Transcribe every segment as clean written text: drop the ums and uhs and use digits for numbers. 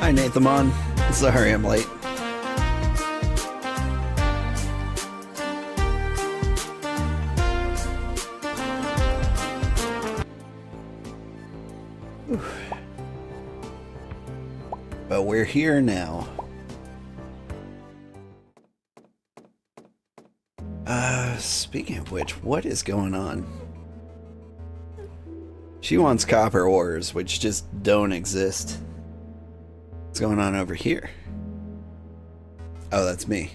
Hi, Nathamon. Sorry I'm late. Oof. But we're here now. Speaking of which, what is going on? She wants copper ores, which just don't exist. What's going on over here? Oh, that's me.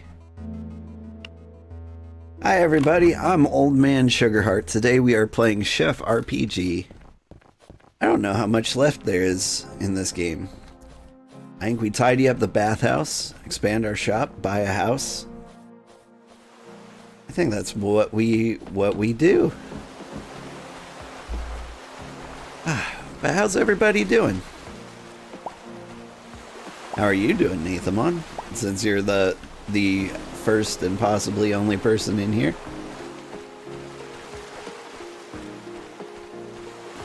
Hi everybody, I'm Old Man Sugarheart. Today we are playing Chef RPG. I don't know how much left there is in this game. I think we tidy up the bathhouse, expand our shop, buy a house. I think that's what we do. But how's everybody doing? How are you doing, Nathamon? Since you're the first and possibly only person in here.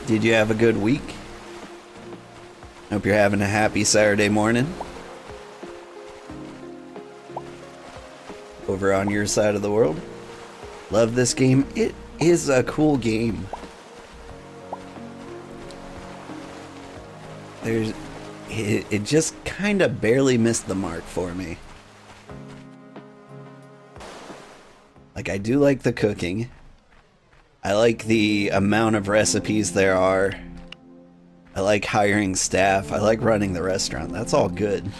Did you have a good week? Hope you're having a happy Saturday morning. Over on your side of the world. Love this game. It is a cool game. It just kind of barely missed the mark for me. Like, I do like the cooking. I like the amount of recipes there are. I like hiring staff. I like running the restaurant. That's all good.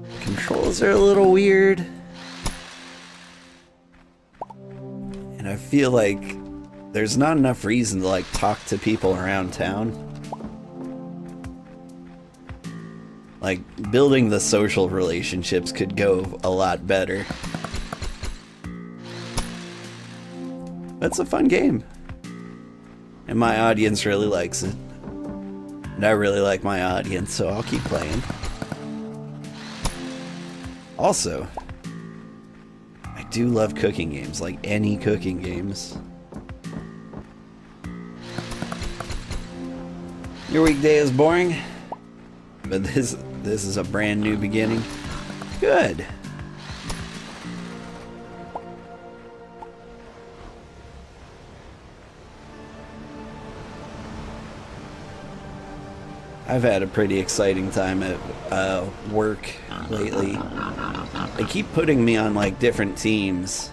The controls are a little weird. And I feel like there's not enough reason to, like, talk to people around town. Like, building the social relationships could go a lot better. That's a fun game. And my audience really likes it. And I really like my audience, so I'll keep playing. Also, I do love cooking games, like any cooking games. Your weekday is boring, but this is a brand new beginning. Good. I've had a pretty exciting time at work lately. They keep putting me on, like, different teams.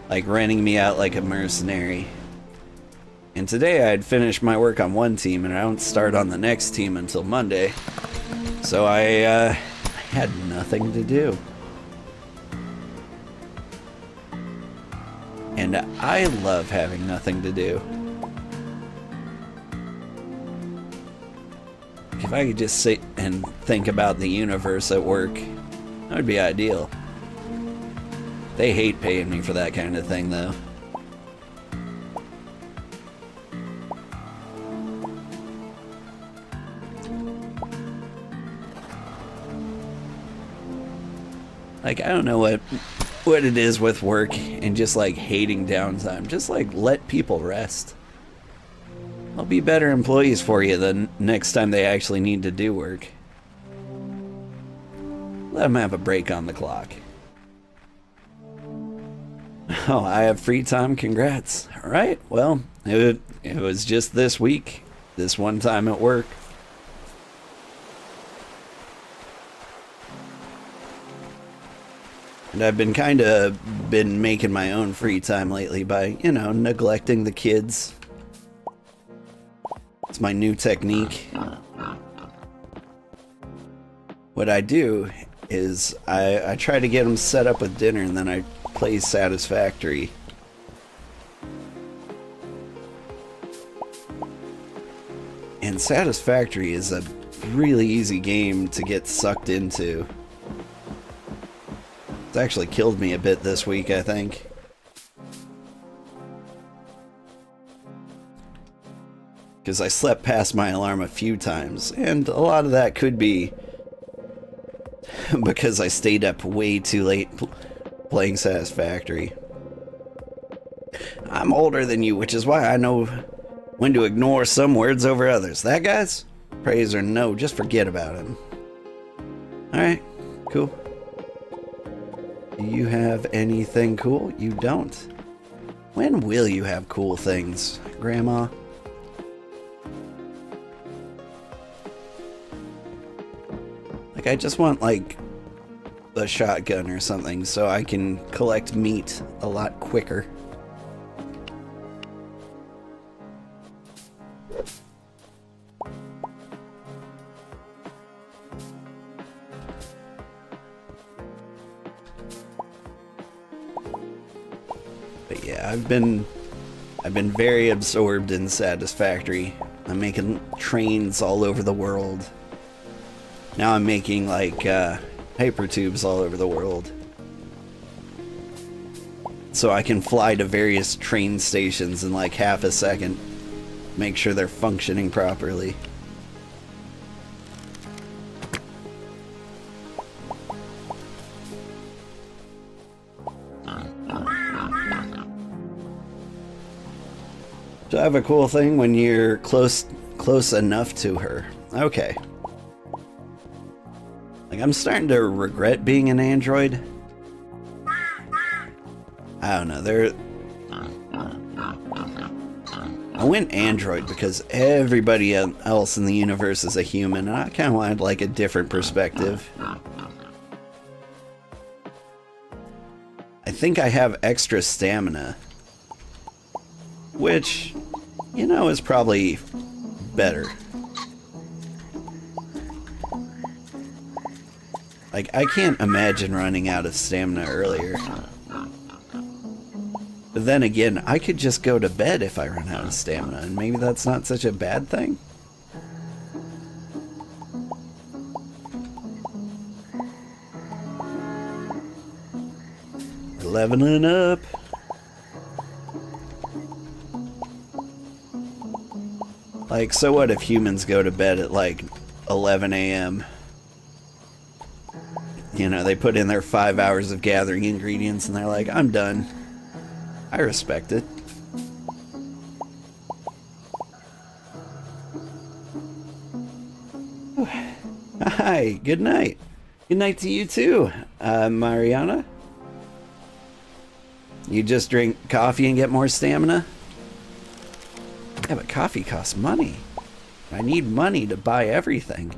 Like, renting me out like a mercenary. And today I had finished my work on one team, and I don't start on the next team until Monday. So I had nothing to do. And I love having nothing to do. If I could just sit and think about the universe at work, that would be ideal. They hate paying me for that kind of thing, though. Like, I don't know what it is with work and just, like, hating downtime. Just, like, let people rest. They'll be better employees for you the next time they actually need to do work. Let them have a break on the clock. Oh, I have free time? Congrats. Alright, well, it was just this week. This one time at work. And I've been making my own free time lately by, you know, neglecting the kids. It's my new technique. What I do is I try to get them set up with dinner, and then I play Satisfactory. And Satisfactory is a really easy game to get sucked into. It's actually killed me a bit this week, I think. Because I slept past my alarm a few times, and a lot of that could be because I stayed up way too late playing Satisfactory. I'm older than you, which is why I know When to ignore some words over others. That guy's? Praise or no, just forget about him. Alright, cool. Do you have anything cool? You don't. When will you have cool things, Grandma? Like, I just want, like, a shotgun or something so I can collect meat a lot quicker. But yeah, I've been very absorbed in Satisfactory. I'm making trains all over the world. Now I'm making like hypertubes all over the world. So I can fly to various train stations in like half a second. Make sure they're functioning properly. So I have a cool thing when you're close enough to her. Okay. Like, I'm starting to regret being an android. I don't know, I went android because everybody else in the universe is a human, and I kind of wanted, like, a different perspective. I think I have extra stamina, which, you know, is probably better. Like, I can't imagine running out of stamina earlier. But then again, I could just go to bed if I run out of stamina, and maybe that's not such a bad thing. We're leveling up. Like, so what if humans go to bed at like 11 a.m.? You know, they put in their 5 hours of gathering ingredients and they're like, I'm done. I respect it. Hi, good night. Good night to you too, Mariana. You just drink coffee and get more stamina? Yeah, but coffee costs money. I need money to buy everything.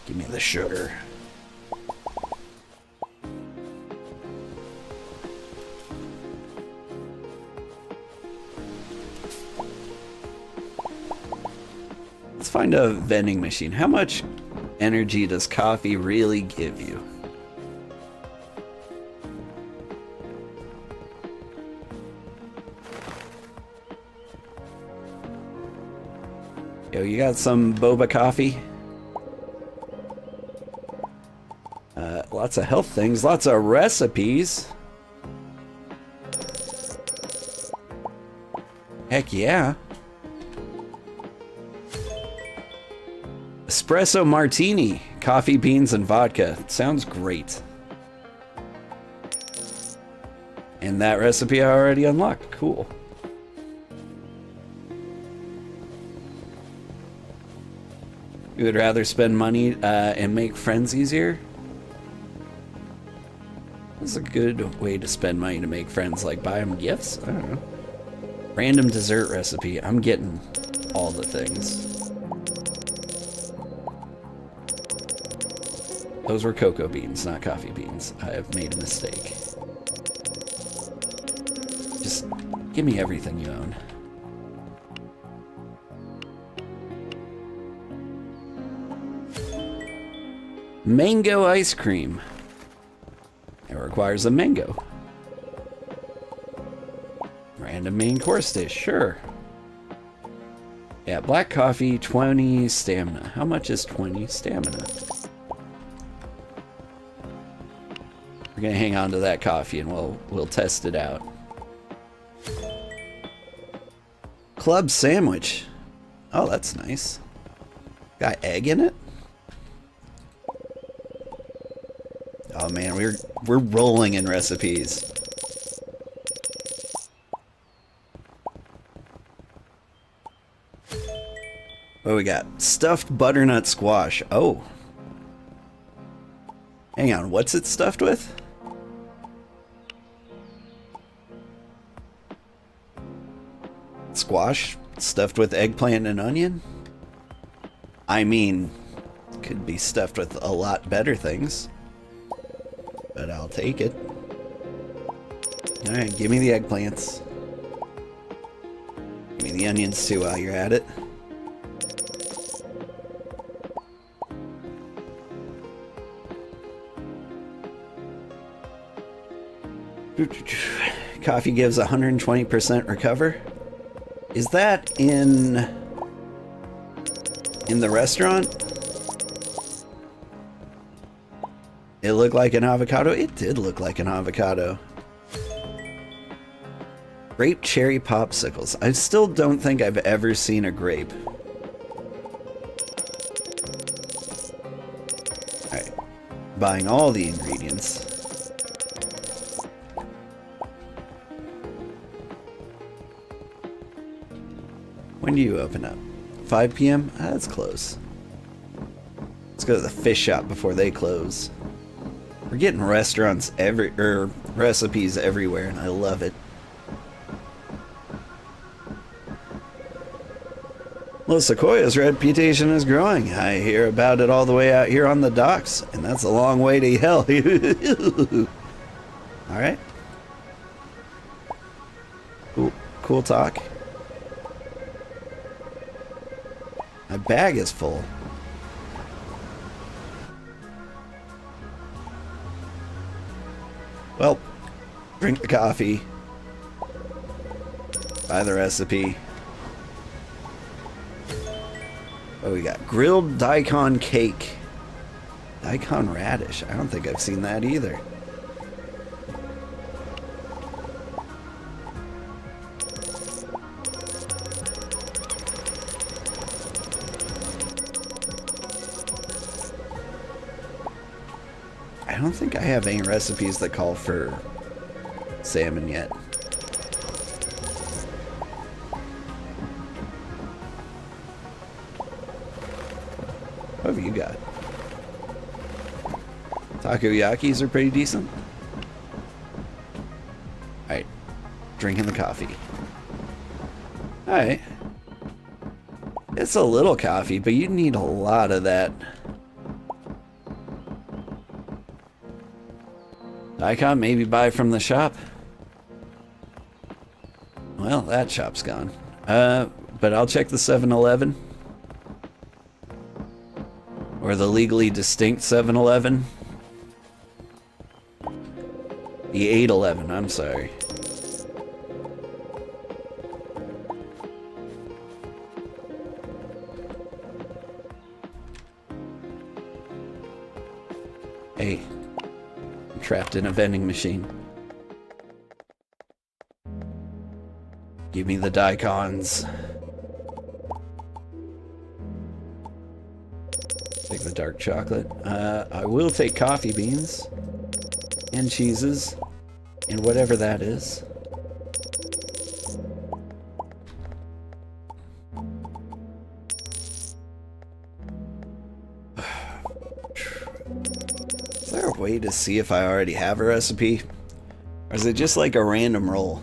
Give me the sugar. Let's find a vending machine. How much energy does coffee really give you? Yo, you got some boba coffee? Lots of health things, lots of recipes. Heck yeah. Espresso martini, coffee, beans, and vodka. Sounds great. And that recipe I already unlocked. Cool. You would rather spend money and make friends easier? That's a good way to spend money to make friends, like buy them gifts? I don't know. Random dessert recipe. I'm getting all the things. Those were cocoa beans, not coffee beans. I have made a mistake. Just give me everything you own. Mango ice cream. It requires a mango. Random main course dish, sure. Yeah, black coffee, 20 stamina. How much is 20 stamina? We're gonna hang on to that coffee and we'll test it out. Club sandwich. Oh, that's nice. Got egg in it? Oh man, we're rolling in recipes. What we got? Stuffed butternut squash. Oh. Hang on, what's it stuffed with? Squash stuffed with eggplant and onion? I mean, could be stuffed with a lot better things. But I'll take it. Alright, give me the eggplants. Give me the onions too while you're at it. Coffee gives 120% recover. Is that in the restaurant? It looked like an avocado. It did look like an avocado. Grape cherry popsicles. I still don't think I've ever seen a grape. Alright. Buying all the ingredients. When do you open up? 5 p.m.? That's close. Let's go to the fish shop before they close. We're getting restaurants recipes everywhere, and I love it. Los Sequoia's reputation is growing. I hear about it all the way out here on the docks, and that's a long way to hell. Alright. Cool talk. My bag is full. Well, drink the coffee. Buy the recipe. Oh, we got grilled daikon cake. Daikon radish. I don't think I've seen that either. I don't think I have any recipes that call for salmon yet. What have you got? Takoyakis are pretty decent. Alright. Drinking the coffee. Alright. It's a little coffee, but you need a lot of that. Daikon, maybe buy from the shop. Well, that shop's gone. But I'll check the 7-Eleven. Or the legally distinct 7-Eleven. The 8-Eleven, I'm sorry. Hey. I'm trapped in a vending machine. Give me the daikons. Take the dark chocolate. I will take coffee beans. And cheeses. And whatever that is. Is there a way to see if I already have a recipe? Or is it just like a random roll?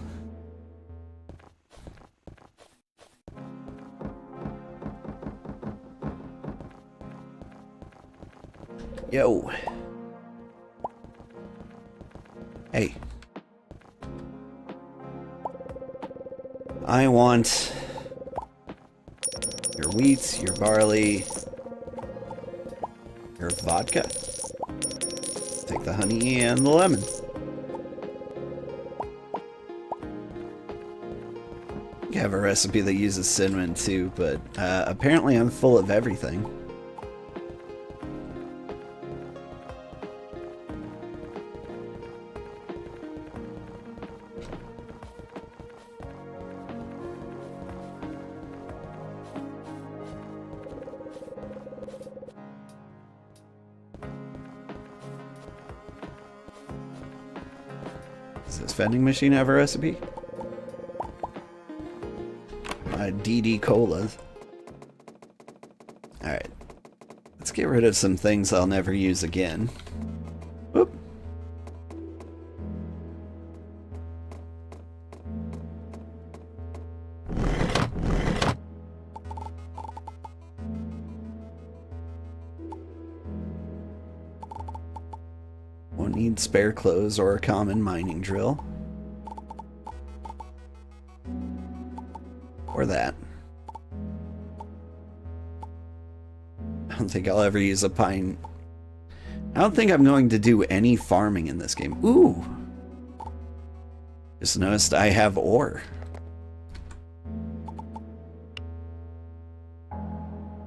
Yo. Hey. I want your wheat, your barley, your vodka. Take the honey and the lemon. I have a recipe that uses cinnamon too, but apparently I'm full of everything. Does this vending machine have a recipe? DD Colas. Alright. Let's get rid of some things I'll never use again. Whoop. Won't need spare clothes or a common mining drill. Or that. I don't think I'll ever use a pine. I don't think I'm going to do any farming in this game. Ooh! Just noticed I have ore.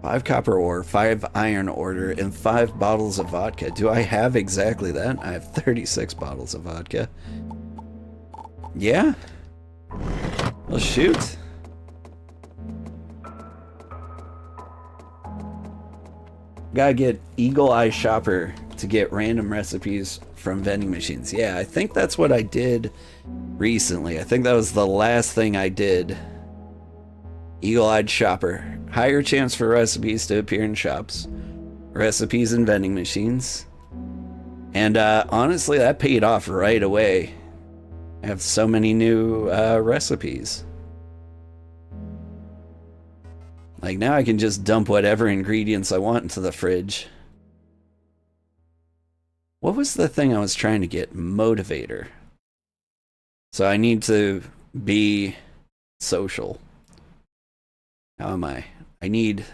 5 copper ore, 5 iron ore, and 5 bottles of vodka. Do I have exactly that? I have 36 bottles of vodka. Yeah? Well, shoot. Gotta get Eagle Eye Shopper to get random recipes from vending machines. Yeah, I think that's what I did recently. I think that was the last thing I did. Eagle Eyed Shopper. Higher chance for recipes to appear in shops. Recipes in vending machines. And honestly, that paid off right away. I have so many new recipes. Like, now I can just dump whatever ingredients I want into the fridge. What was the thing I was trying to get? Motivator. So I need to be social. How am I? I need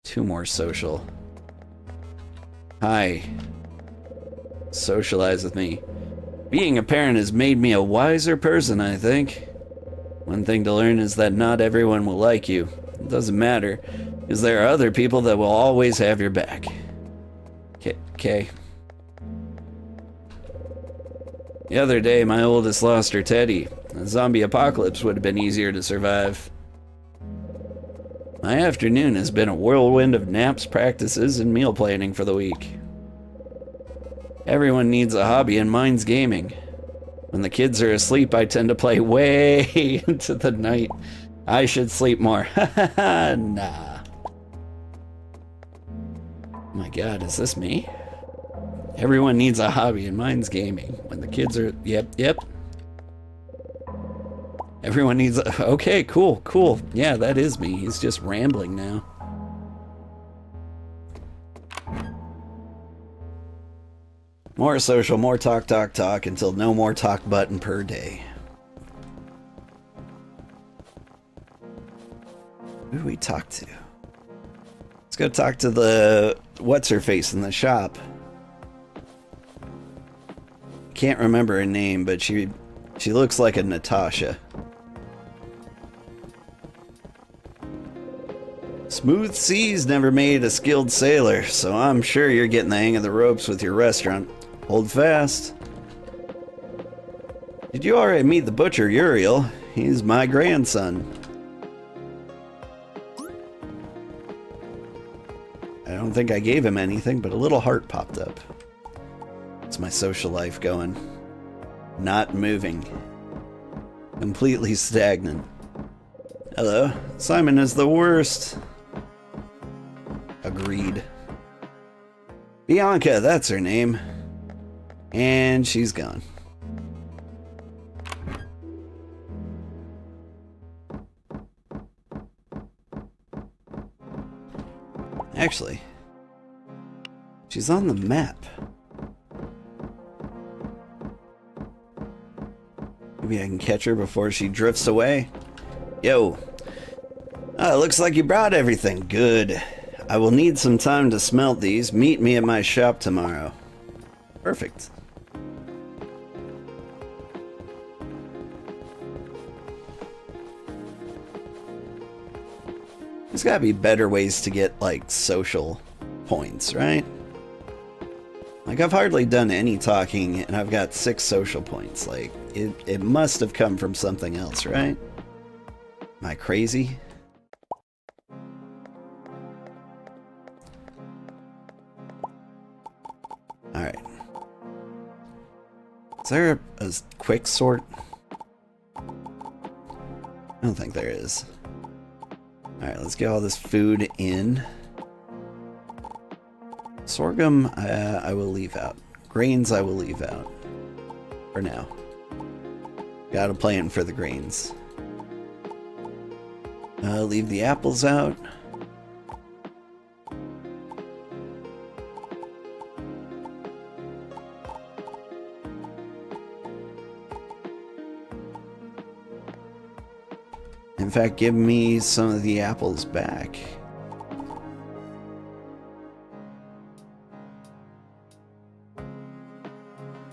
2 more social. Hi. Socialize with me. Being a parent has made me a wiser person, I think. One thing to learn is that not everyone will like you. It doesn't matter, because there are other people that will always have your back. Okay. The other day, my oldest lost her teddy. A zombie apocalypse would have been easier to survive. My afternoon has been a whirlwind of naps, practices, and meal planning for the week. Everyone needs a hobby, and mine's gaming. When the kids are asleep, I tend to play way into the night. I should sleep more. Nah. Oh my god, is this me? Everyone needs a hobby, and mine's gaming. When the kids are... Yep. Everyone needs a... Okay, cool. Yeah, that is me. He's just rambling now. More social, more talk until no more talk button per day. Who do we talk to? Let's go talk to the what's-her-face in the shop. Can't remember her name, but she looks like a Natasha. Smooth seas never made a skilled sailor, so I'm sure you're getting the hang of the ropes with your restaurant. Hold fast. Did you already meet the butcher, Uriel? He's my grandson. I don't think I gave him anything, but a little heart popped up. It's my social life going. Not moving. Completely stagnant. Hello. Simon is the worst. Agreed. Bianca, that's her name. And she's gone. Actually, she's on the map. Maybe I can catch her before she drifts away. Yo. Looks like you brought everything. Good. I will need some time to smelt these. Meet me at my shop tomorrow. Perfect. There's gotta be better ways to get, like, social points, right? Like, I've hardly done any talking, and I've got 6 social points. Like, it must have come from something else, right? Am I crazy? Alright. Is there a quick sort? I don't think there is. Alright, let's get all this food in. Sorghum, I will leave out. Grains, I will leave out. For now. Gotta plan for the grains. Leave the apples out. In fact, give me some of the apples back.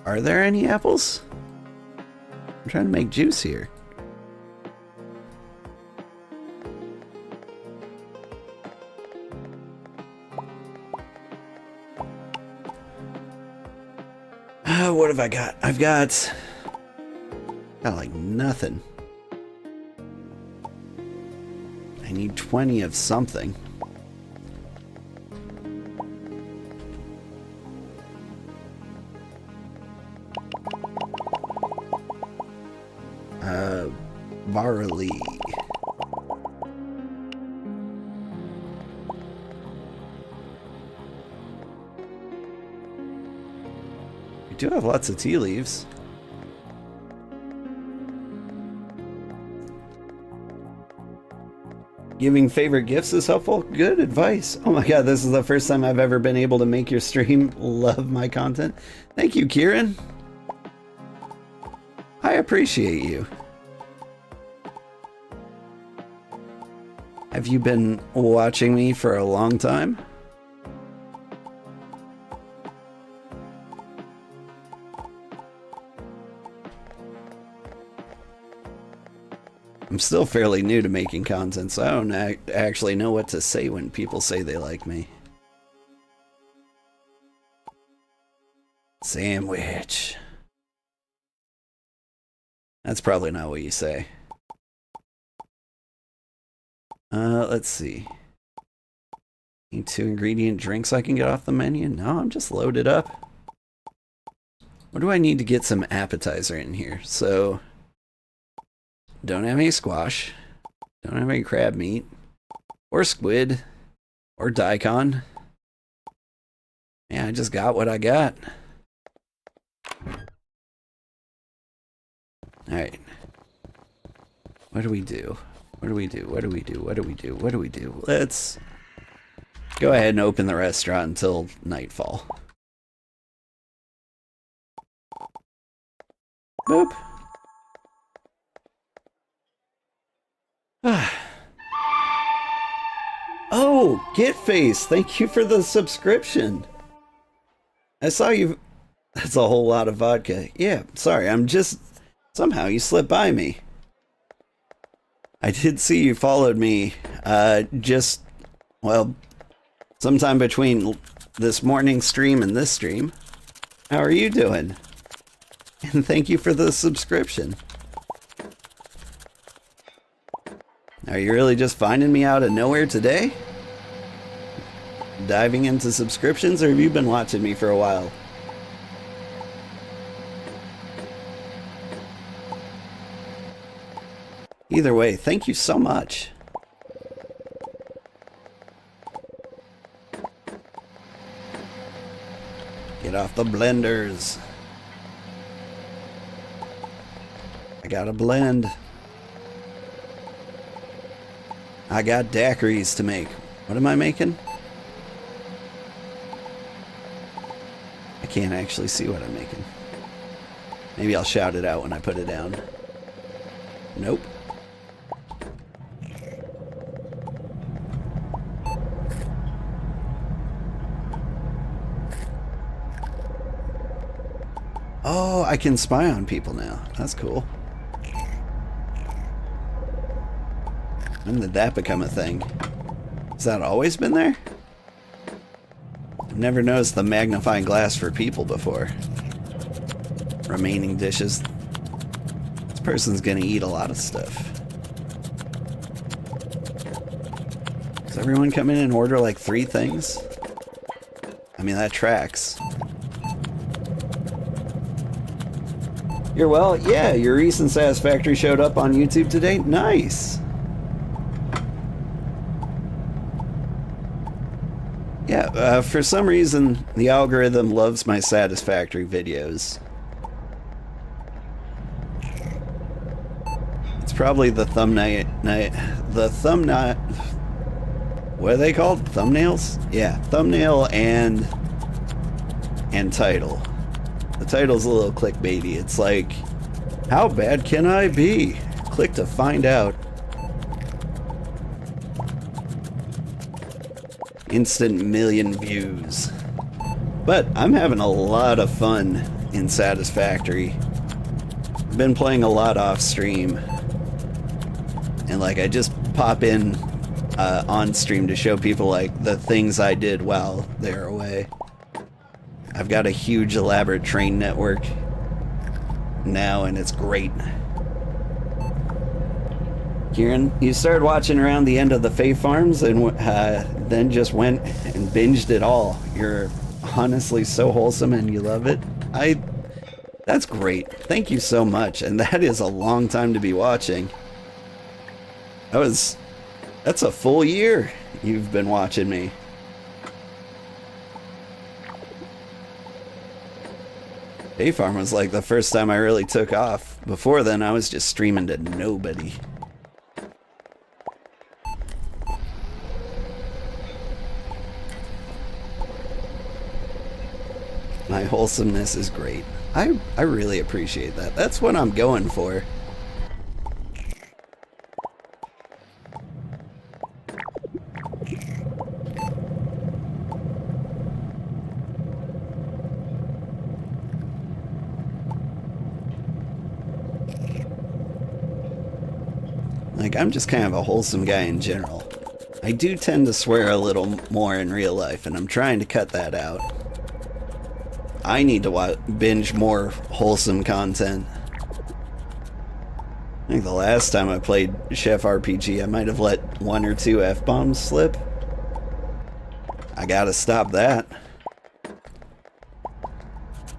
Are there any apples? I'm trying to make juice here. What have I got? I've got like nothing. I need 20 of something. Barley. We do have lots of tea leaves. Giving favorite gifts is helpful. Good advice. Oh my god, this is the first time I've ever been able to make your stream. Love my content. Thank you, Kieran. I appreciate you. Have you been watching me for a long time? I'm still fairly new to making content, so I don't actually know what to say when people say they like me. Sandwich. That's probably not what you say. Let's see. Need 2 ingredient drinks I can get off the menu? No, I'm just loaded up. What do I need to get some appetizer in here? So, don't have any squash. Don't have any crab meat. Or squid. Or daikon. Yeah, I just got what I got. Alright. What do we do? What do we do? What do we do? What do we do? What do we do? Let's go ahead and open the restaurant until nightfall. Boop. Oh, Gitface, thank you for the subscription. I saw you. That's a whole lot of vodka. Yeah, sorry, I'm just... Somehow you slipped by me. I did see you followed me, just, well, sometime between this morning stream and this stream. How are you doing? And thank you for the subscription. Are you really just finding me out of nowhere today? Diving into subscriptions, or have you been watching me for a while? Either way, thank you so much. Get off the blenders. I got a blend. I got daiquiris to make. What am I making? I can't actually see what I'm making. Maybe I'll shout it out when I put it down. Nope. Oh, I can spy on people now. That's cool. When did that become a thing? Has that always been there? I've never noticed the magnifying glass for people before. Remaining dishes. This person's gonna eat a lot of stuff. Does everyone come in and order like 3 things? I mean, that tracks. You're well? Yeah, your recent Satisfactory showed up on YouTube today? Nice! Yeah, for some reason, the algorithm loves my Satisfactory videos. It's probably the thumbnail... What are they called? Thumbnails? Yeah, thumbnail and title. The title's a little clickbaity. It's like, how bad can I be? Click to find out. Instant million views. But I'm having a lot of fun in Satisfactory. I've been playing a lot off stream. And like I just pop in on stream to show people like the things I did while they're away. I've got a huge elaborate train network now and it's great. Kieran, you started watching around the end of the Fae Farms and then just went and binged it all. You're honestly so wholesome and you love it. That's great. Thank you so much. And that is a long time to be watching. That's a full year you've been watching me. Fae Farm was like the first time I really took off. Before then, I was just streaming to nobody. My wholesomeness is great. I really appreciate that. That's what I'm going for. Like, I'm just kind of a wholesome guy in general. I do tend to swear a little more in real life, and I'm trying to cut that out. I need to binge more wholesome content. I think the last time I played Chef RPG, I might have let 1 or 2 F-bombs slip. I gotta stop that.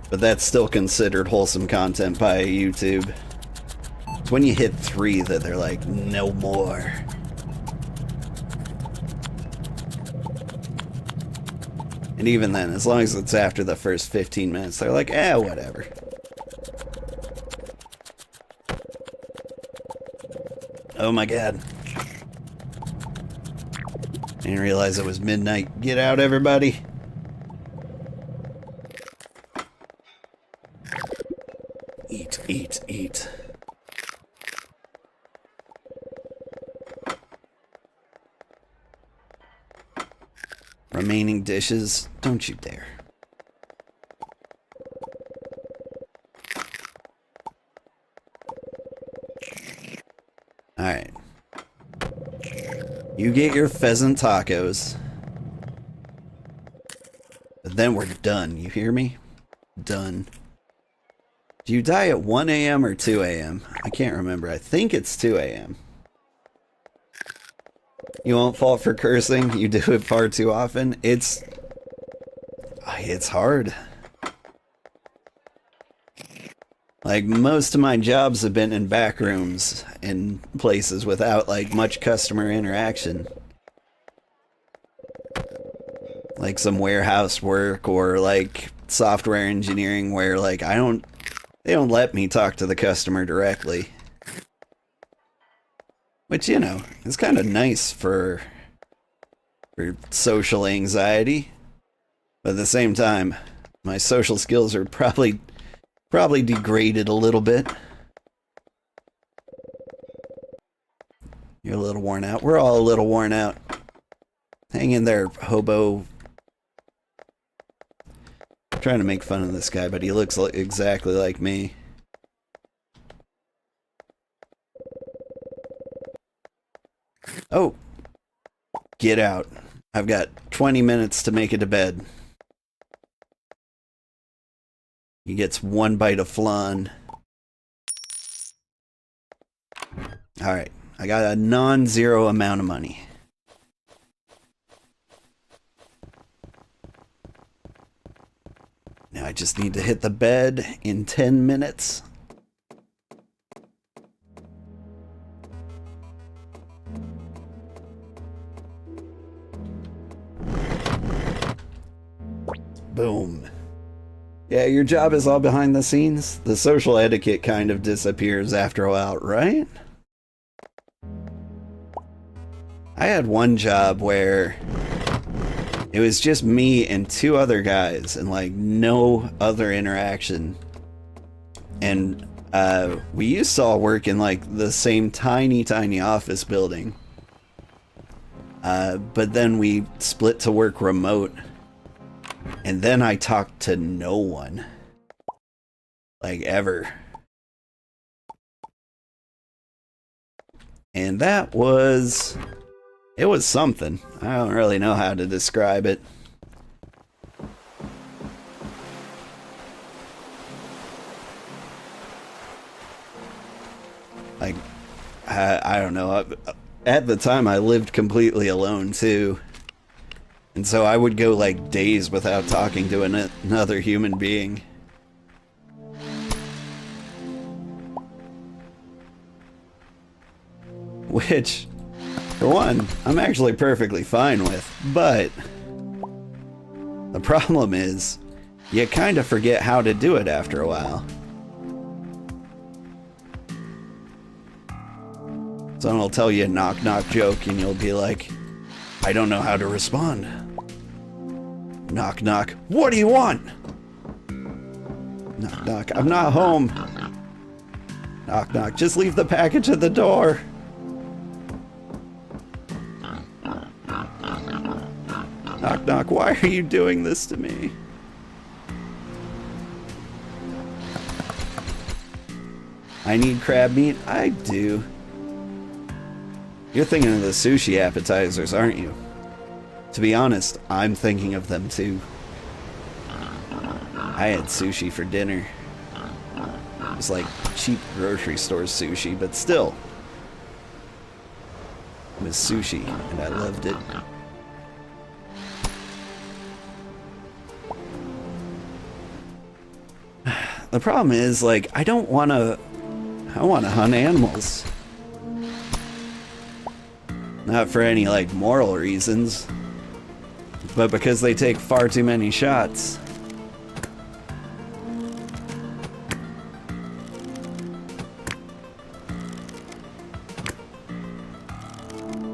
But that's still considered wholesome content by YouTube. It's when you hit 3 that they're like, no more. And even then, as long as it's after the first 15 minutes, they're like, whatever. Oh my god. I didn't realize it was midnight. Get out, everybody. Eat, eat, eat. Remaining dishes, don't you dare. Alright. You get your pheasant tacos. But then we're done, you hear me? Done. Do you die at 1 a.m. or 2 a.m.? I can't remember. I think it's 2 a.m. You won't fall for cursing. You do it far too often. It's hard. Like, most of my jobs have been in back rooms in places without, like, much customer interaction. Like some warehouse work or, like, software engineering where, like, they don't let me talk to the customer directly. Which, you know, is kind of nice for social anxiety. But at the same time, my social skills are probably degraded a little bit. You're a little worn out. We're all a little worn out. Hang in there, hobo. I'm trying to make fun of this guy, but he looks exactly like me. Oh, get out. I've got 20 minutes to make it to bed. He gets 1 bite of flan. Alright, I got a non-zero amount of money. Now I just need to hit the bed in 10 minutes. Boom. Yeah, your job is all behind the scenes. The social etiquette kind of disappears after a while, right? I had one job where it was just me and two other guys and like no other interaction. And we used to all work in like the same tiny office building. But then we split to work remote. And then I talked to no one. Like, ever. And that was... It was something. I don't really know how to describe it. Like, I don't know. At the time, I lived completely alone, too. And so I would go like days without talking to another human being. Which, for one, I'm actually perfectly fine with. But the problem is, you kind of forget how to do it after a while. Someone will tell you a knock-knock joke and you'll be like, I don't know how to respond. Knock, knock. What do you want? Knock, knock. I'm not home. Knock, knock. Just leave the package at the door. Knock, knock. Why are you doing this to me? I need crab meat? I do. You're thinking of the sushi appetizers, aren't you? To be honest, I'm thinking of them too. I had sushi for dinner. It was like cheap grocery store sushi, but still. It was sushi, and I loved it. The problem is, like, I want to hunt animals. Not for any, like, moral reasons. But because they take far too many shots.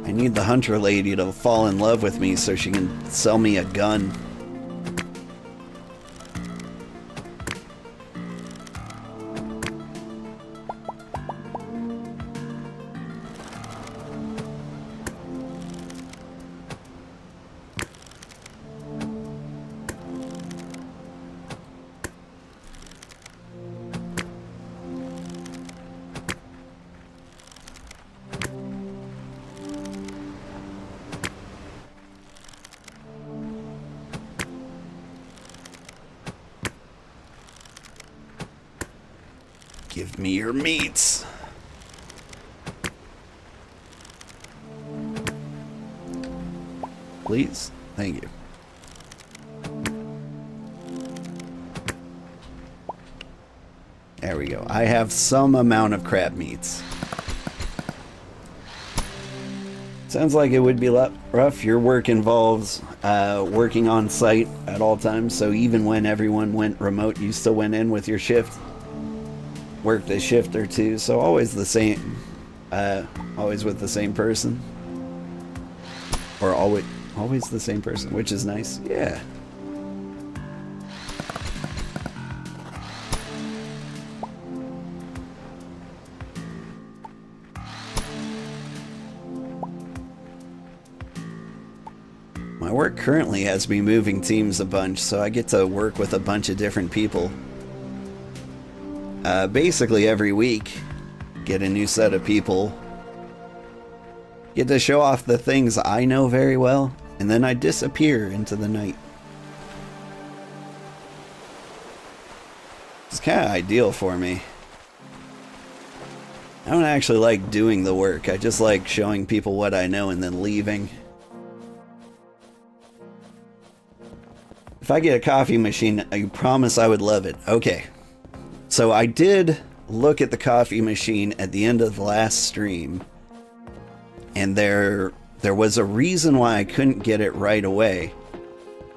I need the hunter lady to fall in love with me so she can sell me a gun. Give me your meats. Please. Thank you. There we go. I have some amount of crab meats. Sounds like it would be rough. Your work involves working on site at all times, so even when everyone went remote, you still went in with your shift. Worked a shift or two, so always the same, always with the same person, or always the same person, which is nice. Yeah. My work currently has me moving teams a bunch, so I get to work with a bunch of different people. Basically every week, get a new set of people, get to show off the things I know very well, and then I disappear into the night. It's kind of ideal for me. I don't actually like doing the work, I just like showing people what I know and then leaving. If I get a coffee machine, I promise I would love it. Okay. So I did look at the coffee machine at the end of the last stream, and there was a reason why I couldn't get it right away.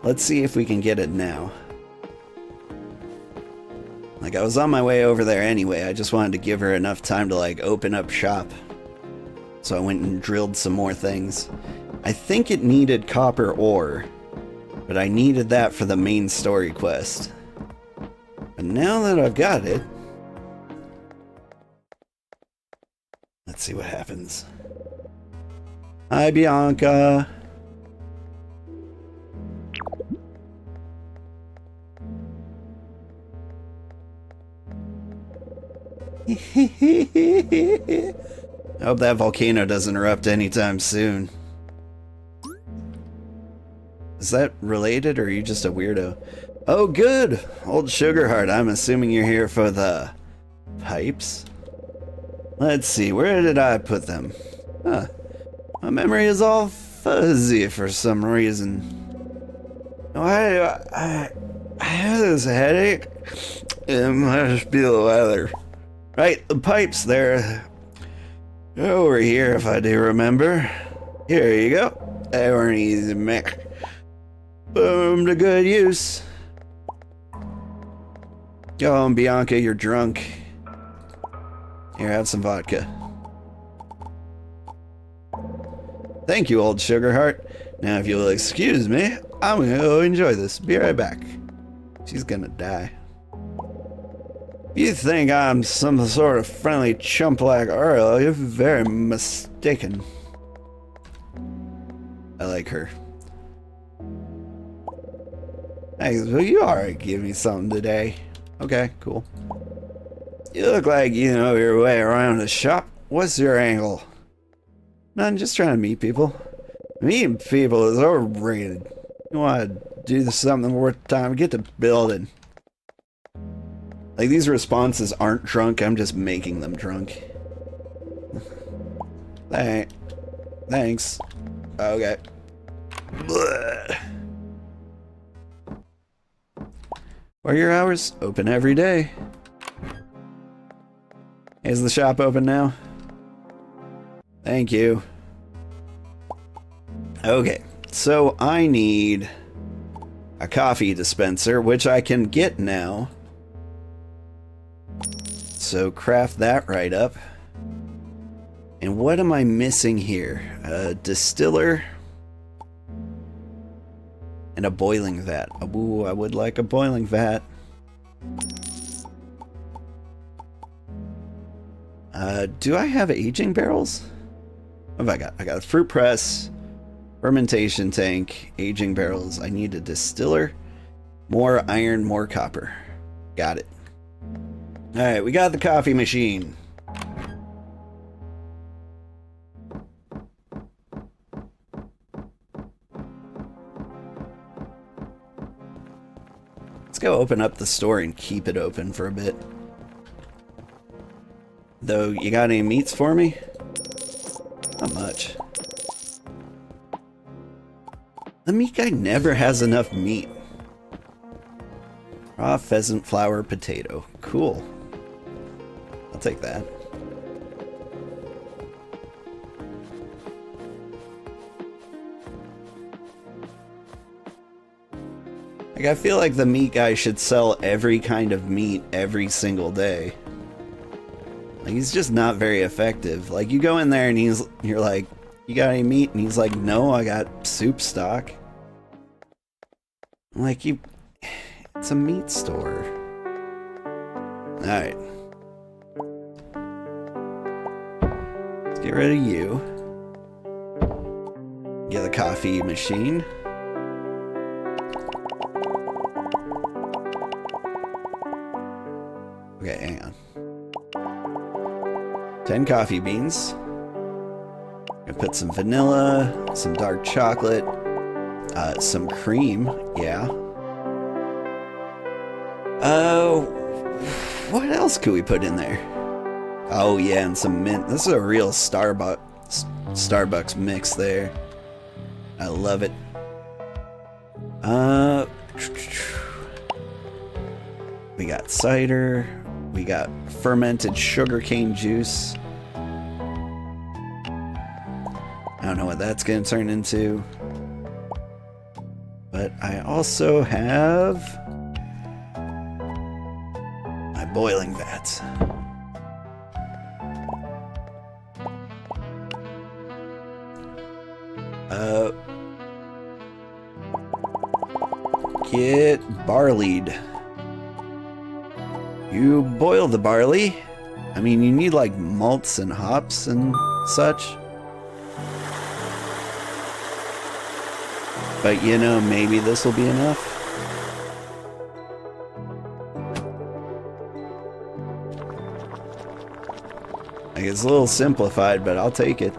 Let's see if we can get it now. Like, I was on my way over there anyway. I just wanted to give her enough time to, like, open up shop. So I went and drilled some more things. I think it needed copper ore, but I needed that for the main story quest. But now that I've got it, let's see what happens. Hi, Bianca. I hope that volcano doesn't erupt anytime soon. Is that related, or are you just a weirdo? Oh, good! Old Sugarheart, I'm assuming you're here for the pipes? Let's see, where did I put them? Huh. My memory is all fuzzy for some reason. I have this headache. It must be the weather. Right, the pipes there. Over here, if I do remember. Here you go. They weren't easy to make. Boom to good use. Go on, Bianca, you're drunk. Here, have some vodka. Thank you, old Sugarheart. Now, if you'll excuse me, I'm gonna go enjoy this. Be right back. She's gonna die. You think I'm some sort of friendly chump like Earl, you're very mistaken. I like her. Hey, so you already give me something today. Okay, cool. You look like you know your way around the shop. What's your angle? None, just trying to meet people. Meeting people is overrated. You want to do something worth time, get to building. Like, these responses aren't drunk, I'm just making them drunk. Thanks. Okay. Blech. What are your hours? Open every day. Is the shop open now? Thank you. Okay, so I need a coffee dispenser, which I can get now. So craft that right up. And what am I missing here? A distiller and a boiling vat. Ooh, I would like a boiling vat. Do I have aging barrels? What have I got? I got a fruit press, fermentation tank, aging barrels. I need a distiller, more iron, more copper. Got it. Alright, we got the coffee machine. Let's go open up the store and keep it open for a bit. Though, you got any meats for me? Not much. The meat guy never has enough meat. Raw pheasant, flour, potato. Cool. I'll take that. Like, I feel like the meat guy should sell every kind of meat every single day. Like, he's just not very effective. Like, you go in there and you're like, you got any meat? And he's like, no, I got soup stock. I'm like, it's a meat store. Alright. Let's get rid of you. Get the coffee machine. Okay, hang on. 10 coffee beans. I put some vanilla, some dark chocolate, some cream, yeah. What else could we put in there? Oh yeah, and some mint. This is a real Starbucks mix there. I love it. We got cider. We got fermented sugarcane juice. I don't know what that's going to turn into. But I also have my boiling vats. Get barleyed. You boil the barley. I mean, you need like malts and hops and such. But you know, maybe this will be enough. Like, it's a little simplified, but I'll take it.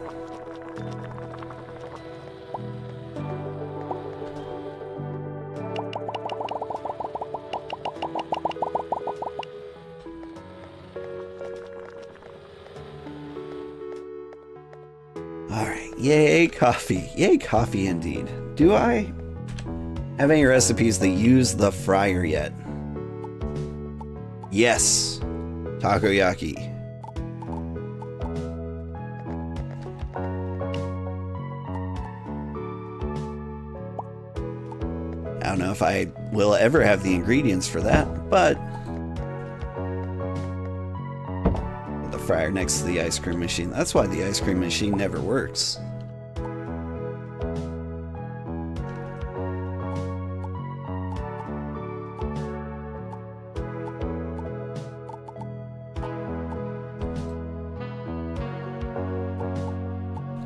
Yay, coffee. Yay, coffee indeed. Do I have any recipes that use the fryer yet? Yes. Takoyaki. I don't know if I will ever have the ingredients for that, but the fryer next to the ice cream machine. That's why the ice cream machine never works.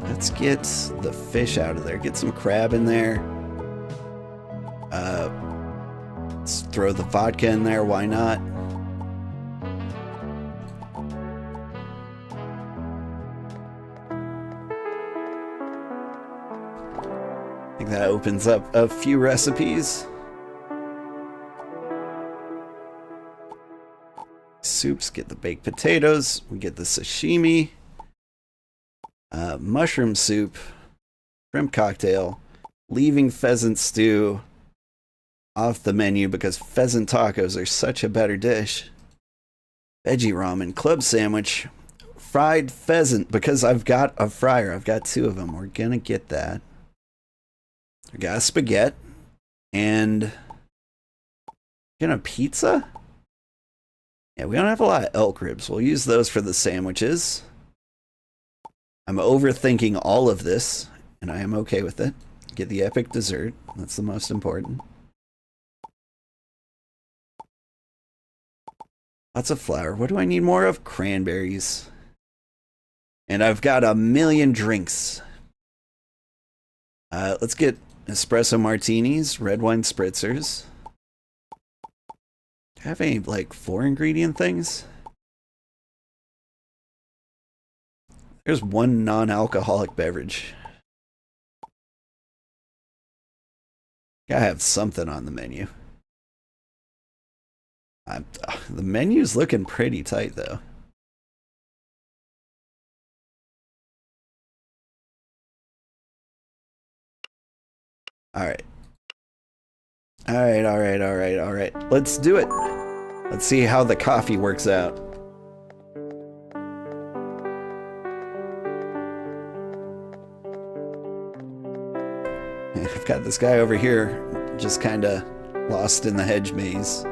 Let's get the fish out of there. Get some crab in there. Let's throw the vodka in there. Why not? I think that opens up a few recipes. Soups. Get the baked potatoes. We get the sashimi. Mushroom soup, shrimp cocktail, leaving pheasant stew off the menu because pheasant tacos are such a better dish. Veggie ramen, club sandwich, fried pheasant because I've got a fryer. I've got 2 of them. We're gonna get that. We got a spaghetti and a pizza. Yeah, we don't have a lot of elk ribs. We'll use those for the sandwiches. I'm overthinking all of this, and I am okay with it. Get the epic dessert. That's the most important. Lots of flour. What do I need more of? Cranberries. And I've got a million drinks. Let's get espresso martinis, red wine spritzers. Do I have any, like, 4 ingredient things? There's 1 non-alcoholic beverage. Gotta have something on the menu. The menu's looking pretty tight, though. Alright. Alright. Let's do it. Let's see how the coffee works out. I've got this guy over here just kind of lost in the hedge maze.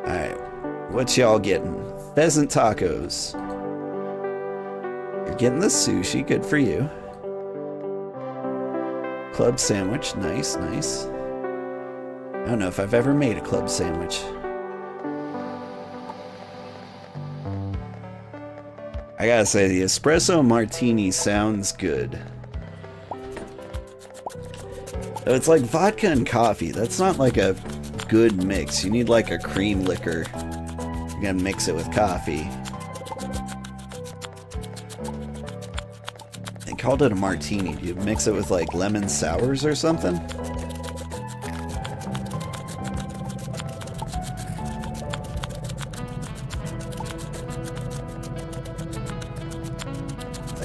Alright, what y'all getting? Pheasant tacos. You're getting the sushi, good for you. Club sandwich, nice. I don't know if I've ever made a club sandwich. I gotta say, the espresso martini sounds good. So it's like vodka and coffee. That's not like a good mix. You need like a cream liquor. You're gonna mix it with coffee. They called it a martini. Do you mix it with like lemon sours or something?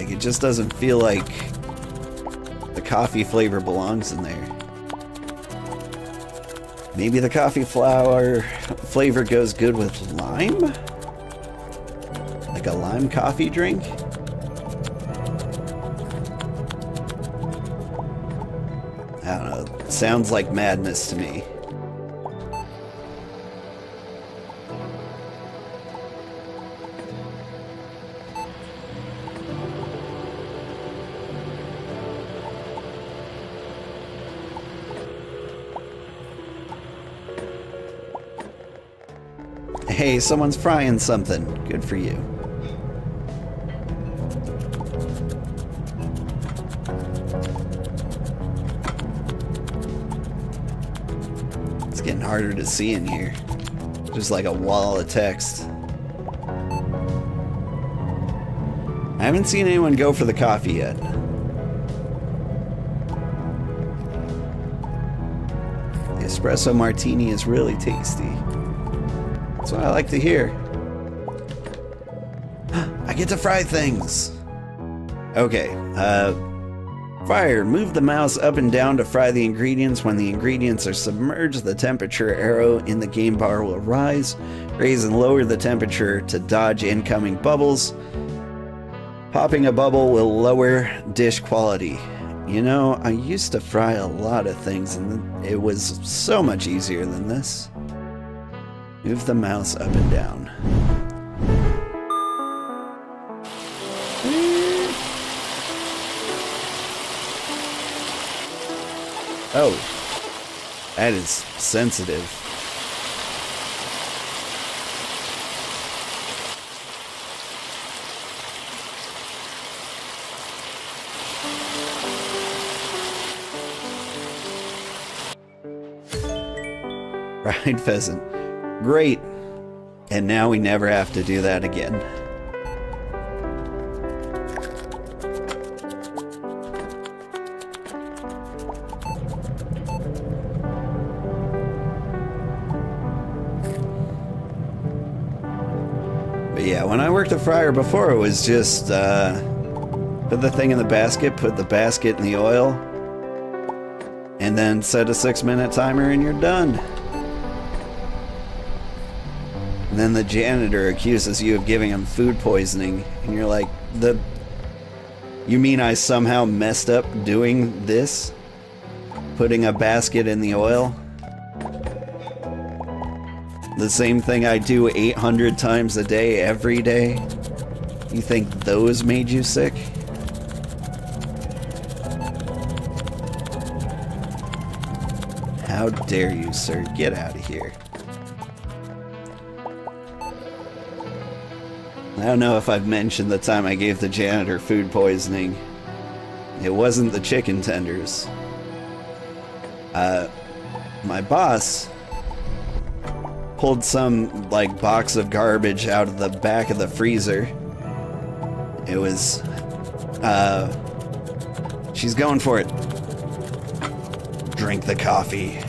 It just doesn't feel like the coffee flavor belongs in there. Maybe the coffee flower flavor goes good with lime? Like a lime coffee drink? I don't know. It sounds like madness to me. Hey, someone's frying something. Good for you. It's getting harder to see in here. Just like a wall of text. I haven't seen anyone go for the coffee yet. The espresso martini is really tasty. That's what I like to hear. I get to fry things. Okay, fire. Move the mouse up and down to fry the ingredients. When the ingredients are submerged, the temperature arrow in the game bar will rise. Raise and lower the temperature to dodge incoming bubbles. Popping a bubble will lower dish quality. You know, I used to fry a lot of things and it was so much easier than this. Move the mouse up and down. Oh, that is sensitive. Fried pheasant. Great. And now we never have to do that again. But yeah, when I worked a fryer before, it was just put the thing in the basket, put the basket in the oil, and then set a 6-minute timer and you're done. And then the janitor accuses you of giving him food poisoning, and you're like, you mean I somehow messed up doing this? Putting a basket in the oil? The same thing I do 800 times a day, every day? You think those made you sick? How dare you, sir? Get out of here. I don't know if I've mentioned the time I gave the janitor food poisoning. It wasn't the chicken tenders. My boss pulled some, like, box of garbage out of the back of the freezer. It was, she's going for it. Drink the coffee.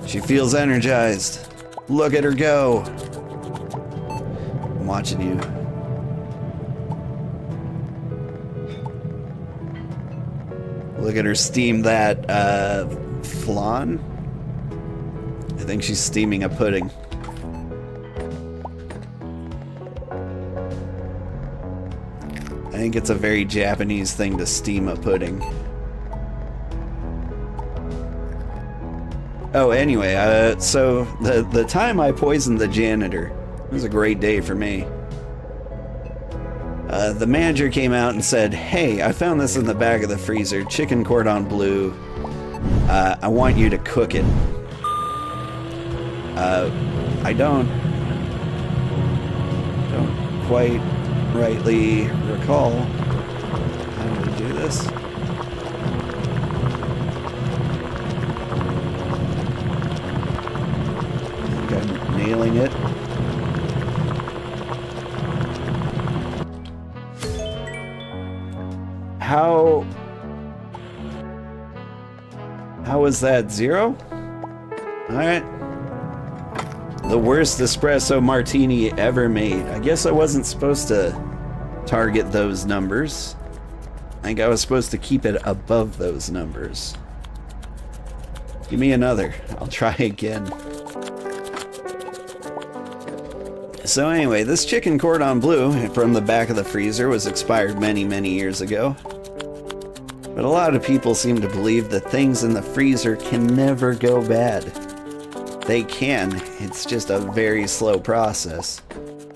She feels energized. Look at her go. I'm watching you. Look at her steam that flan. I think she's steaming a pudding. I think it's a very Japanese thing to steam a pudding. Oh, anyway, so the time I poisoned the janitor, it was a great day for me. The manager came out and said, "Hey, I found this in the back of the freezer, chicken cordon bleu. I want you to cook it." I don't quite rightly recall how to do this. I'm nailing it. How was that? 0? Alright. The worst espresso martini ever made. I guess I wasn't supposed to target those numbers. I think I was supposed to keep it above those numbers. Give me another. I'll try again. So anyway, this chicken cordon bleu from the back of the freezer was expired many, many years ago. But a lot of people seem to believe that things in the freezer can never go bad. They can, it's just a very slow process.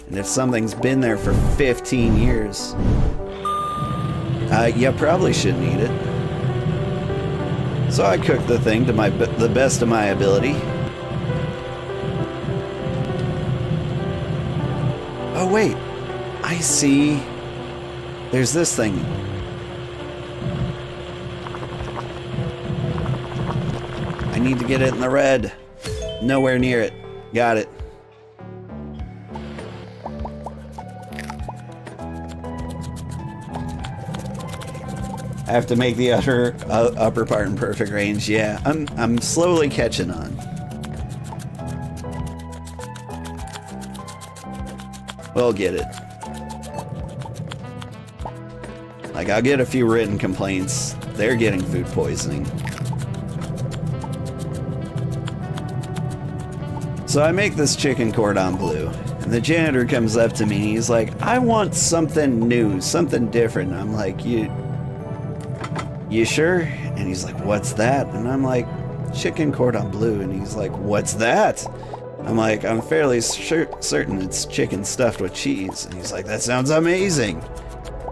And if something's been there for 15 years, you probably shouldn't eat it. So I cooked the thing to the best of my ability. Oh wait, I see. There's this thing. I need to get it in the red. Nowhere near it. Got it. I have to make the upper part in perfect range. Yeah, I'm slowly catching on. We'll get it. Like, I'll get a few written complaints. They're getting food poisoning. So I make this chicken cordon bleu, and the janitor comes up to me and he's like, I want something new, something different. I'm like, you sure? And he's like, what's that? And I'm like, chicken cordon bleu. And he's like, what's that? I'm like, I'm fairly certain it's chicken stuffed with cheese. And he's like, that sounds amazing.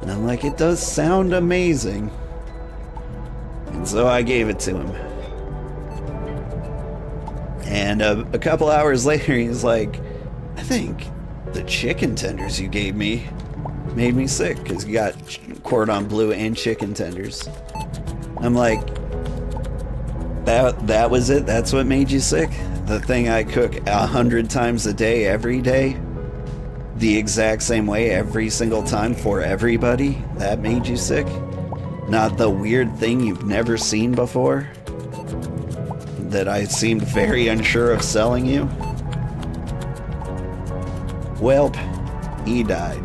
And I'm like, it does sound amazing. And so I gave it to him. And a couple hours later, he's like, I think the chicken tenders you gave me made me sick, because you got cordon bleu and chicken tenders. I'm like, that was it? That's what made you sick? The thing I cook 100 times a day, every day, the exact same way every single time for everybody, that made you sick? Not the weird thing you've never seen before that I seemed very unsure of selling you? Welp, he died.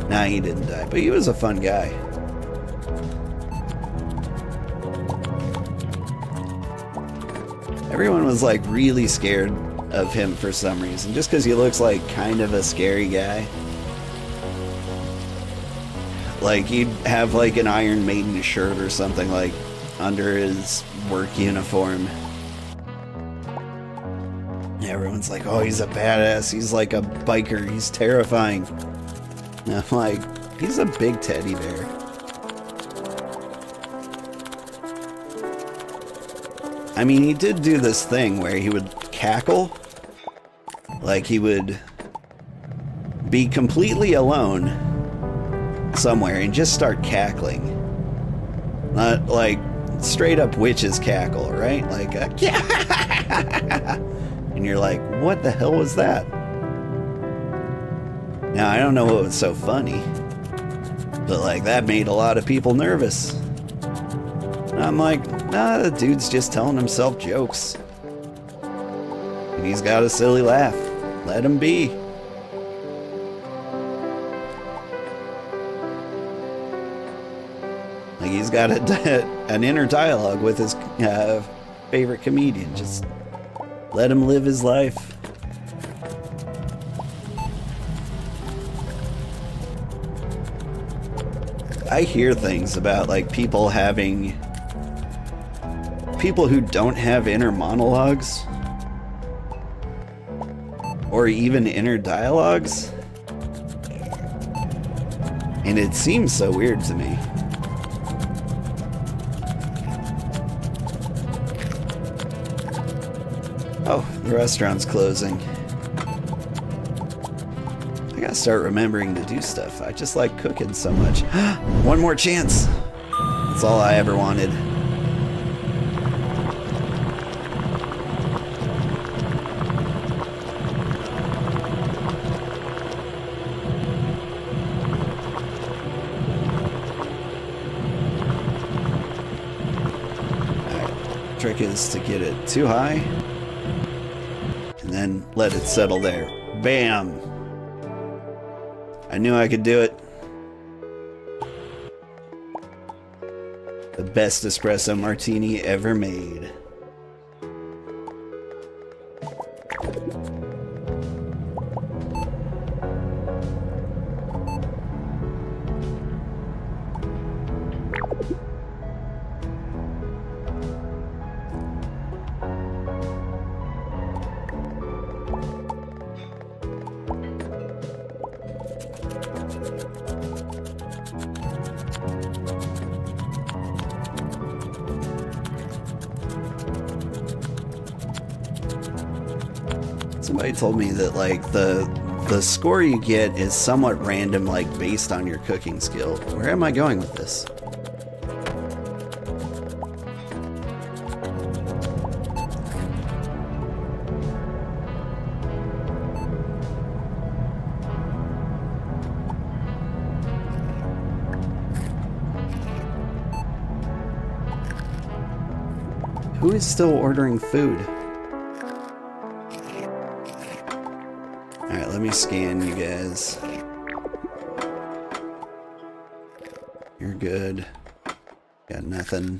Nah, he didn't die, but he was a fun guy. Everyone was like really scared of him for some reason, just because he looks like kind of a scary guy. Like, he'd have like an Iron Maiden shirt or something like under his work uniform. Everyone's like, oh, he's a badass, he's like a biker, he's terrifying. And I'm like, he's a big teddy bear. I mean, he did do this thing where he would cackle. Like, he would be completely alone somewhere and just start cackling. Not like straight up witch's cackle, right? Like a and you're like, what the hell was that? Now, I don't know what was so funny, but like, that made a lot of people nervous. And I'm like, nah, the dude's just telling himself jokes. And he's got a silly laugh. Let him be. Like, he's got an inner dialogue with his favorite comedian. Just let him live his life. I hear things about like people who don't have inner monologues or even inner dialogues, and it seems so weird to me. Oh, the restaurant's closing. I gotta start remembering to do stuff. I just like cooking so much. One more chance. That's all I ever wanted. Alright, trick is to get it too high and then let it settle there. Bam! I knew I could do it. The best espresso martini ever made. Somebody told me that like the score you get is somewhat random, like based on your cooking skill. Where am I going with this? Who is still ordering food? Alright, let me scan you guys. You're good. Got nothing.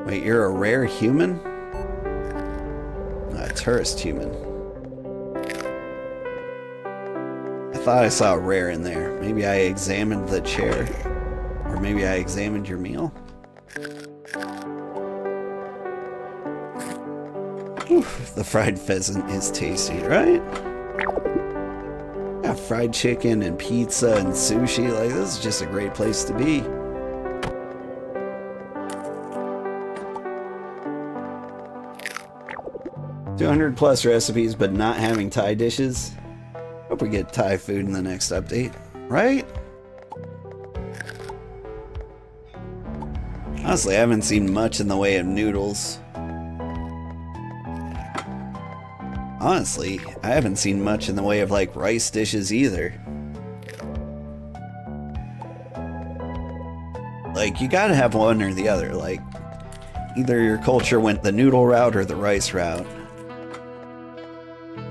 Wait, you're a rare human? A tourist human. I thought I saw a rare in there. Maybe I examined the chair. Or maybe I examined your meal. Oof, the fried pheasant is tasty, right? Got fried chicken and pizza and sushi. Like, this is just a great place to be. +200 recipes, but not having Thai dishes. Hope we get Thai food in the next update, right? Honestly, I haven't seen much in the way of noodles. Honestly, I haven't seen much in the way of like rice dishes either. Like, you gotta have one or the other. Like, either your culture went the noodle route or the rice route.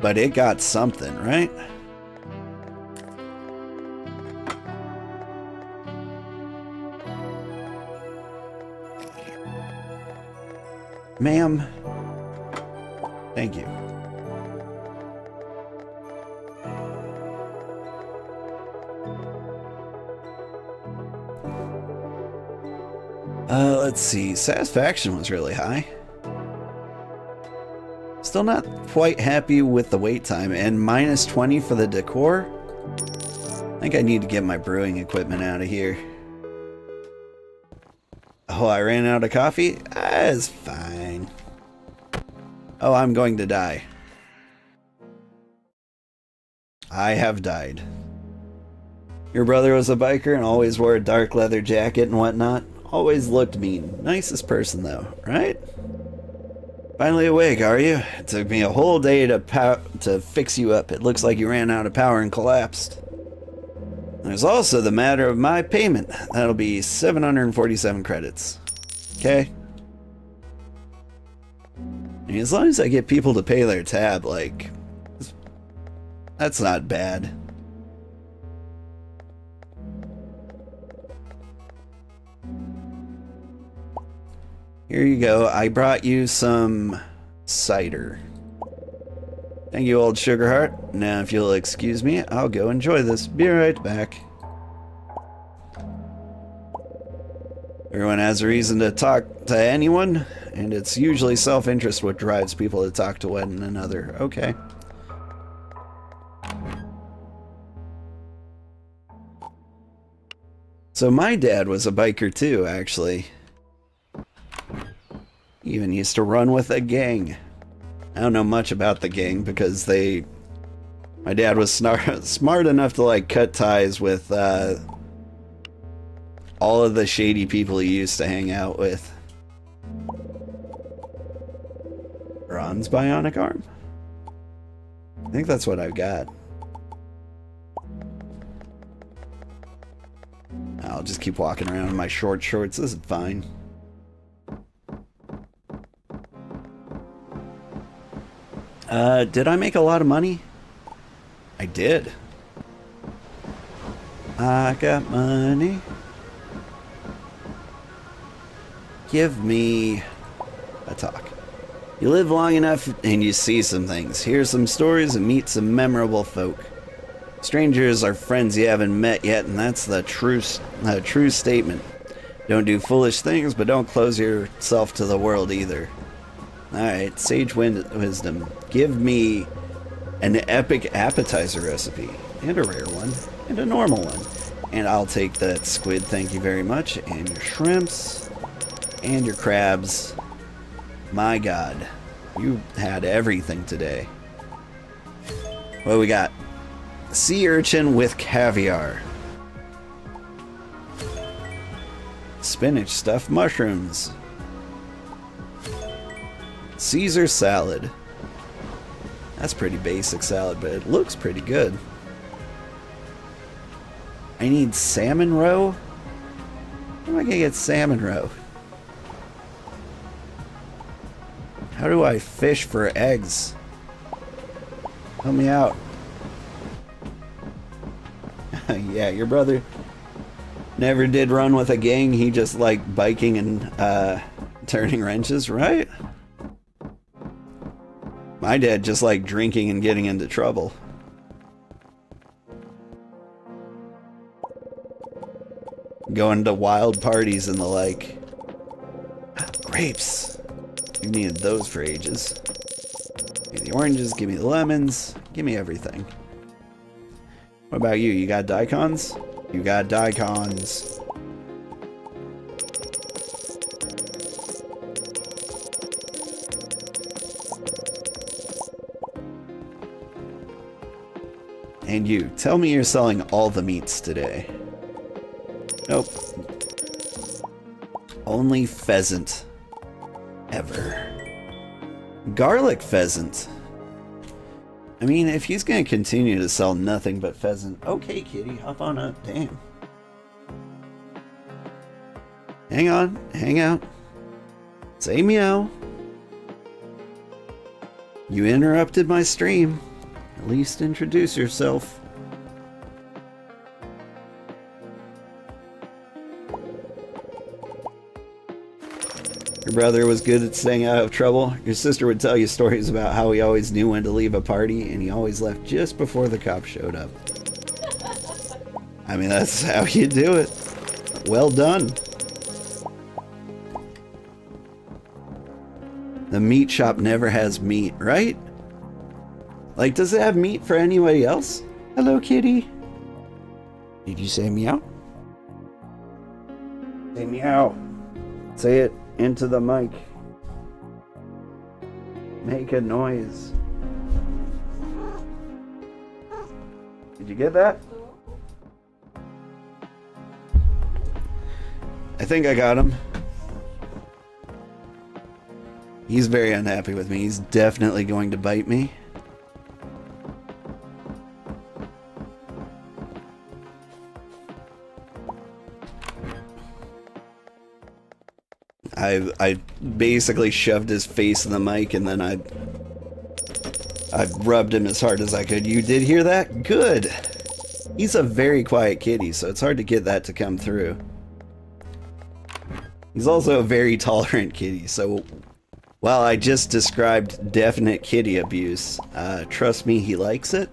But it got something, right? Ma'am. Thank you. Let's see. Satisfaction was really high. Still not quite happy with the wait time, and -20 for the decor. I think I need to get my brewing equipment out of here. Oh, I ran out of coffee? It's fine. Oh, I'm going to die. I have died. Your brother was a biker and always wore a dark leather jacket and whatnot. Always looked mean. Nicest person though, right? Finally awake, are you? It took me a whole day to fix you up. It looks like you ran out of power and collapsed. There's also the matter of my payment. That'll be 747 credits. Okay? I mean, as long as I get people to pay their tab, like, that's not bad. Here you go. I brought you some cider. Thank you, old Sugarheart. Now, if you'll excuse me, I'll go enjoy this. Be right back. Everyone has a reason to talk to anyone, and it's usually self-interest what drives people to talk to one another. Okay. So my dad was a biker too, actually. He even used to run with a gang. I don't know much about the gang because my dad was smart enough to like cut ties with all of the shady people he used to hang out with. Ron's bionic arm? I think that's what I've got. I'll just keep walking around in my short shorts. This is fine. Did I make a lot of money? I did. I got money. Give me a talk. You live long enough and you see some things, hear some stories, and meet some memorable folk. Strangers are friends you haven't met yet, and that's the true statement. Don't do foolish things, but don't close yourself to the world either. Alright, sage wisdom. Give me an epic appetizer recipe, and a rare one, and a normal one. And I'll take that squid, thank you very much. And your shrimps. And your crabs. My god. You had everything today. What do we got? Sea urchin with caviar. Spinach stuffed mushrooms. Caesar salad. That's pretty basic salad, but it looks pretty good. I need salmon roe? How am I gonna get salmon roe? How do I fish for eggs? Help me out. Yeah, your brother never did run with a gang. He just liked biking and turning wrenches, right? My dad just liked drinking and getting into trouble. Going to wild parties and the like. Grapes. You needed those for ages. Give me the oranges, give me the lemons, give me everything. What about you? You got daikons? You got daikons. And you, tell me you're selling all the meats today. Nope. Only pheasant. Ever. Garlic pheasant. I mean, if he's gonna continue to sell nothing but pheasant, okay, kitty, hop on up. Damn. Hang on, hang out. Say meow. You interrupted my stream. At least introduce yourself. Your brother was good at staying out of trouble. Your sister would tell you stories about how he always knew when to leave a party and he always left just before the cops showed up. I mean, that's how you do it. Well done. The meat shop never has meat, right? Like, does it have meat for anybody else? Hello, kitty. Did you say meow? Say meow. Say it into the mic. Make a noise. Did you get that? I think I got him. He's very unhappy with me. He's definitely going to bite me. I basically shoved his face in the mic and then I rubbed him as hard as I could. You did hear that? Good. He's a very quiet kitty, so it's hard to get that to come through. He's also a very tolerant kitty, so while I just described definite kitty abuse, trust me, he likes it.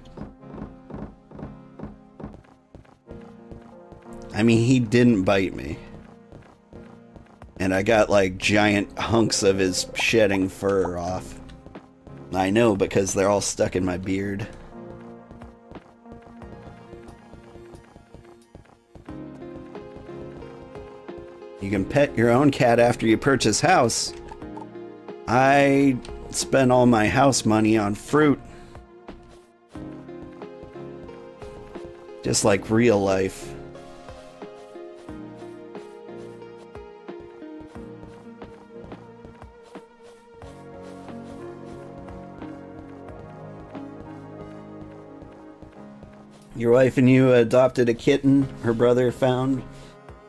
I mean, he didn't bite me. And I got like giant hunks of his shedding fur off. I know, because they're all stuck in my beard. You can pet your own cat after you purchase house. I spent all my house money on fruit. Just like real life. Your wife and you adopted a kitten her brother found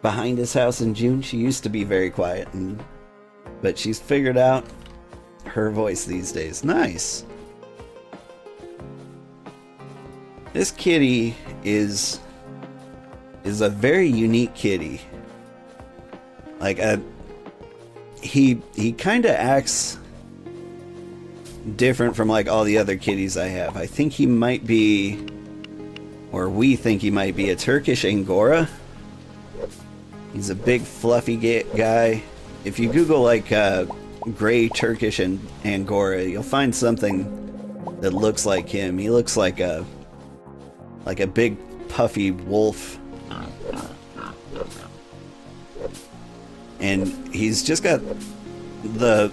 behind his house in June. She used to be very quiet, but she's figured out her voice these days. Nice. This kitty is a very unique kitty. Like he kind of acts different from like all the other kitties I have. I think he might be, or we think he might be, a Turkish Angora. He's a big fluffy guy. If you Google like gray Turkish and Angora, you'll find something that looks like him. He looks like a big puffy wolf. And he's just got the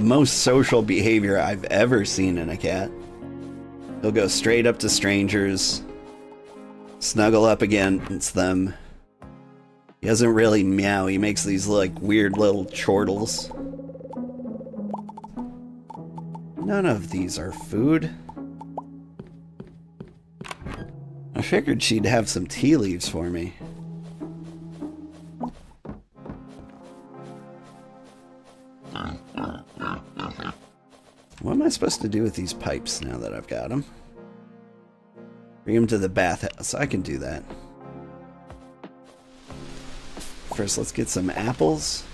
most social behavior I've ever seen in a cat. He'll go straight up to strangers, snuggle up against them. He doesn't really meow, he makes these like weird little chortles. None of these are food. I figured she'd have some tea leaves for me. What am I supposed to do with these pipes now that I've got them? Bring them to the bathhouse. I can do that. First, let's get some apples.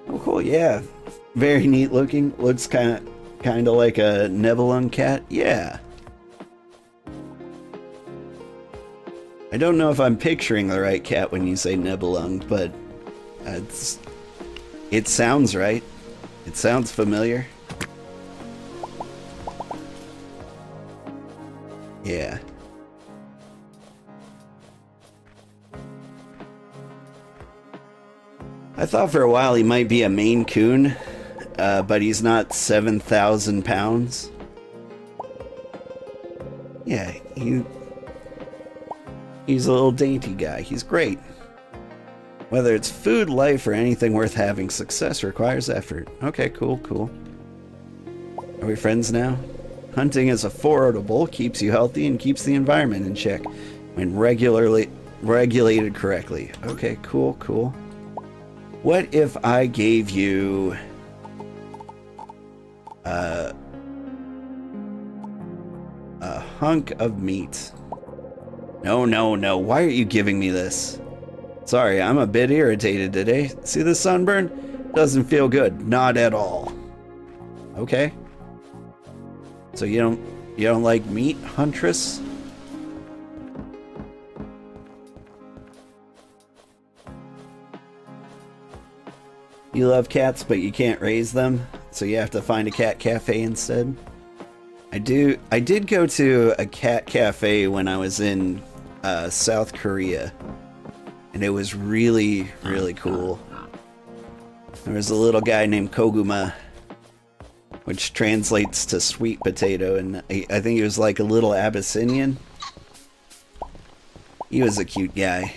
Oh, cool! Yeah, very neat looking. Looks kind of like a Nebelung cat. Yeah. I don't know if I'm picturing the right cat when you say Nebelung, but it sounds right. It sounds familiar. Yeah. I thought for a while he might be a Maine Coon, but he's not 7,000 pounds. Yeah, he's a little dainty guy. He's great. Whether it's food, life, or anything worth having, success requires effort. Okay, cool, cool. Are we friends now? Hunting is affordable, keeps you healthy, and keeps the environment in check when regulated correctly. Okay, cool, cool. What if I gave you a hunk of meat? No, no, no. Why are you giving me this? Sorry, I'm a bit irritated today. See the sunburn? Doesn't feel good. Not at all. Okay. So you don't like meat, huntress? You love cats, but you can't raise them, so you have to find a cat cafe instead. I did go to a cat cafe when I was in South Korea, and it was really, really cool. There was a little guy named Koguma, which translates to sweet potato, and I think he was like a little Abyssinian. He was a cute guy.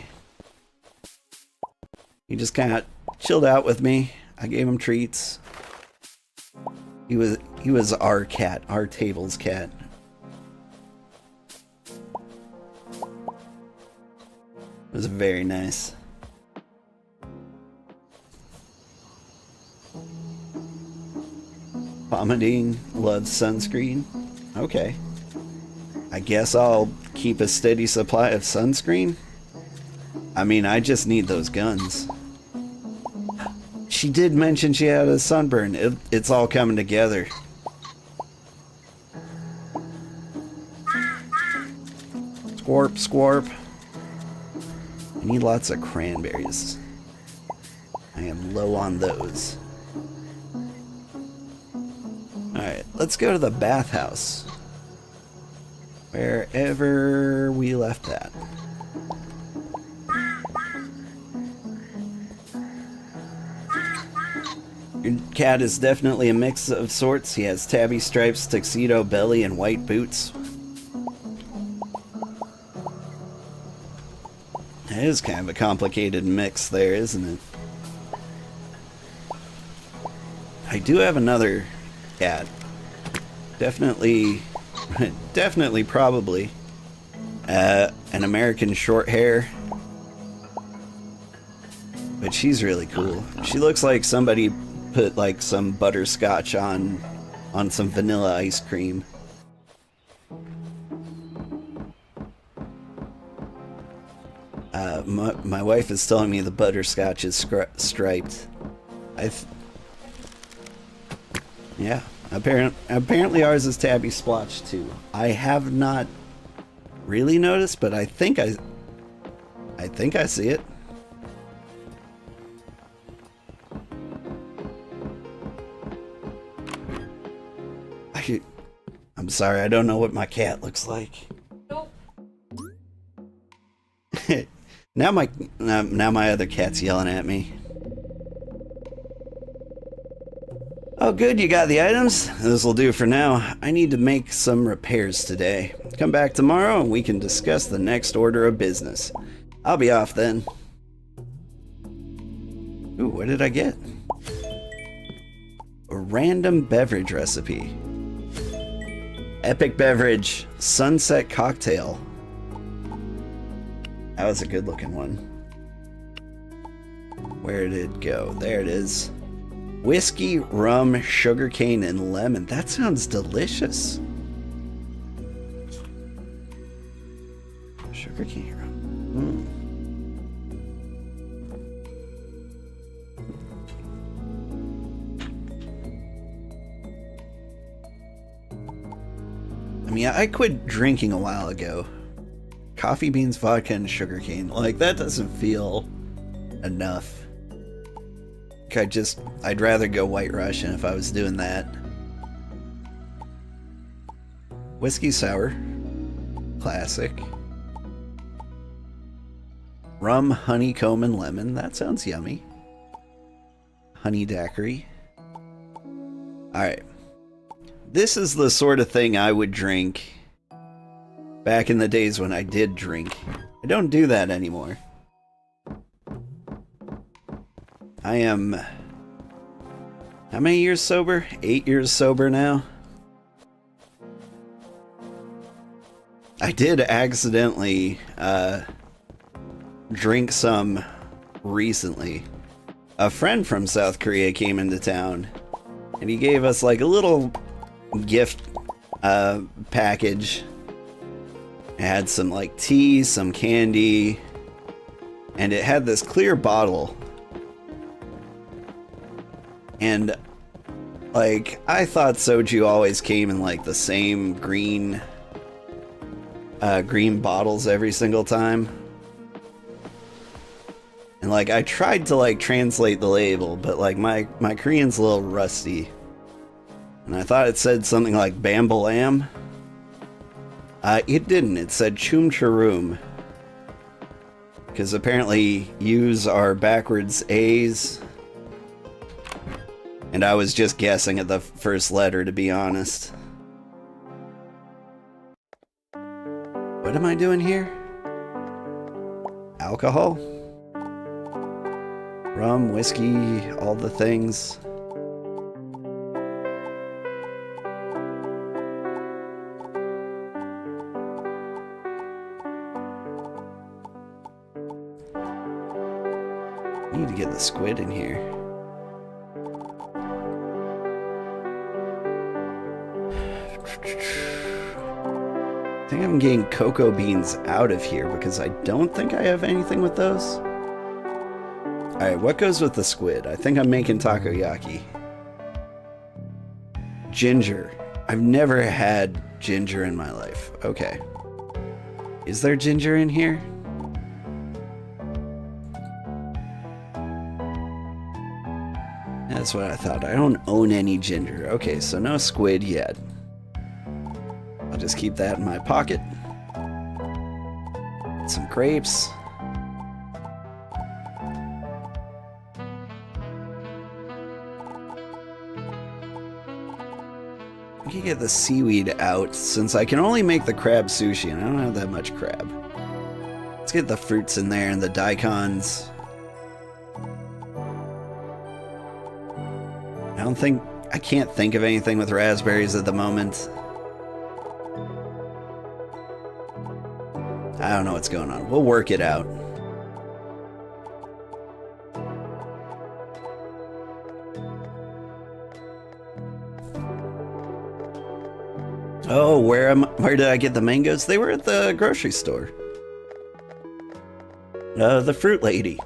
He just kind of chilled out with me. I gave him treats. He was our cat, our table's cat. It was very nice. Vomiting, loves sunscreen. Okay. I guess I'll keep a steady supply of sunscreen. I mean, I just need those guns. She did mention she had a sunburn. It's all coming together. Squarp, squarp. I need lots of cranberries. I am low on those. Alright, let's go to the bathhouse. Wherever we left that. Your cat is definitely a mix of sorts. He has tabby stripes, tuxedo belly, and white boots. It is kind of a complicated mix there, isn't it? I do have another cat. Definitely, probably an American short hair. But she's really cool. She looks like somebody put like some butterscotch on some vanilla ice cream. My wife is telling me the butterscotch is striped. Yeah, apparently ours is tabby splotched too. I have not really noticed, but I think I see it. I'm I'm sorry, I don't know what my cat looks like. Nope. now my other cat's yelling at me. Oh good, you got the items? This'll do for now. I need to make some repairs today. Come back tomorrow and we can discuss the next order of business. I'll be off then. Ooh, what did I get? A random beverage recipe. Epic beverage, sunset cocktail. That was a good looking one. Where did it go? There it is. Whiskey, rum, sugarcane, and lemon. That sounds delicious. Sugarcane rum. I mean, I quit drinking a while ago. Coffee beans, vodka, and sugarcane. Like, that doesn't feel enough. I'd rather go White Russian if I was doing that. Whiskey sour. Classic. Rum, honeycomb, and lemon. That sounds yummy. Honey daiquiri. Alright. This is the sort of thing I would drink back in the days when I did drink. I don't do that anymore. I am... how many years sober? 8 years sober now. I did accidentally drink some recently. A friend from South Korea came into town and he gave us like a little gift package. It had some like tea, some candy, and it had this clear bottle. And like, I thought soju always came in like the same green bottles every single time. And like, I tried to like translate the label, but like my Korean's a little rusty. And I thought it said something like Bambalam. It didn't. It said Chum Charoom. Because apparently U's are backwards A's. And I was just guessing at the first letter, to be honest. What am I doing here? Alcohol? Rum, whiskey, all the things. Need to get the squid in here. I think I'm getting cocoa beans out of here because I don't think I have anything with those. Alright, what goes with the squid? I think I'm making takoyaki. Ginger. I've never had ginger in my life. Okay. Is there ginger in here? That's what I thought. I don't own any ginger. Okay, so no squid yet. I'll just keep that in my pocket. Some grapes. I can get the seaweed out since I can only make the crab sushi and I don't have that much crab. Let's get the fruits in there and the daikons. I can't think of anything with raspberries at the moment. I don't know what's going on. We'll work it out. Oh, where did I get the mangoes? They were at the grocery store. The fruit lady.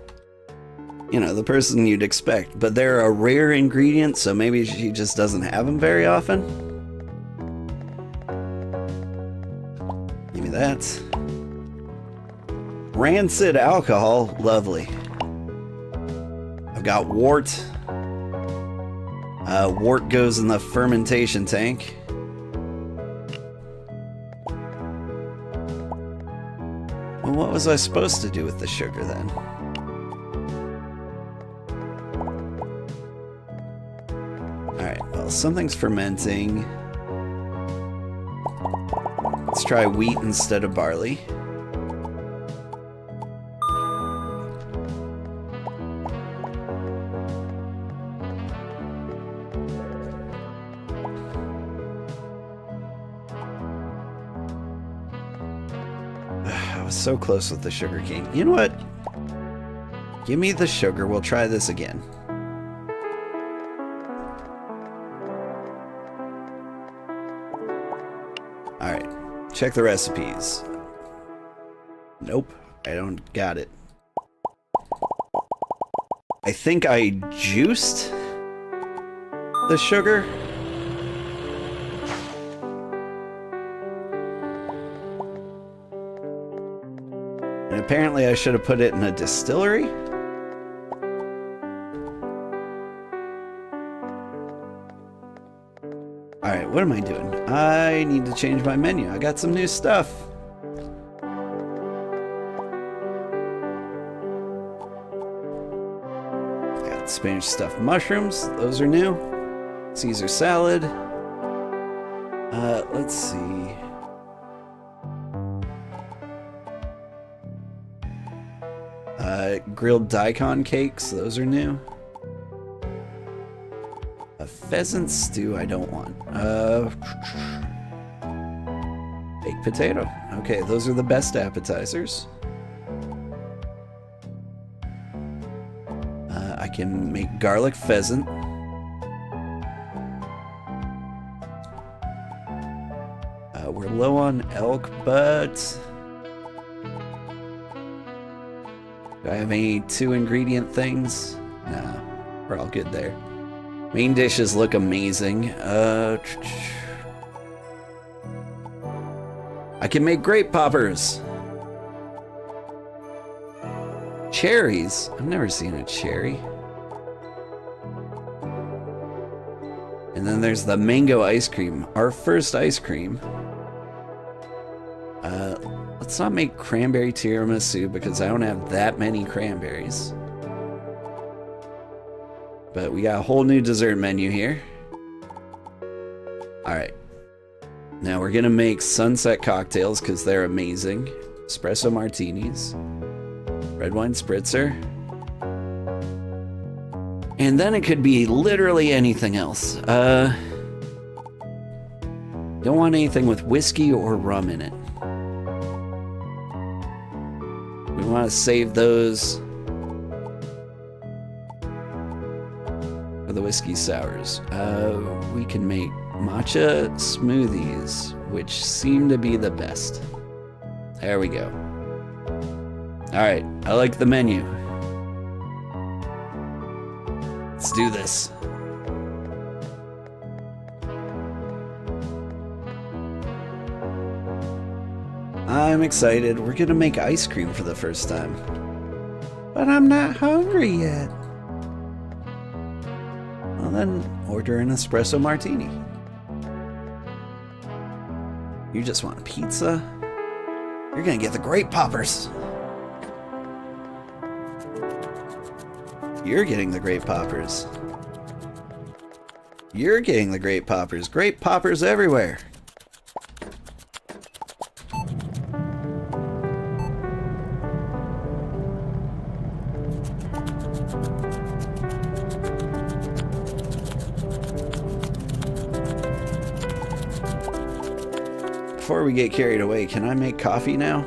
You know, the person you'd expect. But they're a rare ingredient, so maybe she just doesn't have them very often. Give me that. Rancid alcohol. Lovely. I've got wort. Wort goes in the fermentation tank. what was I supposed to do with the sugar then? Alright, well, something's fermenting. Let's try wheat instead of barley. I was so close with the sugar cane. You know what? Give me the sugar. We'll try this again. Alright. Check the recipes. Nope. I don't got it. I think I juiced the sugar. And apparently I should have put it in a distillery. Alright, what am I doing? I need to change my menu. I got some new stuff. Got Spanish stuffed mushrooms. Those are new. Caesar salad. Let's see. Grilled daikon cakes. Those are new. A pheasant stew I don't want. Baked potato. Okay, those are the best appetizers. I can make garlic pheasant. We're low on elk, but do I have any 2-ingredient things? No, we're all good there. Main dishes look amazing. I can make grape poppers. Cherries? I've never seen a cherry. And then there's the mango ice cream. Our first ice cream. Let's not make cranberry tiramisu because I don't have that many cranberries. But we got a whole new dessert menu here. Alright. Now we're gonna make sunset cocktails because they're amazing. Espresso martinis. Red wine spritzer. And then it could be literally anything else. Don't want anything with whiskey or rum in it. We want to save those for the whiskey sours. We can make matcha smoothies, which seem to be the best. There we go. Alright, I like the menu. Let's do this. I'm excited. We're gonna make ice cream for the first time. But I'm not hungry yet. Well then, order an espresso martini. You just want pizza? You're gonna get the grape poppers. You're getting the grape poppers. You're getting the grape poppers. Grape poppers everywhere. Before we get carried away, can I make coffee now?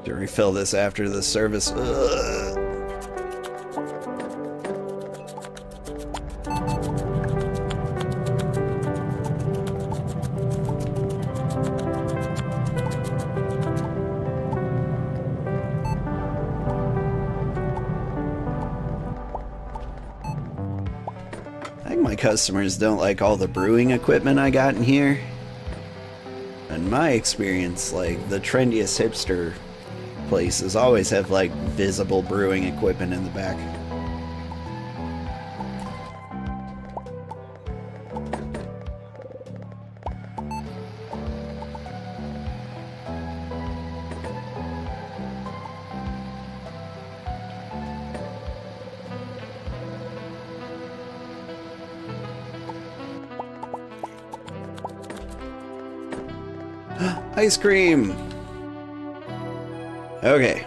To refill this after the service. Ugh. I think my customers don't like all the brewing equipment I got in here. In my experience, like, the trendiest hipster places always have, like, visible brewing equipment in the back. Ice cream! Okay.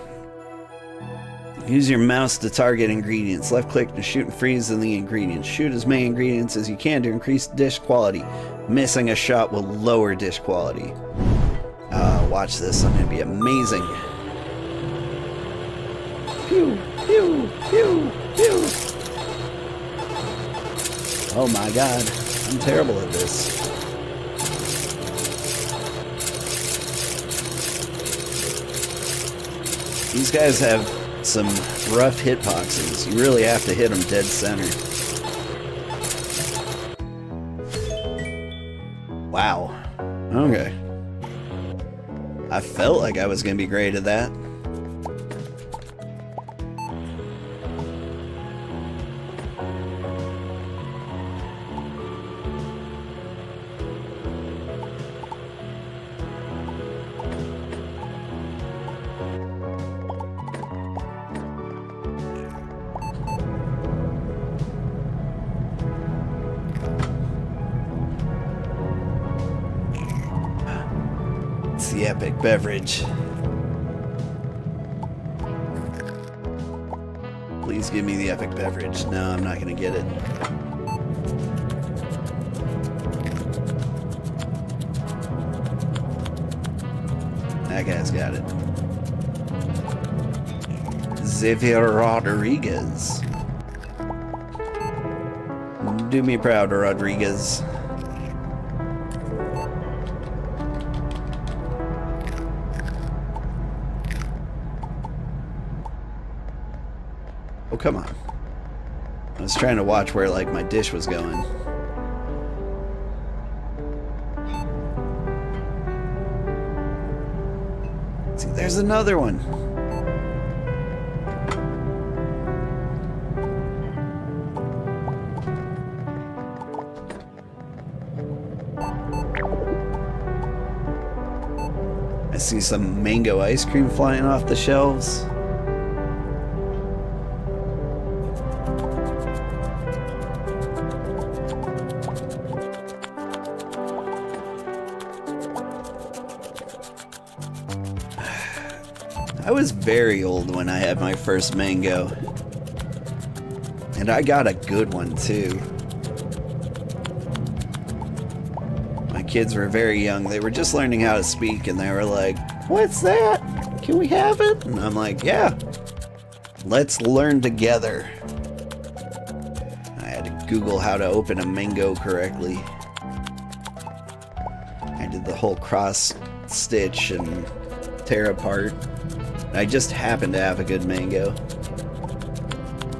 Use your mouse to target ingredients. Left click to shoot and freeze in the ingredients. Shoot as many ingredients as you can to increase dish quality. Missing a shot will lower dish quality. Watch this. I'm gonna be amazing. Pew, pew, pew, pew. Oh my god. I'm terrible at this. These guys have some rough hitboxes. You really have to hit them dead center. Wow. Okay. I felt like I was gonna be great at that. The epic beverage. Please give me the epic beverage. No, I'm not gonna get it. That guy's got it. Xavier Rodriguez. Do me proud, Rodriguez. Oh, come on. I was trying to watch where, like, my dish was going. See, there's another one. I see some mango ice cream flying off the shelves. I was very old when I had my first mango. And I got a good one too. My kids were very young. They were just learning how to speak and they were like, "What's that? Can we have it?" And I'm like, "Yeah. Let's learn together." I had to Google how to open a mango correctly. I did the whole cross stitch and tear apart. I just happen to have a good mango.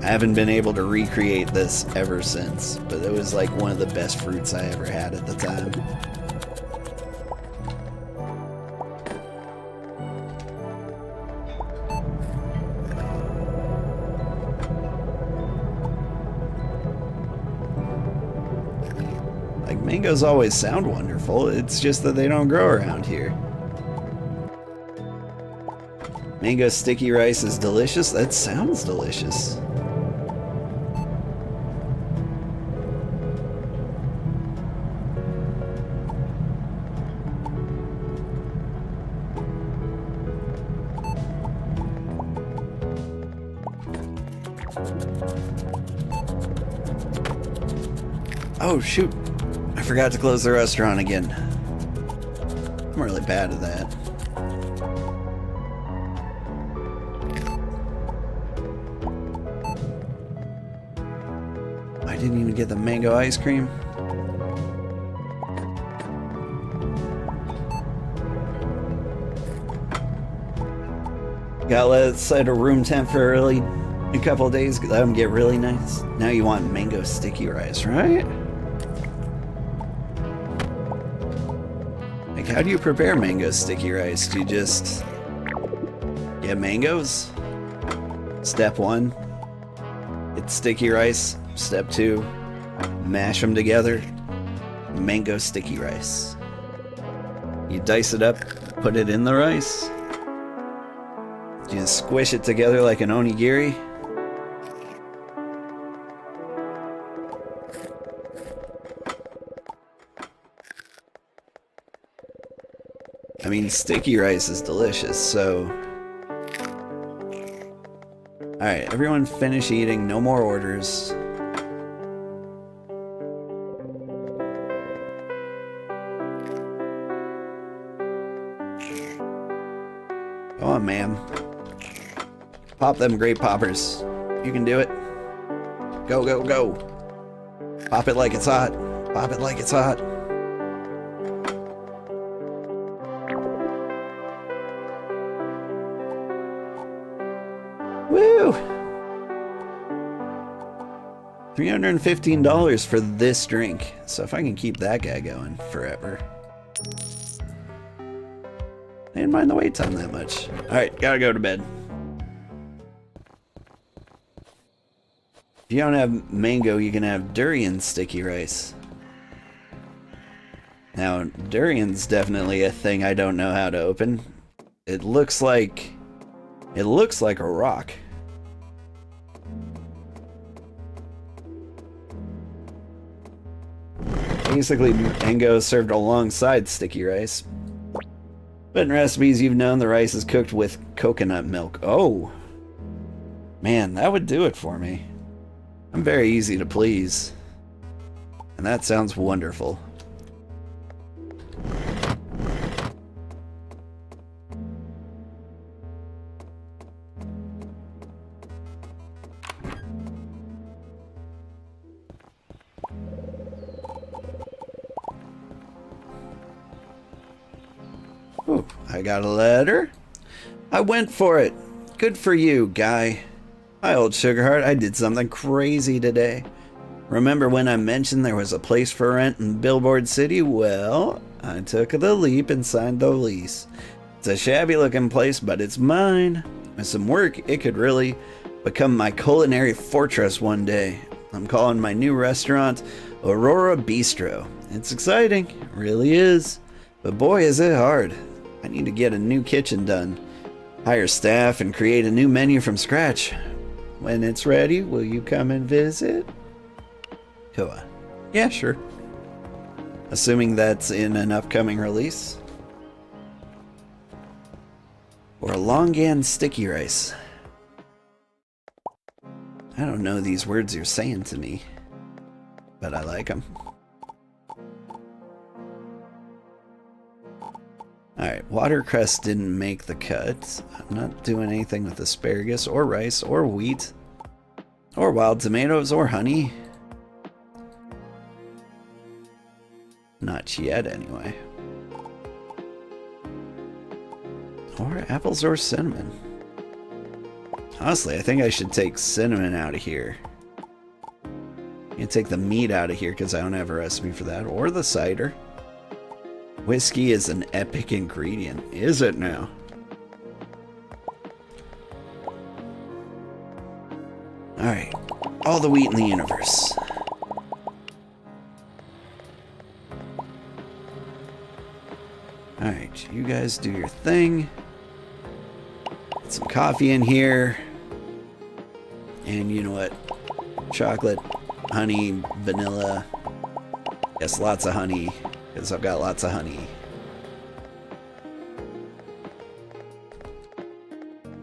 I haven't been able to recreate this ever since, but it was like one of the best fruits I ever had at the time. Like, mangoes always sound wonderful, it's just that they don't grow around here. Mango sticky rice is delicious? That sounds delicious. Oh shoot, I forgot to close the restaurant again. I'm really bad at that. I didn't even get the mango ice cream. Got let it set a room temp for a couple of days, let them get really nice. Now you want mango sticky rice, right? Like, how do you prepare mango sticky rice? Do you just get mangoes? Step 1, it's sticky rice. Step 2, mash them together. Mango sticky rice. You dice it up, put it in the rice. You just squish it together like an onigiri. I mean, sticky rice is delicious, so... Alright, everyone finish eating. No more orders. Go on, ma'am. Pop them grape poppers. You can do it. Go, go, go. Pop it like it's hot. Pop it like it's hot. Woo! $315 for this drink. So if I can keep that guy going forever. I didn't mind the wait time that much. Alright, gotta go to bed. If you don't have mango, you can have durian sticky rice. Now, durian's definitely a thing I don't know how to open. It looks like a rock. Basically, mango is served alongside sticky rice. But in recipes you've known, the rice is cooked with coconut milk. Oh! Man, that would do it for me. I'm very easy to please. And that sounds wonderful. Ooh, I got a letter. I went for it. Good for you, guy. Hi, old Sugarheart. I did something crazy today. Remember when I mentioned there was a place for rent in Billboard City? Well, I took the leap and signed the lease. It's a shabby looking place, but it's mine. With some work, it could really become my culinary fortress one day. I'm calling my new restaurant Aurora Bistro. It's exciting, it really is. But boy, is it hard. I need to get a new kitchen done, hire staff, and create a new menu from scratch. When it's ready, will you come and visit? Koa. Yeah, sure. Assuming that's in an upcoming release. Or longan sticky rice. I don't know these words you're saying to me, but I like them. Alright, watercress didn't make the cut. I'm not doing anything with asparagus or rice or wheat or wild tomatoes or honey. Not yet, anyway. Or apples or cinnamon. Honestly, I think I should take cinnamon out of here. I'm gonna take the meat out of here because I don't have a recipe for that. Or the cider. Whiskey is an epic ingredient, is it now? Alright, all the wheat in the universe. Alright, you guys do your thing. Get some coffee in here. And you know what? Chocolate, honey, vanilla. Yes, lots of honey. Because I've got lots of honey.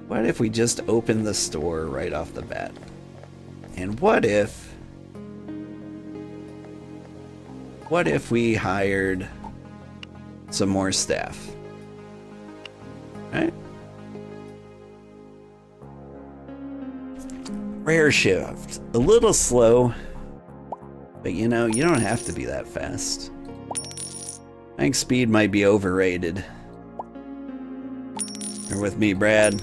What if we just open the store right off the bat? And what if we hired some more staff? Right? Rare shift. A little slow. But you know, you don't have to be that fast. I think speed might be overrated. You're with me, Brad.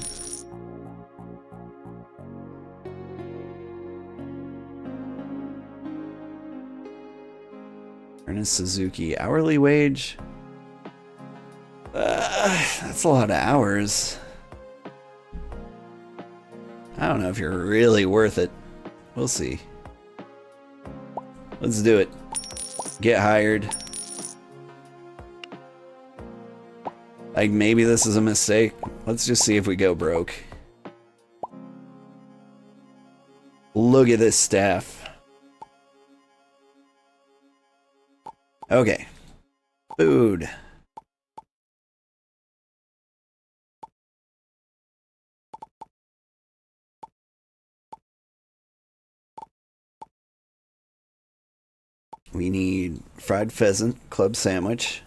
Ernest Suzuki, hourly wage? That's a lot of hours. I don't know if you're really worth it. We'll see. Let's do it. Get hired. Like, maybe this is a mistake. Let's just see if we go broke. Look at this staff. Okay. Food. We need fried pheasant, club sandwich,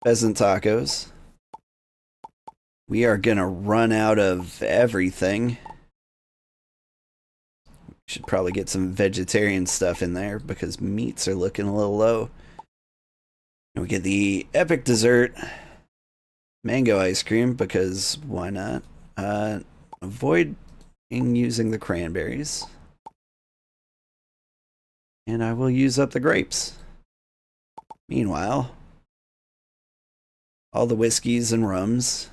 pheasant tacos. We are gonna run out of everything. Should probably get some vegetarian stuff in there because meats are looking a little low. And we get the epic dessert, mango ice cream, because why not? Avoid using the cranberries. And I will use up the grapes. Meanwhile, all the whiskeys and rums.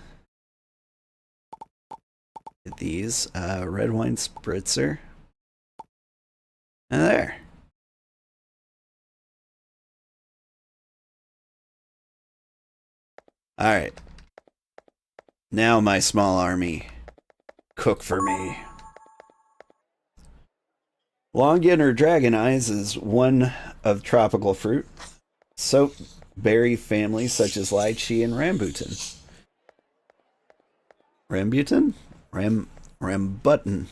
Get these. Red wine spritzer. And there. Alright. Now my small army. Cook for me. Longan or dragon eyes is one of tropical fruit. Soap berry families such as lychee and rambutan. Rambutan? Rambutan.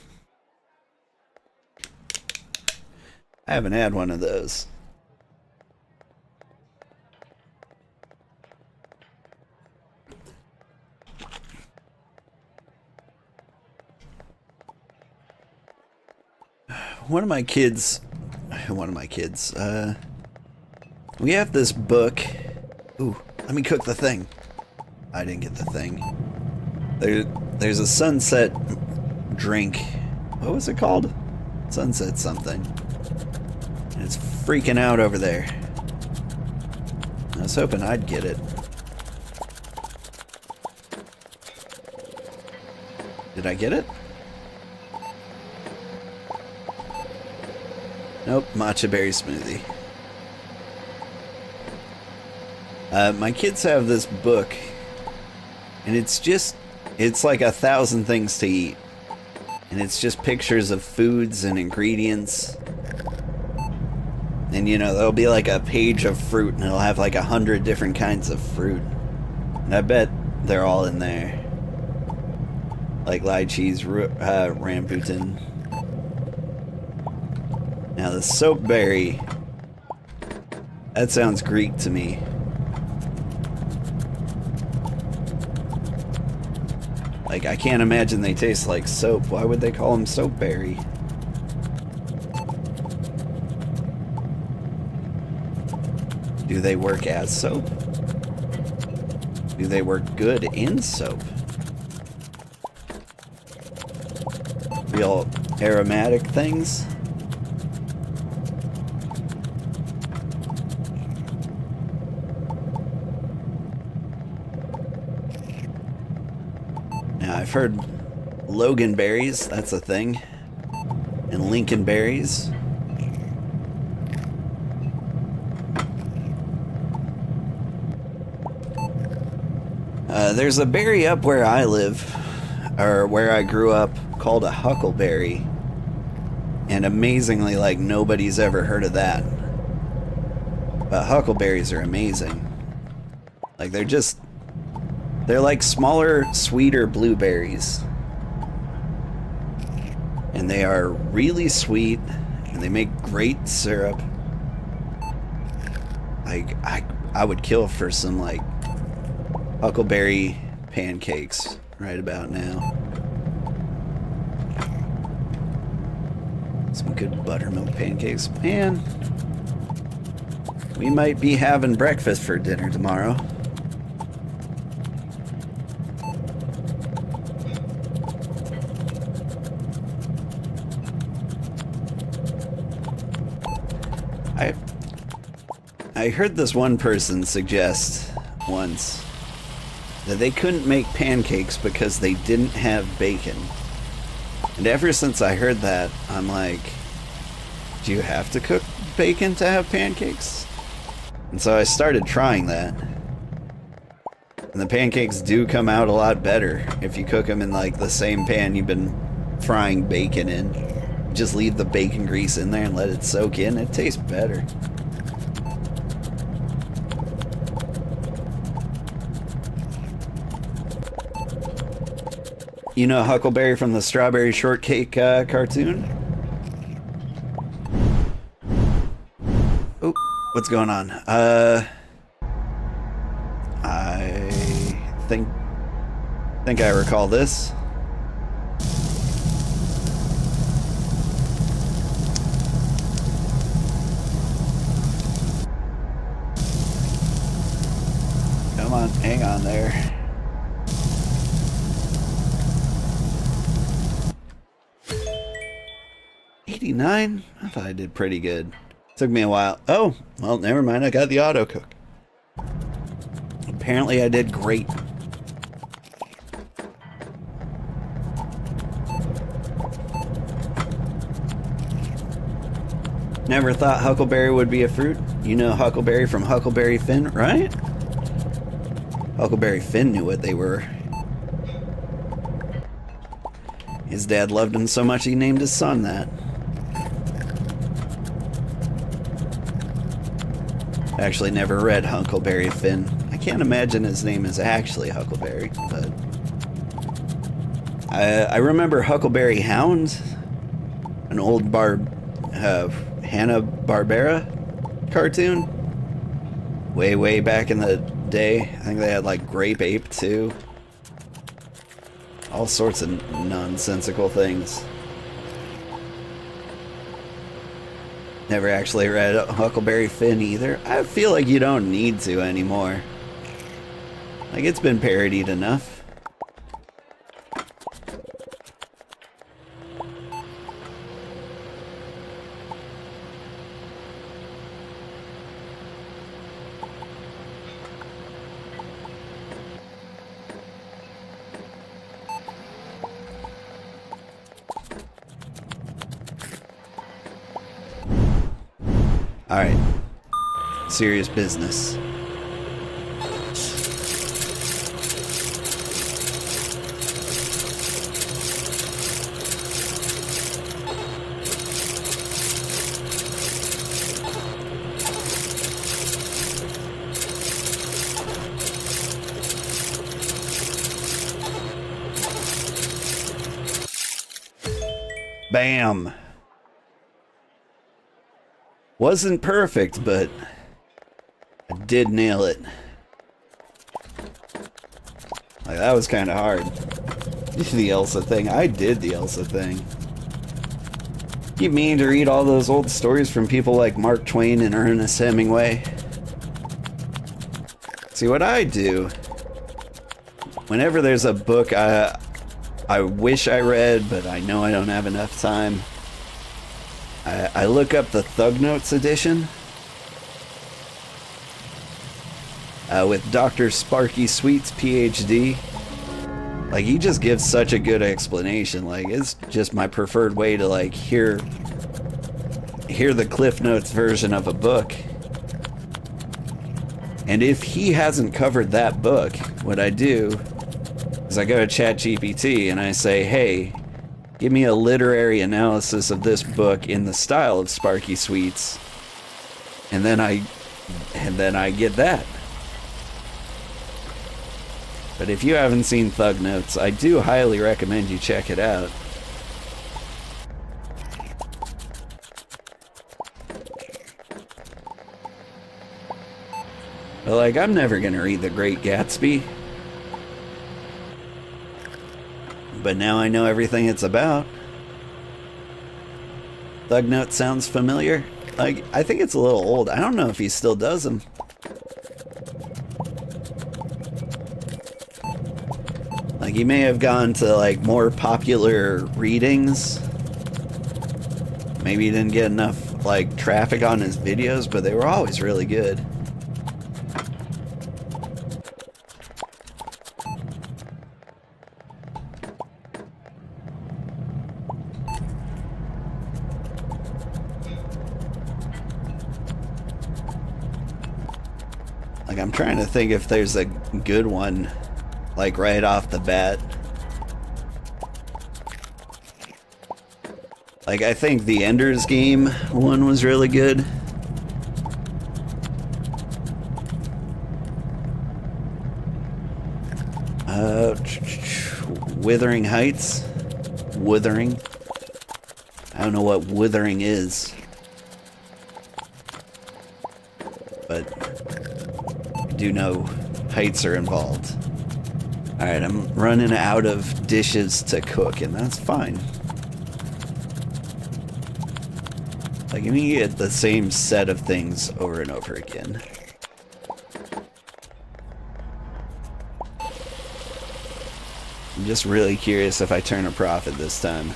I haven't had one of those. One of my kids, we have this book. Ooh, let me cook the thing. I didn't get the thing. There's a sunset drink. What was it called? Sunset something. And it's freaking out over there. I was hoping I'd get it. Did I get it? Nope, matcha berry smoothie. My kids have this book, and it's like 1,000 things to eat. And it's just pictures of foods and ingredients. And you know, there'll be like a page of fruit, and it'll have like 100 different kinds of fruit. And I bet they're all in there. Like lychees, rambutan. Now the soapberry, that sounds Greek to me. Like, I can't imagine they taste like soap. Why would they call them soapberry? Do they work as soap? Do they work good in soap? Real aromatic things? I've heard Logan berries, that's a thing, and Lincoln berries. There's a berry up where I live, or where I grew up, called a huckleberry, and amazingly, like, nobody's ever heard of that. But huckleberries are amazing. Like, they're like smaller, sweeter blueberries. And they are really sweet, and they make great syrup. Like, I would kill for some, like, huckleberry pancakes right about now. Some good buttermilk pancakes. Man, we might be having breakfast for dinner tomorrow. I heard this one person suggest once that they couldn't make pancakes because they didn't have bacon. And ever since I heard that, I'm like, do you have to cook bacon to have pancakes? And so I started trying that. And the pancakes do come out a lot better if you cook them in like the same pan you've been frying bacon in. Just leave the bacon grease in there and let it soak in. It tastes better. You know Huckleberry from the Strawberry Shortcake cartoon? Oh, What's going on? I think I recall this. Come on, hang on there. $89? I thought I did pretty good. Took me a while. Oh, well, never mind. I got the auto cook. Apparently I did great. Never thought huckleberry would be a fruit. You know Huckleberry from Huckleberry Finn, right? Huckleberry Finn knew what they were. His dad loved him so much he named his son that. I actually never read Huckleberry Finn. I can't imagine his name is actually Huckleberry, but I remember Huckleberry Hound, an old Hanna-Barbera cartoon. Way back in the day. I think they had like Grape Ape too. All sorts of nonsensical things. Never actually read Huckleberry Finn either. I feel like you don't need to anymore. Like, it's been parodied enough. Alright. Serious business. Bam! Wasn't perfect, but I did nail it. Like, that was kind of hard. The Elsa thing. I did the Elsa thing. Keep meaning to read all those old stories from people like Mark Twain and Ernest Hemingway. See, what I do, whenever there's a book I wish I read, but I know I don't have enough time, I look up the Thug Notes edition with Dr. Sparky Sweets, PhD. Like, he just gives such a good explanation. Like, it's just my preferred way to, like, hear the Cliff Notes version of a book. And if he hasn't covered that book, what I do is I go to ChatGPT and I say, hey, give me a literary analysis of this book in the style of Sparky Sweets. And then I get that. But if you haven't seen Thug Notes, I do highly recommend you check it out. But, like, I'm never gonna read The Great Gatsby. But now I know everything it's about. Thug Note sounds familiar. Like, I think it's a little old. I don't know if he still does them. Like, he may have gone to, like, more popular readings. Maybe he didn't get enough, like, traffic on his videos, but they were always really good. Like, I'm trying to think if there's a good one, like, right off the bat. Like, I think the Ender's Game one was really good. Withering Heights? Withering? I don't know what withering is. but I do know heights are involved. Alright, I'm running out of dishes to cook, and that's fine. Like, you can get the same set of things over and over again. I'm just really curious if I turn a profit this time.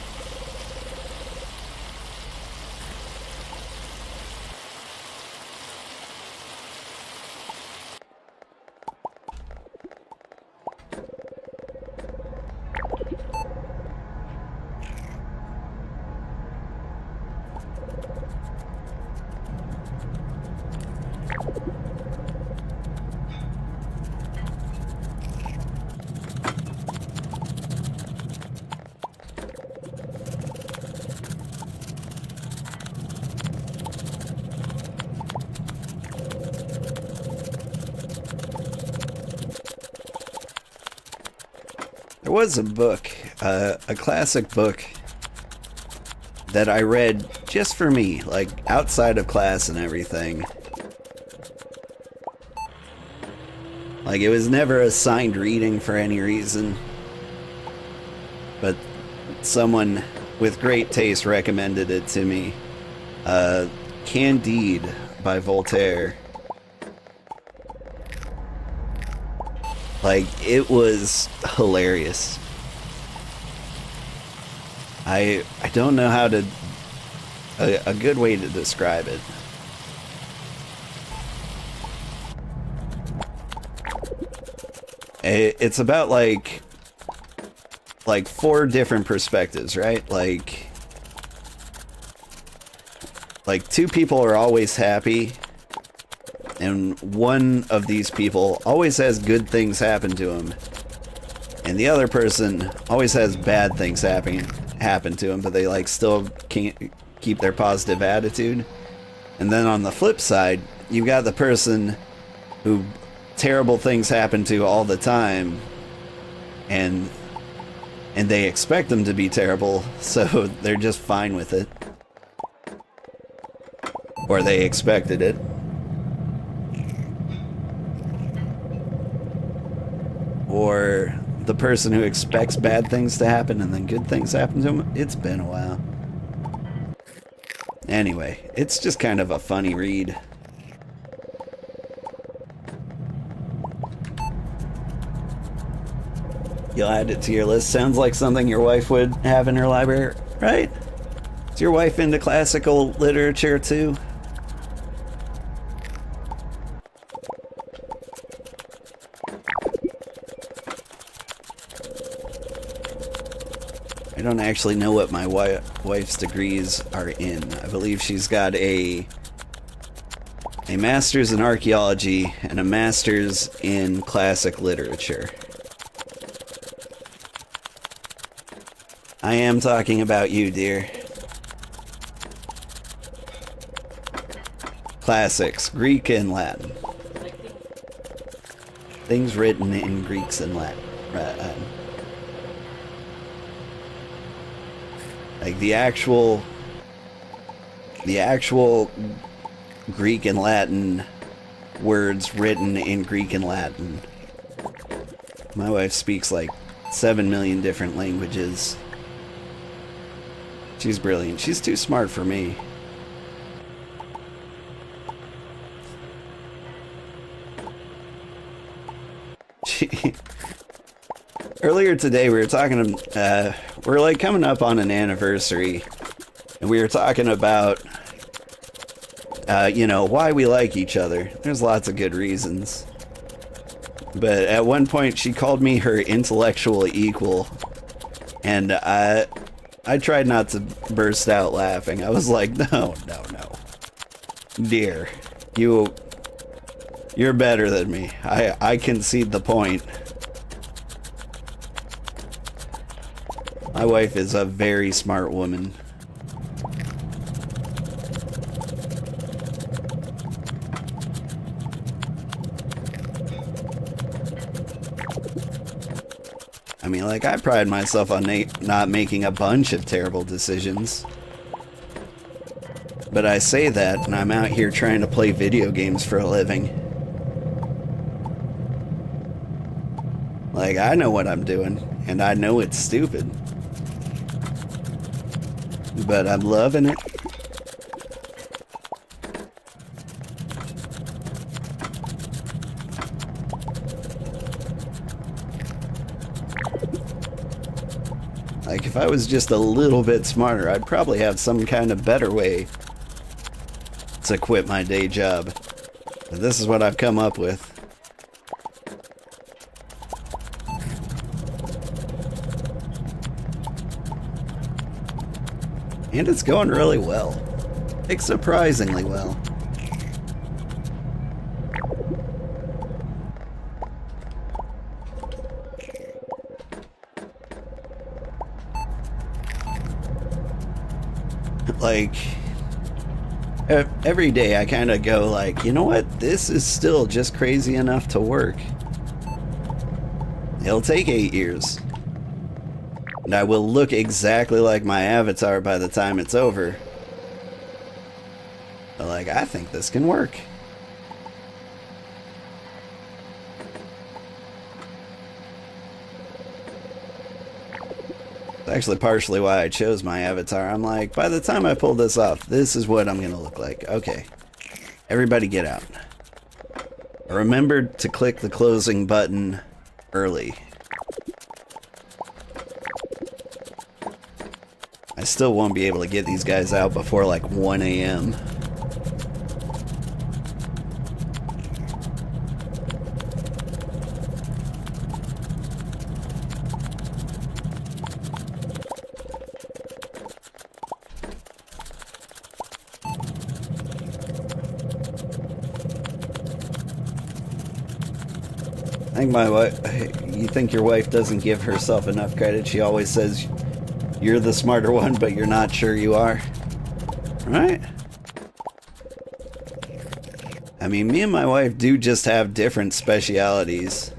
There was a book, a classic book that I read just for me, like outside of class and everything. Like, it was never assigned reading for any reason, but someone with great taste recommended it to me. Candide by Voltaire. Like, it was hilarious. I don't know how to... a good way to describe it. It's about, like 4 different perspectives, right? Like 2 people are always happy, and one of these people always has good things happen to him, and the other person always has bad things happen to him, but they like still can't keep their positive attitude. And then on the flip side, you've got the person who terrible things happen to all the time, and they expect them to be terrible, so they're just fine with it, or they expected it. Or the person who expects bad things to happen and then good things happen to them. It's been a while. Anyway, it's just kind of a funny read. You'll add it to your list. Sounds like something your wife would have in her library, right? Is your wife into classical literature too? I don't actually know what my wife's degrees are in. I believe she's got a master's in archaeology and a master's in classic literature. I am talking about you, dear. Classics, Greek and Latin. Things written in Greeks and Latin. Like the actual Greek and Latin words written in Greek and Latin. My wife speaks like 7 million different languages. She's brilliant. She's too smart for me. Earlier today we were talking, we're like coming up on an anniversary, and we were talking about, you know, why we like each other. There's lots of good reasons. But at one point she called me her intellectual equal, and I tried not to burst out laughing. I was like, no. Dear, you're better than me. I concede the point. My wife is a very smart woman. I mean, like, I pride myself on not making a bunch of terrible decisions. But I say that, and I'm out here trying to play video games for a living. Like, I know what I'm doing, and I know it's stupid. But I'm loving it. Like, if I was just a little bit smarter, I'd probably have some kind of better way to quit my day job. But this is what I've come up with. And it's going really well. Like, surprisingly well. Like, every day I kind of go like, you know what? This is still just crazy enough to work. It'll take 8 years. And I will look exactly like my avatar by the time it's over. But like, I think this can work. It's actually partially why I chose my avatar. I'm like, by the time I pull this off, this is what I'm going to look like. Okay. Everybody get out. Remember to click the closing button early. I still won't be able to get these guys out before like 1 a.m. I think my wife, you think your wife doesn't give herself enough credit. She always says you're the smarter one, but you're not sure you are. Right? I mean, me and my wife do just have different specialities.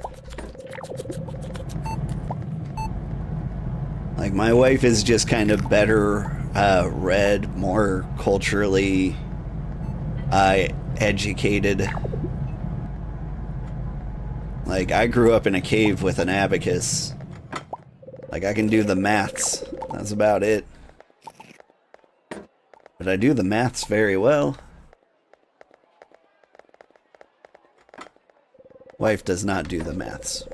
Like, my wife is just kind of better read, more culturally educated. Like, I grew up in a cave with an abacus. Like, I can do the maths. That's about it. But I do the maths very well. Wife does not do the maths.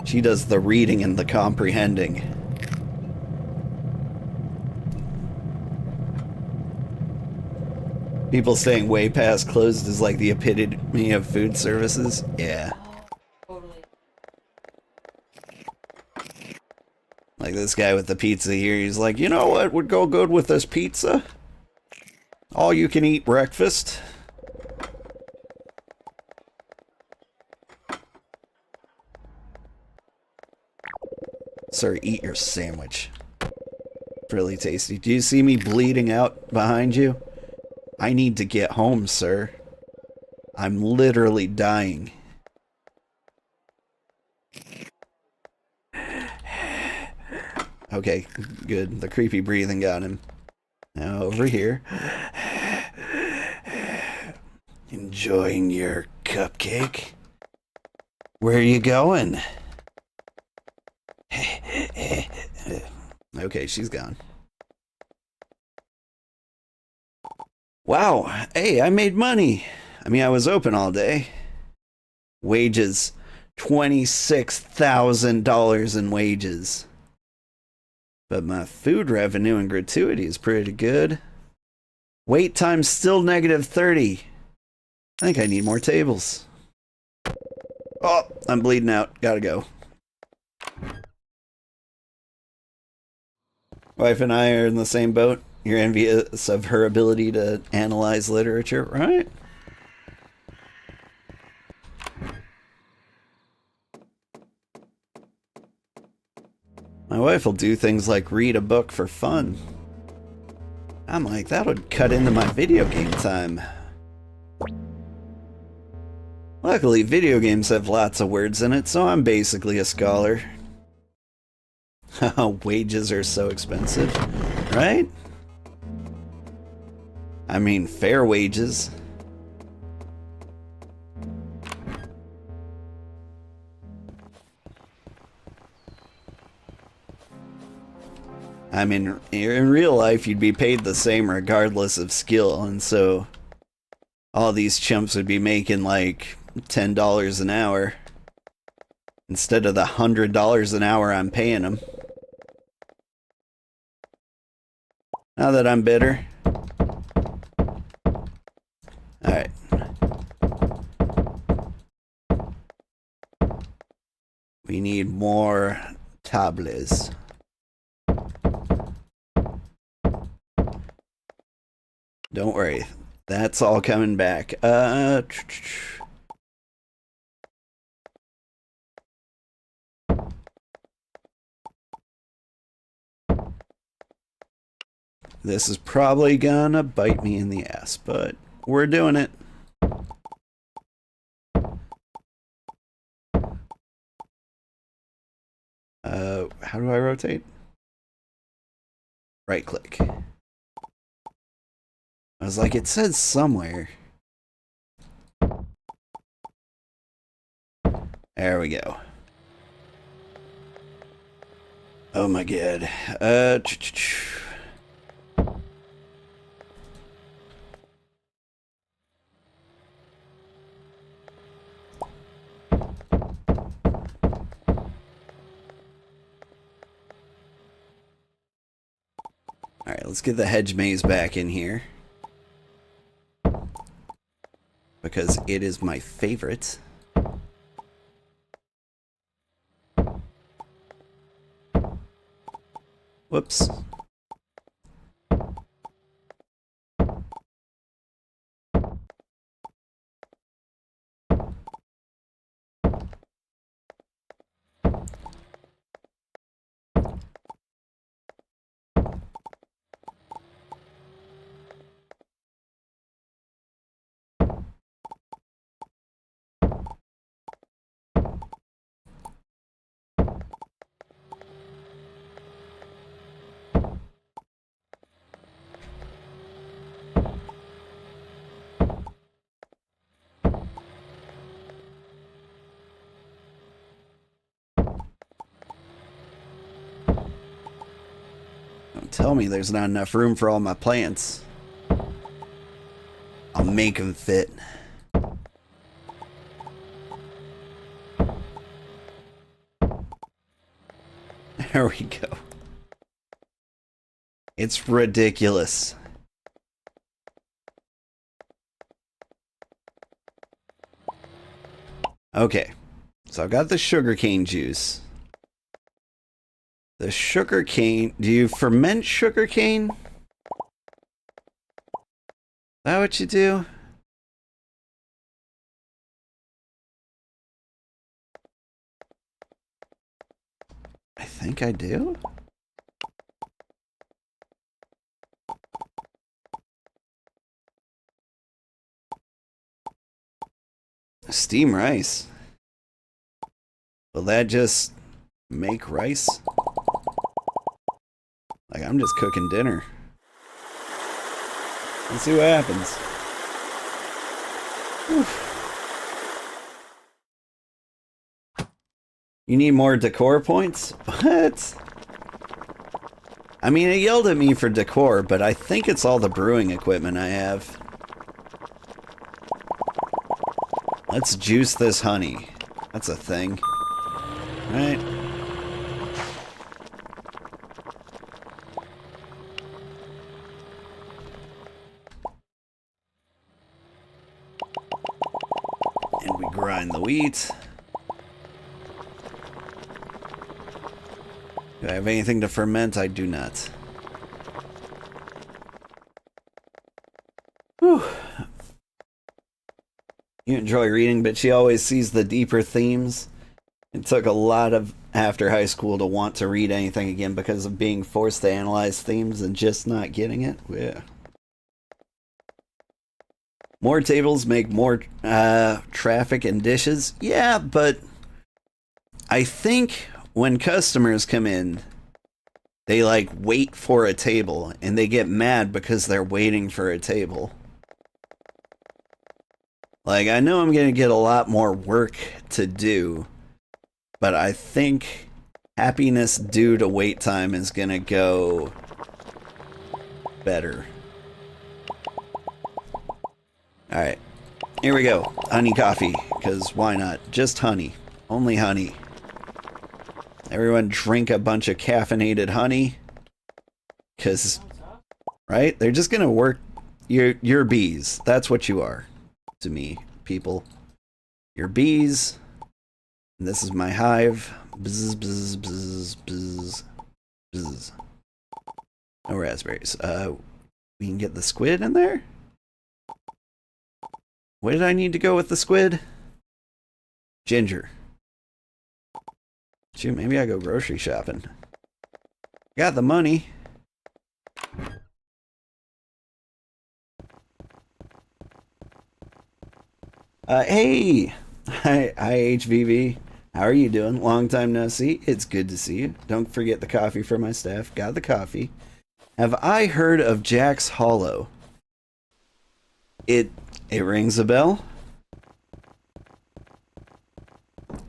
She does the reading and the comprehending. People saying way past closed is like the epitome of food services. Yeah. Like this guy with the pizza here, he's like, you know what would go good with this pizza? All you can eat breakfast. Sir, eat your sandwich. It's really tasty. Do you see me bleeding out behind you? I need to get home, sir. I'm literally dying. Okay, good. The creepy breathing got him. Now over here. Enjoying your cupcake? Where are you going? Okay, she's gone. Wow, hey, I made money. I mean, I was open all day. Wages, $26,000 in wages. But my food revenue and gratuity is pretty good. Wait time still -30. I think I need more tables. Oh, I'm bleeding out. Gotta go. Wife and I are in the same boat. You're envious of her ability to analyze literature, right? My wife will do things like read a book for fun. I'm like, that would cut into my video game time. Luckily, video games have lots of words in it, so I'm basically a scholar. Wages are so expensive, right? I mean, fair wages. I mean, in real life, you'd be paid the same regardless of skill, and so all these chimps would be making like $10 an hour instead of the $100 an hour I'm paying them. Now that I'm bitter. Alright. We need more tables. Don't worry. That's all coming back. This is probably gonna bite me in the ass, but we're doing it. How do I rotate? Right click. I was like, it says somewhere. There we go. Oh my god. Alright, let's get the hedge maze back in here. Because it is my favorite. Whoops. Tell me there's not enough room for all my plants. I'll make them fit. There we go. It's ridiculous. Okay, so I've got the sugarcane juice. The sugarcane, do you ferment sugarcane? Is that what you do? I think I do. Steam rice. Will that just make rice? Like, I'm just cooking dinner. Let's see what happens. Whew. You need more decor points? What? I mean, it yelled at me for decor, but I think it's all the brewing equipment I have. Let's juice this honey. That's a thing. Right? And we grind the wheat. Do I have anything to ferment? I do not. Whew. You enjoy reading, but she always sees the deeper themes. It took a lot of after high school to want to read anything again because of being forced to analyze themes and just not getting it. Yeah. More tables make more traffic and dishes. Yeah, but I think when customers come in, they like wait for a table and they get mad because they're waiting for a table. Like, I know I'm gonna get a lot more work to do, but I think happiness due to wait time is gonna go better. Alright, here we go. Honey coffee, because why not? Just honey. Only honey. Everyone drink a bunch of caffeinated honey. Because, right? They're just gonna work. You're bees. That's what you are to me, people. You're bees. And this is my hive. Bzz, bzz, bzz, bzz, bzz. No raspberries. We can get the squid in there? What did I need to go with the squid? Ginger. Shoot, maybe I go grocery shopping. Got the money. Hey! Hi, HVV. How are you doing? Long time no see. It's good to see you. Don't forget the coffee for my staff. Got the coffee. Have I heard of Jack's Hollow? It rings a bell.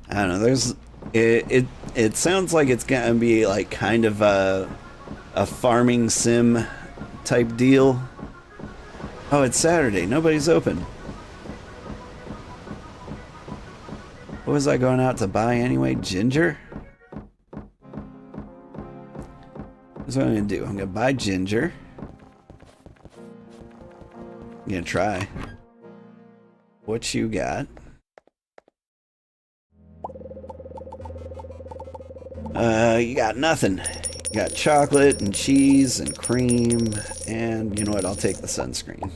I don't know. There's it sounds like it's gonna be like kind of a farming sim type deal. Oh, it's Saturday. Nobody's open. What was I going out to buy anyway? Ginger? That's what I'm gonna do. I'm gonna buy ginger. I'm gonna try. What you got? You got nothing. You got chocolate and cheese and cream, and you know what? I'll take the sunscreen.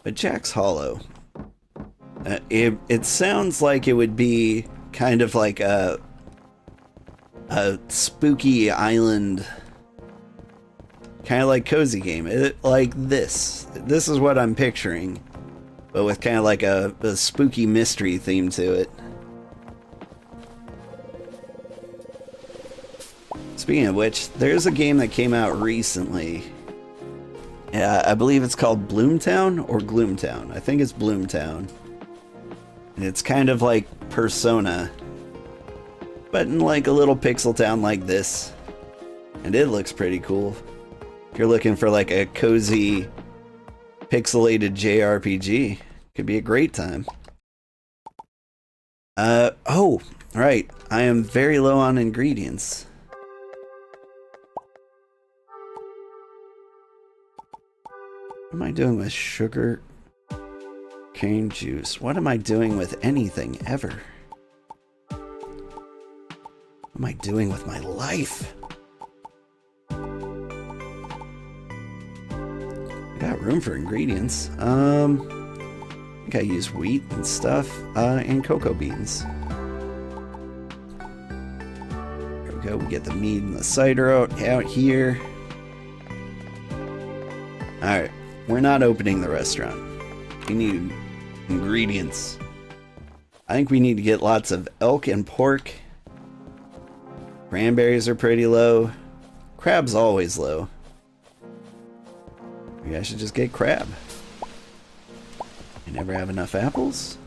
But Jack's Hollow. It sounds like it would be kind of like a spooky island, kind of like cozy game. Like this. This is what I'm picturing, but with kind of like a spooky mystery theme to it. Speaking of which, there's a game that came out recently. I believe it's called Bloomtown or Gloomtown. I think it's Bloomtown. And it's kind of like Persona, but in like a little pixel town like this. And it looks pretty cool. If you're looking for like a cozy, pixelated JRPG, could be a great time. Oh, right. I am very low on ingredients. What am I doing with sugar cane juice? What am I doing with anything ever? What am I doing with my life? I got room for ingredients. I think I use wheat and stuff, and cocoa beans. There we go. We get the mead and the cider out here. All right. We're not opening the restaurant. We need ingredients. I think we need to get lots of elk and pork. Cranberries are pretty low. Crab's always low. Maybe I should just get crab. I never have enough apples.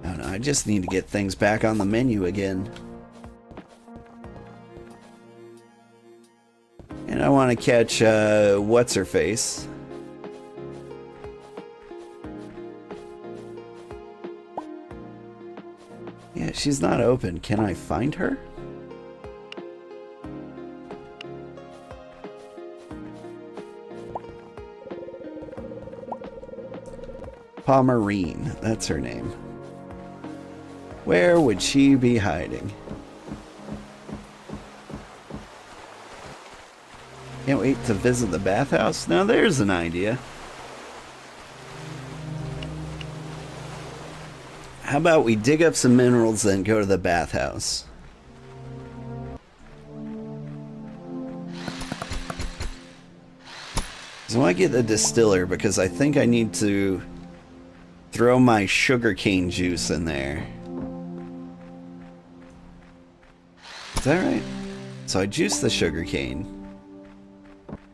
I don't know. I just need to get things back on the menu again. And I want to catch, what's-her-face. Yeah, she's not open. Can I find her? Pomerine, that's her name. Where would she be hiding? Can't wait to visit the bathhouse. Now there's an idea. How about we dig up some minerals, then go to the bathhouse? So I want to get the distiller because I think I need to throw my sugarcane juice in there. Is that right? So I juice the sugarcane.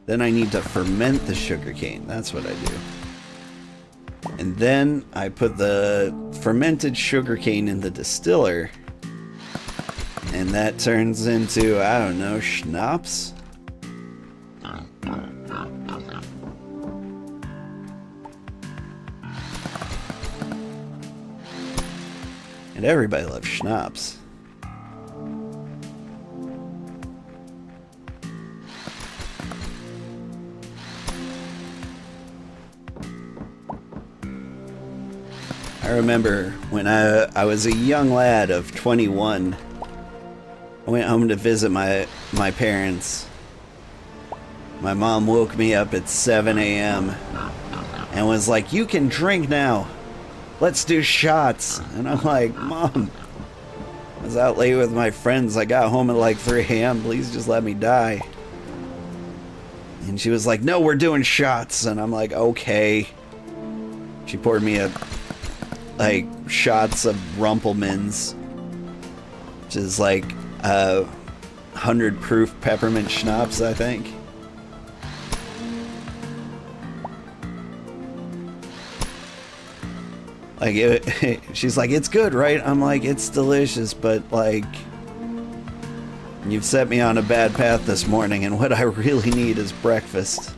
Then I need to ferment the sugarcane. That's what I do. And then I put the fermented sugarcane in the distiller. And that turns into, I don't know, schnapps? And everybody loves schnapps. I remember when I was a young lad of 21, I went home to visit my parents. My mom woke me up at 7 a.m. and was like, "You can drink now. Let's do shots." And I'm like, "Mom, I was out late with my friends. I got home at like 3 a.m. Please just let me die." And she was like, "No, we're doing shots." And I'm like, "Okay." She poured me like shots of Rumpelmans, which is like 100 proof peppermint schnapps, I think. Like, she's like, "It's good, right?" I'm like, "It's delicious, but like, you've set me on a bad path this morning, and what I really need is breakfast.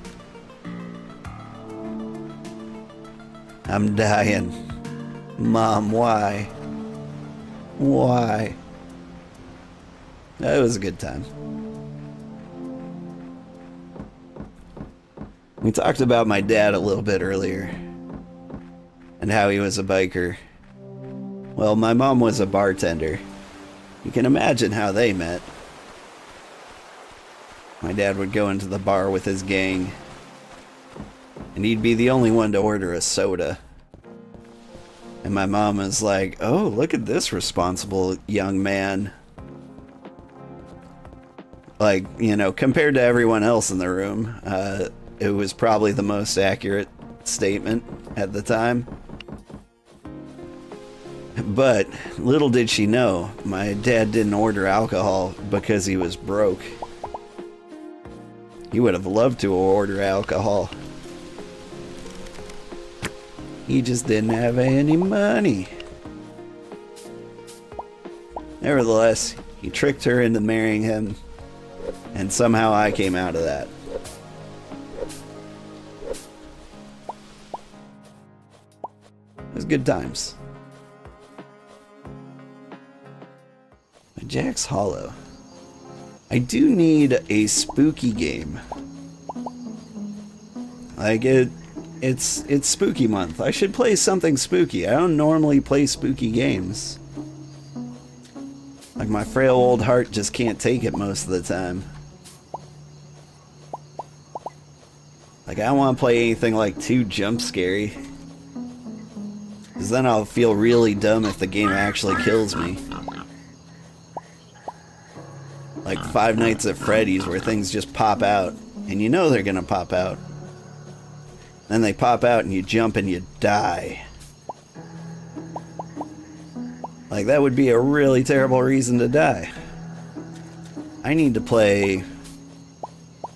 I'm dying. Mom, why? Why?" It was a good time. We talked about my dad a little bit earlier and how he was a biker. Well, my mom was a bartender. You can imagine how they met. My dad would go into the bar with his gang, and he'd be the only one to order a soda. And my mom was like, "Oh, look at this responsible young man." Like, you know, compared to everyone else in the room, it was probably the most accurate statement at the time. But little did she know, my dad didn't order alcohol because he was broke. He would have loved to order alcohol. He just didn't have any money. Nevertheless, he tricked her into marrying him, and somehow I came out of that. It was good times. Jack's Hollow. I do need a spooky game. Like, it's spooky month. I should play something spooky. I don't normally play spooky games. Like, my frail old heart just can't take it most of the time. Like, I don't want to play anything like too jump scary, because then I'll feel really dumb if the game actually kills me. Like Five Nights at Freddy's, where things just pop out, and you know they're gonna pop out. Then they pop out and you jump and you die. Like, that would be a really terrible reason to die. I need to play,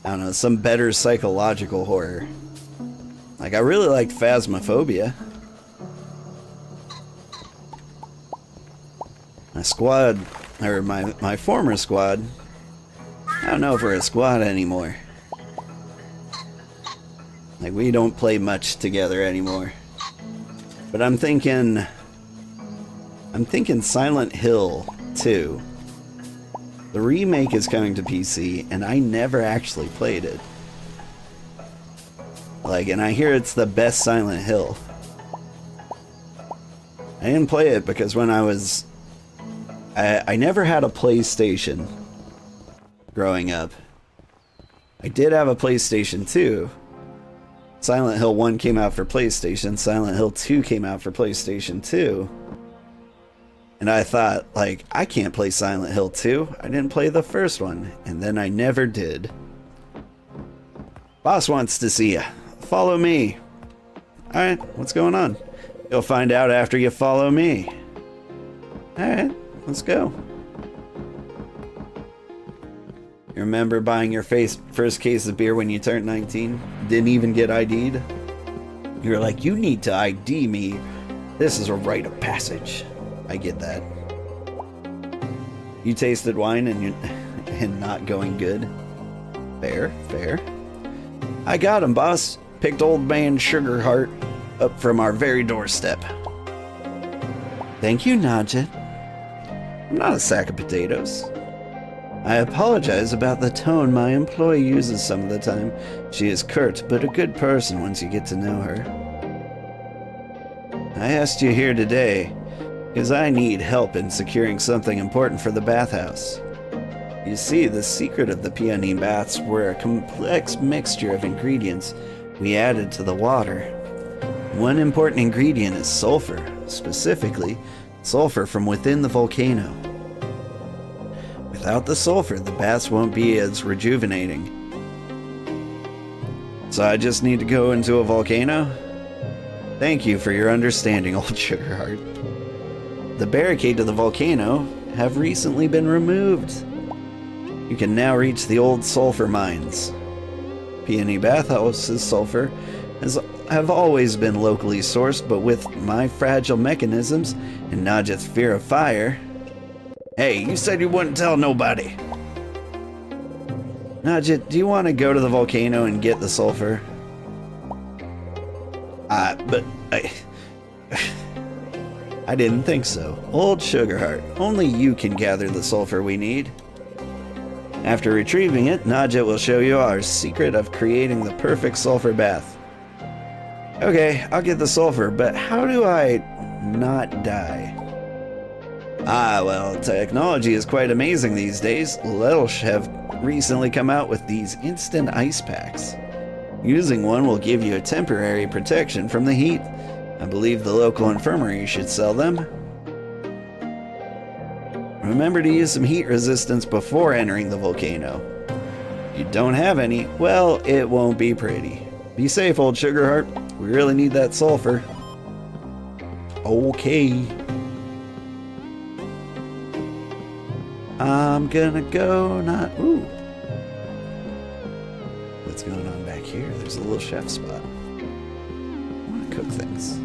I don't know, some better psychological horror. Like, I really liked Phasmophobia. My squad, or my former squad, I don't know if we're a squad anymore. Like, we don't play much together anymore. But I'm thinking Silent Hill 2. The remake is coming to PC, and I never actually played it. Like, and I hear it's the best Silent Hill. I didn't play it because when I never had a PlayStation growing up. I did have a PlayStation 2. Silent Hill 1 came out for PlayStation. Silent Hill 2 came out for PlayStation 2. And I thought, like, I can't play Silent Hill 2. I didn't play the first one. And then I never did. Boss wants to see ya. Follow me. Alright, what's going on? You'll find out after you follow me. Alright, let's go. You remember buying your first case of beer when you turned 19? Didn't even get ID'd? You're like, you need to ID me. This is a rite of passage. I get that. You tasted wine and not going good. Fair, fair. I got him, boss. Picked old man Sugarheart up from our very doorstep. Thank you, Najit. I'm not a sack of potatoes. I apologize about the tone my employee uses some of the time. She is curt, but a good person once you get to know her. I asked you here today because I need help in securing something important for the bathhouse. You see, the secret of the peony baths were a complex mixture of ingredients we added to the water. One important ingredient is sulfur, specifically sulfur from within the volcano. Without the sulfur, the baths won't be as rejuvenating. So I just need to go into a volcano? Thank you for your understanding, old Sugarheart. The barricade to the volcano have recently been removed. You can now reach the old sulfur mines. Peony Bathhouse's sulfur have always been locally sourced, but with my fragile mechanisms and Najit's fear of fire... Hey, you said you wouldn't tell nobody. Najit, do you want to go to the volcano and get the sulfur? But I didn't think so. Old Sugarheart, only you can gather the sulfur we need. After retrieving it, Najit will show you our secret of creating the perfect sulfur bath. Okay, I'll get the sulfur, but how do I not die? Well, technology is quite amazing these days. Lelsh have recently come out with these instant ice packs. Using one will give you a temporary protection from the heat. I believe the local infirmary should sell them. Remember to use some heat resistance before entering the volcano. If you don't have any, well, it won't be pretty. Be safe, old Sugarheart. We really need that sulfur. Okay. I'm gonna go not... Ooh. What's going on back here? There's a little chef spot. I want to cook things.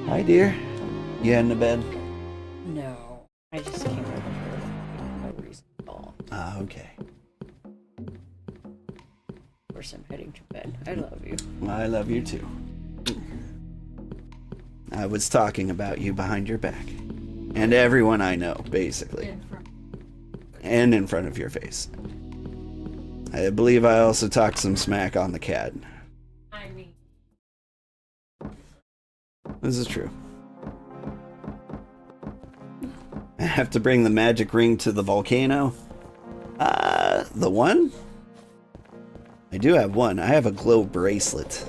Hi, dear. You heading to bed? No. I just came over here for no reason at all. Okay. Of course, I'm heading to bed. I love you. I love you too. I was talking about you behind your back. And everyone I know, basically. And in front of your face. I believe I also talked some smack on the cat. I mean... This is true. I have to bring the magic ring to the volcano. The one? I do have one. I have a glow bracelet.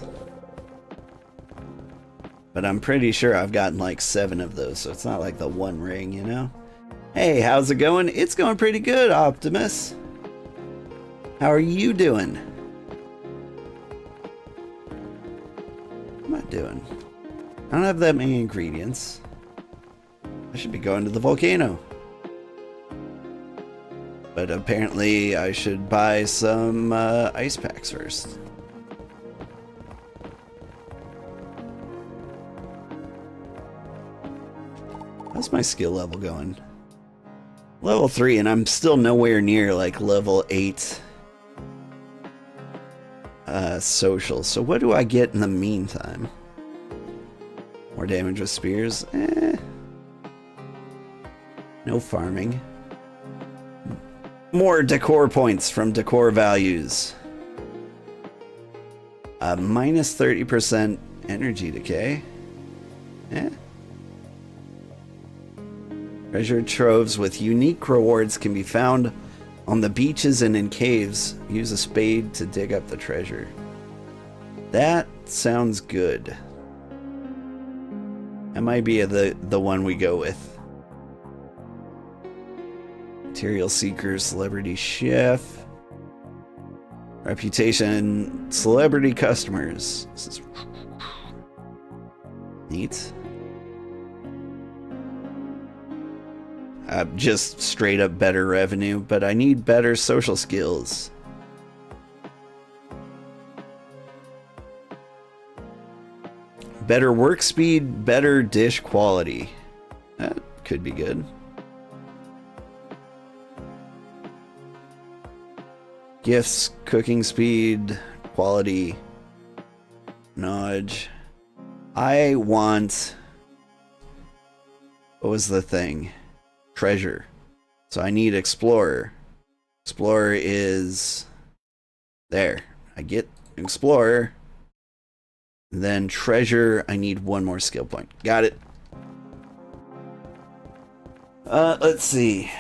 But I'm pretty sure I've gotten like 7 of those, so it's not like the one ring, you know? Hey, how's it going? It's going pretty good, Optimus. How are you doing? What am I doing? I don't have that many ingredients. I should be going to the volcano. But apparently I should buy some ice packs first. How's my skill level going? Level 3, and I'm still nowhere near like level 8 social. So what do I get in the meantime? More damage with spears? No farming. More decor points from decor values. Minus 30% energy decay. Treasure troves with unique rewards can be found on the beaches and in caves. Use a spade to dig up the treasure. That sounds good. That might be the one we go with. Material seeker, celebrity chef. Reputation, celebrity customers. This is Neat. Just straight up better revenue, but I need better social skills. Better work speed, better dish quality. That could be good. Gifts, cooking speed, quality, knowledge. I want... What was the thing? Treasure. So I need explorer. Explorer is... There. I get explorer. Then treasure, I need one more skill point. Got it. Let's see.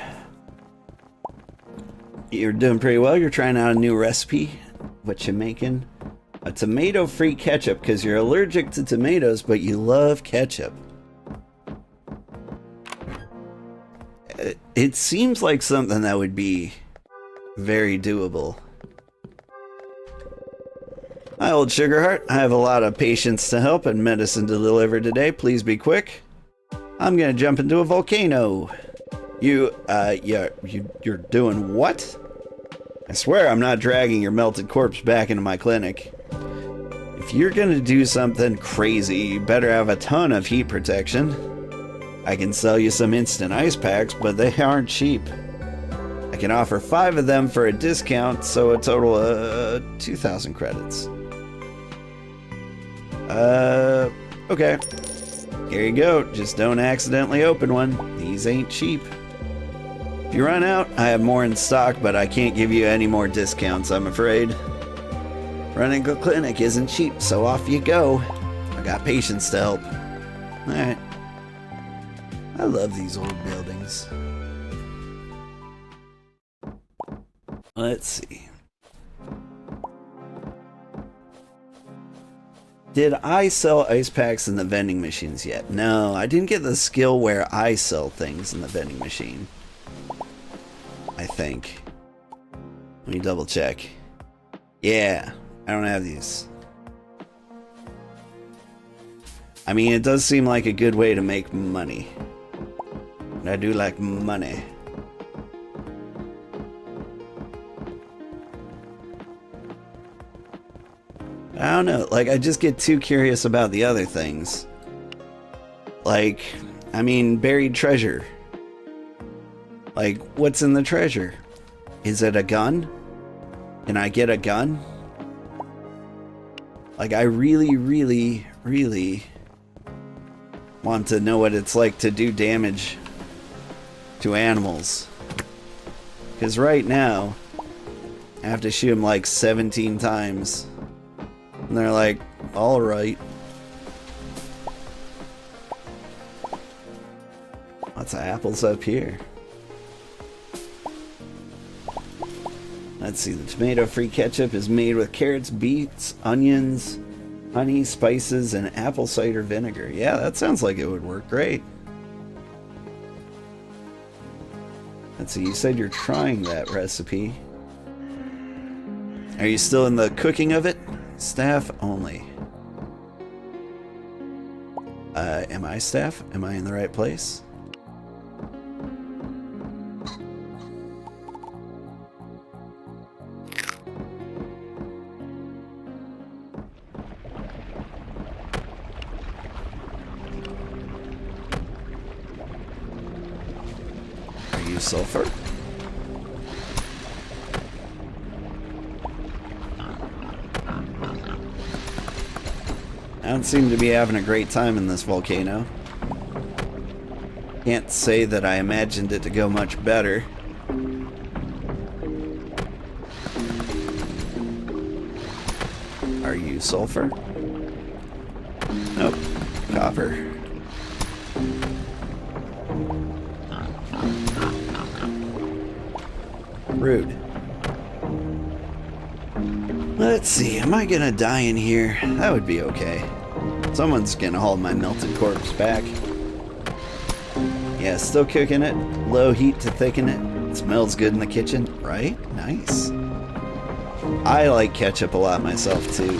You're doing pretty well. You're trying out a new recipe. What you making? A tomato-free ketchup because you're allergic to tomatoes, but you love ketchup. It seems like something that would be very doable. Hi, old Sugarheart. I have a lot of patients to help and medicine to deliver today. Please be quick. I'm gonna jump into a volcano. You're doing what? I swear I'm not dragging your melted corpse back into my clinic. If you're gonna do something crazy, you better have a ton of heat protection. I can sell you some instant ice packs, but they aren't cheap. I can offer 5 of them for a discount, so a total of 2,000 credits. Okay. Here you go. Just don't accidentally open one. These ain't cheap. If you run out, I have more in stock, but I can't give you any more discounts, I'm afraid. Running a clinic isn't cheap, so off you go. I got patients to help. Alright. I love these old buildings. Let's see. Did I sell ice packs in the vending machines yet? No, I didn't get the skill where I sell things in the vending machine. I think. Let me double check. Yeah, I don't have these. I mean, it does seem like a good way to make money. And I do like money. I don't know, like, I just get too curious about the other things. Like, I mean, buried treasure. Like, what's in the treasure? Is it a gun? Can I get a gun? Like, I really, really, really want to know what it's like to do damage to animals. Because right now, I have to shoot them like 17 times. And they're like, alright. Lots of apples up here. Let's see, the tomato-free ketchup is made with carrots, beets, onions, honey, spices, and apple cider vinegar. Yeah, that sounds like it would work great. Let's see, you said you're trying that recipe. Are you still in the cooking of it? Staff only. Am I staff? Am I in the right place? Are you sulfur? I don't seem to be having a great time in this volcano. Can't say that I imagined it to go much better. Are you sulfur? Nope. Copper. Rude. Let's see, am I gonna die in here? That would be okay. Someone's gonna haul my melted corpse back. Yeah, still cooking it. Low heat to thicken it. It smells good in the kitchen, right? Nice. I like ketchup a lot myself, too.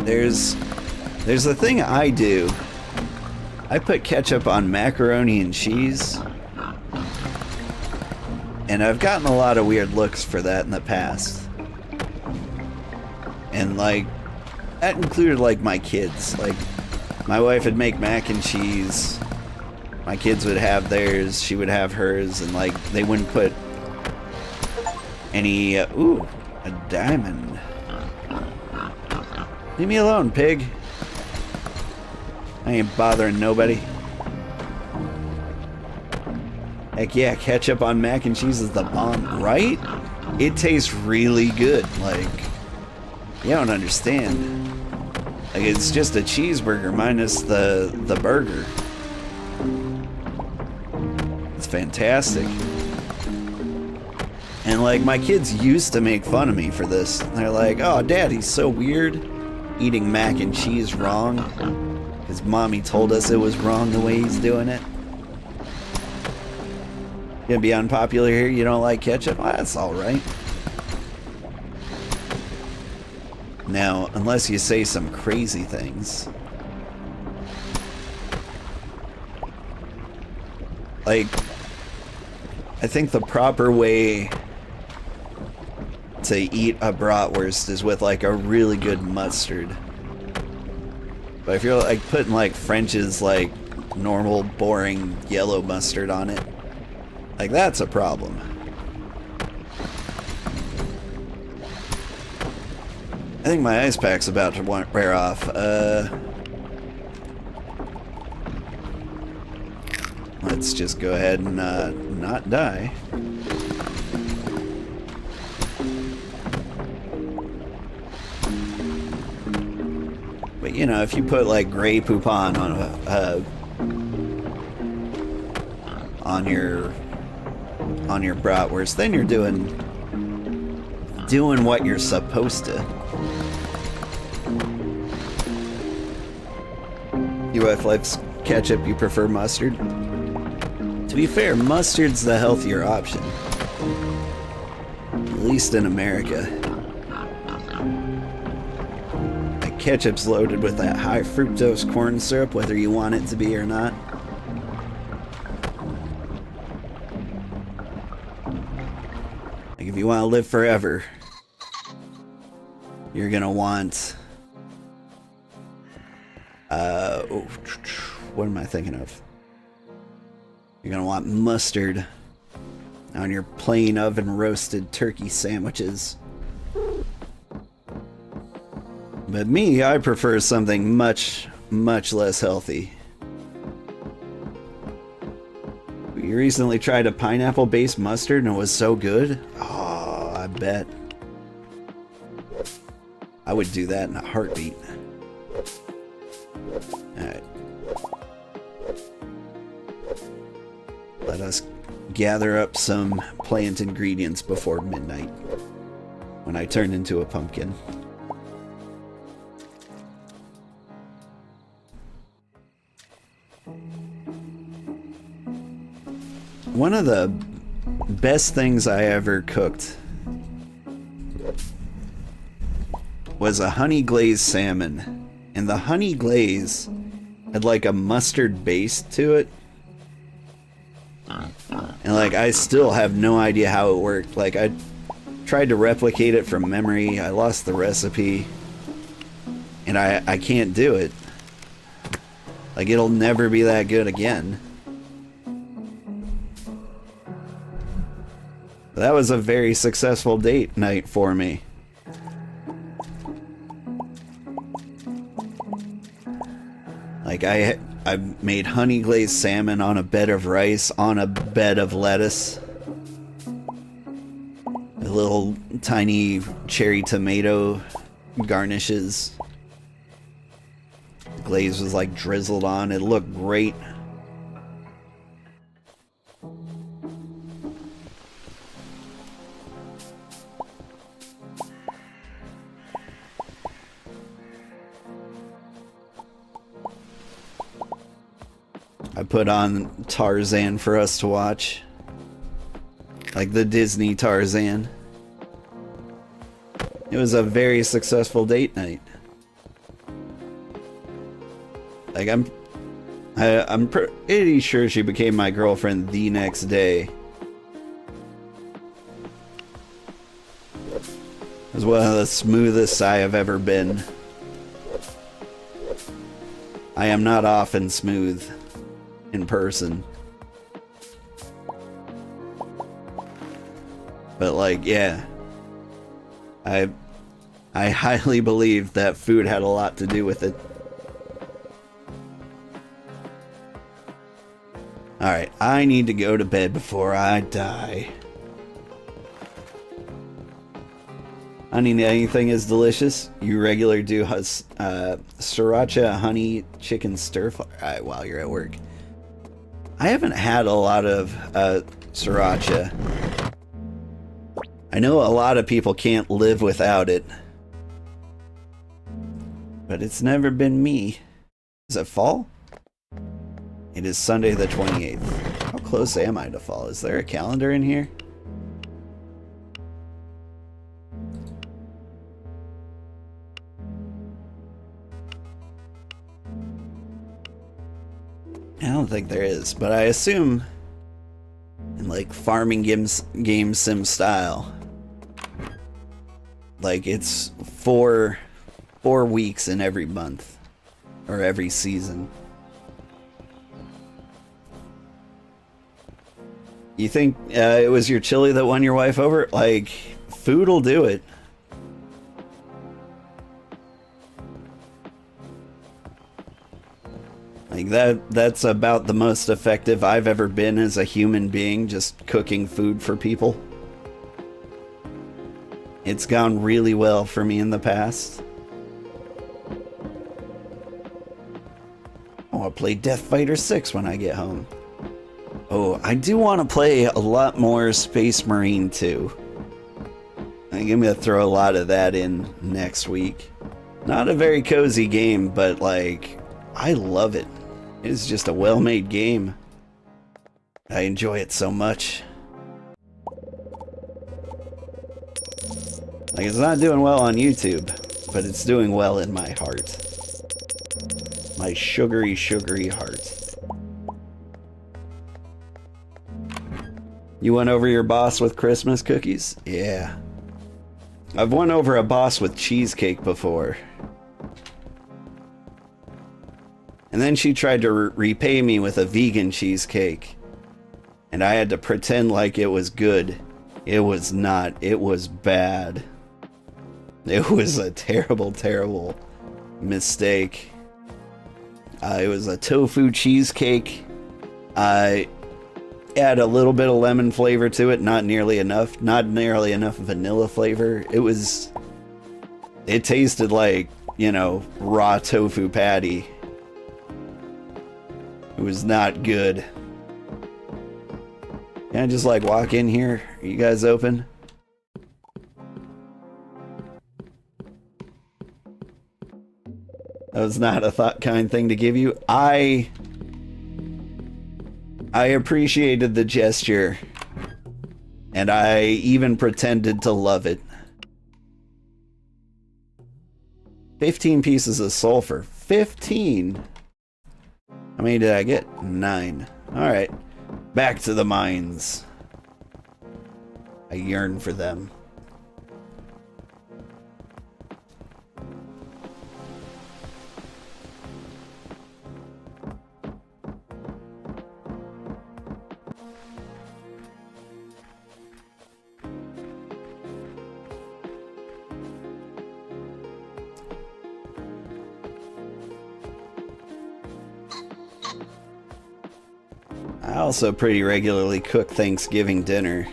There's a thing I do. I put ketchup on macaroni and cheese. And I've gotten a lot of weird looks for that in the past. And like, that included like my kids. Like, my wife would make mac and cheese. My kids would have theirs, she would have hers, and like, they wouldn't put any, ooh, a diamond. Leave me alone, pig. I ain't bothering nobody. Heck yeah, ketchup on mac and cheese is the bomb, right? It tastes really good, like, you don't understand. Like, it's just a cheeseburger minus the burger. It's fantastic. And like, my kids used to make fun of me for this. They're like, oh, Dad, he's so weird eating mac and cheese wrong. Because Mommy told us it was wrong the way he's doing it. Gonna be unpopular here, you don't like ketchup? Well, that's alright. Now, unless you say some crazy things. Like, I think the proper way to eat a bratwurst is with like a really good mustard. But if you're like putting like French's like normal boring yellow mustard on it, like that's a problem. I think my ice pack's about to wear off. Let's just go ahead and not die. But you know, if you put like Grey Poupon on your bratwurst, then you're doing what you're supposed to. Your wife likes ketchup, you prefer mustard? To be fair, mustard's the healthier option. At least in America. Like, ketchup's loaded with that high fructose corn syrup, whether you want it to be or not. Like, if you want to live forever, you're gonna want... what am I thinking of? You're gonna want mustard on your plain oven roasted turkey sandwiches. But me, I prefer something much, much less healthy. You recently tried a pineapple-based mustard and it was so good? Oh, I bet. I would do that in a heartbeat. Alright. Let us gather up some plant ingredients before midnight, when I turn into a pumpkin. One of the best things I ever cooked was a honey glazed salmon, and the honey glaze had like a mustard base to it. And like, I still have no idea how it worked. Like, I tried to replicate it from memory. I lost the recipe. And I can't do it. Like, it'll never be that good again. But that was a very successful date night for me. Like, I made honey glazed salmon on a bed of rice, on a bed of lettuce. Little tiny cherry tomato garnishes. The glaze was like drizzled on. It looked great. I put on Tarzan for us to watch. Like the Disney Tarzan. It was a very successful date night. Like, I'm pretty sure she became my girlfriend the next day. It was one of the smoothest I have ever been. I am not often smooth in person. But like, yeah. I highly believe that food had a lot to do with it. Alright, I need to go to bed before I die. Honey, anything is delicious. You regular do sriracha honey chicken stir fry while you're at work. I haven't had a lot of sriracha. I know a lot of people can't live without it. But it's never been me. Is it fall? It is Sunday the 28th. How close am I to fall? Is there a calendar in here? I don't think there is, but I assume in like farming game sim style, like it's four weeks in every month or every season. You think it was your chili that won your wife over? Like, food will do it. Like that's about the most effective I've ever been as a human being, just cooking food for people. It's gone really well for me in the past. I want to play Death Fighter 6 when I get home. Oh, I do want to play a lot more Space Marine 2. I think I'm going to throw a lot of that in next week. Not a very cozy game, but like, I love it. It's just a well-made game. I enjoy it so much. Like, it's not doing well on YouTube, but it's doing well in my heart. My sugary, sugary heart. You won over your boss with Christmas cookies? Yeah. I've won over a boss with cheesecake before. And then she tried to repay me with a vegan cheesecake. And I had to pretend like it was good. It was not. It was bad. It was a terrible, terrible mistake. It was a tofu cheesecake. I add a little bit of lemon flavor to it, not nearly enough. Not nearly enough vanilla flavor. It tasted like, you know, raw tofu patty. It was not good. Can I just like walk in here? Are you guys open? That was not a kind thing to give you. I appreciated the gesture, and I even pretended to love it. 15 pieces of sulfur. 15? How many did I get? 9. Alright. Back to the mines. I yearn for them. I also pretty regularly cook Thanksgiving dinner.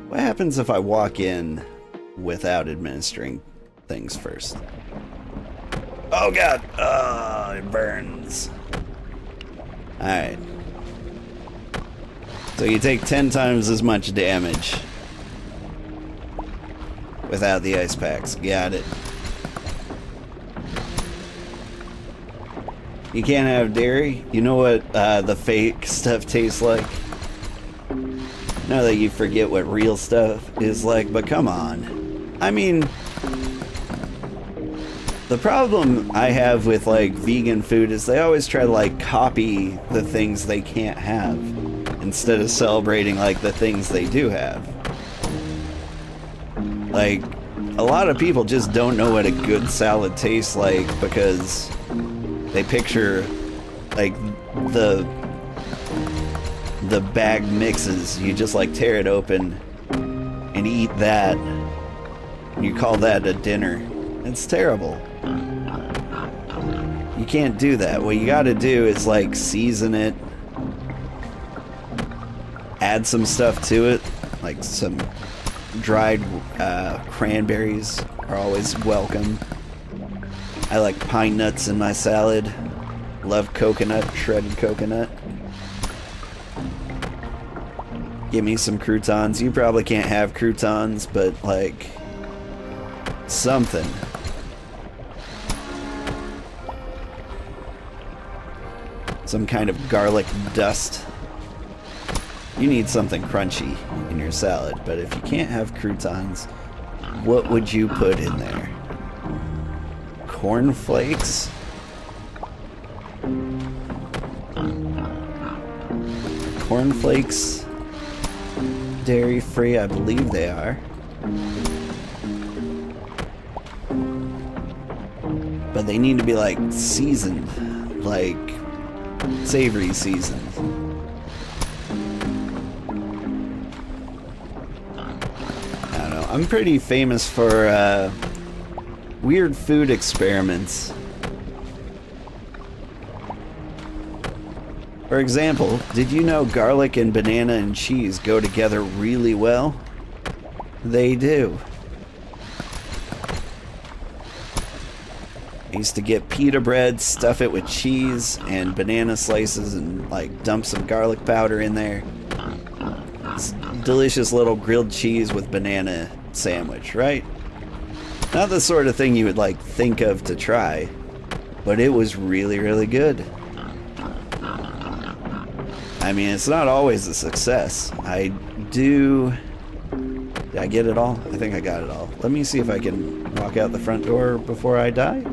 What happens if I walk in without administering things first? Oh god! Oh, it burns. Alright. So you take 10 times as much damage without the ice packs. Got it. You can't have dairy? You know what the fake stuff tastes like? Now that you forget what real stuff is like, but come on. I mean, The problem I have with like vegan food is they always try to like copy the things they can't have instead of celebrating like the things they do have. Like, a lot of people just don't know what a good salad tastes like because they picture like the bag mixes. You just like tear it open and eat that. You call that a dinner. It's terrible. You can't do that. What you gotta do is like season it, add some stuff to it, like some dried cranberries are always welcome. I like pine nuts in my salad. Love coconut, shredded coconut. Give me some croutons. You probably can't have croutons, but like something. Some kind of garlic dust. You need something crunchy in your salad, but if you can't have croutons, what would you put in there? Cornflakes? Cornflakes, dairy-free, I believe they are. But they need to be like seasoned, like savory seasoned. I don't know. I'm pretty famous for weird food experiments. For example, did you know garlic and banana and cheese go together really well? They do. I used to get pita bread, stuff it with cheese and banana slices and like dump some garlic powder in there. It's delicious little grilled cheese with banana sandwich, right? Not the sort of thing you would like think of to try, but it was really, really good. I mean, it's not always a success. Did I get it all? I think I got it all. Let me see if I can walk out the front door before I die.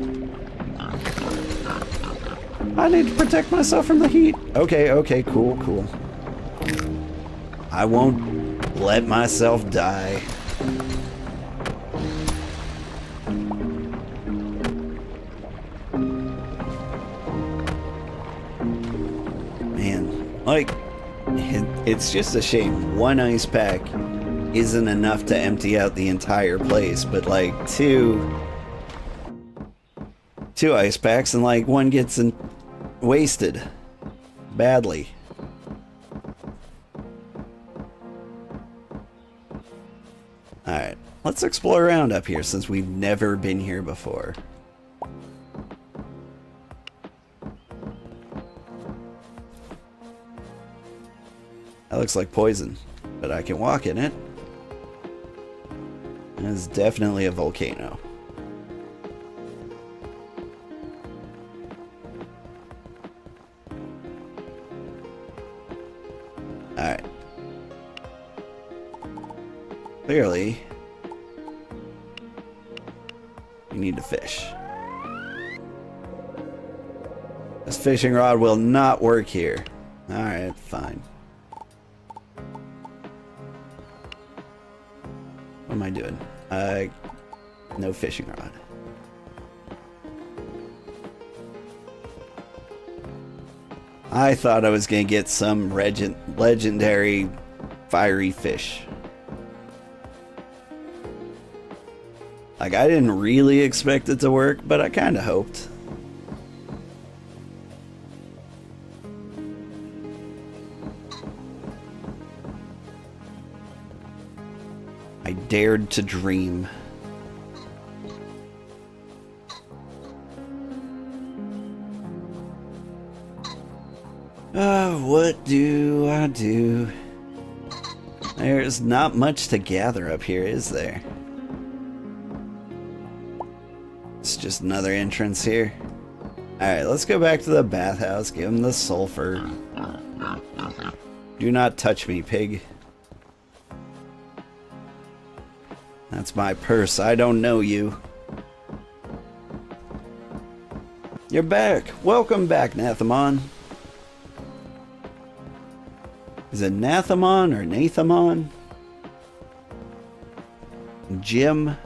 I need to protect myself from the heat. Okay, cool. I won't let myself die. Man, like, it's just a shame. One ice pack isn't enough to empty out the entire place, but like two ice packs and like one gets wasted badly. Alright, let's explore around up here since we've never been here before. That looks like poison, but I can walk in it. It's definitely a volcano. Alright. Clearly, you need to fish. This fishing rod will not work here. Alright, fine. What am I doing? No fishing rod. I thought I was gonna get some legendary fiery fish. Like, I didn't really expect it to work, but I kinda hoped. I dared to dream. What do I do? There's not much to gather up here, is there? It's just another entrance here. Alright, let's go back to the bathhouse. Give him the sulfur. Do not touch me, pig. That's my purse. I don't know you. You're back. Welcome back, Nathamon. Is it Nathamon or Nathamon? Jim?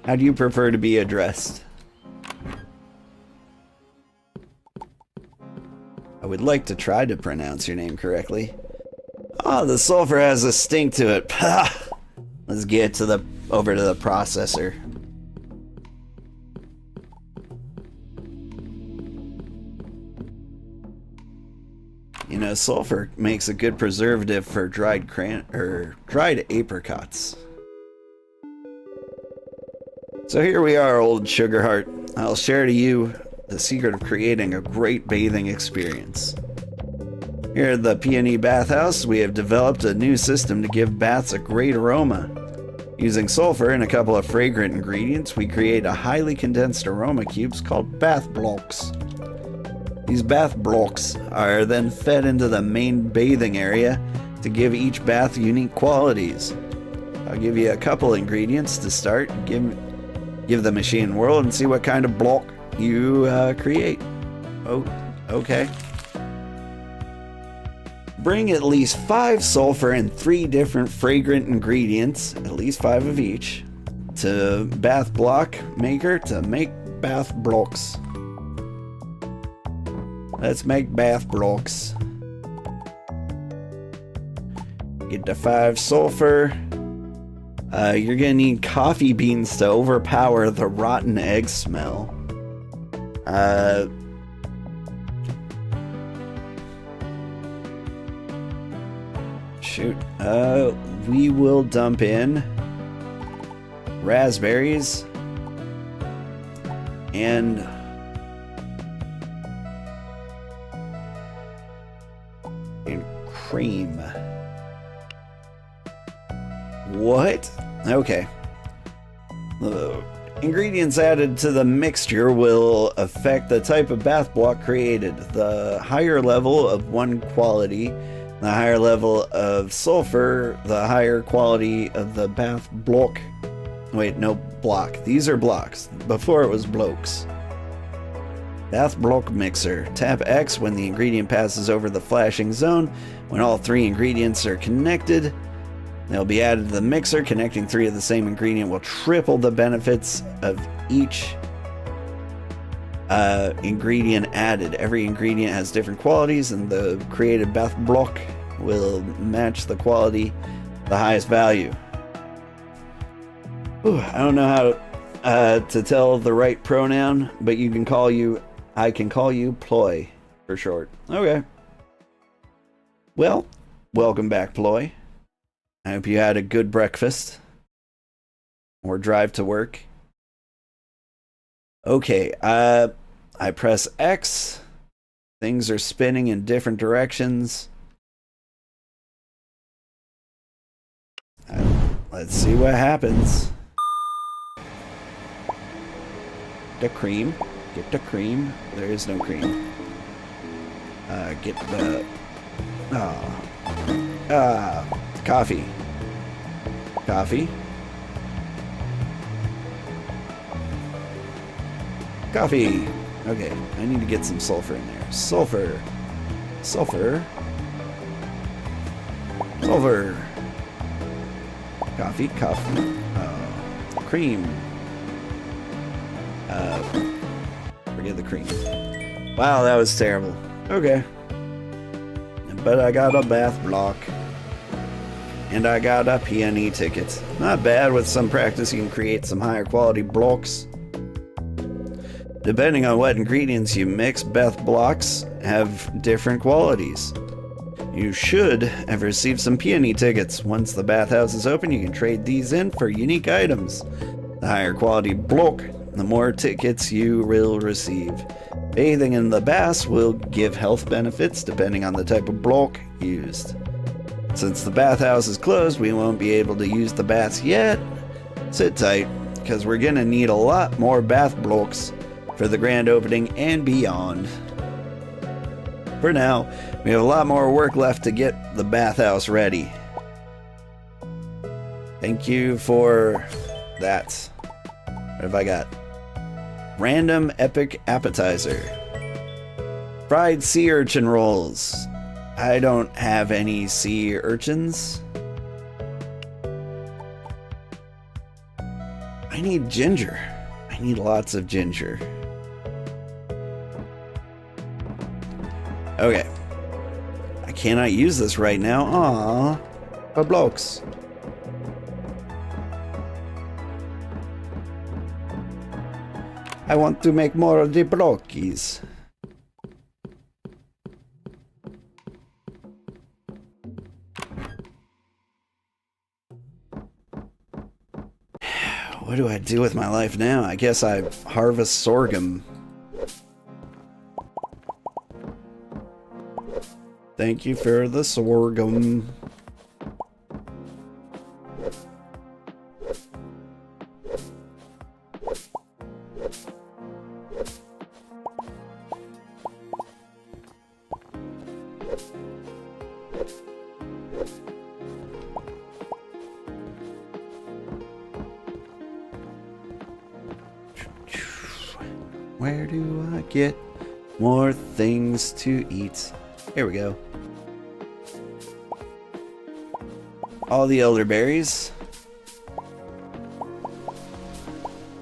How do you prefer to be addressed? I would like to try to pronounce your name correctly. Oh, the sulfur has a stink to it. Let's get to over to the processor. You know, sulfur makes a good preservative for dried apricots. So here we are, old Sugarheart. I'll share to you the secret of creating a great bathing experience. Here at the Peony Bathhouse, we have developed a new system to give baths a great aroma. Using sulfur and a couple of fragrant ingredients, we create a highly condensed aroma cubes called bath blocks. These bath blocks are then fed into the main bathing area to give each bath unique qualities. I'll give you a couple ingredients to start. Give the machine a whirl and see what kind of block you create. Oh, okay. Bring at least 5 sulfur and 3 different fragrant ingredients, at least 5 of each, to bath block maker to make bath blocks. Let's make bath blocks. Get the 5 sulfur. You're gonna need coffee beans to overpower the rotten egg smell. Shoot. We will dump in raspberries and cream. What? Okay. The ingredients added to the mixture will affect the type of bath block created. The higher level of one quality, the higher level of sulfur, the higher quality of the bath block. Wait, no, block. These are blocks. Before it was blokes. Bath block mixer. Tap X when the ingredient passes over the flashing zone. When all 3 ingredients are connected, they'll be added to the mixer. Connecting 3 of the same ingredient will triple the benefits of each ingredient added. Every ingredient has different qualities, and the created bath block will match the quality, the highest value. I don't know how to tell the right pronoun, but I can call you Ploy for short. Okay. Well, welcome back, Ploy. I hope you had a good breakfast or drive to work. Okay, I press X. Things are spinning in different directions. Let's see what happens. The cream. Get the cream. There is no cream. Get the... coffee. Coffee. Coffee. Okay, I need to get some sulfur in there. Sulfur. Sulfur. Sulfur. Coffee. Coffee. Cream. Forget the cream. Wow, that was terrible. Okay. But I got a bath block. And I got a P&E ticket. Not bad. With some practice, you can create some higher quality blocks. Depending on what ingredients you mix, bath blocks have different qualities. You should have received some P&E tickets. Once the bathhouse is open, you can trade these in for unique items. The higher quality block, the more tickets you will receive. Bathing in the baths will give health benefits depending on the type of block used. Since the bathhouse is closed, we won't be able to use the baths yet. Sit tight, because we're gonna need a lot more bath blocks for the grand opening and beyond. For now, we have a lot more work left to get the bathhouse ready. Thank you for that. What have I got? Random epic appetizer. Fried sea urchin rolls. I don't have any sea urchins. I need ginger. I need lots of ginger. Okay. I cannot use this right now. Aww. For blokes. I want to make more of the blokies. What do I do with my life now? I guess I harvest sorghum. Thank you for the sorghum. Where do I get more things to eat? Here we go. All the elderberries.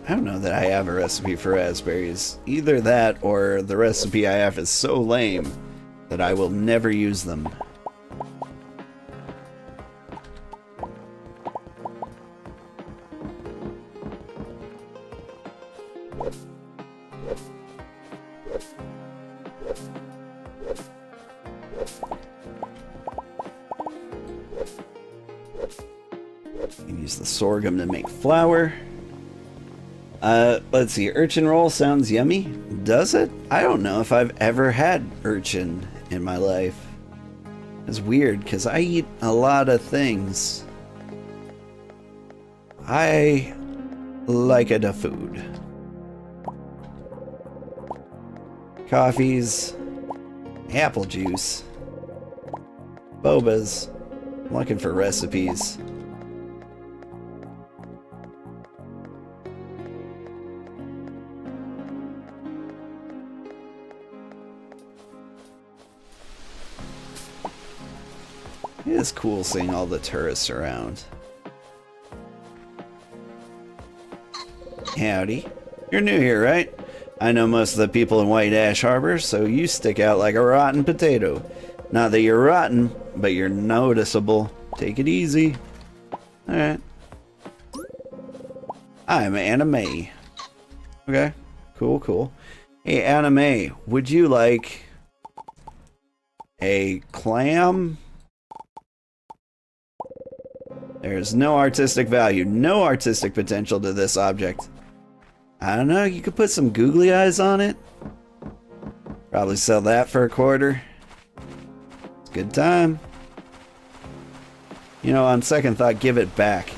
I don't know that I have a recipe for raspberries. Either that or the recipe I have is so lame that I will never use them. Use the sorghum to make flour. Let's see. Urchin roll sounds yummy. Does it? I don't know if I've ever had urchin in my life. It's weird because I eat a lot of things. I like the food. Coffees. Apple juice. Bobas. I'm looking for recipes. It is cool seeing all the tourists around. Howdy. You're new here, right? I know most of the people in White Ash Harbor, so you stick out like a rotten potato. Not that you're rotten, but you're noticeable. Take it easy. Alright. I'm Anime. Okay. Cool, cool. Hey, Anime, would you like a clam? There's no artistic value, no artistic potential to this object. I don't know, you could put some googly eyes on it. Probably sell that for $0.25. It's a good time. You know, on second thought, give it back.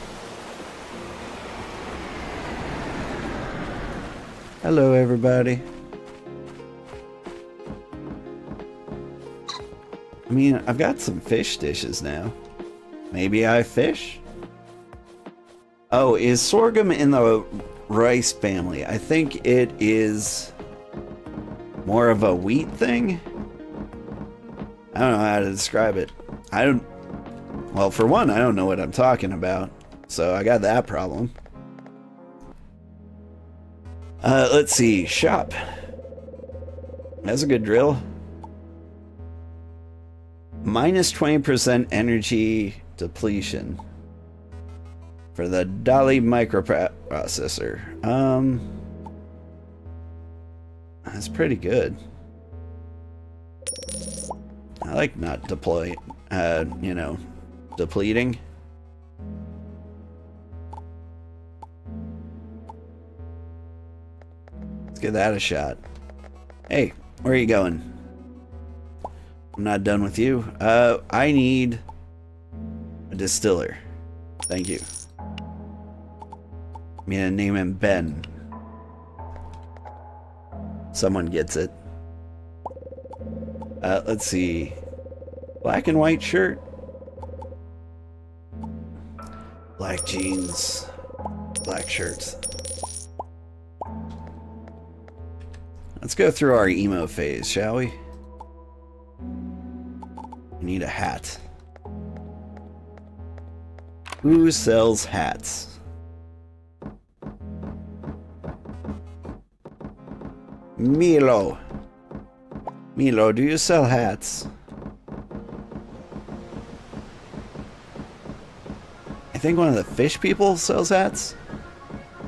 Hello, everybody. I mean, I've got some fish dishes now. Maybe I fish? Oh, is sorghum in the rice family? I think it is more of a wheat thing. I don't know how to describe it. Well, for one, I don't know what I'm talking about. So I got that problem. Let's see. Shop. That's a good drill. Minus 20% energy depletion for the Dolly microprocessor. That's pretty good. I like not depleting. Let's give that a shot. Hey, where are you going? I'm not done with you. I need a distiller. Thank you. I'm gonna name him Ben. Someone gets it. Let's see. Black and white shirt. Black jeans. Black shirts. Let's go through our emo phase, shall we? We need a hat. Who sells hats? Milo. Milo, do you sell hats? I think one of the fish people sells hats.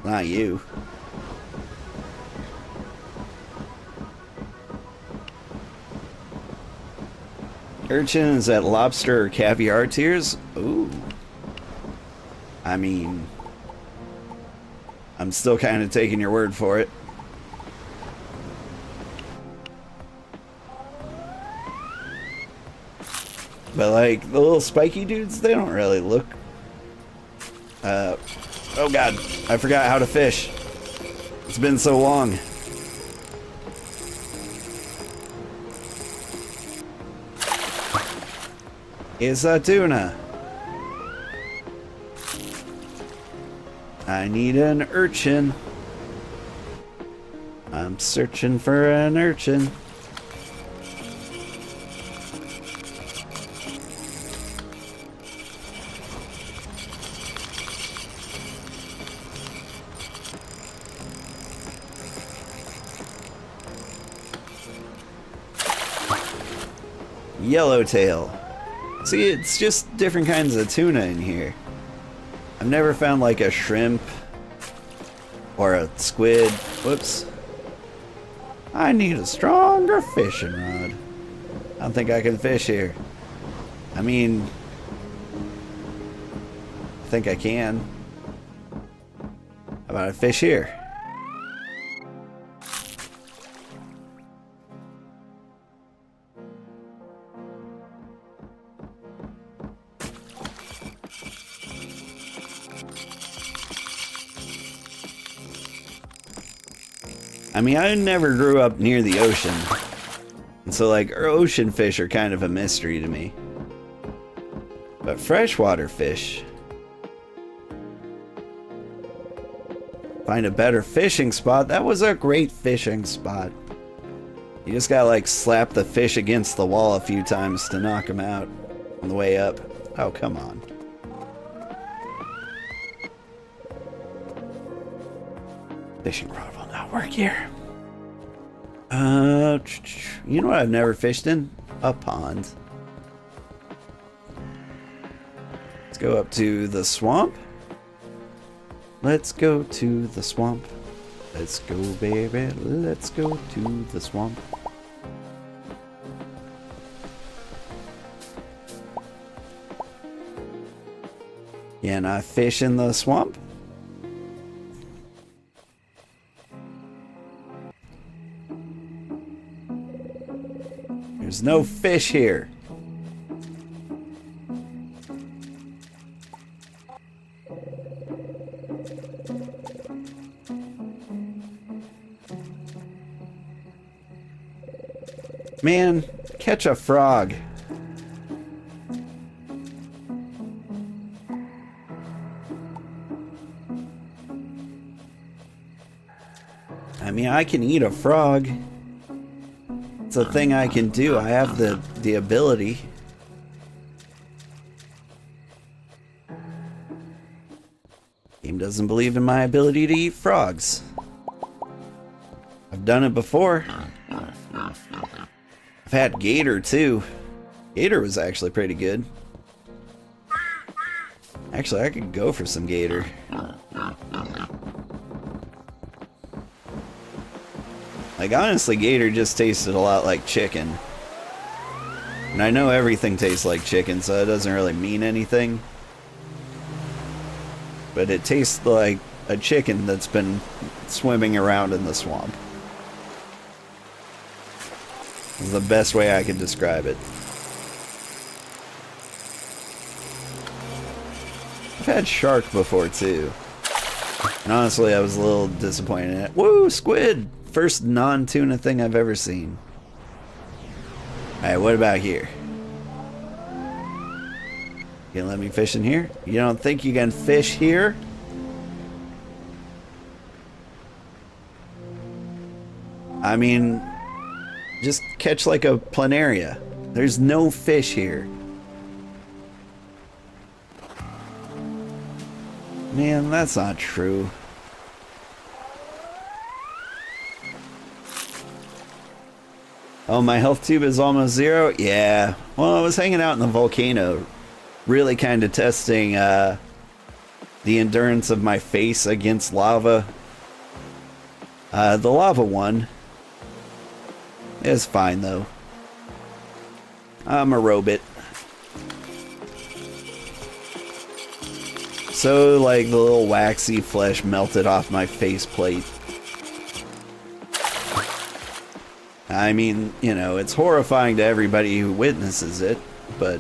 Not you. Urchins at lobster or caviar tiers? Ooh. I mean, I'm still kind of taking your word for it. But like, the little spiky dudes, they don't really look... oh god, I forgot how to fish. It's been so long. Is a tuna. I need an urchin. I'm searching for an urchin. Yellowtail. See, it's just different kinds of tuna in here. I've never found like a shrimp or a squid. Whoops. I need a stronger fishing rod. I don't think I can fish here. I mean, I think I can. How about I fish here? I mean, I never grew up near the ocean, and so like ocean fish are kind of a mystery to me. But freshwater fish, find a better fishing spot. That was a great fishing spot. You just gotta like slap the fish against the wall a few times to knock them out on the way up. Oh, come on. Fishing rod will not work here. You know what I've never fished in? A pond. Let's go up to the swamp. Let's go to the swamp. Let's go, baby. Let's go to the swamp. Can I fish in the swamp? There's no fish here. Man, catch a frog. I mean, I can eat a frog. It's a thing I can do. I have the ability. Game doesn't believe in my ability to eat frogs. I've done it before. I've had gator too. Gator was actually pretty good. Actually, I could go for some gator. Like, honestly, gator just tasted a lot like chicken. And I know everything tastes like chicken, so it doesn't really mean anything. But it tastes like a chicken that's been swimming around in the swamp. Is the best way I can describe it. I've had shark before, too. And honestly, I was a little disappointed in it. Woo, squid! First non-tuna thing I've ever seen. Alright, what about here? You gonna let me fish in here? You don't think you can fish here? I mean, just catch like a planaria. There's no fish here. Man, that's not true. Oh, my health tube is almost 0? Yeah. Well, I was hanging out in the volcano, really kind of testing the endurance of my face against lava. The lava one is fine, though. I'm a robot. So, like, the little waxy flesh melted off my faceplate. I mean, you know, it's horrifying to everybody who witnesses it, but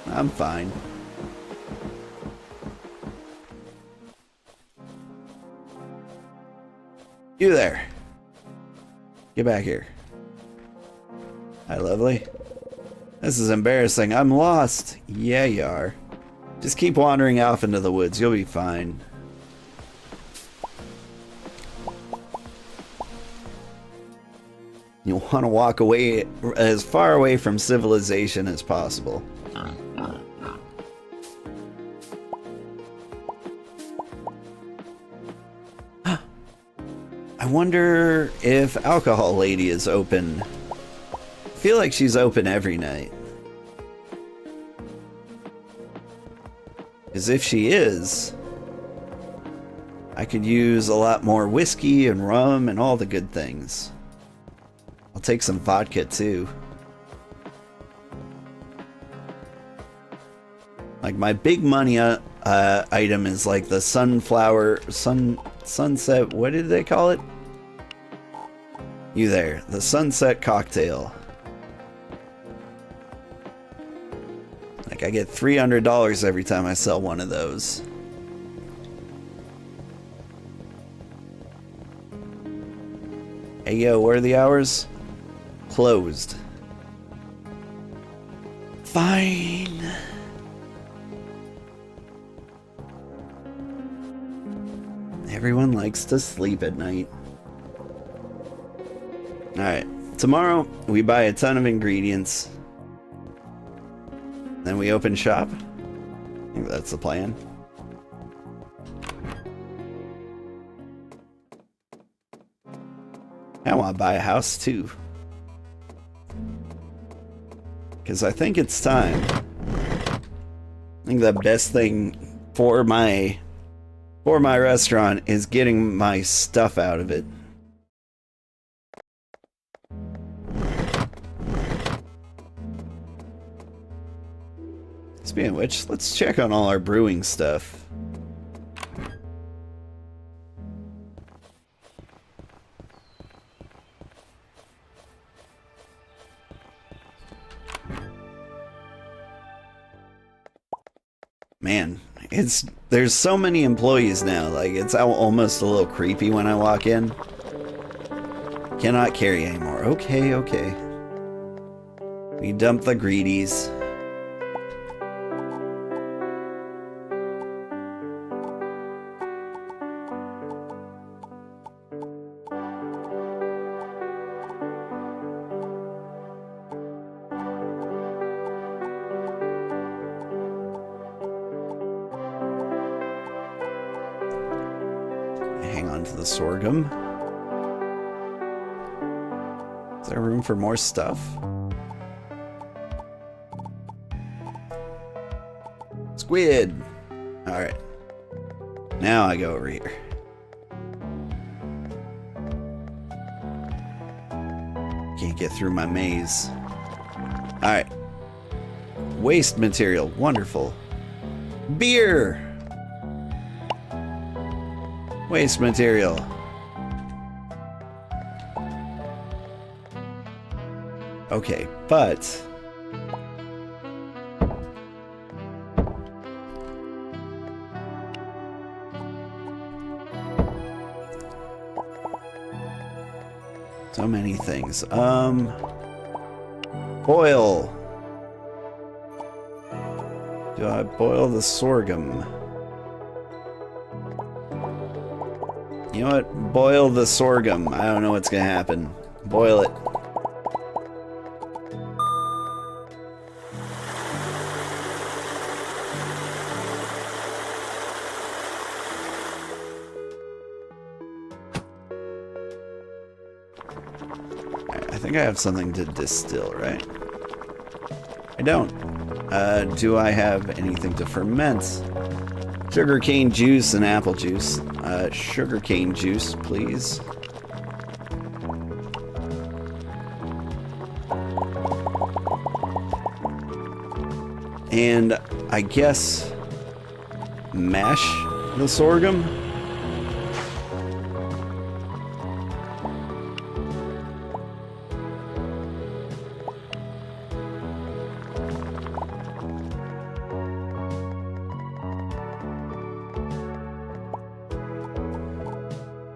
I'm fine. You there. Get back here. Hi, lovely. This is embarrassing. I'm lost. Yeah, you are. Just keep wandering off into the woods. You'll be fine. You'll want to walk away as far away from civilization as possible. I wonder if Alcohol Lady is open. I feel like she's open every night. Because if she is, I could use a lot more whiskey and rum and all the good things. I'll take some vodka too. Like my big money item is like the sunset, what did they call it? You there, the sunset cocktail. Like I get $300 every time I sell one of those. Hey yo, what are the hours? Closed. Fine. Everyone likes to sleep at night. Alright, tomorrow we buy a ton of ingredients. Then we open shop. I think that's the plan. I want to buy a house too. Because I think it's time. I think the best thing for my restaurant is getting my stuff out of it. Speaking of which, let's check on all our brewing stuff. Man, there's so many employees now, like it's almost a little creepy when I walk in. Cannot carry anymore. Okay, okay. We dump the greedies. The sorghum. Is there room for more stuff? Squid! Alright. Now I go over here. Can't get through my maze. Alright. Waste material. Wonderful. Beer! Waste material. Okay, but so many things. Boil. Do I boil the sorghum? You know what? Boil the sorghum. I don't know what's gonna happen. Boil it. I think I have something to distill, right? I don't. Do I have anything to ferment? Sugarcane juice and apple juice. Sugarcane juice, please. And I guess mash the sorghum.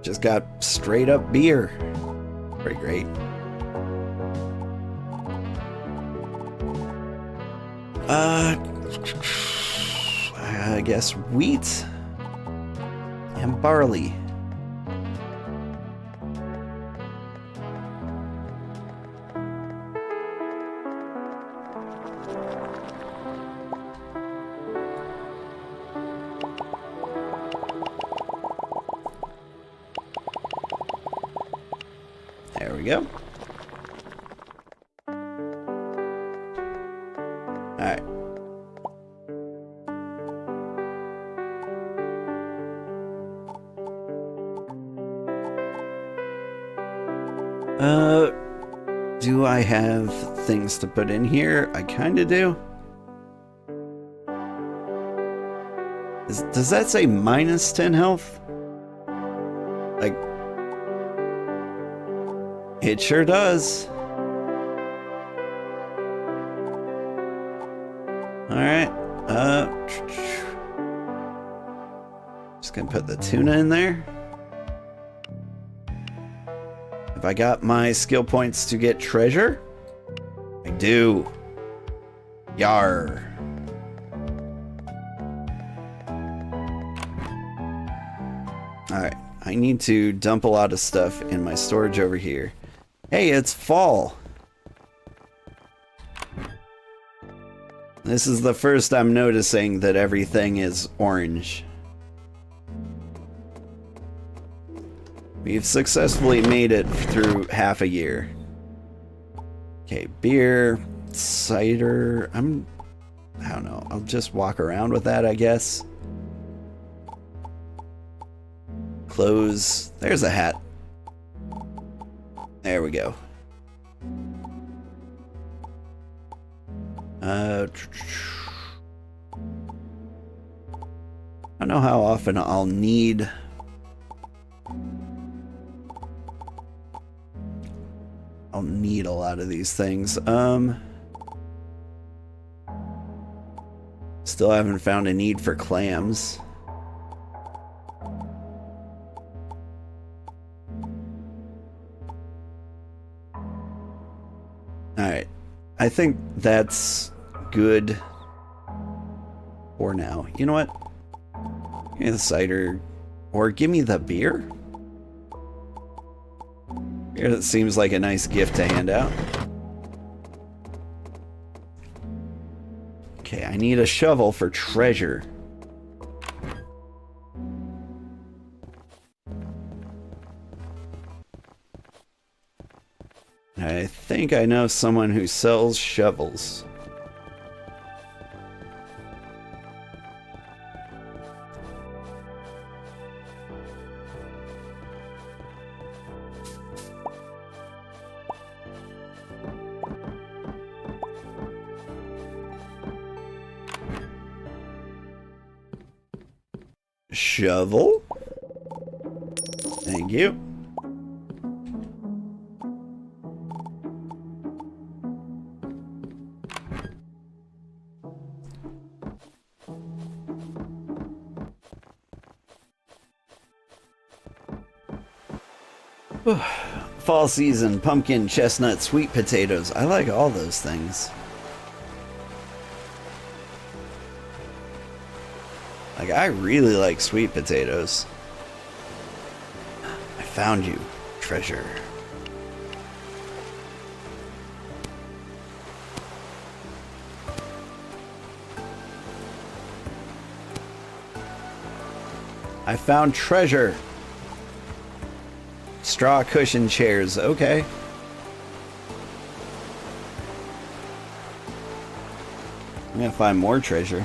Just got straight up beer. Pretty great. I guess wheat and barley. There we go. Alright. Do I have things to put in here? I kinda do. Does that say minus 10 health? Like, it sure does. Alright, just gonna put the tuna in there. Have I got my skill points to get treasure? I do. Yar. Alright, I need to dump a lot of stuff in my storage over here. Hey, it's fall. This is the first I'm noticing that everything is orange. We've successfully made it through half a year. Okay, beer, cider. I don't know. I'll just walk around with that, I guess. Clothes. There's a hat. There we go. I don't know how often I'll need a lot of these things. Still haven't found a need for clams. Alright. I think that's good for now. You know what? Give me the cider. Or give me the beer. Beer, that seems like a nice gift to hand out. Okay, I need a shovel for treasure. I think I know someone who sells shovels. Shovel. Thank you. Fall season, pumpkin, chestnut, sweet potatoes. I like all those things. Like, I really like sweet potatoes. I found you, treasure. I found treasure. Straw cushion chairs. Okay. I'm gonna find more treasure.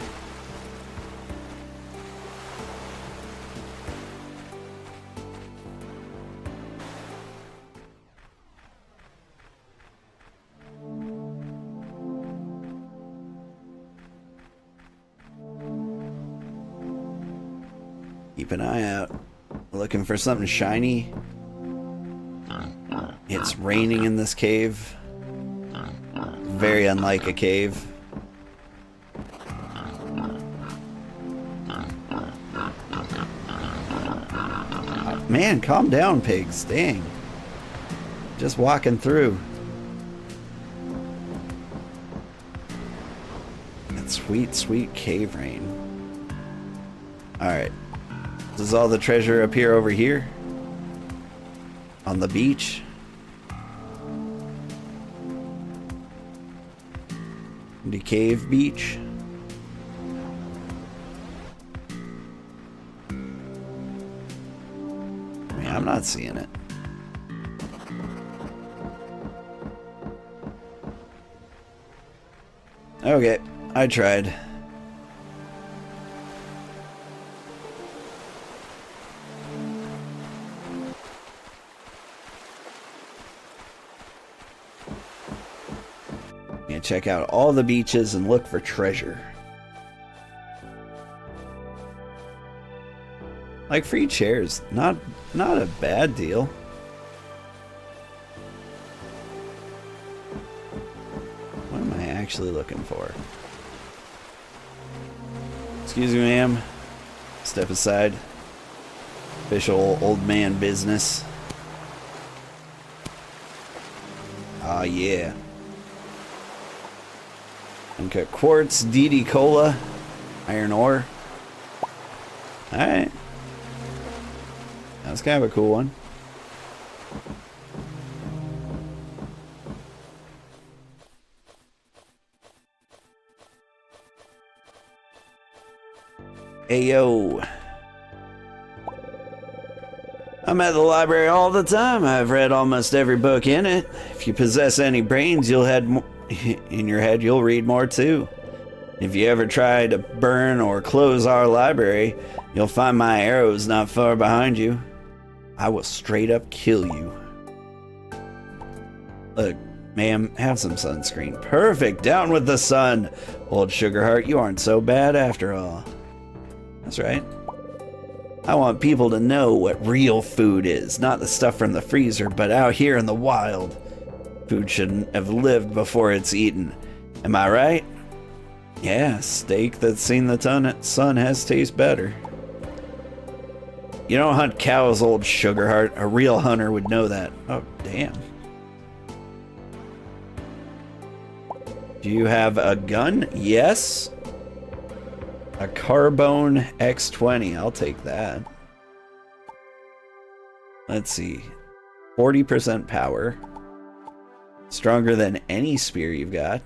Keep an eye out. Looking for something shiny. It's raining in this cave. Very unlike a cave. Man, calm down, pigs. Dang. Just walking through. That sweet, sweet cave rain. Alright. Does all the treasure appear over here? On the beach? The cave beach? I'm not seeing it. Okay, I tried. Yeah, check out all the beaches and look for treasure. Like free chairs, not a bad deal. What am I actually looking for? Excuse me, ma'am. Step aside. Official old man business. Ah, yeah. Uncut quartz, DD cola, iron ore. Alright. That's kind of a cool one. Ayo. I'm at the library all the time. I've read almost every book in it. If you possess any brains, you'll have in your head, you'll read more too. If you ever try to burn or close our library, you'll find my arrows not far behind you. I will straight up kill you. Look, ma'am, have some sunscreen. Perfect, down with the sun. Old Sugarheart, you aren't so bad after all. That's right. I want people to know what real food is. Not the stuff from the freezer, but out here in the wild. Food shouldn't have lived before it's eaten. Am I right? Yeah, steak that's seen the sun has taste better. You don't hunt cows, old Sugarheart. A real hunter would know that. Oh, damn. Do you have a gun? Yes. A Carbone X20. I'll take that. Let's see. 40% power. Stronger than any spear you've got.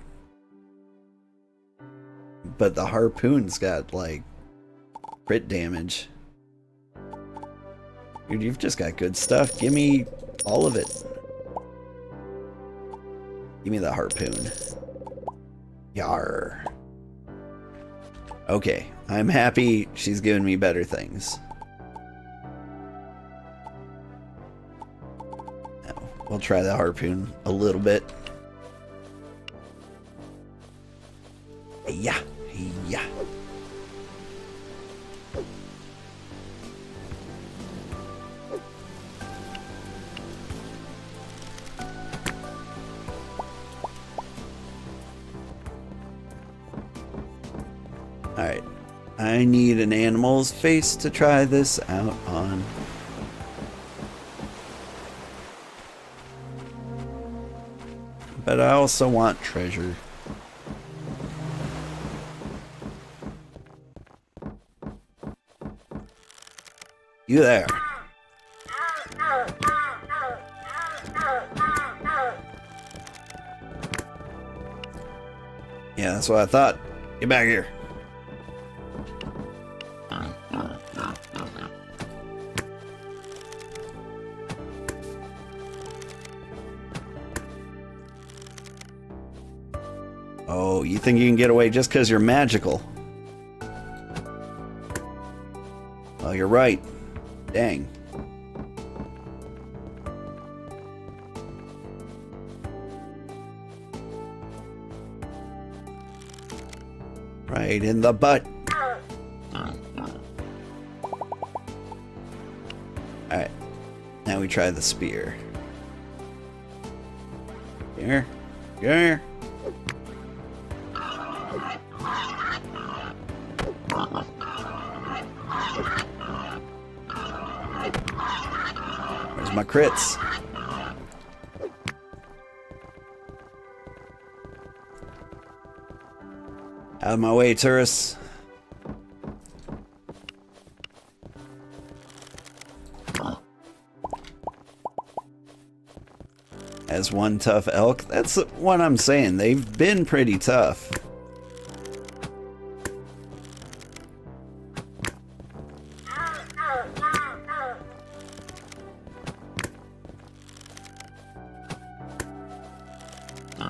But the harpoon's got, like, crit damage. Dude, you've just got good stuff. Give me all of it. Give me the harpoon. Yar. Okay, I'm happy she's giving me better things. Now, we'll try the harpoon a little bit. Yeah, yeah. Alright, I need an animal's face to try this out on. But I also want treasure. You there. Yeah, that's what I thought. Get back here. Oh, you think you can get away just because you're magical? Well, you're right. Dang. Right in the butt. Alright. Now we try the spear. Here. Here. Where's my crits? Out of my way, tourists. As one tough elk. That's what I'm saying. They've been pretty tough.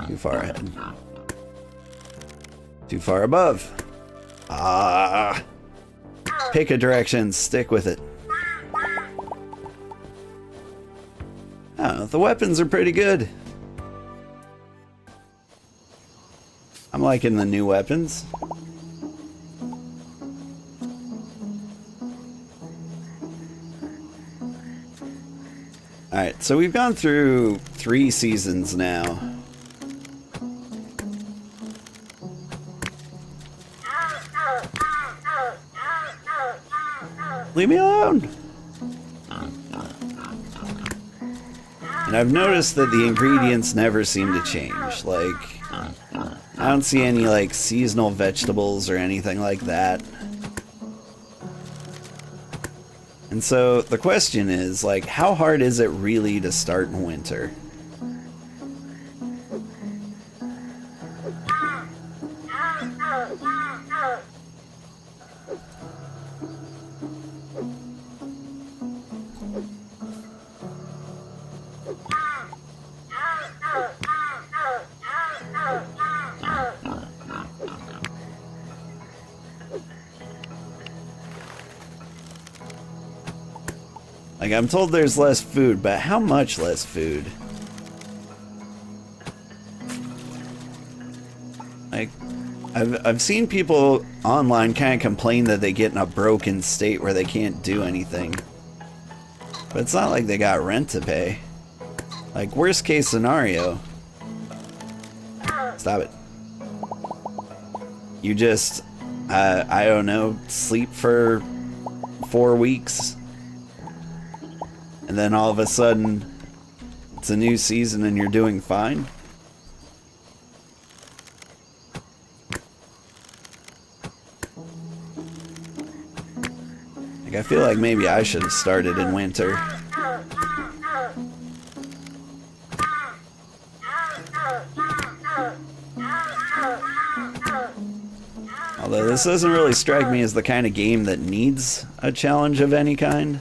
Too far ahead. Too far above. Ah. Pick a direction, stick with it. Oh, the weapons are pretty good. I'm liking the new weapons. Alright, so we've gone through 3 seasons now. Leave me alone! And I've noticed that the ingredients never seem to change. Like, I don't see any, like, seasonal vegetables or anything like that. And so, the question is, like, how hard is it really to start in winter? Like, I'm told there's less food, but how much less food? Like, I've seen people online kind of complain that they get in a broken state where they can't do anything. But it's not like they got rent to pay. Like, worst case scenario. Stop it. You just, I don't know, sleep for 4 weeks. And then all of a sudden, it's a new season and you're doing fine. Like, I feel like maybe I should have started in winter. Although this doesn't really strike me as the kind of game that needs a challenge of any kind.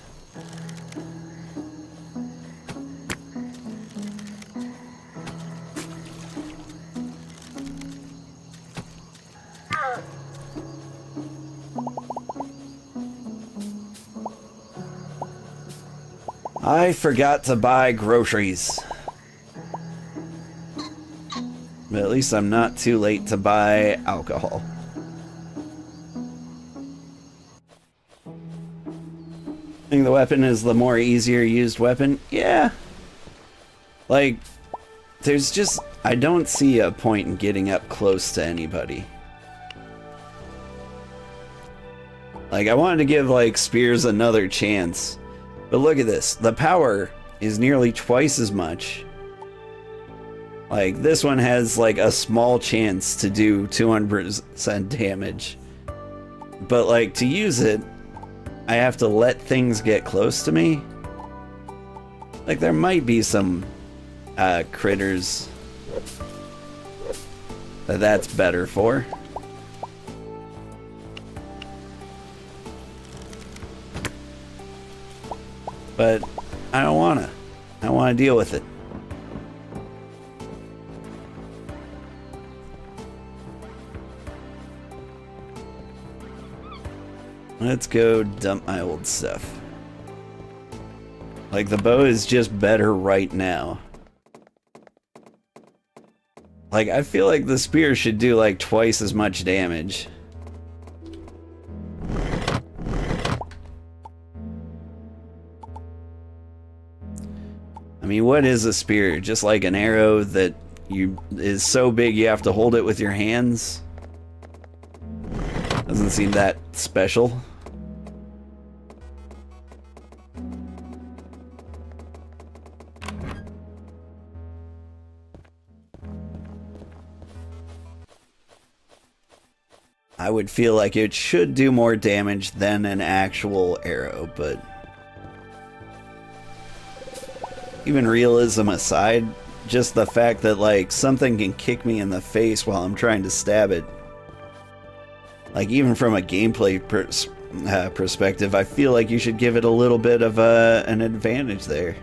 I forgot to buy groceries. But at least I'm not too late to buy alcohol. I think the weapon is the more easier used weapon. Yeah. Like, there's just, I don't see a point in getting up close to anybody. Like, I wanted to give, like, spears another chance. But look at this. The power is nearly twice as much. Like, this one has, like, a small chance to do 200% damage. But, like, to use it, I have to let things get close to me. Like, there might be some critters that's better for. But I don't wanna. I don't wanna deal with it. Let's go dump my old stuff. Like, the bow is just better right now. Like, I feel like the spear should do like twice as much damage. I mean, what is a spear? Just like an arrow that is so big you have to hold it with your hands? Doesn't seem that special. I would feel like it should do more damage than an actual arrow, but even realism aside, just the fact that like something can kick me in the face while I'm trying to stab it, like even from a gameplay perspective, I feel like you should give it a little bit of an advantage there.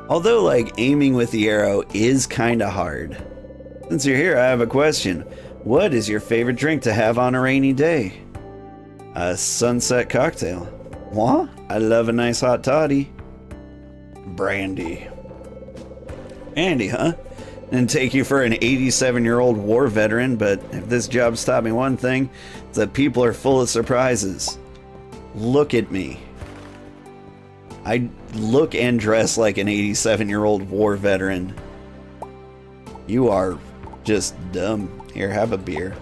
Although, like, aiming with the arrow is kinda hard. Since you're here, I have a question. What is your favorite drink to have on a rainy day? A sunset cocktail. What? I love a nice hot toddy. Brandy. Andy, huh? Didn't take you for an 87-year-old war veteran, but if this job's taught me one thing, it's that people are full of surprises. Look at me. I look and dress like an 87-year-old war veteran. You are just dumb. Here, have a beer.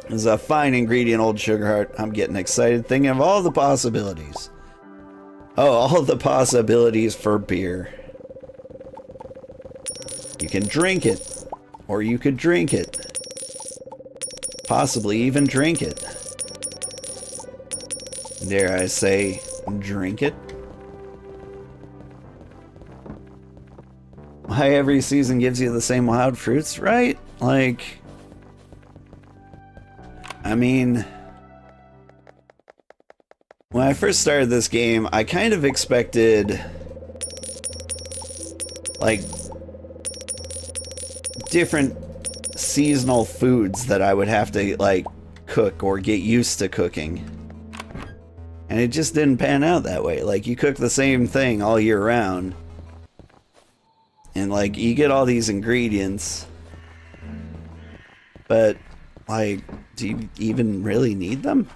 This is a fine ingredient, old Sugarheart. I'm getting excited thinking of all the possibilities. Oh, all the possibilities for beer. You can drink it. Or you could drink it. Possibly even drink it. Dare I say, drink it? Why every season gives you the same wild fruits, right? Like, I mean, when I first started this game, I kind of expected, like, different seasonal foods that I would have to, like, cook or get used to cooking. And it just didn't pan out that way. Like, you cook the same thing all year round. And, like, you get all these ingredients. But, like, do you even really need them?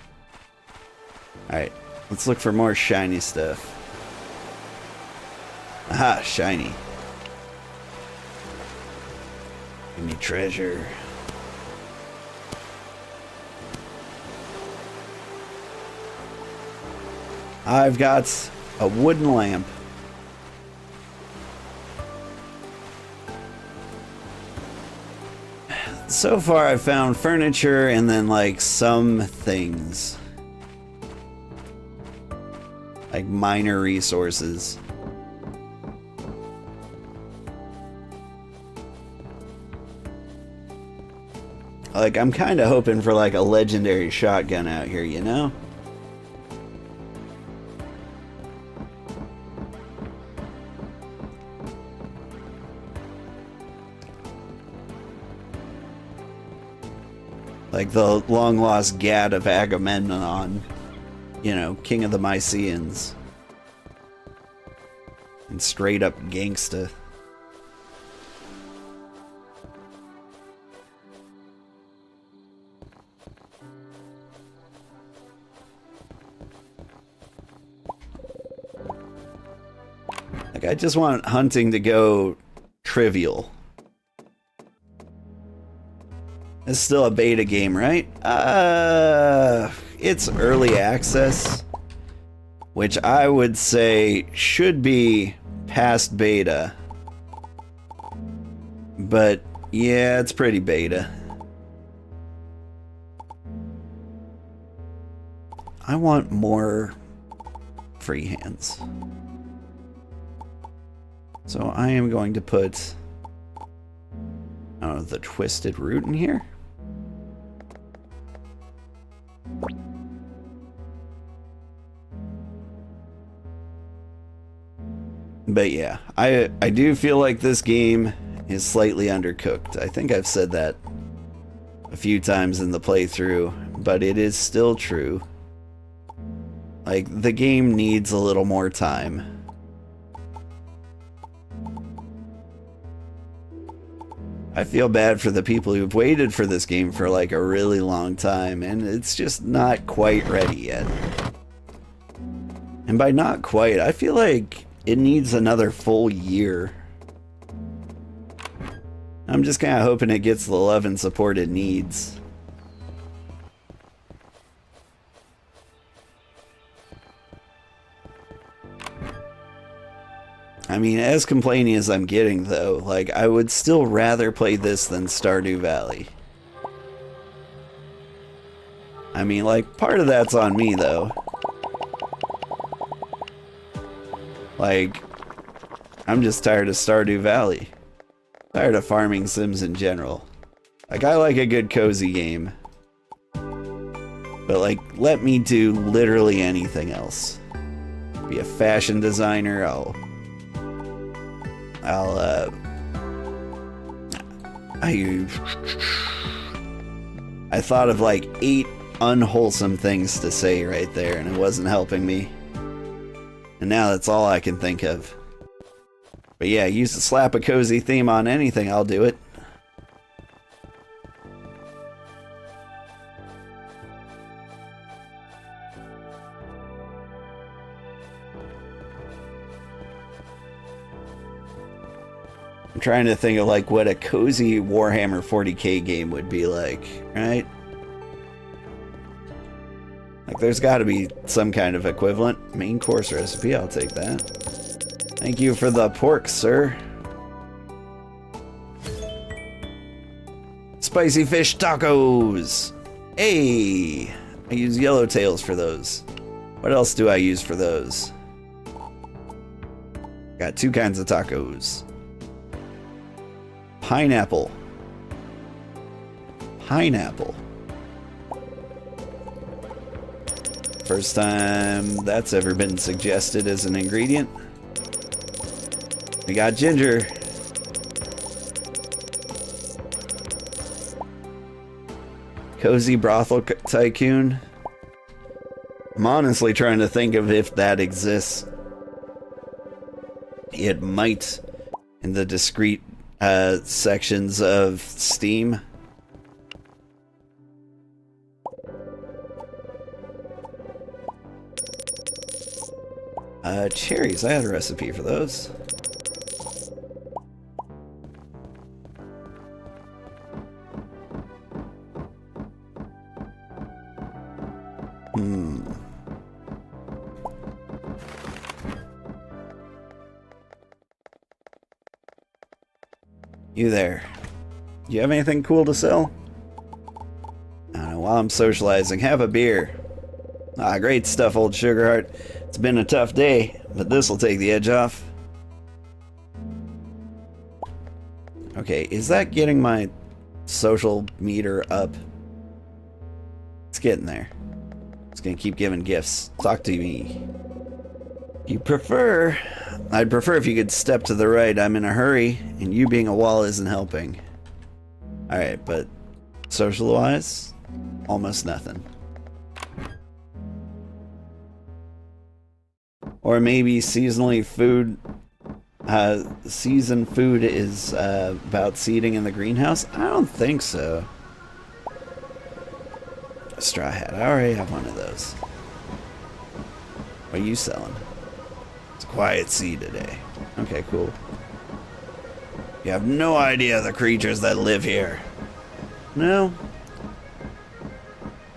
Alright, let's look for more shiny stuff. Aha, shiny. Give me treasure. I've got a wooden lamp. So far I've found furniture and then like some things. Like minor resources. Like I'm kind of hoping for like a legendary shotgun out here, you know? Like the long-lost Gad of Agamemnon, you know, king of the Mycenaeans. And straight up gangsta. Like, I just want hunting to go trivial. It's still a beta game, right? It's early access, which I would say should be past beta. But yeah, it's pretty beta. I want more free hands. So I am going to put the twisted root in here. But yeah, I do feel like this game is slightly undercooked. I think I've said that a few times in the playthrough, but it is still true. Like, the game needs a little more time. I feel bad for the people who've waited for this game for like a really long time, and it's just not quite ready yet. And by not quite, I feel like it needs another full year. I'm just kind of hoping it gets the love and support it needs. I mean, as complaining as I'm getting, though, like, I would still rather play this than Stardew Valley. I mean, like, part of that's on me, though. Like, I'm just tired of Stardew Valley. Tired of farming sims in general. Like, I like a good cozy game. But, like, let me do literally anything else. Be a fashion designer, I thought of like 8 unwholesome things to say right there, and it wasn't helping me. And now that's all I can think of. But yeah, use to slap a cozy theme on anything, I'll do it. I'm trying to think of like what a cozy Warhammer 40k game would be like, right? Like there's got to be some kind of equivalent. Main course recipe, I'll take that. Thank you for the pork, sir. Spicy fish tacos! Hey! I use yellowtails for those. What else do I use for those? Got 2 kinds of tacos. Pineapple. Pineapple. First time that's ever been suggested as an ingredient. We got ginger. Cozy brothel tycoon. I'm honestly trying to think of if that exists. It might in the discrete sections of Steam. Cherries, I had a recipe for those. You there. Do you have anything cool to sell? I don't know, while I'm socializing, have a beer. Ah, great stuff, old Sugarheart. It's been a tough day, but this'll take the edge off. Okay, is that getting my social meter up? It's getting there. It's gonna keep giving gifts. Talk to me. You prefer... I'd prefer if you could step to the right. I'm in a hurry, and you being a wall isn't helping. Alright, but social-wise, almost nothing. Or maybe seasonally food... seasoned food is about seeding in the greenhouse? I don't think so. A straw hat. I already have one of those. What are you selling? It's quiet sea today. Okay, cool. You have no idea the creatures that live here. No.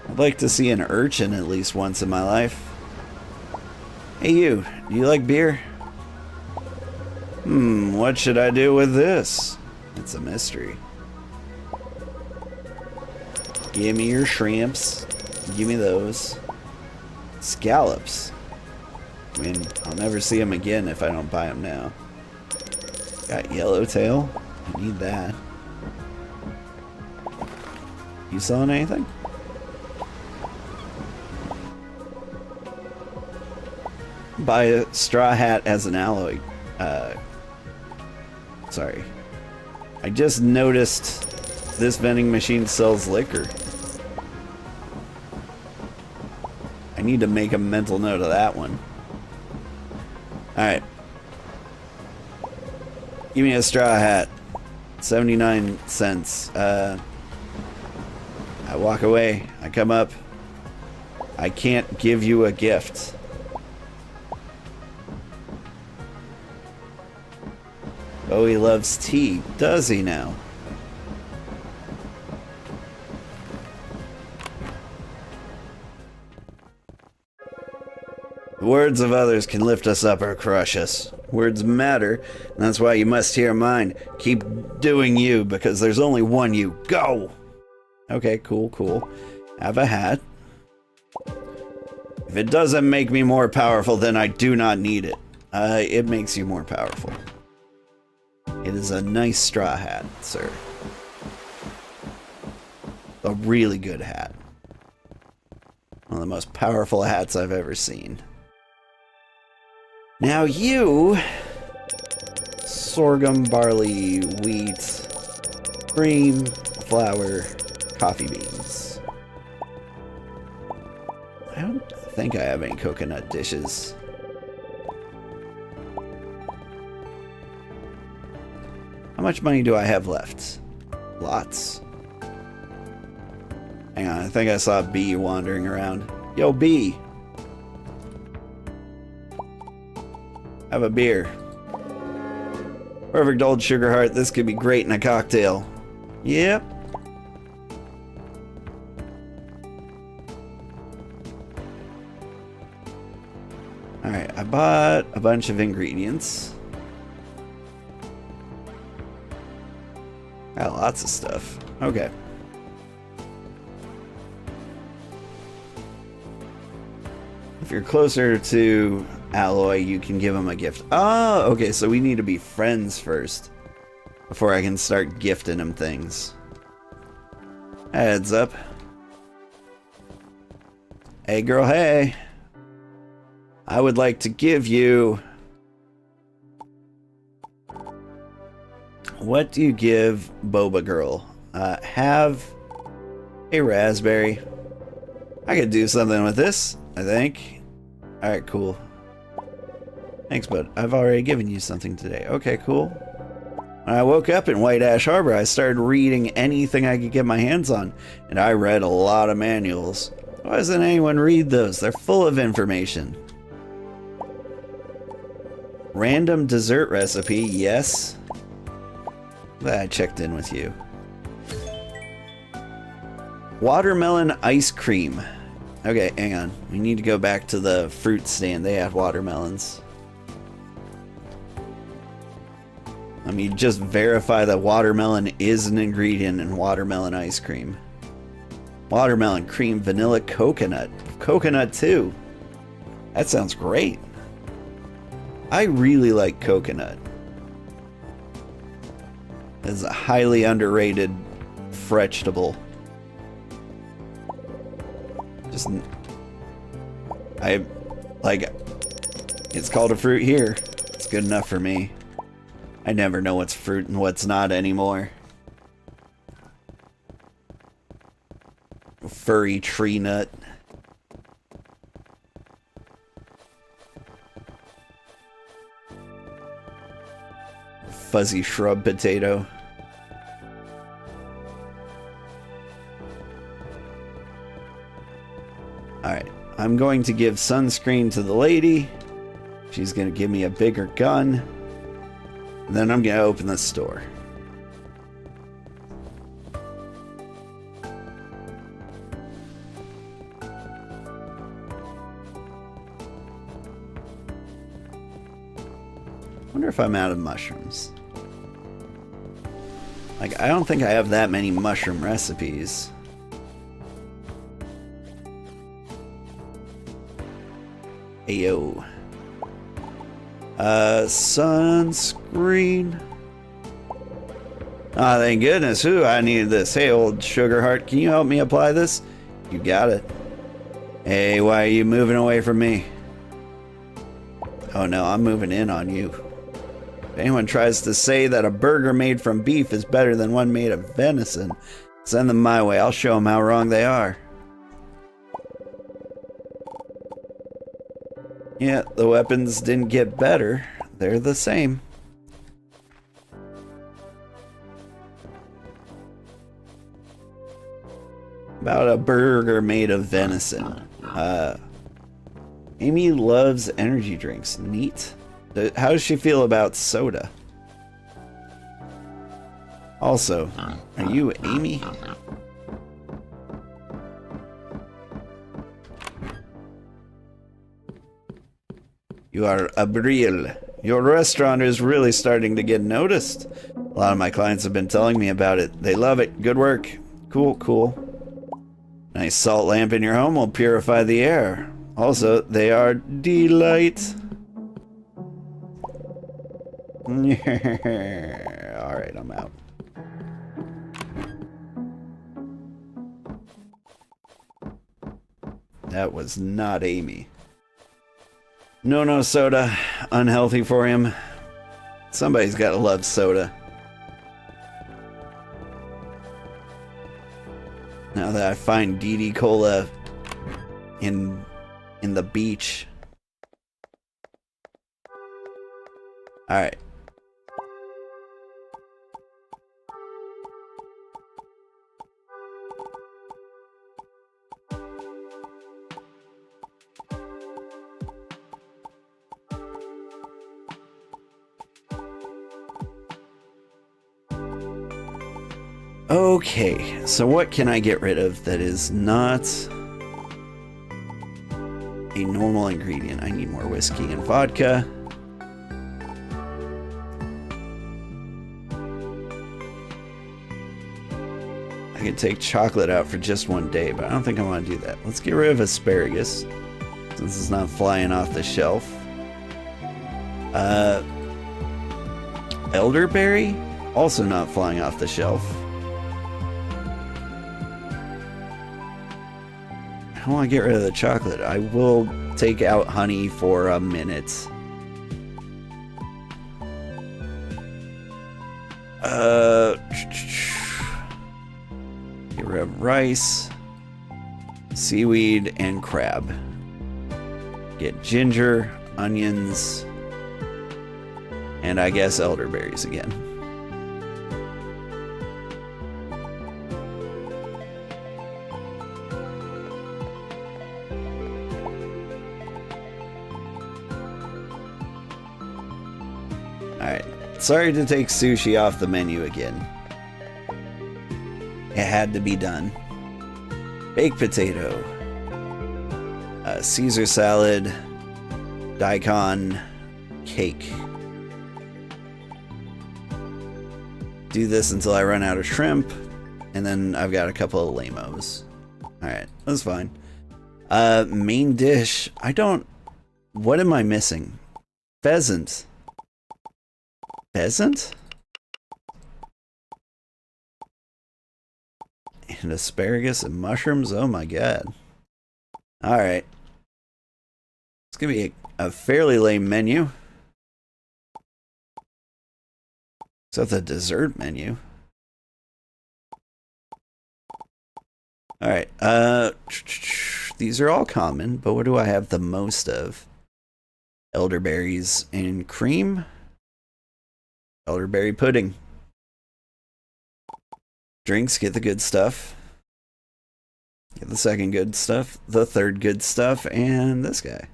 I'd like to see an urchin at least once in my life. Hey you, do you like beer? What should I do with this? It's a mystery. Give me your shrimps. Give me those. Scallops. I mean, I'll never see them again if I don't buy them now. Got yellowtail. I need that. You selling anything? Buy a straw hat as an alloy. Sorry. I just noticed this vending machine sells liquor. I need to make a mental note of that one. Alright. Give me a straw hat. 79 cents. I walk away. I come up. I can't give you a gift. Oh, he loves tea. Does he now? The words of others can lift us up or crush us. Words matter, and that's why you must hear mine. Keep doing you, because there's only one you. Go! Okay, cool, cool. Have a hat. If it doesn't make me more powerful, then I do not need it. It makes you more powerful. It is a nice straw hat, sir. A really good hat. One of the most powerful hats I've ever seen. Now you... sorghum, barley, wheat, cream, flour, coffee beans. I don't think I have any coconut dishes. How much money do I have left? Lots. Hang on, I think I saw a bee wandering around. Yo, bee! Have a beer. Perfect old Sugarheart. This could be great in a cocktail. Yep. Alright, I bought a bunch of ingredients. Got lots of stuff. Okay. If you're closer to Alloy, you can give him a gift. Oh, okay, so we need to be friends first before I can start gifting him things. Heads up. Hey girl, hey. I would like to give you... What do you give Boba Girl? Have a raspberry. I could do something with this, I think. Alright, cool. Thanks, bud. I've already given you something today. Okay, cool. When I woke up in White Ash Harbor, I started reading anything I could get my hands on, and I read a lot of manuals. Why doesn't anyone read those? They're full of information. Random dessert recipe, yes. Glad I checked in with you. Watermelon ice cream. Okay, hang on. We need to go back to the fruit stand. They had watermelons. Let me just verify that watermelon is an ingredient in watermelon ice cream. Watermelon, cream, vanilla, coconut. Coconut too. That sounds great. I really like coconut. It's a highly underrated vegetable. Just... I... like... It's called a fruit here. It's good enough for me. I never know what's fruit and what's not anymore. Furry tree nut. Fuzzy shrub potato. Alright, I'm going to give sunscreen to the lady. She's going to give me a bigger gun. And then I'm going to open the store. Wonder if I'm out of mushrooms. Like, I don't think I have that many mushroom recipes. Ayo. Sunscreen. Ah, thank goodness. Ooh, I needed this. Hey, old Sugarheart, can you help me apply this? You got it. Hey, why are you moving away from me? Oh no, I'm moving in on you. If anyone tries to say that a burger made from beef is better than one made of venison, send them my way. I'll show them how wrong they are. Yeah, the weapons didn't get better. They're the same. About a burger made of venison. Amy loves energy drinks. Neat. How does she feel about soda? Also, are you Amy? You are Abril. Your restaurant is really starting to get noticed. A lot of my clients have been telling me about it. They love it. Good work. Cool, cool. Nice salt lamp in your home will purify the air. Also, they are delight. Alright, I'm out. That was not Amy. No soda. Unhealthy for him. Somebody's gotta love soda. Now that I find DD Cola in the beach. Alright. Okay, so what can I get rid of that is not a normal ingredient? I need more whiskey and vodka. I could take chocolate out for just one day, but I don't think I want to do that. Let's get rid of asparagus, since it's not flying off the shelf. Elderberry? Also not flying off the shelf. I want to get rid of the chocolate. I will take out honey for a minute. Get rid of rice, seaweed, and crab. Get ginger, onions, and I guess elderberries again. Alright, sorry to take sushi off the menu again. It had to be done. Baked potato. Caesar salad. Daikon. Cake. Do this until I run out of shrimp. And then I've got a couple of lamos. Alright, that's fine. Main dish. What am I missing? Pheasant. Pheasant? And asparagus and mushrooms? Oh my god. Alright. It's gonna be a fairly lame menu. Except the dessert menu. Alright, these are all common, but what do I have the most of? Elderberries and cream? Elderberry pudding. Drinks, get the good stuff. Get the second good stuff, the third good stuff, and this guy.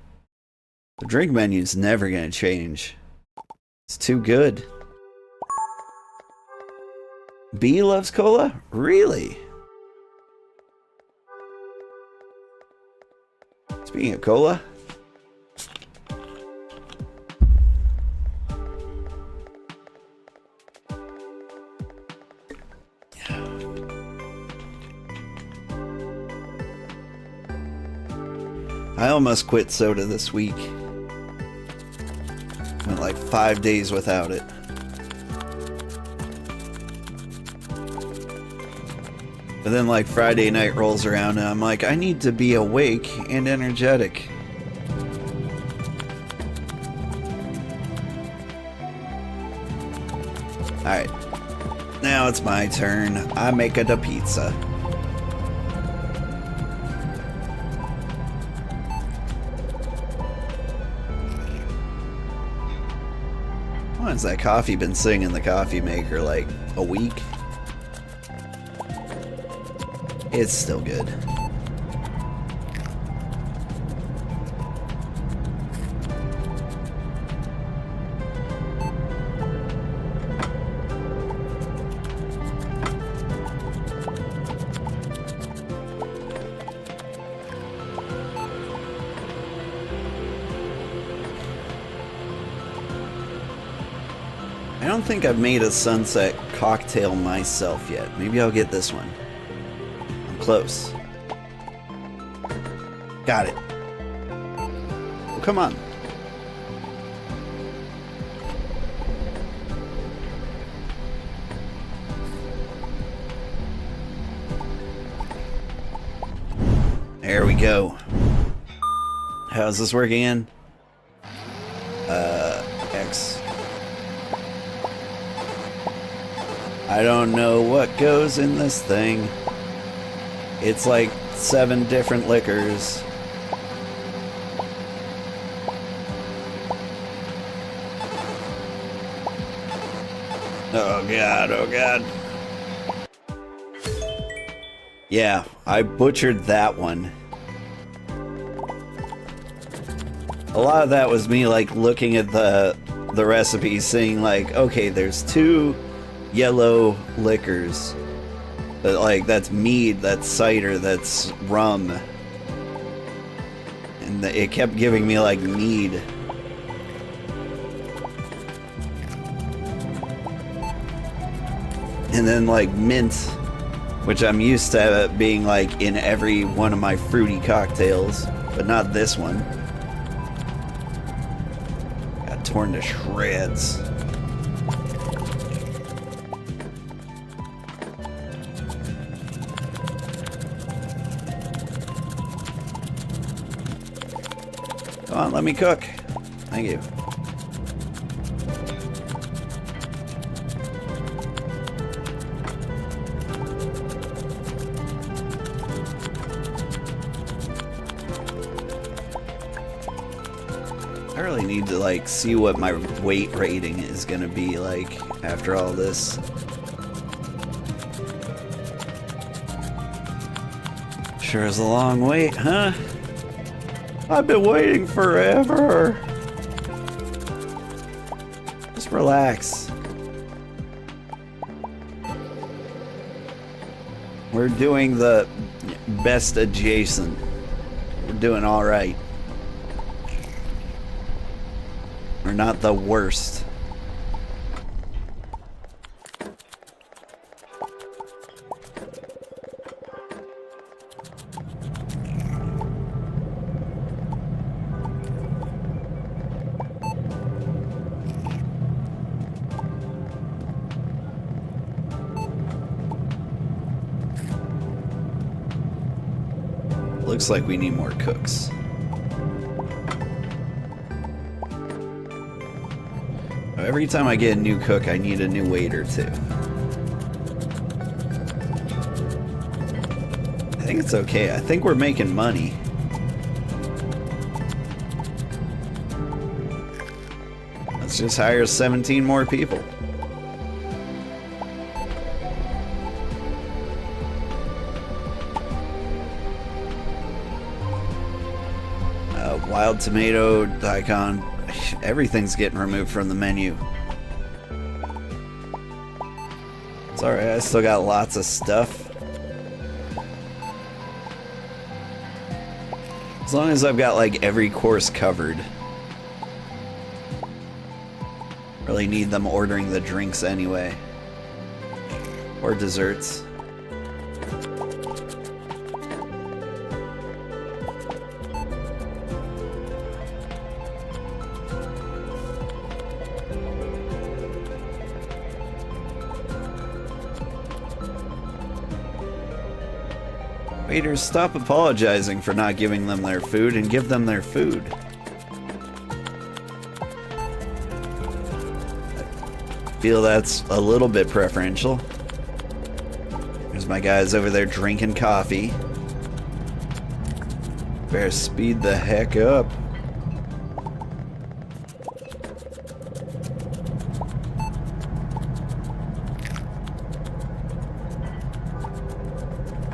The drink menu's never gonna change. It's too good. B loves cola? Really? Speaking of cola, I almost quit soda this week. Went like 5 days without it. But then like Friday night rolls around and I'm like, I need to be awake and energetic. Alright. Now it's my turn. I make it a pizza. How long has that coffee been sitting in the coffee maker? Like a week? It's still good. I don't think I've made a sunset cocktail myself yet. Maybe I'll get this one. I'm close. Got it. Well, come on. There we go. How's this working in? X. I don't know what goes in this thing. It's like 7 different liquors. Oh god, oh god. Yeah, I butchered that one. A lot of that was me like looking at the recipe, saying like, okay, there's 2 yellow liquors, but like that's mead, that's cider, that's rum, and it kept giving me like mead. And then like mint, which I'm used to being like in every one of my fruity cocktails, but not this one. Got torn to shreds. Come on, let me cook. Thank you. I really need to like see what my weight rating is gonna be like after all this. Sure is a long wait, huh? I've been waiting forever. Just relax. We're doing the best adjacent. We're doing all right. We're not the worst. Looks like we need more cooks. Every time I get a new cook, I need a new waiter too. I think it's okay. I think we're making money. Let's just hire 17 more people. Wild tomato, daikon, everything's getting removed from the menu. It's alright, I still got lots of stuff. As long as I've got like every course covered. Really need them ordering the drinks anyway. Or desserts. Waiters, stop apologizing for not giving them their food and give them their food. feel that's a little bit preferential. There's my guys over there drinking coffee. Better speed the heck up.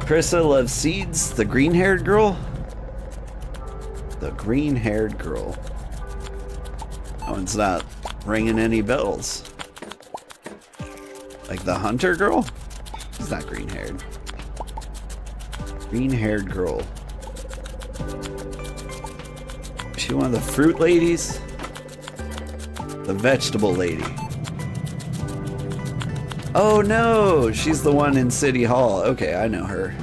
Krista loves seeds. The green-haired girl? The green-haired girl. That one's not ringing any bells. Like the hunter girl? She's not green-haired. Green-haired girl. Is she one of the fruit ladies? The vegetable lady. Oh no! She's the one in City Hall. Okay, I know her.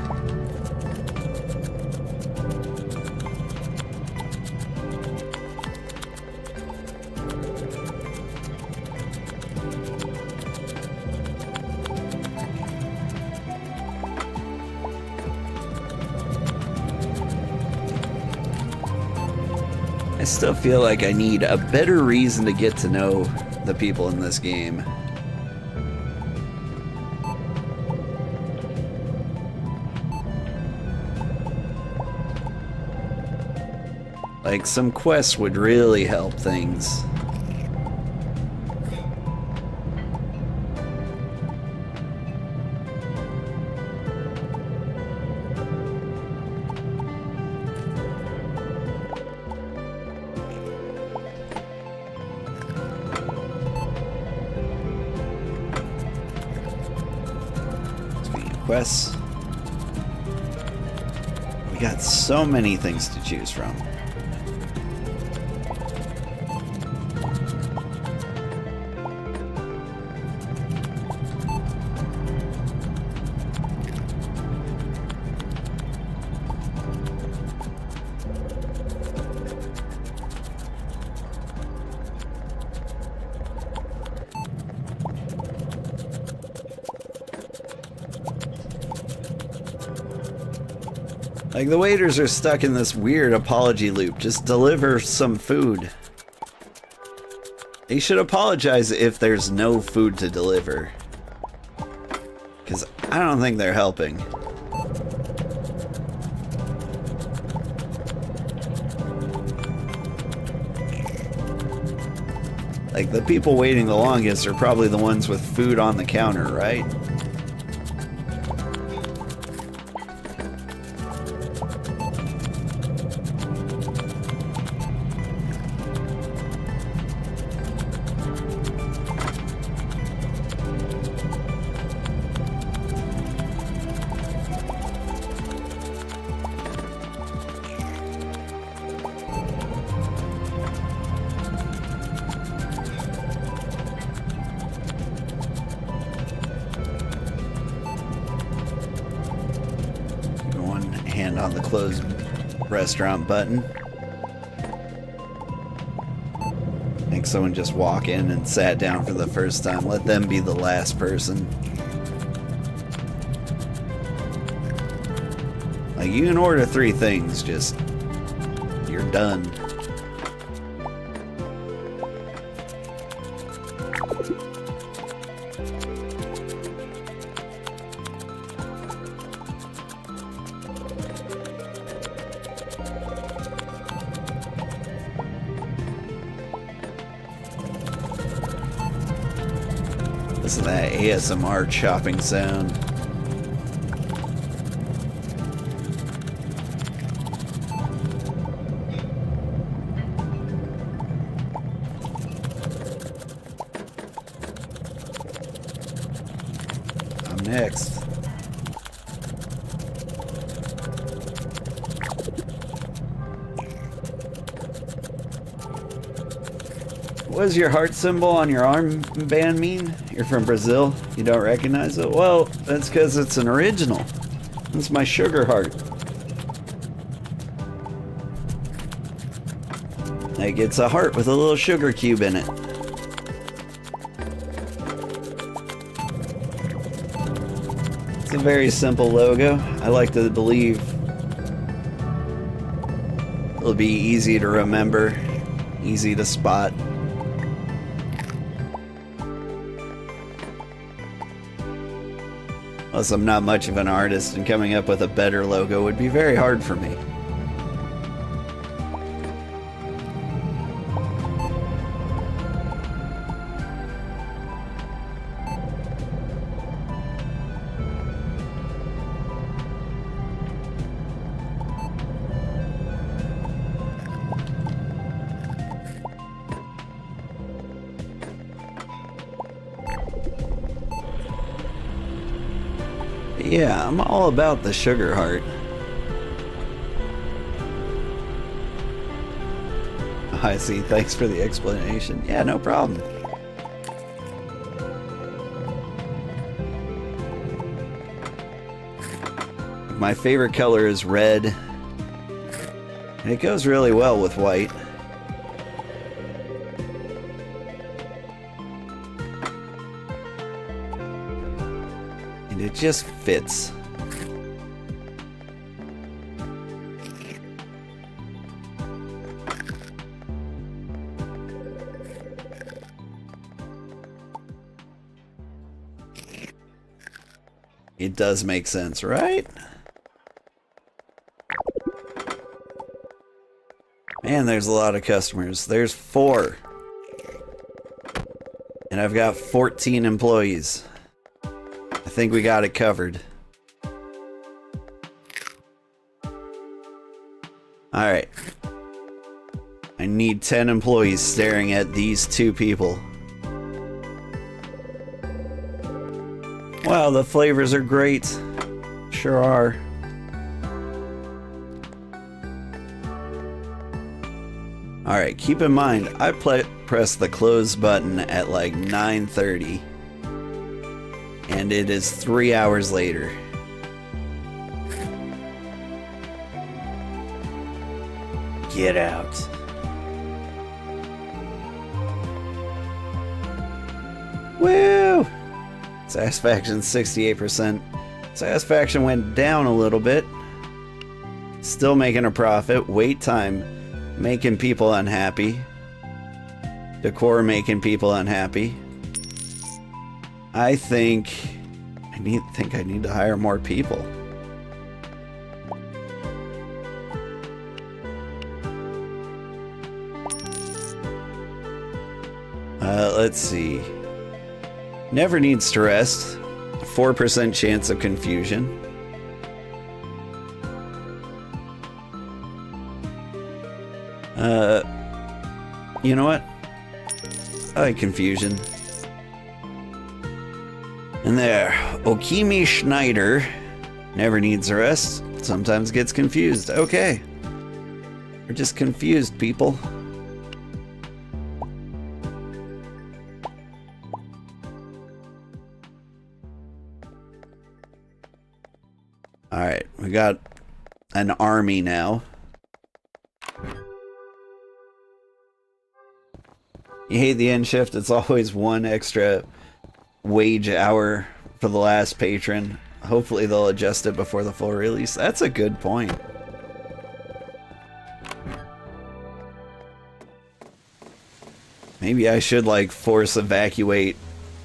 I still feel like I need a better reason to get to know the people in this game. Like, some quests would really help things. Speaking of quests, we got so many things to choose from. Like, the waiters are stuck in this weird apology loop. Just deliver some food. They should apologize if there's no food to deliver. Because I don't think they're helping. Like, the people waiting the longest are probably the ones with food on the counter, right? On the closed restaurant button. I think someone just walked in and sat down for the first time. Let them be the last person. Like, you can order 3 things, just you're done. Listen to that ASMR chopping sound. I'm next. What does your heart symbol on your armband mean? You're from Brazil? You don't recognize it? Well, that's because it's an original. It's my Sugarheart. Like, it's a heart with a little sugar cube in it. It's a very simple logo. I like to believe it'll be easy to remember, easy to spot. Plus, I'm not much of an artist, and coming up with a better logo would be very hard for me. Yeah, I'm all about the Sugarheart. I see, thanks for the explanation. Yeah, no problem. My favorite color is red. And it goes really well with white. It just fits. It does make sense, right? Man, there's a lot of customers. There's 4. And I've got 14 employees. I think we got it covered. Alright. I need 10 employees staring at these 2 people. Wow, the flavors are great. Sure are. Alright, keep in mind, I pressed the close button at like 9:30. And it is 3 hours later. Get out. Woo! Satisfaction 68%. Satisfaction went down a little bit. Still making a profit. Wait time making people unhappy. Decor making people unhappy. I think I need to hire more people. Let's see. Never needs to rest. 4% chance of confusion. You know what? I like confusion. And there, Okimi Schneider never needs a rest, sometimes gets confused. Okay. We're just confused, people. Alright, we got an army now. You hate the end shift, it's always 1 extra wage hour for the last patron. Hopefully they'll adjust it before the full release. That's a good point. Maybe I should like force evacuate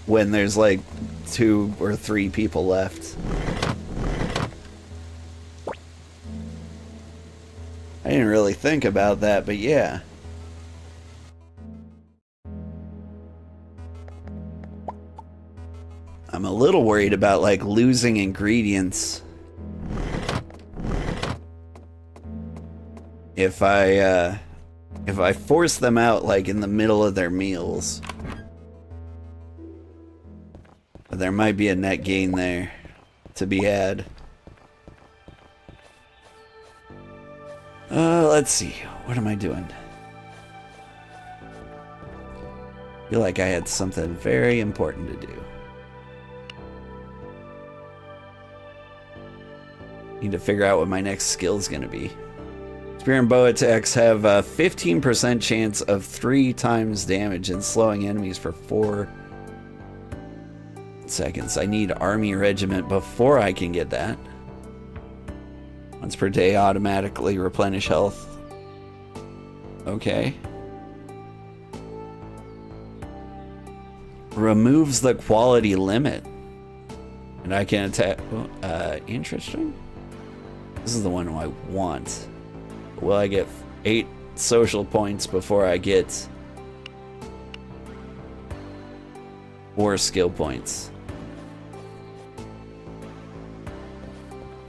when there's like 2 or 3 people left. I didn't really think about that, but yeah. I'm a little worried about like losing ingredients if I force them out like in the middle of their meals. But there might be a net gain there to be had. Let's see. What am I doing? I feel like I had something very important to do. Need to figure out what my next skill is going to be. Spear and bow attacks have a 15% chance of 3 times damage and slowing enemies for 4 seconds. I need army regiment before I can get that. Once per day, automatically replenish health. Okay. Removes the quality limit. And I can attack. Interesting. This is the one I want. Will I get 8 social points before I get 4 skill points?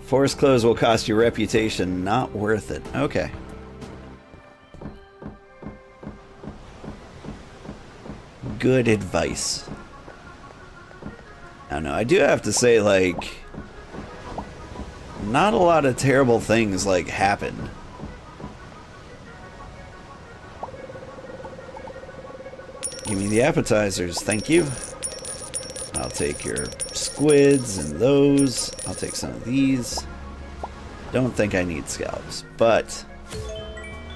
Forced clothes will cost you reputation. Not worth it. Okay. Good advice. I don't know. I do have to say, like, not a lot of terrible things, like, happen. Give me the appetizers. Thank you. I'll take your squids and those. I'll take some of these. Don't think I need scallops, but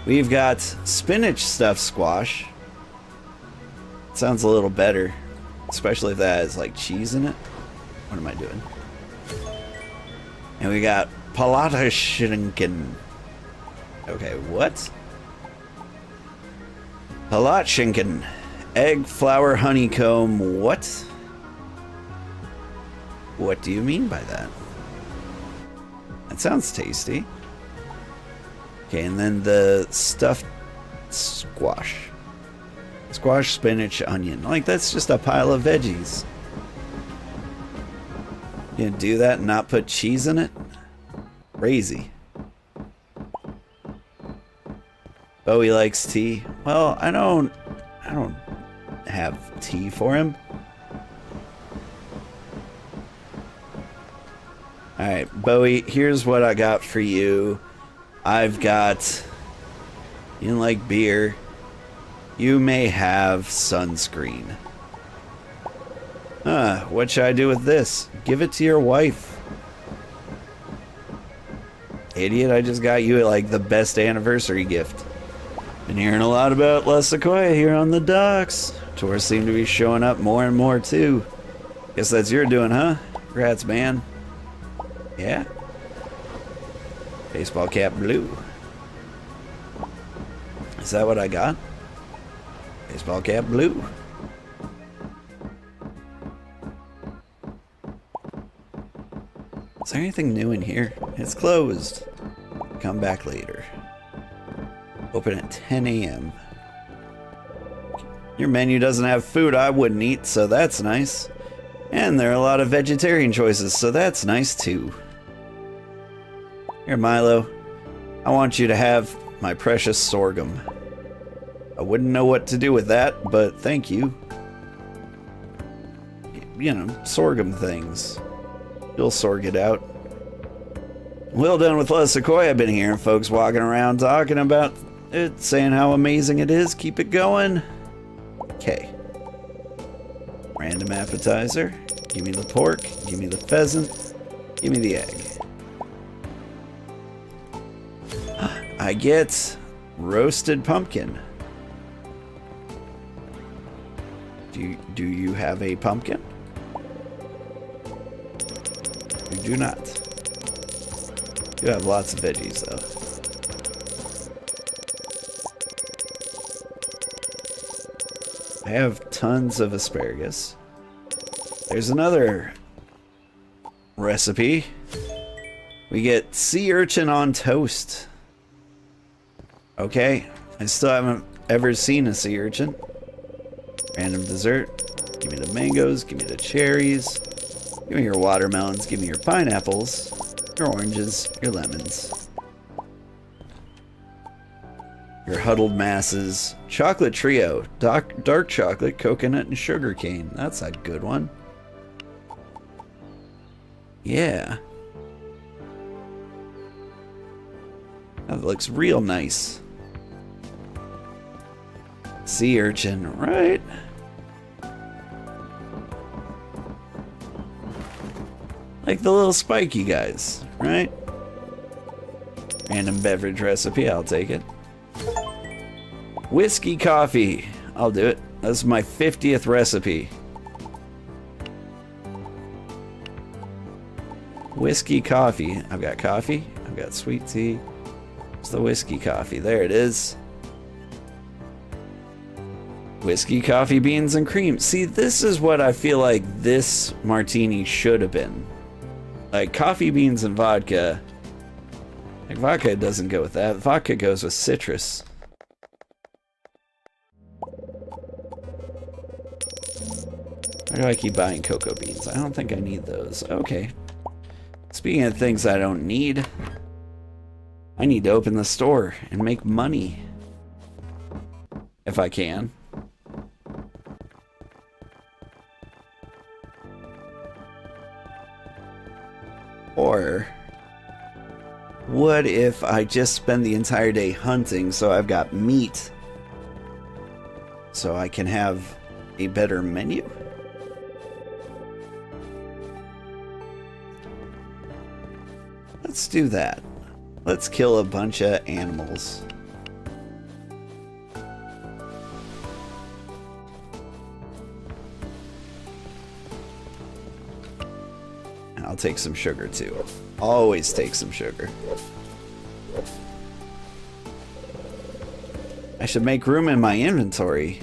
we've got spinach stuffed squash. Sounds a little better, especially if that has like cheese in it. What am I doing? And we got Palatschinken. Okay, what? Palatschinken. Egg, flour, honeycomb. What? What do you mean by that? That sounds tasty. Okay, and then the stuffed squash. Squash, spinach, onion. Like, that's just a pile of veggies. You do that and not put cheese in it? Crazy. Bowie likes tea. Well, I don't have tea for him. Alright, Bowie, here's what I got for you. I've got... You like beer. You may have sunscreen. What should I do with this? Give it to your wife. Idiot, I just got you like the best anniversary gift. Been hearing a lot about La Sequoia here on the docks. Tourists seem to be showing up more and more too. Guess that's your doing, huh? Congrats, man. Yeah? Baseball cap blue. Is that what I got? Baseball cap blue. Is there anything new in here? It's closed. Come back later. Open at 10 a.m. Your menu doesn't have food I wouldn't eat, so that's nice. And there are a lot of vegetarian choices, so that's nice too. Here, Milo. I want you to have my precious sorghum. I wouldn't know what to do with that, but thank you. You know, sorghum things. You'll sorg it out. Well done with La Sequoia. I've been hearing folks walking around talking about it, saying how amazing it is. Keep it going. Okay. Random appetizer. Give me the pork. Give me the pheasant. Give me the egg. I get roasted pumpkin. Do you have a pumpkin? You do not. You have lots of veggies, though. I have tons of asparagus. There's another recipe. We get sea urchin on toast. Okay, I still haven't ever seen a sea urchin. Random dessert. Give me the mangoes, give me the cherries. Give me your watermelons, give me your pineapples, your oranges, your lemons. Your huddled masses. Chocolate trio. Dark chocolate, coconut, and sugar cane. That's a good one. Yeah. That looks real nice. Sea urchin, right? Like the little spiky guys, right? Random beverage recipe, I'll take it. Whiskey coffee, I'll do it. That's my 50th recipe. Whiskey coffee. I've got coffee, I've got sweet tea. It's the whiskey coffee, there it is. Whiskey, coffee beans, and cream. See, this is what I feel like this martini should have been. Like, coffee beans and vodka. Like, vodka doesn't go with that. Vodka goes with citrus. Why do I keep buying cocoa beans? I don't think I need those. Okay. Speaking of things I don't need, I need to open the store and make money. If I can. Or what if I just spend the entire day hunting so I've got meat so I can have a better menu? Let's do that. Let's kill a bunch of animals. And I'll take some sugar too. Always take some sugar. I should make room in my inventory.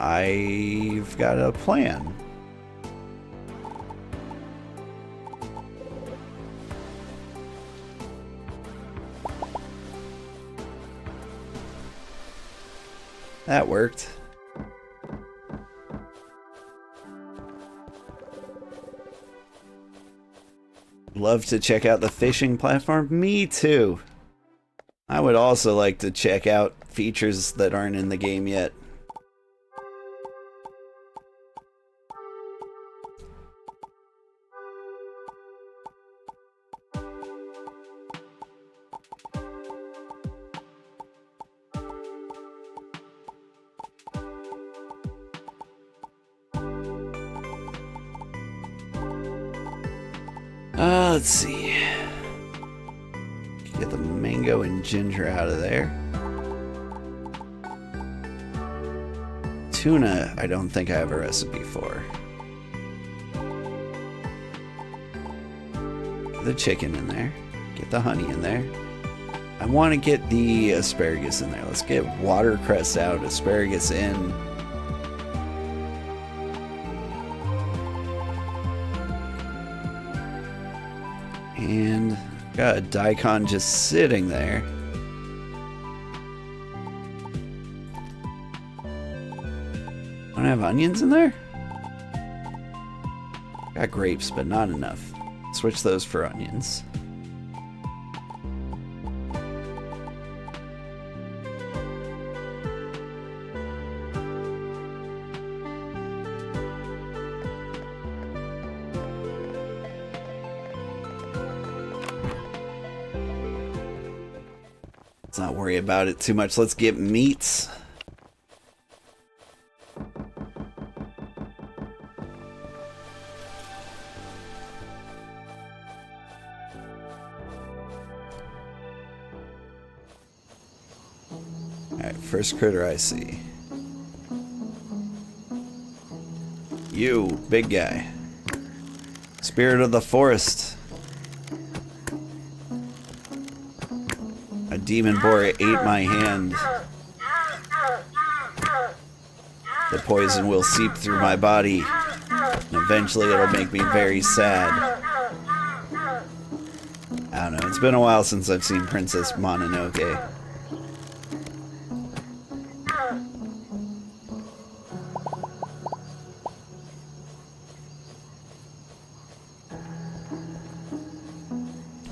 I've got a plan. That worked. Love to check out the fishing platform. Me too. I would also like to check out features that aren't in the game yet. Let's see. Get the mango and ginger out of there. Tuna, I don't think I have a recipe for. Get the chicken in there. Get the honey in there. I want to get the asparagus in there. Let's get watercress out, asparagus in. And got a daikon just sitting there. Don't have onions in there? Got grapes, but not enough. Switch those for onions. Let's not worry about it too much. Let's get meats. Alright, first critter I see. You, big guy. Spirit of the forest. A demon boar ate my hand. The poison will seep through my body. And eventually it'll make me very sad. I don't know, it's been a while since I've seen Princess Mononoke.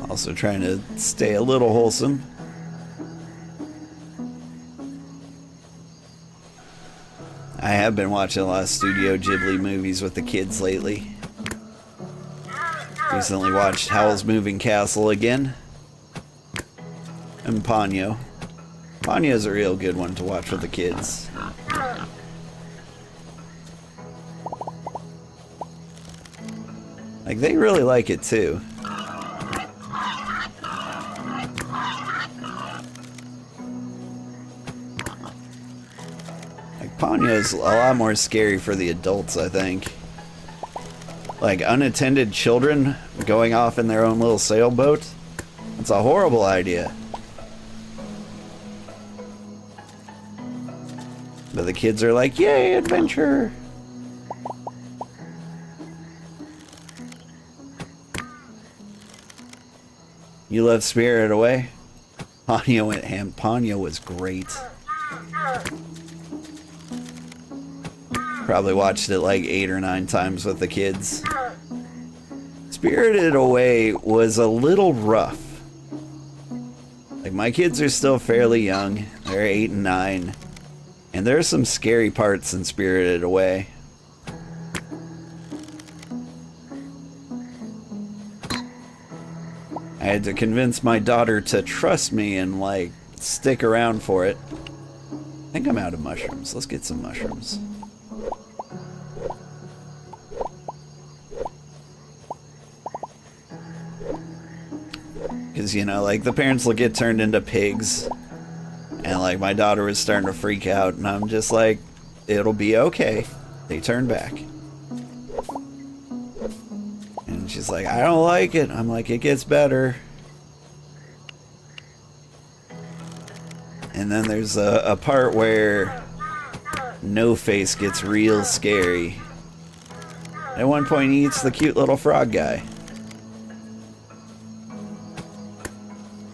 Also trying to stay a little wholesome. I have been watching a lot of Studio Ghibli movies with the kids lately. Recently watched Howl's Moving Castle again. And Ponyo. Ponyo's a real good one to watch with the kids. Like, they really like it too. Ponyo's a lot more scary for the adults, I think. like unattended children going off in their own little sailboat. It's a horrible idea. But the kids are like, yay, adventure! You love Spirited Away? Ponyo went ham. Ponyo was great. Probably watched it like 8 or 9 times with the kids. Spirited Away was a little rough. Like, my kids are still fairly young. They're 8 and 9. And there are some scary parts in Spirited Away. I had to convince my daughter to trust me and, like, stick around for it. I think I'm out of mushrooms. Let's get some mushrooms. Because, you know, like, the parents will get turned into pigs. And, like, my daughter was starting to freak out. And I'm just like, it'll be okay. They turn back. And she's like, I don't like it. I'm like, it gets better. And then there's a part where No Face gets real scary. At one point he eats the cute little frog guy.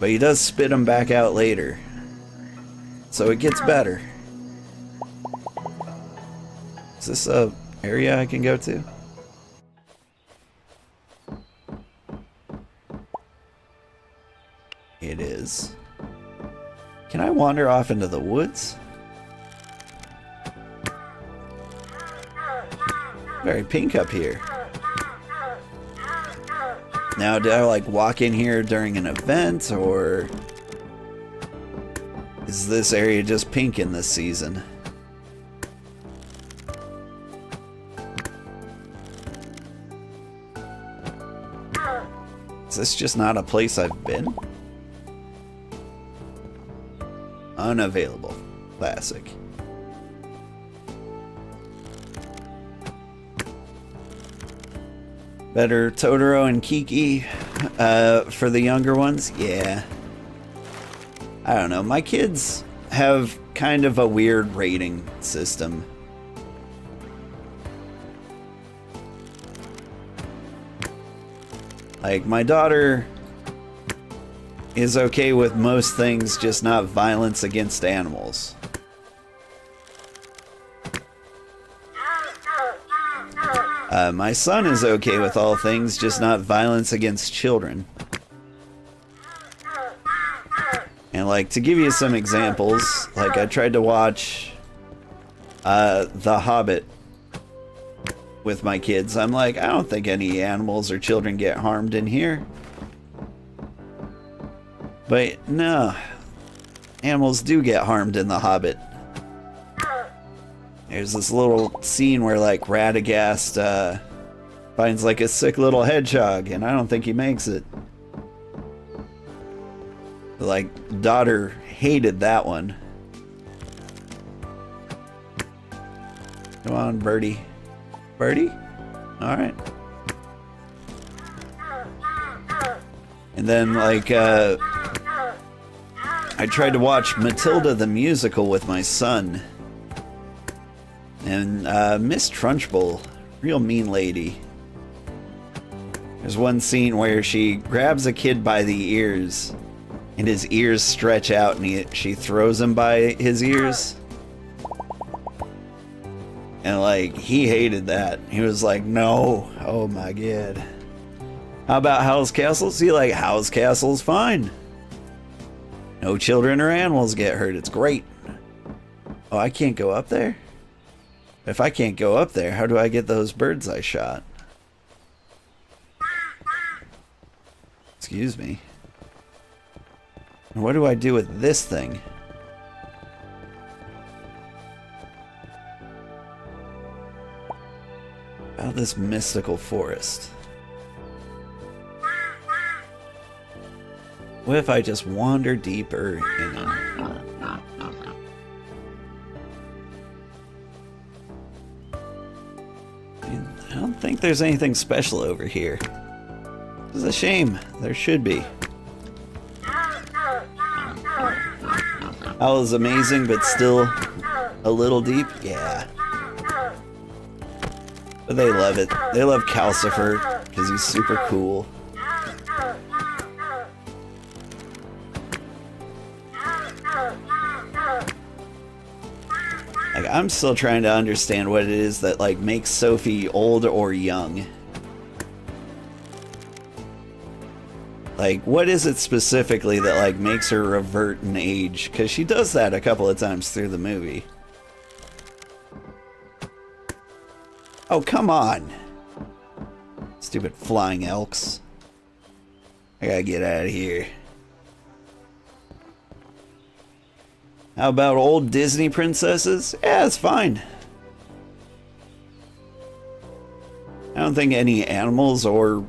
But he does spit him back out later. So it gets better. Is this a area I can go to? It is. Can I wander off into the woods? Very pink up here. Now, did I like walk in here during an event, or is this area just pink in this season? Is this just not a place I've been? Unavailable. Classic. Better Totoro and Kiki for the younger ones? Yeah. I don't know. My kids have kind of a weird rating system. Like, my daughter is okay with most things, just not violence against animals. My son is okay with all things, just not violence against children. And, like, to give you some examples, like, I tried to watch The Hobbit with my kids. I'm like, I don't think any animals or children get harmed in here. But no, animals do get harmed in The Hobbit. There's this little scene where, like, Radagast finds, like, a sick little hedgehog, and I don't think he makes it. Like, daughter hated that one. Come on, Birdie. Birdie? Alright. And then, like, I tried to watch Matilda the musical with my son. And Miss Trunchbull, real mean lady. There's one scene where she grabs a kid by the ears, and his ears stretch out, and she throws him by his ears. And, like, he hated that. He was like, no. Oh my god. How about Howl's Castle? See, like, Howl's Castle's fine. No children or animals get hurt. It's great. Oh, I can't go up there? If I can't go up there, how do I get those birds I shot? Excuse me. And what do I do with this thing? About this mystical forest. What if I just wander deeper in it? I don't think there's anything special over here. It's a shame. There should be. Owl is amazing, but still a little deep. Yeah. But they love it. They love Calcifer because he's super cool. Like, I'm still trying to understand what it is that, like, makes Sophie old or young. Like, what is it specifically that, like, makes her revert in age? Because she does that a couple of times through the movie. Oh, come on. Stupid flying elks. I gotta get out of here. How about old Disney princesses? Yeah, it's fine. I don't think any animals or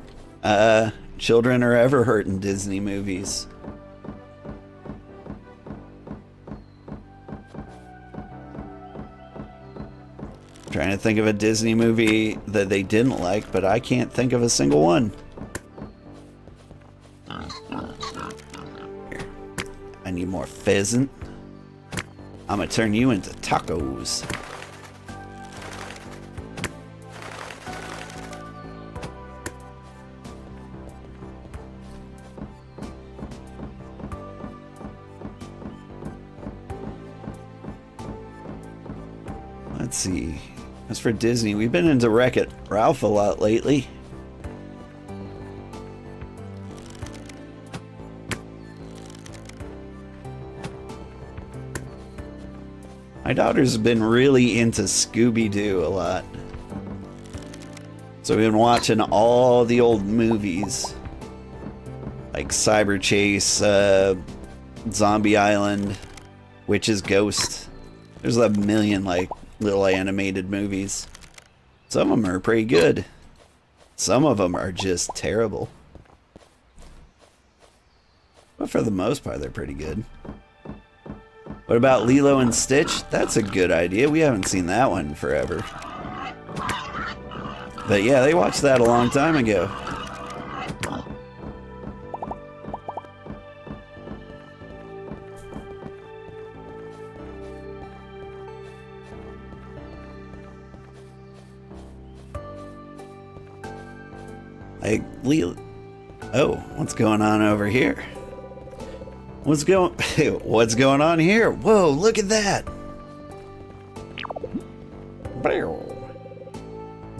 children are ever hurt in Disney movies. I'm trying to think of a Disney movie that they didn't like, but I can't think of a single one. Here. I need more pheasant. I'm gonna turn you into tacos. Let's see. As for Disney, we've been into Wreck-It Ralph a lot lately. My daughter's been really into Scooby-Doo a lot. So we've been watching all the old movies. Like Cyber Chase, Zombie Island, Witch's Ghost. There's a million, like, little animated movies. Some of them are pretty good. Some of them are just terrible. But for the most part, they're pretty good. What about Lilo and Stitch? That's a good idea. We haven't seen that one in forever. But yeah, they watched that a long time ago. Like, Lilo... Oh, what's going on over here? What's going on here? Whoa, look at that!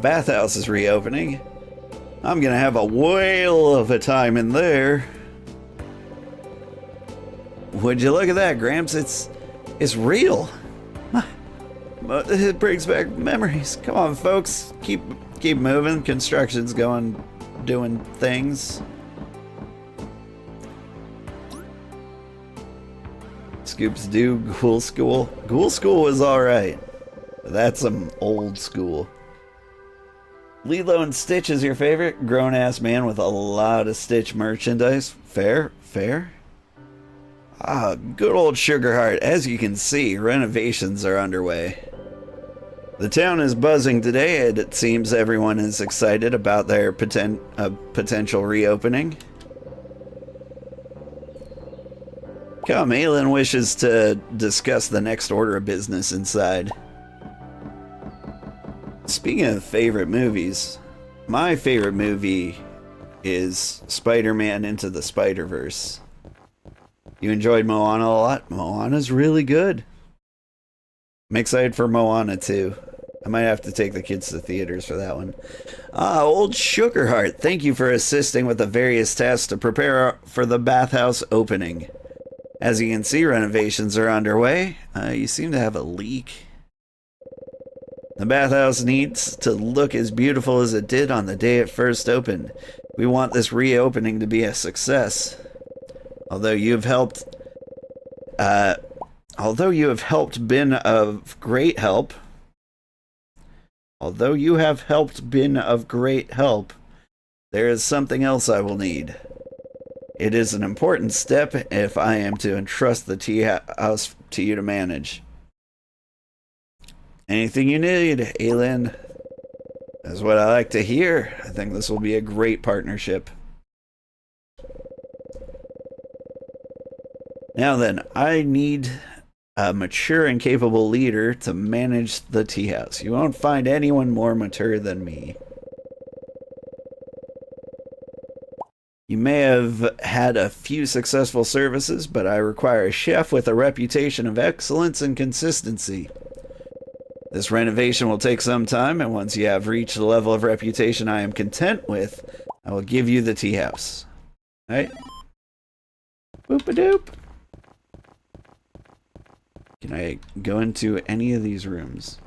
Bathhouse is reopening. I'm gonna have a whale of a time in there. Would you look at that, Gramps? It's real. It brings back memories. Come on, folks. Keep moving. Construction's doing things. Scoops Doo, Ghoul School. Ghoul School was alright. That's some old school. Lilo and Stitch is your favorite? Grown-ass man with a lot of Stitch merchandise. Fair, fair. Ah, good old Sugarheart. As you can see, renovations are underway. The town is buzzing today, and it seems everyone is excited about their potential reopening. Come, Aelin wishes to discuss the next order of business inside. Speaking of favorite movies, my favorite movie is Spider-Man Into the Spider-Verse. You enjoyed Moana a lot? Moana's really good. I'm excited for Moana too. I might have to take the kids to theaters for that one. Ah, old Sugarheart, thank you for assisting with the various tasks to prepare for the bathhouse opening. As you can see, renovations are underway. You seem to have a leak. The bathhouse needs to look as beautiful as it did on the day it first opened. We want this reopening to be a success. Although you have helped been of great help. There is something else I will need. It is an important step if I am to entrust the tea house to you to manage. Anything you need, Aelin. That's what I like to hear. I think this will be a great partnership. Now then, I need a mature and capable leader to manage the tea house. You won't find anyone more mature than me. You may have had a few successful services, but I require a chef with a reputation of excellence and consistency. This renovation will take some time, and once you have reached the level of reputation I am content with, I will give you the tea house. Alright? Boop-a-doop. Can I go into any of these rooms?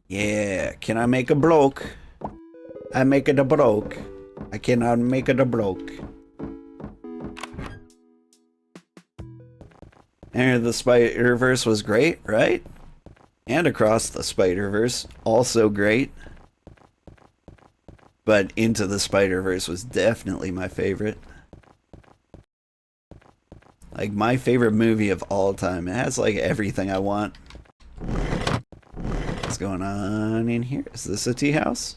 Yeah, can I make a bloke? I make it a bloke. I cannot make it a bloke. Enter the Spider-Verse was great, right? And Across the Spider-Verse, also great. But Into the Spider-Verse was definitely my favorite. Like, my favorite movie of all time. It has, like, everything I want. What's going on in here? Is this a tea house?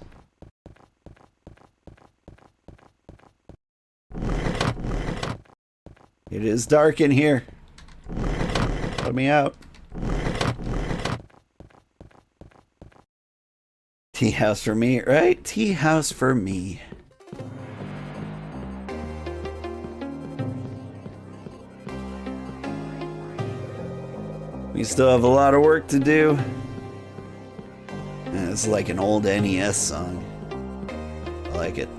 It is dark in here. Let me out. Tea house for me, right? Tea house for me. We still have a lot of work to do. And it's like an old NES song. I like it.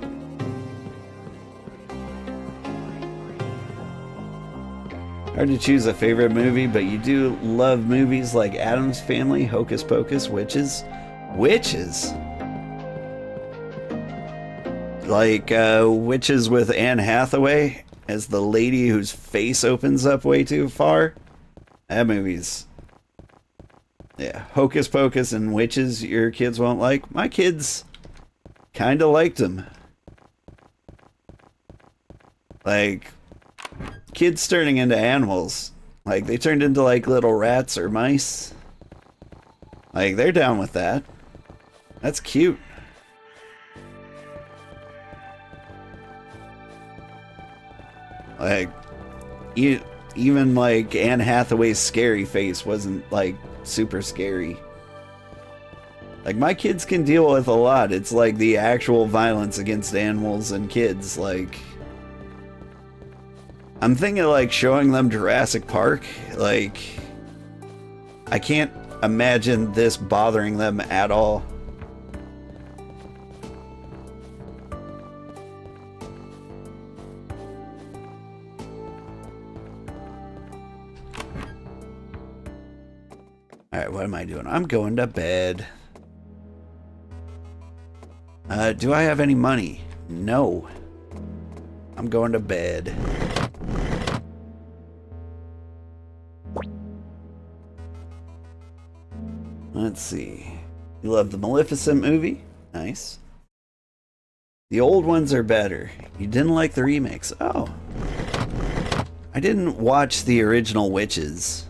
Hard to choose a favorite movie, but you do love movies like Addams Family, Hocus Pocus, Witches. Witches? Like Witches with Anne Hathaway as the lady whose face opens up way too far? That movie's... Yeah, Hocus Pocus and Witches your kids won't like. My kids kinda liked them. Like... Kids turning into animals. Like, they turned into, like, little rats or mice. Like, they're down with that. That's cute. Like, even, like, Anne Hathaway's scary face wasn't, like, super scary. Like, my kids can deal with a lot. It's, like, the actual violence against animals and kids, like... I'm thinking like showing them Jurassic Park. Like, I can't imagine this bothering them at all. Alright, what am I doing? I'm going to bed. Do I have any money? No. I'm going to bed. Let's see. You love the Maleficent movie? Nice. The old ones are better. You didn't like the remakes? Oh. I didn't watch the original Witches.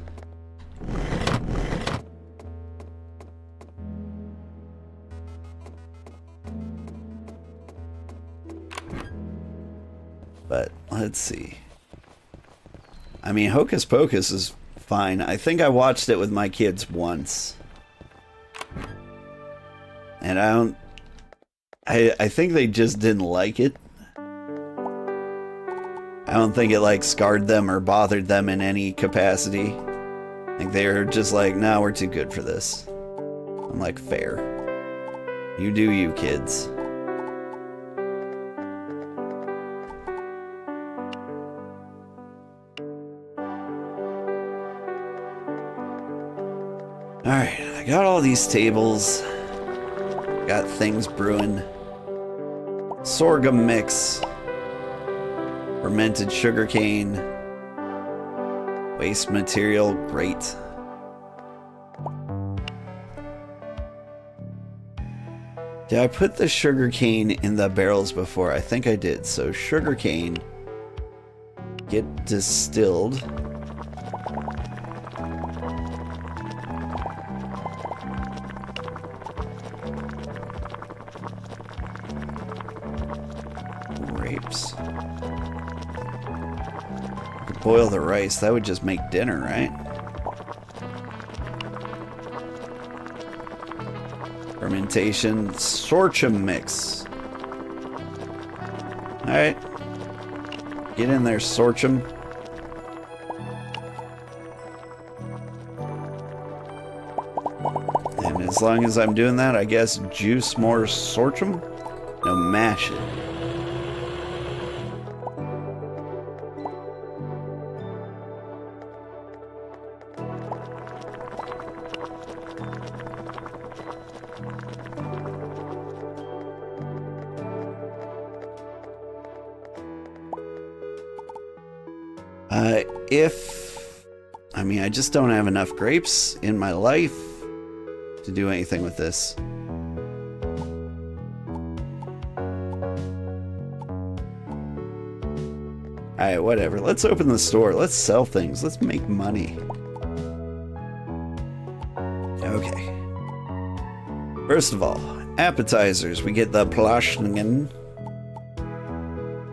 But, let's see. I mean, Hocus Pocus is fine. I think I watched it with my kids once. And I think they just didn't like it. I don't think it like scarred them or bothered them in any capacity. I think they were just like, no, we're too good for this. I'm like, fair. You do you, kids. Alright, I got all these tables. Got things brewing. Sorghum mix. Fermented sugarcane. Waste material, great. Did I put the sugarcane in the barrels before? I think I did. So sugarcane get distilled. grapes. Could boil the rice. That would just make dinner, right? Fermentation sorghum mix. Alright. Get in there, sorghum. And as long as I'm doing that, I guess juice more sorghum? No, mash it. I mean, I just don't have enough grapes in my life to do anything with this. Alright, whatever. Let's open the store. Let's sell things. Let's make money. Okay. First of all, appetizers. We get the Plaschningen.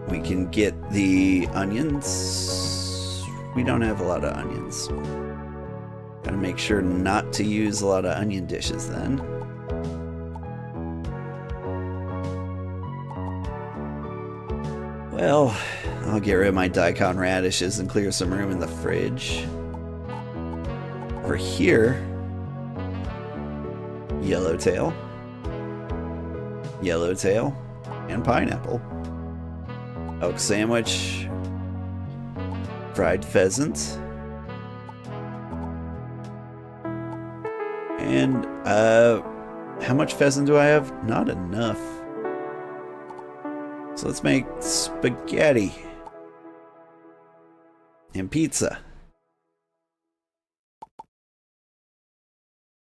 We can get the onions. We don't have a lot of onions. Gotta make sure not to use a lot of onion dishes then. Well, I'll get rid of my daikon radishes and clear some room in the fridge. Over here, yellowtail, and pineapple. Elk sandwich, fried pheasant, and how much pheasant do I have? Not enough. So let's make spaghetti and pizza.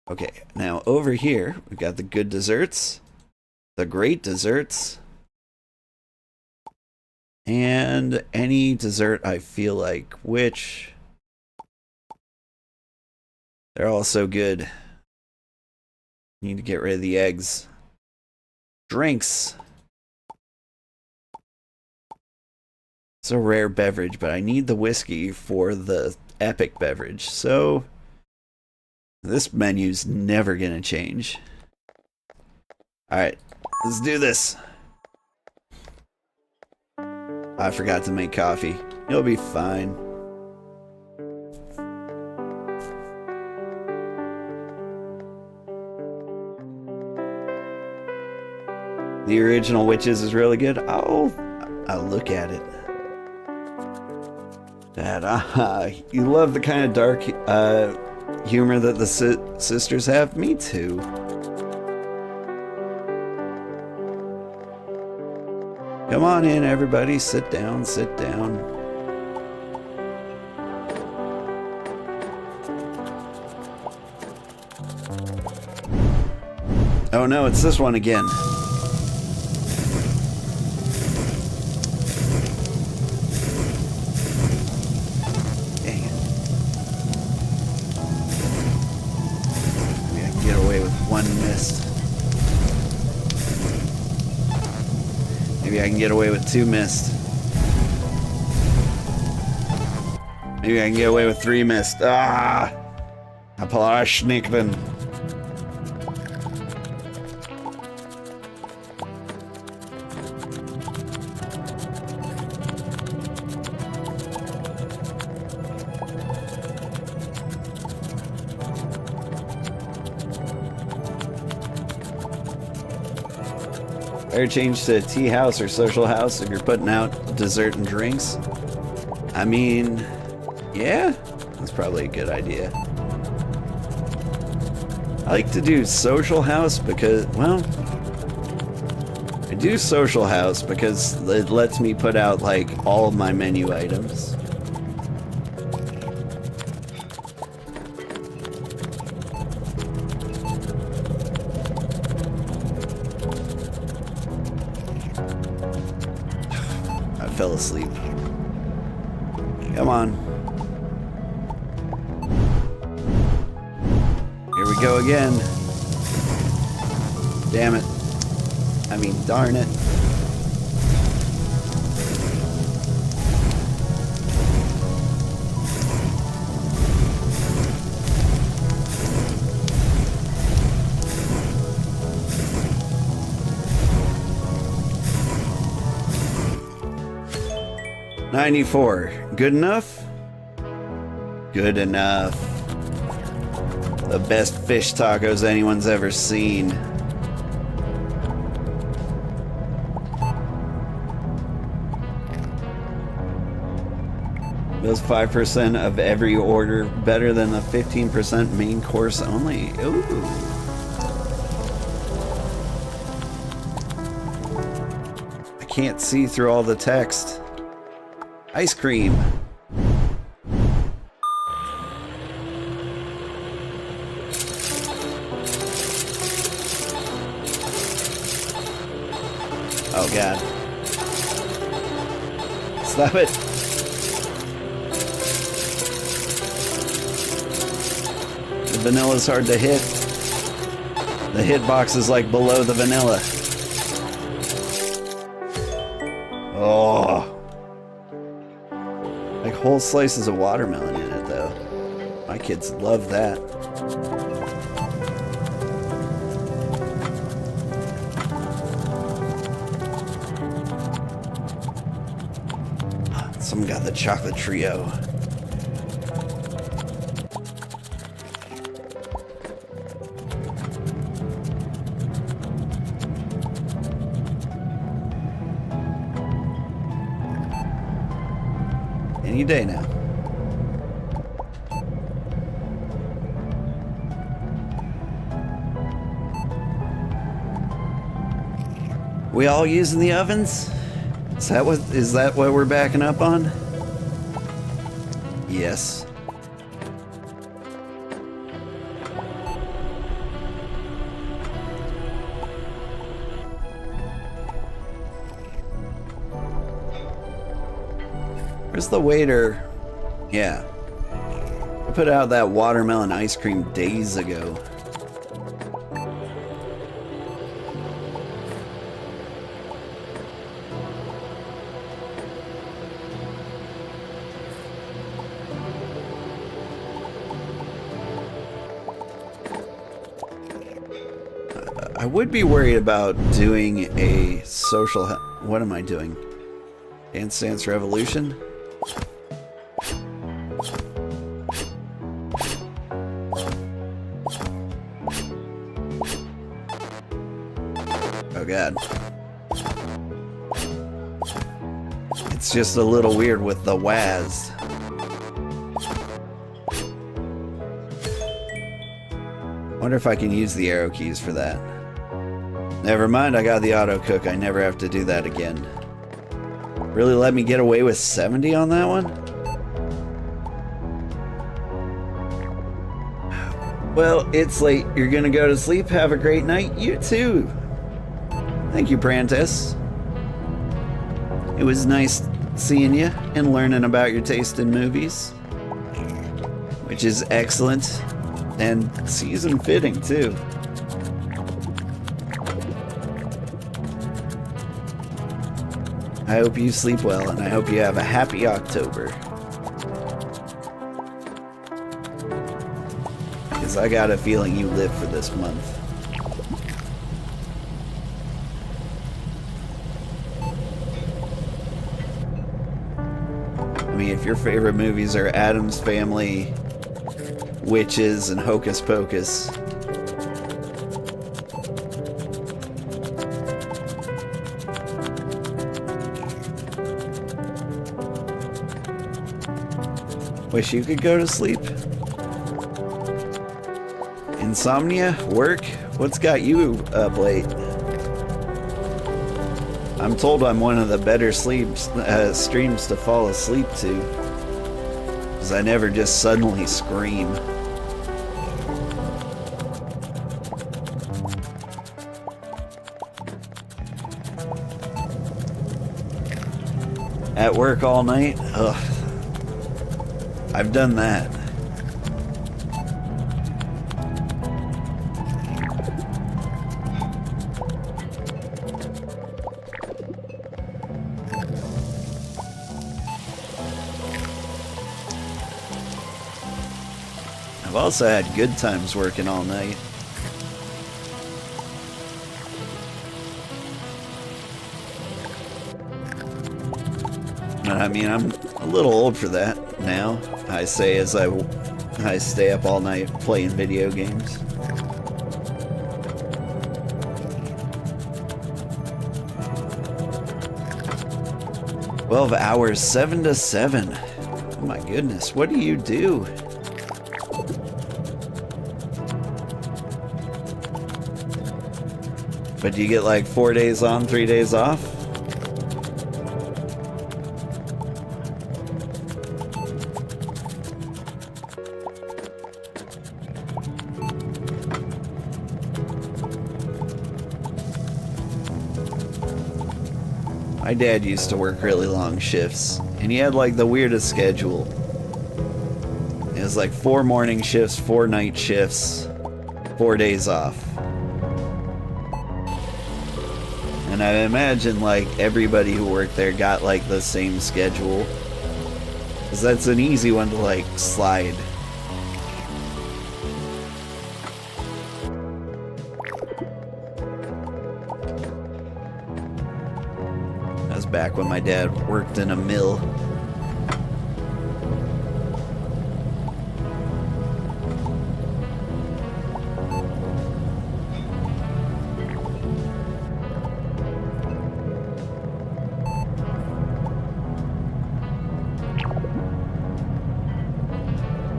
Okay, now over here we've got the good desserts, the great desserts, and any dessert I feel like, which they're all so good. Need to get rid of the eggs. Drinks. It's a rare beverage, but I need the whiskey for the epic beverage. So this menu's never gonna change. Alright, let's do this. I forgot to make coffee. You'll be fine. The original Witches is really good. I'll look at it. Dad, you love the kind of dark humor that the sisters have? Me too. Come on in, everybody. Sit down, sit down. Oh no, it's this one again. Dang it. Maybe I can get away with one mist. Maybe I can get away with 2 missed. Maybe I can get away with 3 missed. Ah! Applaschnickben. Better change to tea house or social house if you're putting out dessert and drinks. I mean, yeah, that's probably a good idea. I like to do social house because, well, I do social house because it lets me put out like all of my menu items. Fell asleep. Come on. Here we go again. Damn it. I mean, darn it. 94. Good enough? Good enough. The best fish tacos anyone's ever seen. Those 5% of every order, better than the 15% main course only. Ooh. I can't see through all the text. Ice cream. Oh God. Stop it. The vanilla's hard to hit. The hitbox is like below the vanilla. Oh. Like whole slices of watermelon in it though. My kids love that. Someone got the chocolate trio. Any day now. We all using the ovens? Is that what we're backing up on? Yes. Where's the waiter? Yeah. I put out that watermelon ice cream days ago. I would be worried about doing a social... What am I doing? Dance Dance Revolution? Oh God. It's just a little weird with the WAS. Wonder if I can use the arrow keys for that. Never mind, I got the auto cook. I never have to do that again. Really let me get away with 70 on that one? Well, it's late. You're gonna go to sleep. Have a great night. You too. Thank you, Prentice. It was nice seeing you and learning about your taste in movies, which is excellent and season fitting too. I hope you sleep well, and I hope you have a happy October. Because I got a feeling you live for this month. I mean, if your favorite movies are Addams Family, Witches, and Hocus Pocus, wish you could go to sleep. Insomnia? Work? What's got you up late? I'm told I'm one of the better streams to fall asleep to, because I never just suddenly scream. At work all night? Ugh. I've done that. I've also had good times working all night. But I mean, I'm a little old for that now, I say as I stay up all night playing video games. "12 hours, 7 to 7. Oh my goodness, what do you do? But do you get like 4 days on, 3 days off? My dad used to work really long shifts, and he had like the weirdest schedule. It was like 4 morning shifts, 4 night shifts, 4 days off. And I imagine like everybody who worked there got like the same schedule, because that's an easy one to like slide. That was back when my dad worked in a mill.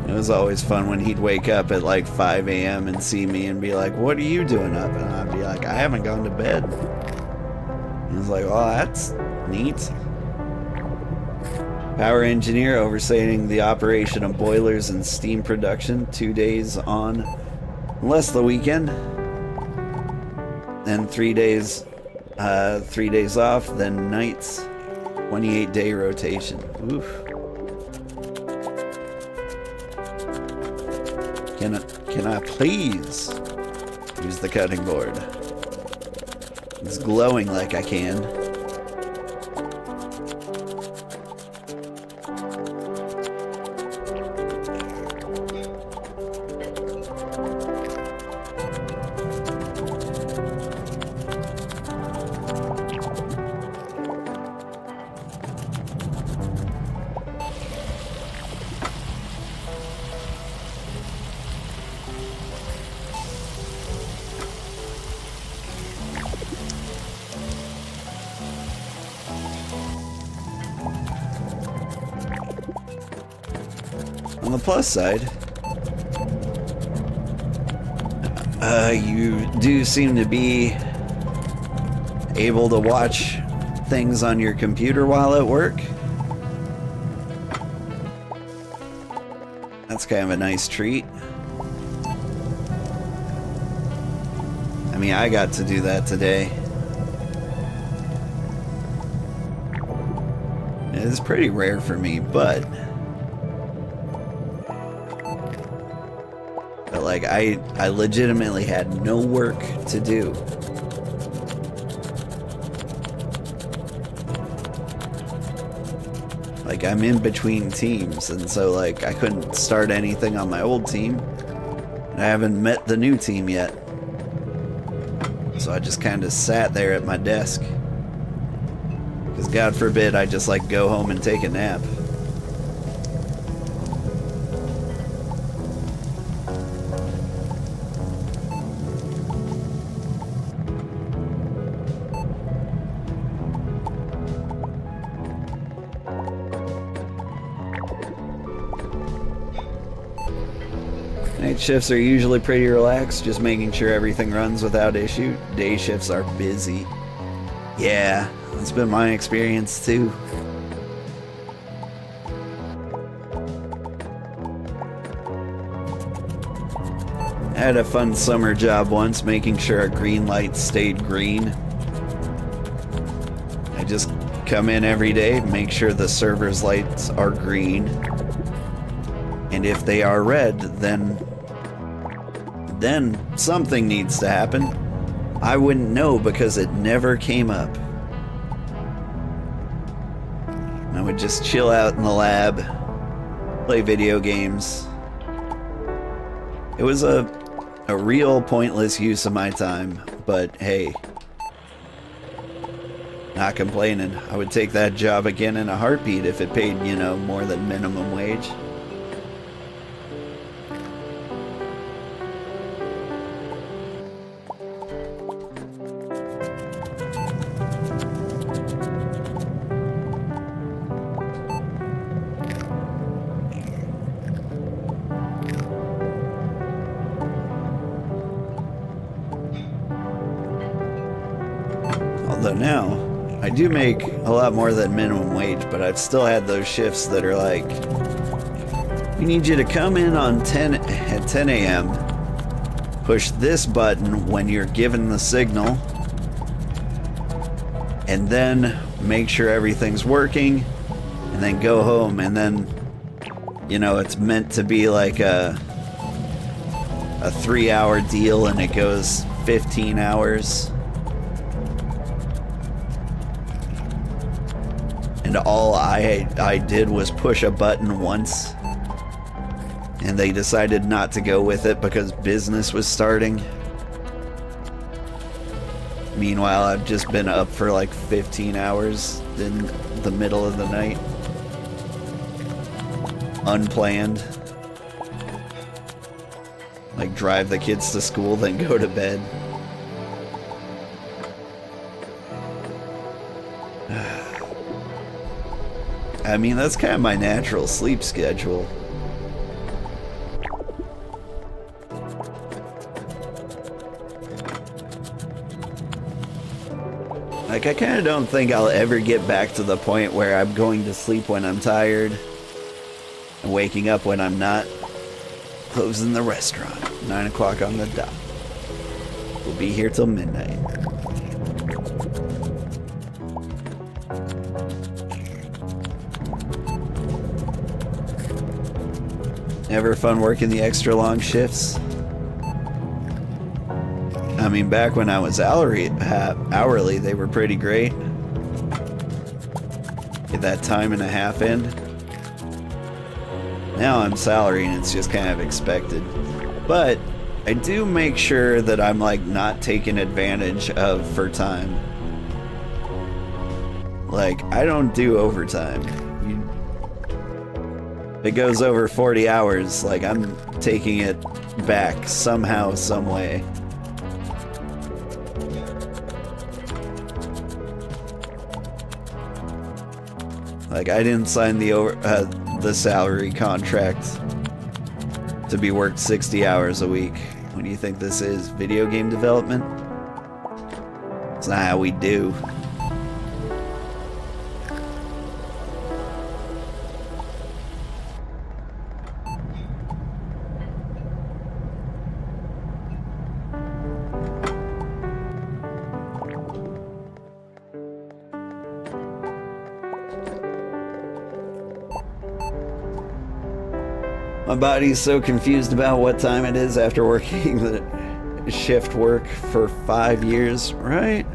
It was always fun when he'd wake up at like 5 a.m. and see me and be like, "What are you doing up?" And I'd be like, "I haven't gone to bed." He was like, "Oh, that's neat." Power engineer overseeing the operation of boilers and steam production, 2 days on, unless the weekend. Then 3 days off, then nights, 28-day rotation. Oof. Can I please use the cutting board? It's glowing like I can. On the plus side, you do seem to be able to watch things on your computer while at work. That's kind of a nice treat. I mean, I got to do that today. It's pretty rare for me, but like I legitimately had no work to do. Like I'm in between teams, and so like I couldn't start anything on my old team. And I haven't met the new team yet. So I just kind of sat there at my desk. Because God forbid I just like go home and take a nap. Night shifts are usually pretty relaxed, just making sure everything runs without issue. Day shifts are busy. Yeah, that's been my experience too. I had a fun summer job once, making sure a green light stayed green. I just come in every day, make sure the server's lights are green. And if they are red, then something needs to happen. I wouldn't know because it never came up. I would just chill out in the lab, play video games. It was a real pointless use of my time, but hey, Not complaining. I would take that job again in a heartbeat if it paid, you know, more than minimum wage. Although now, I do make a lot more than minimum wage, but I've still had those shifts that are like, we need you to come in on 10 a.m., push this button when you're given the signal, and then make sure everything's working, and then go home, and then, you know, it's meant to be like a 3-hour deal, and it goes 15 hours. And all I did was push a button once, and they decided not to go with it because business was starting. Meanwhile, I've just been up for like 15 hours in the middle of the night. Unplanned. Like drive the kids to school, then go to bed. I mean, that's kind of my natural sleep schedule. Like, I kind of don't think I'll ever get back to the point where I'm going to sleep when I'm tired and waking up when I'm not. Closing the restaurant, 9 o'clock on the dot. We'll be here till midnight. Never fun working the extra long shifts. I mean, back when I was hourly, they were pretty great. Get that time and a half in. Now I'm salary and it's just kind of expected. But I do make sure that I'm like not taken advantage of for time. Like, I don't do overtime. If it goes over 40 hours, like, I'm taking it back somehow, some way. Like, I didn't sign the salary contract to be worked 60 hours a week. What do you think this is? Video game development? It's not how we do. My body's so confused about what time it is after working the shift work for 5 years, right?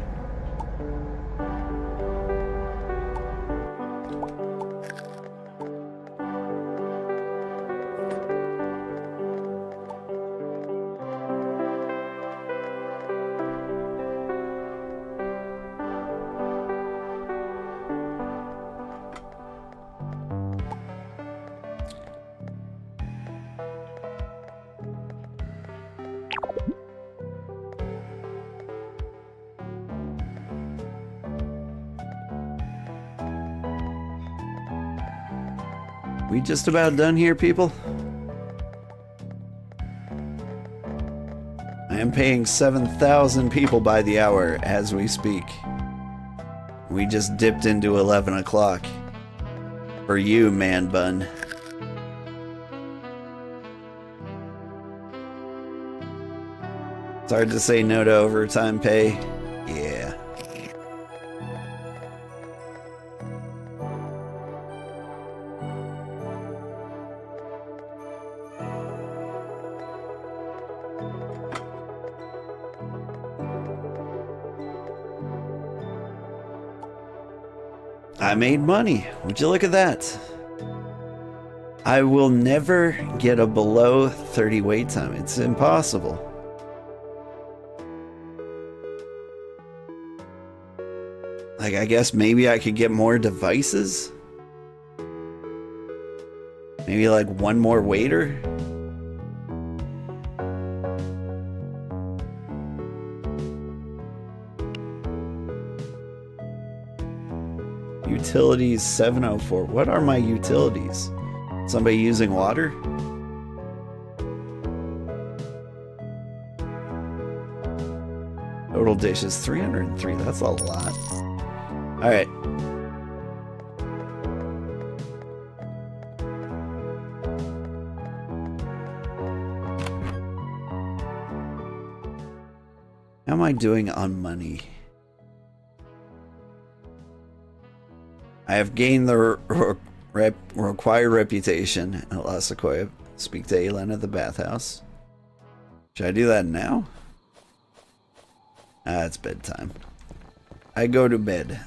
We just about done here, people? I am paying 7,000 people by the hour as we speak. We just dipped into 11 o'clock. For you, man bun. It's hard to say no to overtime pay. Yeah. I made money. Would you look at that? I will never get a below 30 wait time. It's impossible. Like, I guess maybe I could get more devices? Maybe like one more waiter? Utilities 704. What are my utilities? Somebody using water? Total dishes 303. That's a lot. Alright. How am I doing on money? I have gained the required reputation at La Sequoia. Speak to Aylin at the bathhouse. Should I do that now? Ah, it's bedtime. I go to bed.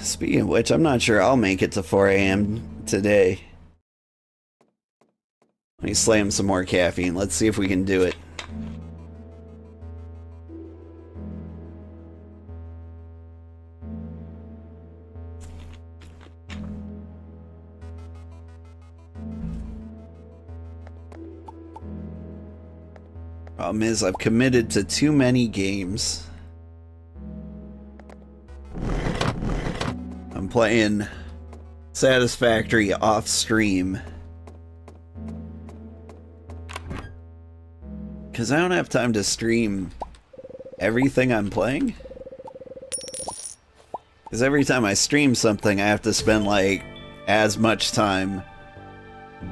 Speaking of which, I'm not sure I'll make it to 4 a.m. today. Let me slam some more caffeine. Let's see if we can do it. Problem is, I've committed to too many games. I'm playing Satisfactory off stream. Because I don't have time to stream everything I'm playing. Because every time I stream something, I have to spend like as much time.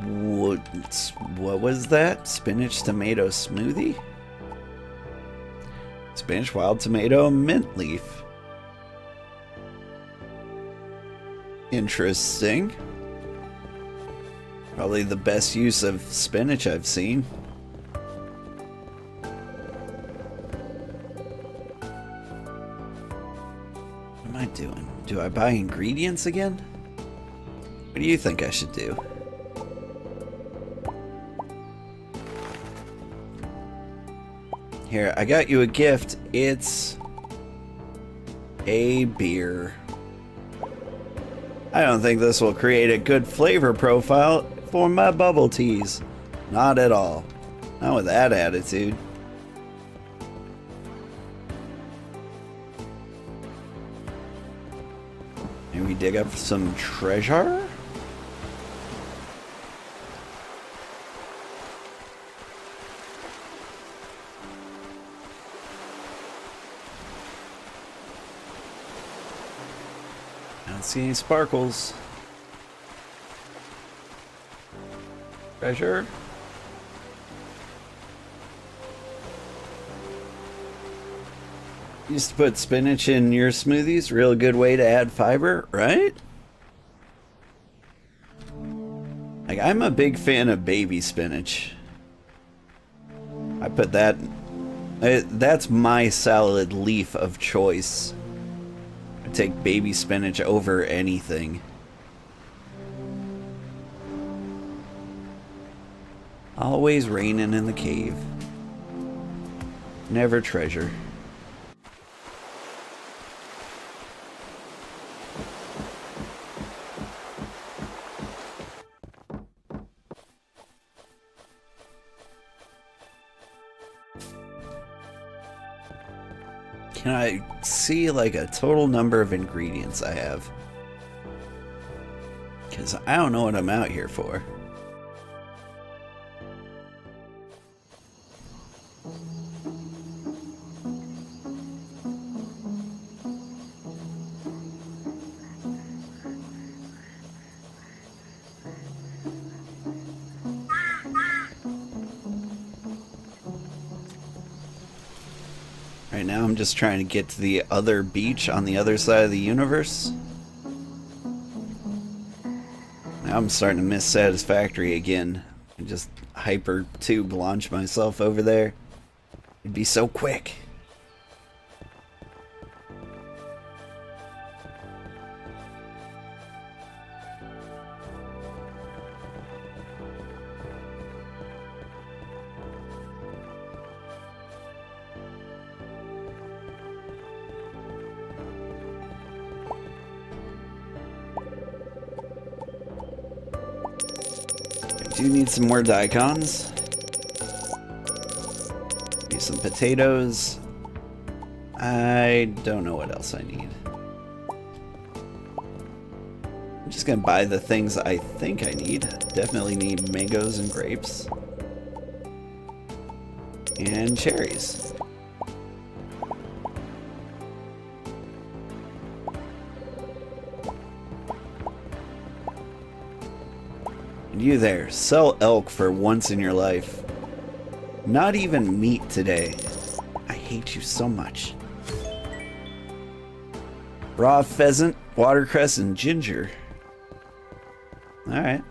What was that? Spinach tomato smoothie? Spinach, wild tomato, mint leaf. Interesting. Probably the best use of spinach I've seen. What am I doing? Do I buy ingredients again? What do you think I should do? Here, I got you a gift. It's a beer. I don't think this will create a good flavor profile for my bubble teas. Not at all. Not with that attitude. Maybe we dig up some treasure? See any sparkles? Treasure? Used to put spinach in your smoothies. Real good way to add fiber, right? Like, I'm a big fan of baby spinach. I put that... That's my salad leaf of choice. Take baby spinach over anything. Always raining in the cave. Never treasure. Can I see like a total number of ingredients I have? Because I don't know what I'm out here for. Right now I'm just trying to get to the other beach on the other side of the universe. Now I'm starting to miss Satisfactory again. And just hyper tube launch myself over there. It'd be so quick. Do need some more daikons. Maybe some potatoes. I don't know what else I need. I'm just gonna buy the things I think I need. Definitely need mangoes and grapes. And cherries. And you there, sell elk for once in your life. Not even meat today. I hate you so much. Raw pheasant, watercress, and ginger. Alright.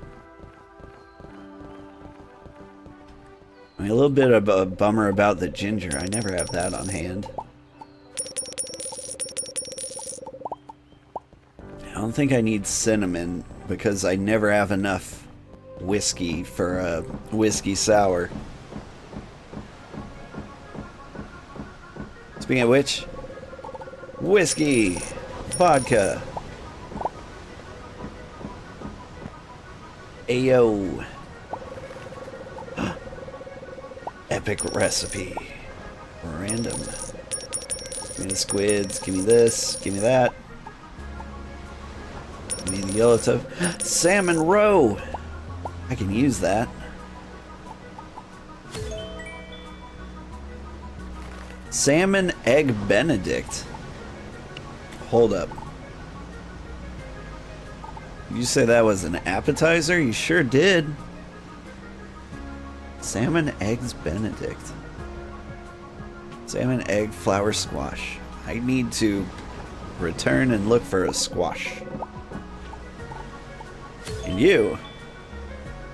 I mean, a little bit of a bummer about the ginger. I never have that on hand. I don't think I need cinnamon because I never have enough whiskey for a whiskey sour. Speaking of which, whiskey, vodka. Ayo. Epic recipe. Random. Give me the squids, give me this, give me that. Give me the yellow tough. Salmon roe! I can use that. Salmon egg benedict. Hold up. You say that was an appetizer? You sure did. Salmon eggs benedict. Salmon egg flour squash. I need to return and look for a squash. And you.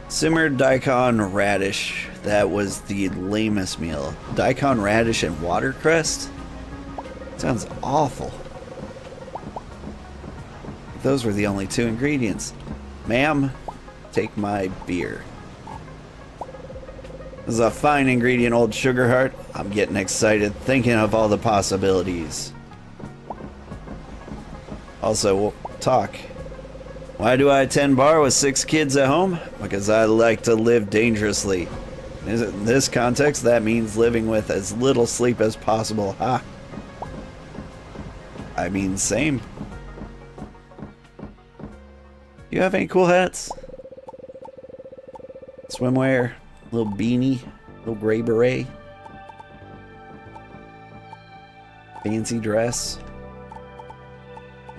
Simmered daikon radish. That was the lamest meal. Daikon radish and watercress? Sounds awful. Those were the only two ingredients. Ma'am, take my beer. This is a fine ingredient, old Sugarheart. I'm getting excited thinking of all the possibilities. Also, we'll talk. Why do I attend bar with 6 kids at home? Because I like to live dangerously. In this context, that means living with as little sleep as possible. Ha! I mean, same. You have any cool hats? Swimwear, little beanie, little gray beret, fancy dress.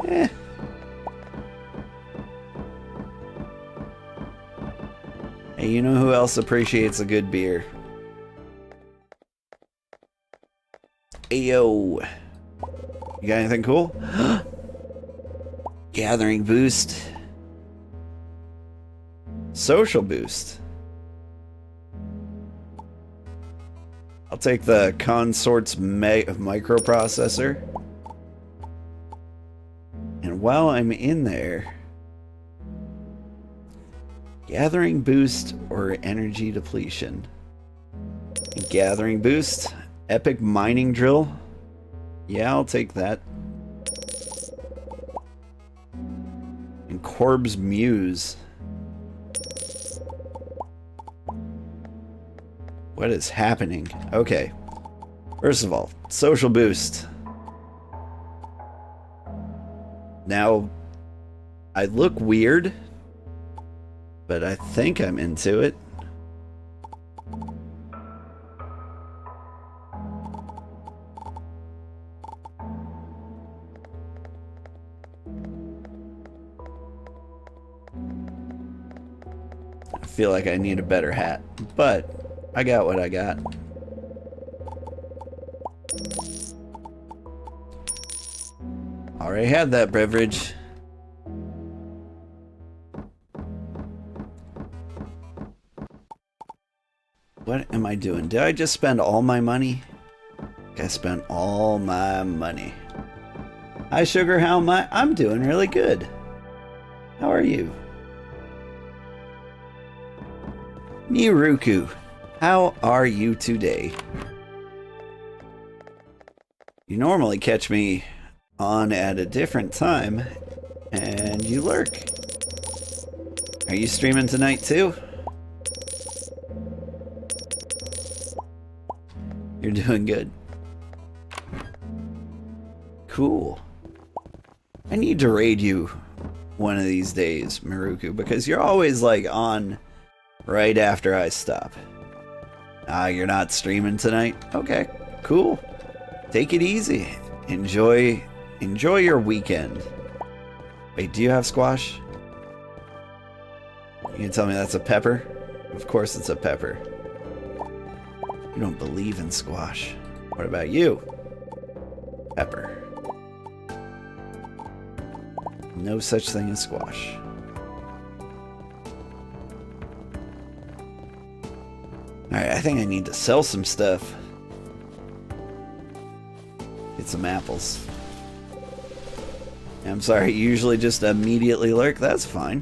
Eh. Hey, you know who else appreciates a good beer? Ayo. You got anything cool? Gathering boost. Social boost. I'll take the Consort's microprocessor. And while I'm in there, gathering boost or energy depletion. Gathering boost, epic mining drill. Yeah, I'll take that. And Corb's Muse. What is happening? Okay. First of all, social boost. Now, I look weird, but I think I'm into it. I feel like I need a better hat, but I got what I got. Already had that beverage. What am I doing? Did I just spend all my money? I spent all my money. Hi, Sugar. How am I? I'm doing really good. How are you? Miruku, how are you today? You normally catch me on at a different time, and you lurk. Are you streaming tonight too? You're doing good. Cool. I need to raid you one of these days, Maruku, because you're always like on right after I stop. Ah, you're not streaming tonight? Okay, cool. Take it easy. Enjoy your weekend. Wait, do you have squash? You can tell me that's a pepper? Of course it's a pepper. You don't believe in squash. What about you? Pepper. No such thing as squash. Alright, I think I need to sell some stuff. Get some apples. I'm sorry, you usually just immediately lurk. That's fine.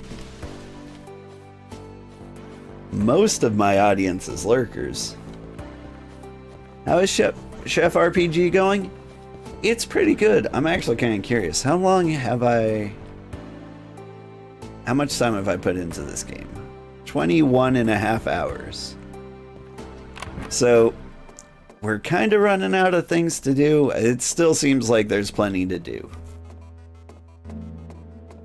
Most of my audience is lurkers. How is Chef RPG going? It's pretty good. I'm actually kind of curious. How much time have I put into this game? 21 and a half hours. So, we're kind of running out of things to do. It still seems like there's plenty to do.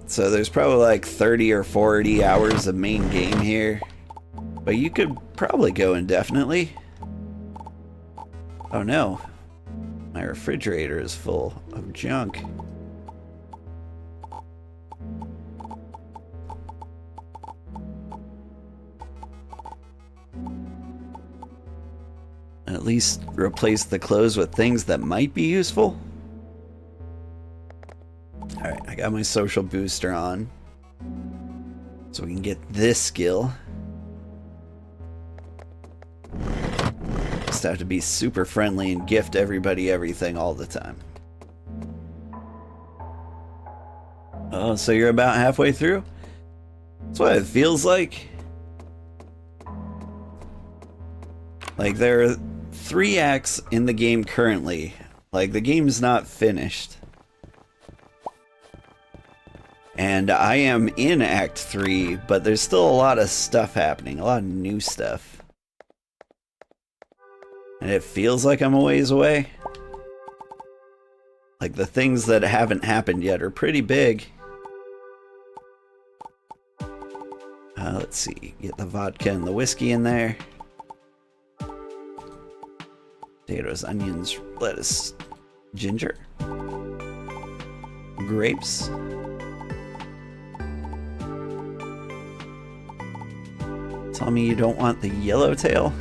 So there's probably like 30 or 40 hours of main game here. But you could probably go indefinitely. Oh no. My refrigerator is full of junk. At least replace the clothes with things that might be useful. Alright, I got my social booster on. So we can get this skill. Just have to be super friendly and gift everybody everything all the time. Oh, so you're about halfway through? That's what it feels like. Like, there are 3 acts in the game currently. Like, the game's not finished. And I am in Act 3, but there's still a lot of stuff happening. A lot of new stuff. And it feels like I'm a ways away. Like, the things that haven't happened yet are pretty big. Let's see. Get the vodka and the whiskey in there. Potatoes, onions, lettuce, ginger. Grapes. Tell me you don't want the yellowtail?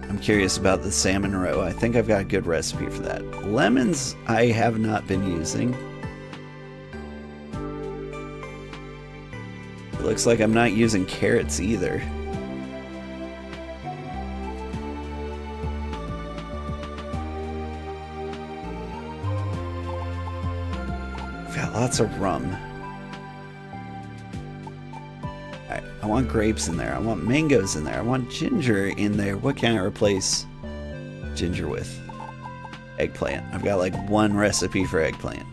I'm curious about the salmon roe. I think I've got a good recipe for that. Lemons I have not been using. It looks like I'm not using carrots either. I've got lots of rum. I want grapes in there. I want mangoes in there. I want ginger in there. What can I replace ginger with? Eggplant. I've got like one recipe for eggplant.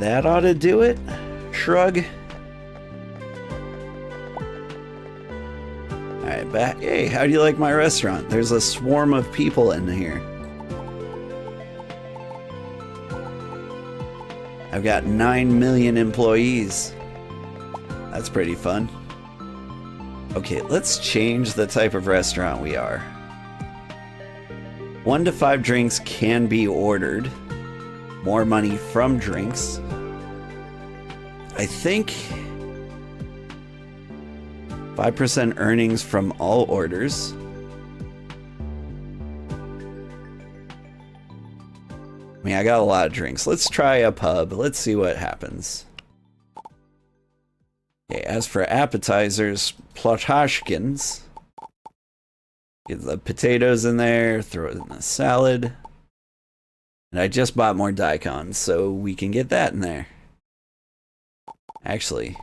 That ought to do it. Shrug. Alright, back. Hey, how do you like my restaurant? There's a swarm of people in here. I've got 9 million employees. That's pretty fun. Okay, let's change the type of restaurant we are. 1 to 5 drinks can be ordered. More money from drinks. I think 5% earnings from all orders. I mean, I got a lot of drinks. Let's try a pub. Let's see what happens. Okay, as for appetizers, platoshkins. Get the potatoes in there, throw it in the salad. And I just bought more daikon, so we can get that in there. Actually,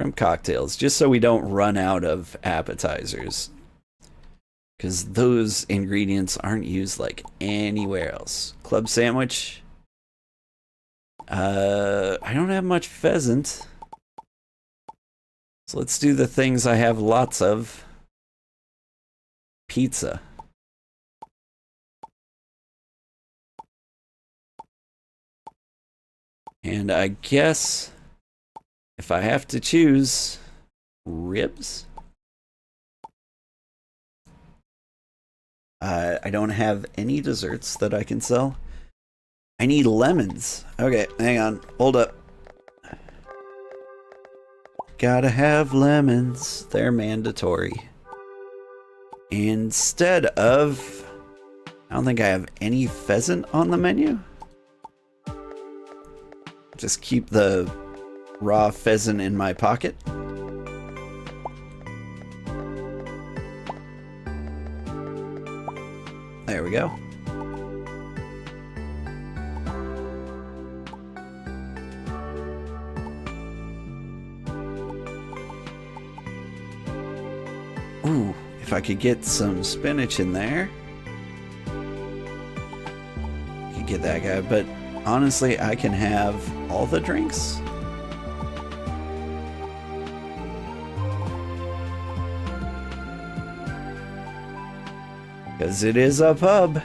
shrimp cocktails, just so we don't run out of appetizers. Because those ingredients aren't used like anywhere else. Club sandwich. I don't have much pheasant. So let's do the things I have lots of. Pizza. And I guess if I have to choose, ribs? I don't have any desserts that I can sell. I need lemons. Okay, hang on. Hold up. Gotta have lemons. They're mandatory. Instead of... I don't think I have any pheasant on the menu. Just keep the raw pheasant in my pocket. There we go. Ooh, if I could get some spinach in there. I could get that guy, but honestly, I can have all the drinks. Because it is a pub.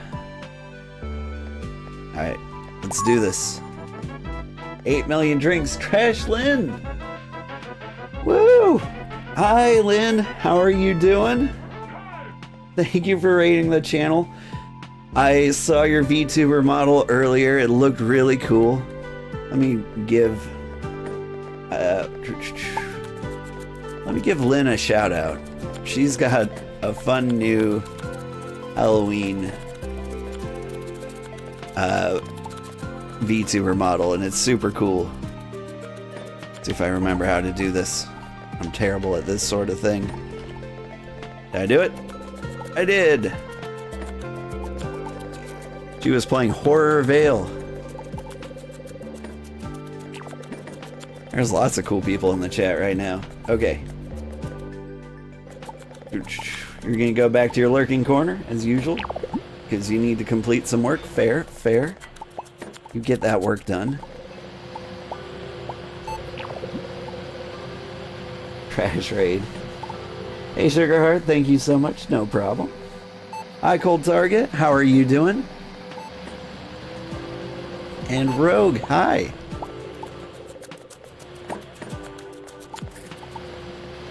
Alright, let's do this. 8 million drinks. Crash Lynn! Woo! Hi, Lynn. How are you doing? Thank you for rating the channel. I saw your VTuber model earlier. It looked really cool. Let me give Lynn a shout out. She's got a fun new Halloween VTuber model, and it's super cool. See if I remember how to do this. I'm terrible at this sort of thing. Did I do it? I did! She was playing Horror Veil. There's lots of cool people in the chat right now. Okay. You're gonna go back to your lurking corner, as usual, because you need to complete some work. Fair, fair. You get that work done. Crash raid. Hey, Sugarheart, thank you so much. No problem. Hi, Cold Target. How are you doing? And Rogue, hi.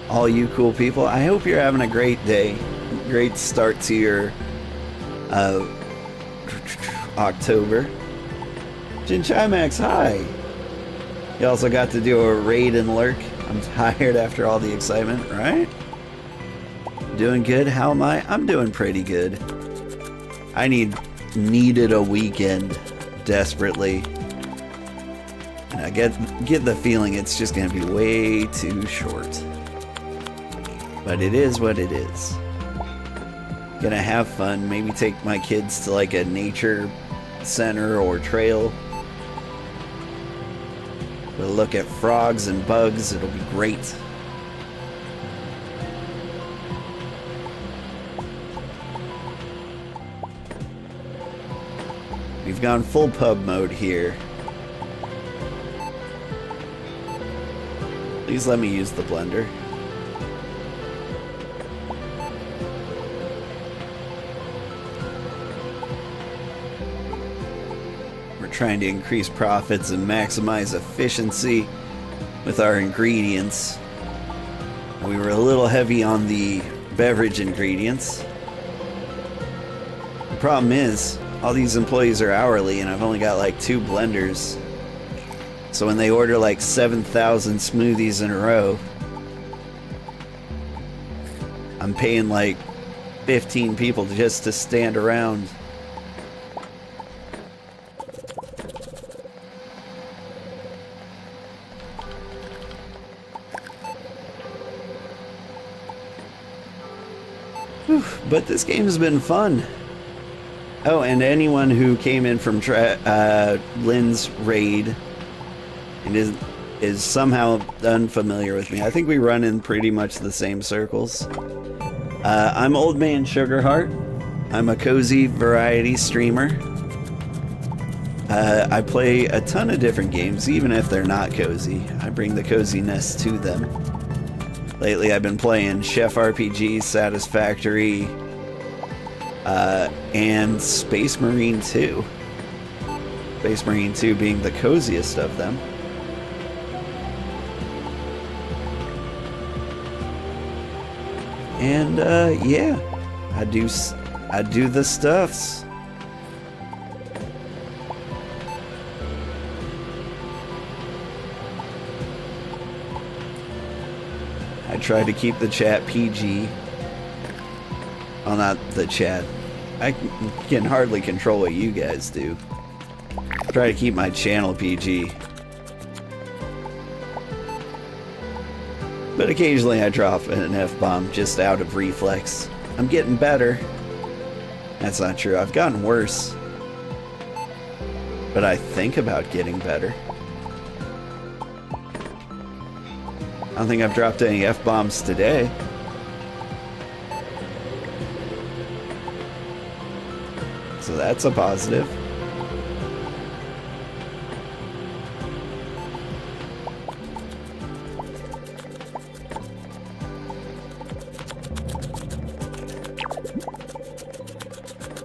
All you cool people, I hope you're having a great day. Great start to your October. Jinchimax, hi. You also got to do a raid and lurk. I'm tired after all the excitement, right? Doing good? How am I? I'm doing pretty good. I needed a weekend desperately. And I get the feeling it's just gonna be way too short. But it is what it is. Gonna have fun, maybe take my kids to like a nature center or trail. We'll look at frogs and bugs, it'll be great. We've gone full pub mode here. Please let me use the blender. Trying to increase profits and maximize efficiency with our ingredients. We were a little heavy on the beverage ingredients. The problem is, all these employees are hourly and I've only got like 2 blenders. So when they order like 7,000 smoothies in a row, I'm paying like 15 people just to stand around. But this game has been fun. Oh, and anyone who came in from Lynn's raid and is somehow unfamiliar with me, I think we run in pretty much the same circles. I'm Old Man Sugarheart. I'm a cozy variety streamer. I play a ton of different games, even if they're not cozy. I bring the coziness to them. Lately I've been playing Chef RPG, Satisfactory, and Space Marine 2. Space Marine 2 being the coziest of them. And yeah, I do the stuffs. I try to keep the chat PG. Well, not the chat. I can hardly control what you guys do. Try to keep my channel PG. But occasionally I drop an F-bomb just out of reflex. I'm getting better. That's not true. I've gotten worse. But I think about getting better. I don't think I've dropped any F-bombs today. So that's a positive.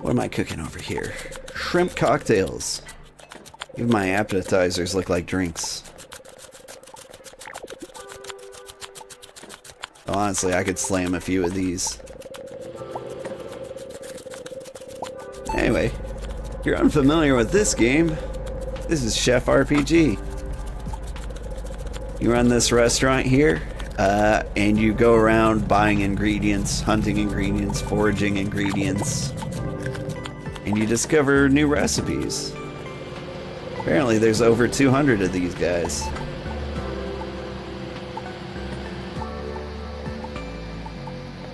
What am I cooking over here? Shrimp cocktails. Even my appetizers look like drinks. Well, honestly, I could slam a few of these. Anyway, if you're unfamiliar with this game, this is Chef RPG. You run this restaurant here, and you go around buying ingredients, hunting ingredients, foraging ingredients, and you discover new recipes. Apparently there's over 200 of these guys.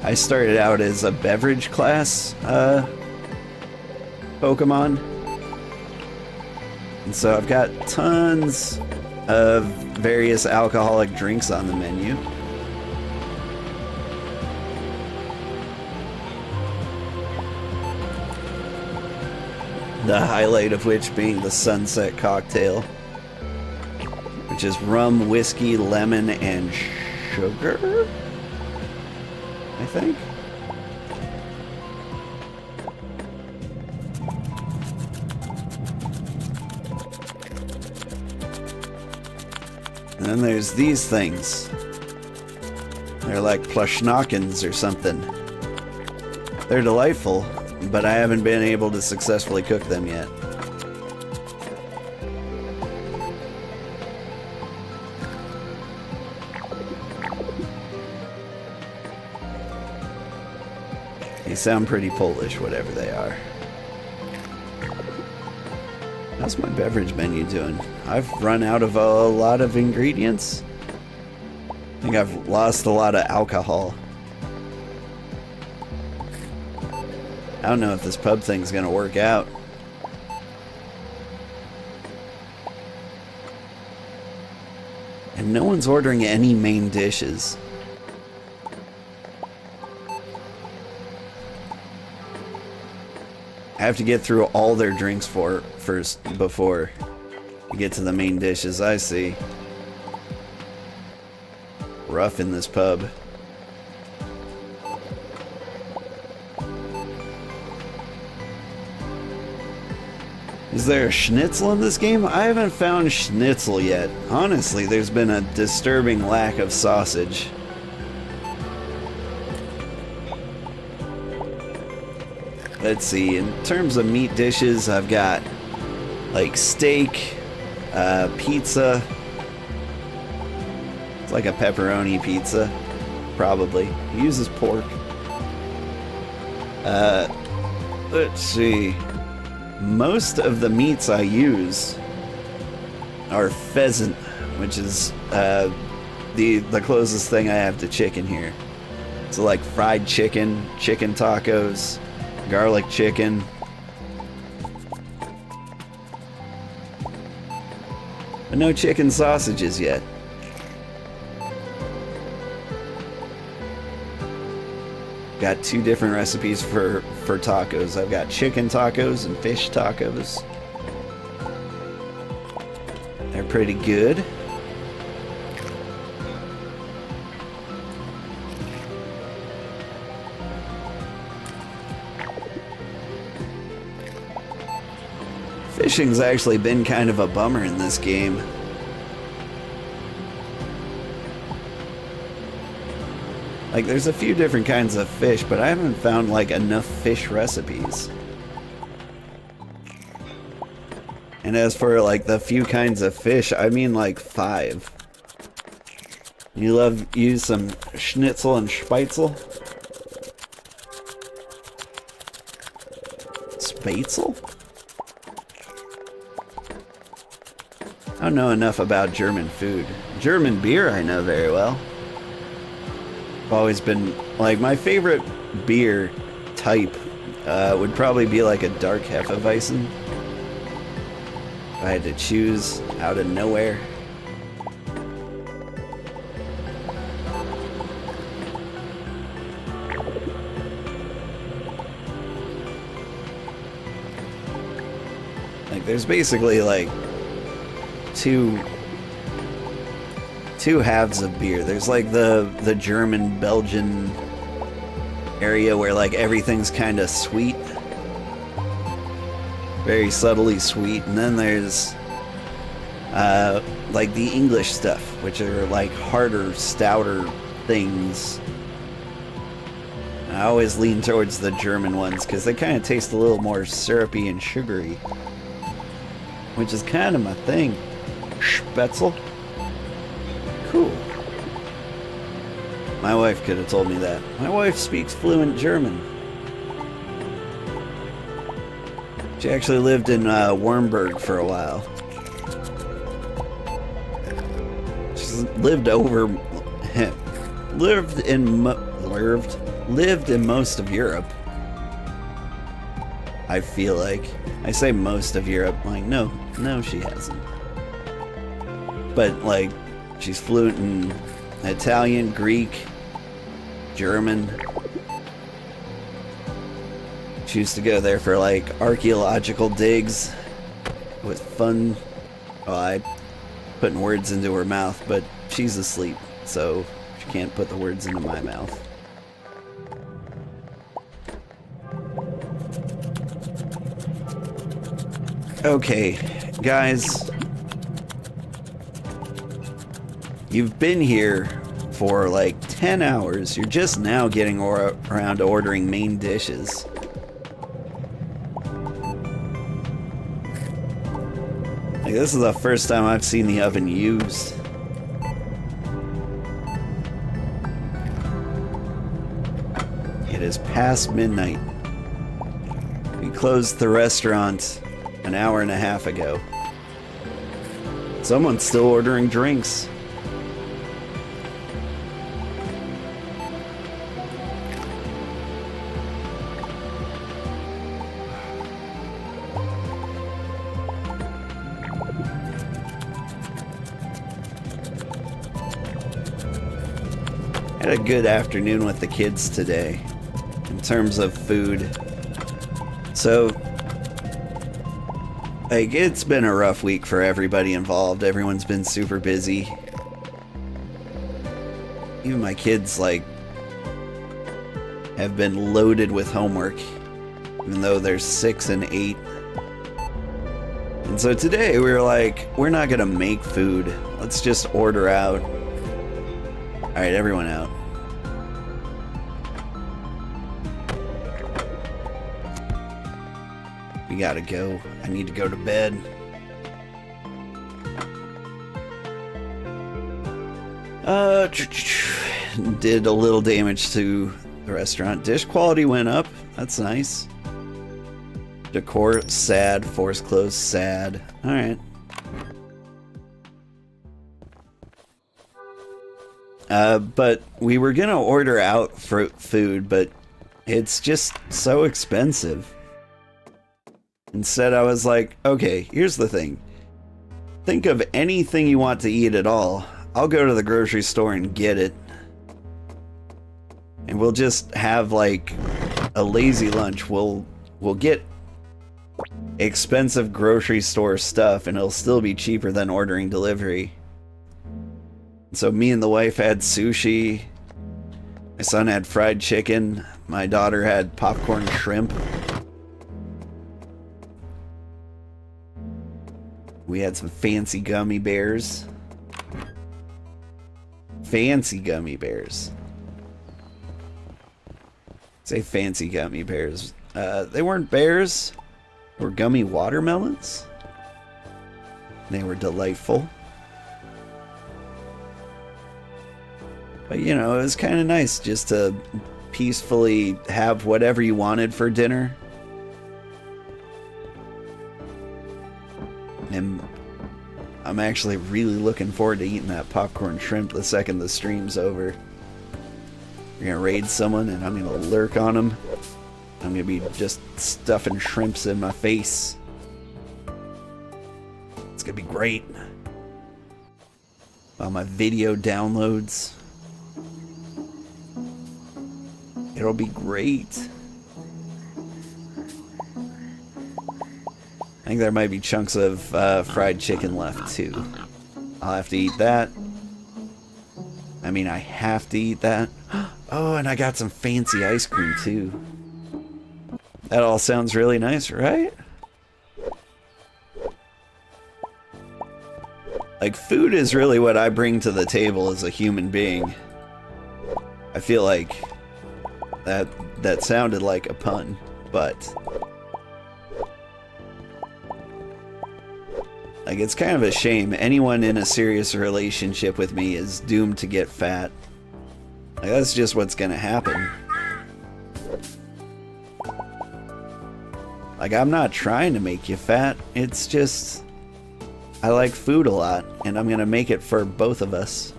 I started out as a beverage class Pokemon, and so I've got tons of various alcoholic drinks on the menu. The highlight of which being the Sunset Cocktail, which is rum, whiskey, lemon, and sugar, I think. And then there's these things. They're like plushnockins or something. They're delightful, but I haven't been able to successfully cook them yet. They sound pretty Polish, whatever they are. How's my beverage menu doing? I've run out of a lot of ingredients. I think I've lost a lot of alcohol. I don't know if this pub thing's gonna work out. And no one's ordering any main dishes. I have to get through all their drinks first before you get to the main dishes. I see. Rough in this pub. Is there a schnitzel in this game? I haven't found schnitzel yet. Honestly, there's been a disturbing lack of sausage. Let's see, in terms of meat dishes, I've got like steak, pizza. It's like a pepperoni pizza, probably. It uses pork. Let's see. Most of the meats I use are pheasant, which is the closest thing I have to chicken here. So like fried chicken, chicken tacos, garlic chicken. But no chicken sausages yet. Got two different recipes for tacos. I've got chicken tacos and fish tacos. They're pretty good. Fishing's actually been kind of a bummer in this game. Like, there's a few different kinds of fish, but I haven't found, like, enough fish recipes. And as for, like, the few kinds of fish, I mean, like, 5. You use some schnitzel and spitzel? Spatzel? I don't know enough about German food. German beer I know very well. I've always been, like, my favorite beer type would probably be like a dark Hefeweizen. If I had to choose out of nowhere. Like, there's basically like two halves of beer. There's like the German Belgian area where like everything's kind of sweet, very subtly sweet, and then there's like the English stuff, which are like harder, stouter things. I always lean towards the German ones because they kind of taste a little more syrupy and sugary, which is kind of my thing. Spätzle? Cool. My wife could have told me that. My wife speaks fluent German. She actually lived in Wurmberg for a while. She's lived in most of Europe. I feel like. I say most of Europe, like no she hasn't. But like, she's fluent in Italian, Greek, German. She used to go there for like archaeological digs. It was fun. Well, I putting words into her mouth, but she's asleep, so she can't put the words into my mouth. Okay, guys. You've been here for like 10 hours. You're just now getting around to ordering main dishes. Like, this is the first time I've seen the oven used. It is past midnight. We closed the restaurant an hour and a half ago. Someone's still ordering drinks. Had a good afternoon with the kids today in terms of food. So, like, it's been a rough week for everybody involved. Everyone's been super busy. Even my kids, like, have been loaded with homework, even though they're 6 and 8. And so today we were like, we're not gonna make food. Let's just order out. Alright, everyone out. We gotta go. I need to go to bed. Did a little damage to the restaurant. Dish quality went up. That's nice. Decor, sad. Force closed, sad. Alright. But we were gonna order out for food, but it's just so expensive. Instead, I was like, okay, here's the thing. Think of anything you want to eat at all. I'll go to the grocery store and get it. And we'll just have like a lazy lunch. We'll get expensive grocery store stuff and it'll still be cheaper than ordering delivery. So me and the wife had sushi. My son had fried chicken. My daughter had popcorn shrimp. We had some fancy gummy bears. Fancy gummy bears. Say fancy gummy bears. They weren't bears. They were gummy watermelons. They were delightful. But you know, it was kind of nice just to peacefully have whatever you wanted for dinner. And I'm actually really looking forward to eating that popcorn shrimp the second the stream's over. We're gonna raid someone and I'm gonna lurk on them. I'm gonna be just stuffing shrimps in my face. It's gonna be great. While my video downloads. It'll be great. I think there might be chunks of fried chicken left too. I'll have to eat that. I mean, I have to eat that. Oh, and I got some fancy ice cream too. That all sounds really nice, right? Like, food is really what I bring to the table as a human being. I feel like that sounded like a pun, but like, it's kind of a shame. Anyone in a serious relationship with me is doomed to get fat. Like, that's just what's gonna happen. Like, I'm not trying to make you fat. It's just, I like food a lot, and I'm gonna make it for both of us.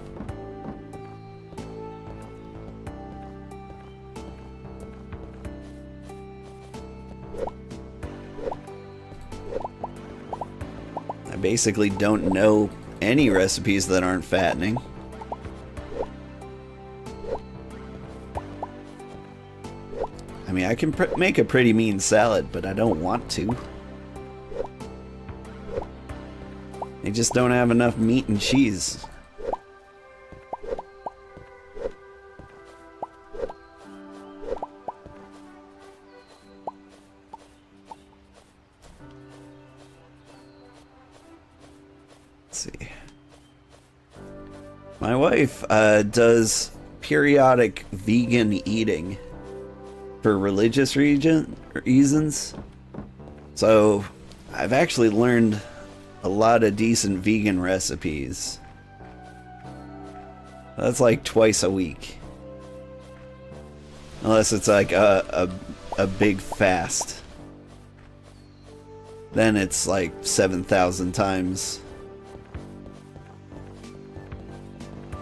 I basically don't know any recipes that aren't fattening. I mean, I can make a pretty mean salad, but I don't want to. They just don't have enough meat and cheese. Let's see. My wife does periodic vegan eating for religious reasons. So I've actually learned a lot of decent vegan recipes. That's like twice a week. Unless it's like a big fast. Then it's like 7,000 times.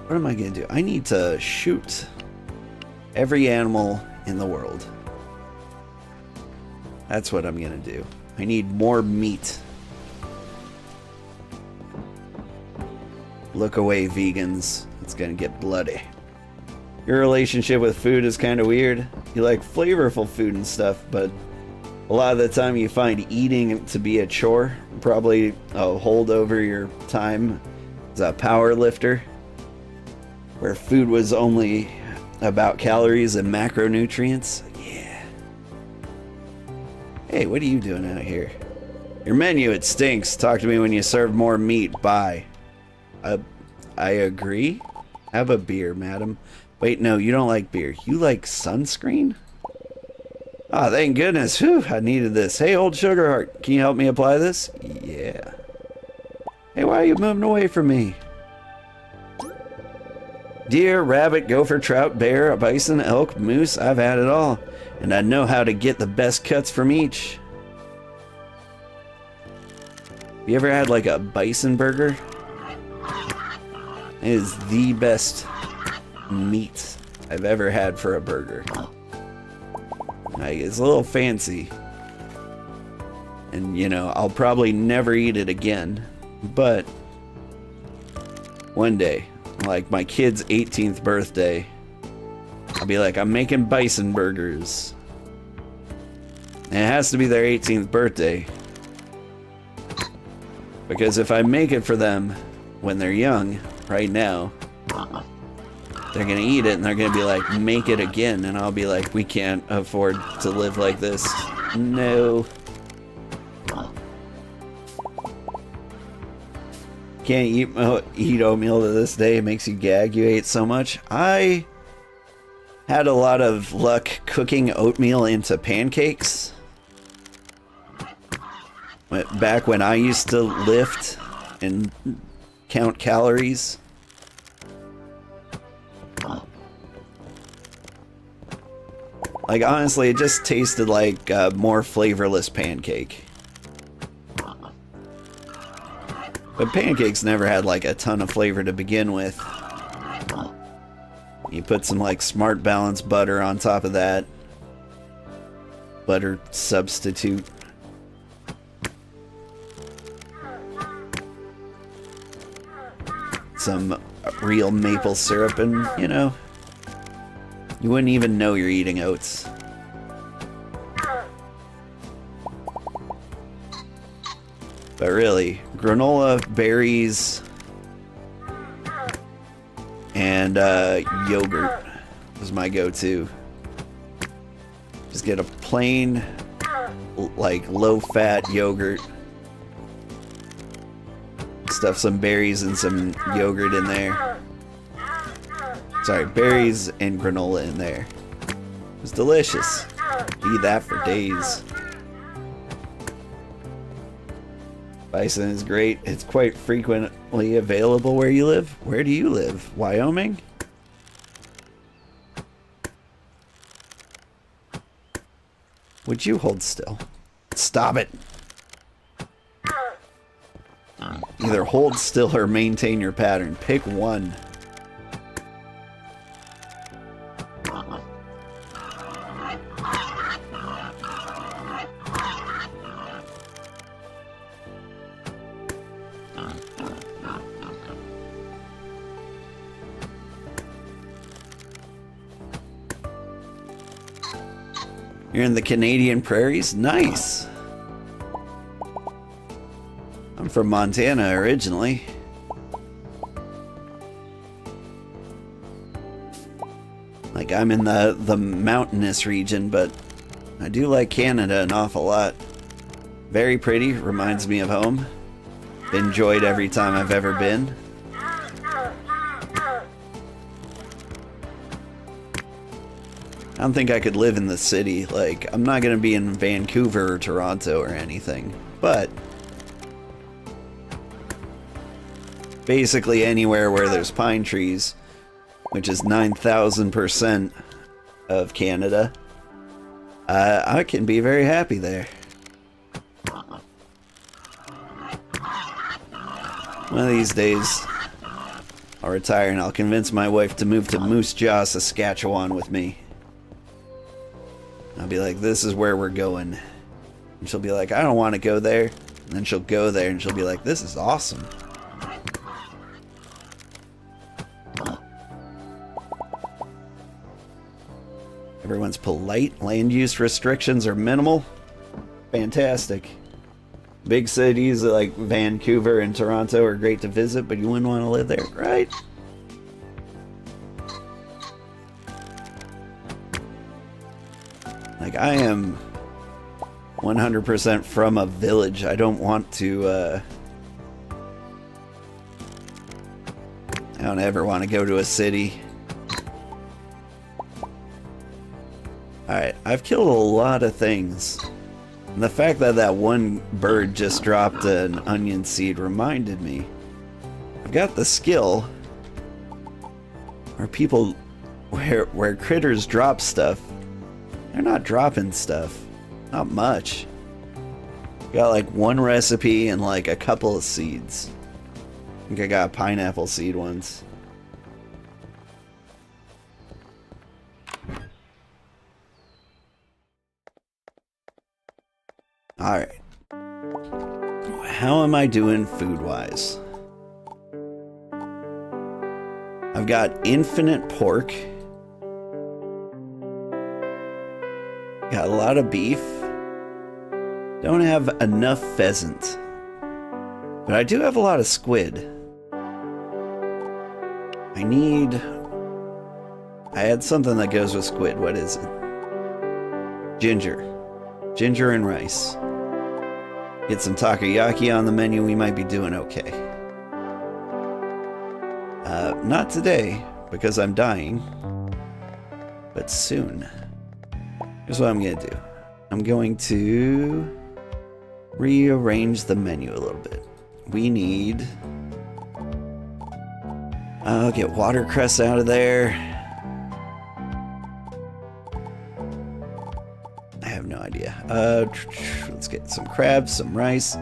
What am I gonna do? I need to shoot every animal in the world. That's what I'm gonna do. I need more meat. Look away, vegans. It's gonna get bloody. Your relationship with food is kind of weird. You like flavorful food and stuff, but a lot of the time you find eating to be a chore. Probably a holdover your time as a power lifter, where food was only about calories and macronutrients. Yeah. Hey, what are you doing out here? Your menu, it stinks. Talk to me when you serve more meat. Bye. I agree. Have a beer, madam. Wait, no, you don't like beer. You like sunscreen? Ah, thank goodness. Whew, I needed this. Hey, old Sugarheart, can you help me apply this? Yeah. Hey, why are you moving away from me? Deer, rabbit, gopher, trout, bear, bison, elk, moose, I've had it all. And I know how to get the best cuts from each. You ever had like a bison burger? It is the best meat I've ever had for a burger. Like, it's a little fancy. And you know, I'll probably never eat it again. But one day, like my kid's 18th birthday, I'll be like, I'm making bison burgers. And it has to be their 18th birthday. Because if I make it for them when they're young, right now, they're gonna eat it and they're gonna be like, make it again. And I'll be like, we can't afford to live like this. No. Can't eat oatmeal to this day. It makes you gag. You ate so much. I had a lot of luck cooking oatmeal into pancakes. Back when I used to lift and count calories. Like, honestly, it just tasted like a more flavorless pancake. But pancakes never had like a ton of flavor to begin with. You put some like Smart Balance butter on top of that. Butter substitute. Some real maple syrup and, you know, you wouldn't even know you're eating oats. But really, granola, berries, and yogurt was my go-to. Just get a plain, like, low-fat yogurt. Stuff some berries and some yogurt in there. Sorry, berries and granola in there. It was delicious. Eat that for days. Bison is great. It's quite frequently available where you live. Where do you live? Wyoming? Would you hold still? Stop it. Either hold still or maintain your pattern. Pick one. You're in the Canadian prairies? Nice! I'm from Montana originally. Like, I'm in the mountainous region, but I do like Canada an awful lot. Very pretty, reminds me of home. Enjoyed every time I've ever been. I don't think I could live in the city. Like, I'm not gonna be in Vancouver or Toronto or anything, but basically anywhere where there's pine trees, which is 9,000% of Canada, I can be very happy there. One of these days, I'll retire and I'll convince my wife to move to Moose Jaw, Saskatchewan with me. I'll be like, this is where we're going. And she'll be like, I don't want to go there. And then she'll go there and she'll be like, this is awesome. Everyone's polite. Land use restrictions are minimal. Fantastic. Big cities like Vancouver and Toronto are great to visit, but you wouldn't want to live there, right? Like, I am 100% from a village. I don't want to, I don't ever want to go to a city. Alright, I've killed a lot of things. And the fact that that one bird just dropped an onion seed reminded me. I've got the skill where people, where critters drop stuff, they're not dropping stuff. Not much. Got like one recipe and like a couple of seeds. I think I got a pineapple seed once. Alright. How am I doing food-wise? I've got infinite pork. Got a lot of beef. Don't have enough pheasant. But I do have a lot of squid. I had something that goes with squid. What is it? Ginger. Ginger and rice. Get some takoyaki on the menu, we might be doing okay. Not today, because I'm dying, but soon. Here's what I'm gonna do. I'm going to rearrange the menu a little bit. We need... I'll get watercress out of there. I have no idea. Let's get some crabs, some rice,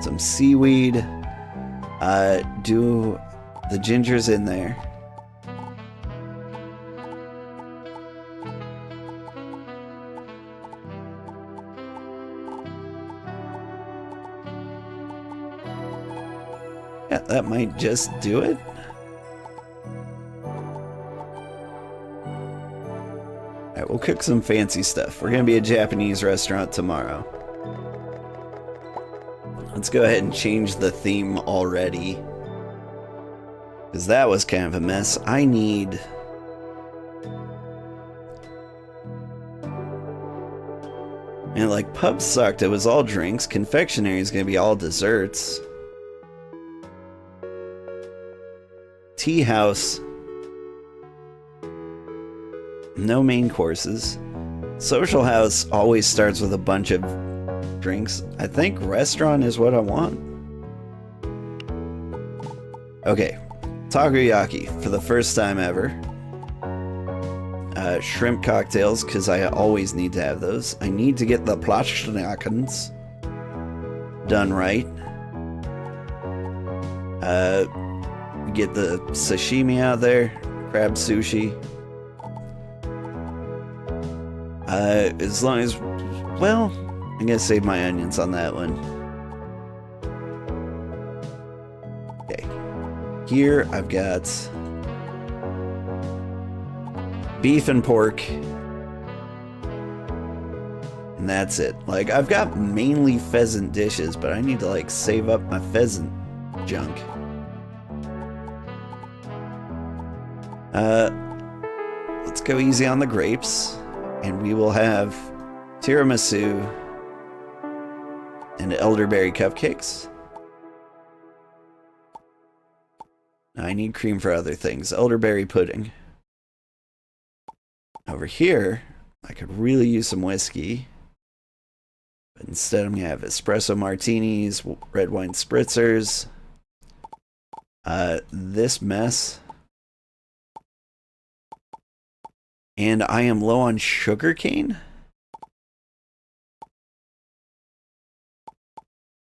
some seaweed. Do the gingers in there. Yeah, that might just do it. Alright, we'll cook some fancy stuff. We're gonna be a Japanese restaurant tomorrow. Let's go ahead and change the theme already, because that was kind of a mess. I need... And like, pub sucked. It was all drinks. Confectionery is gonna be all desserts. Tea house, no main courses. Social house always starts with a bunch of drinks. I think restaurant is what I want. Okay, takoyaki for the first time ever. Shrimp cocktails, because I always need to have those. I need to get the plashtenakens done right. Get the sashimi out there, crab sushi. As long as, well, I'm gonna save my onions on that one. Okay, here I've got beef and pork, and that's it. Like, I've got mainly pheasant dishes, but I need to like save up my pheasant junk. Let's go easy on the grapes, and we will have tiramisu and elderberry cupcakes. I need cream for other things. Elderberry pudding. Over here, I could really use some whiskey, but instead I'm gonna have espresso martinis, red wine spritzers. This mess. And I am low on sugarcane.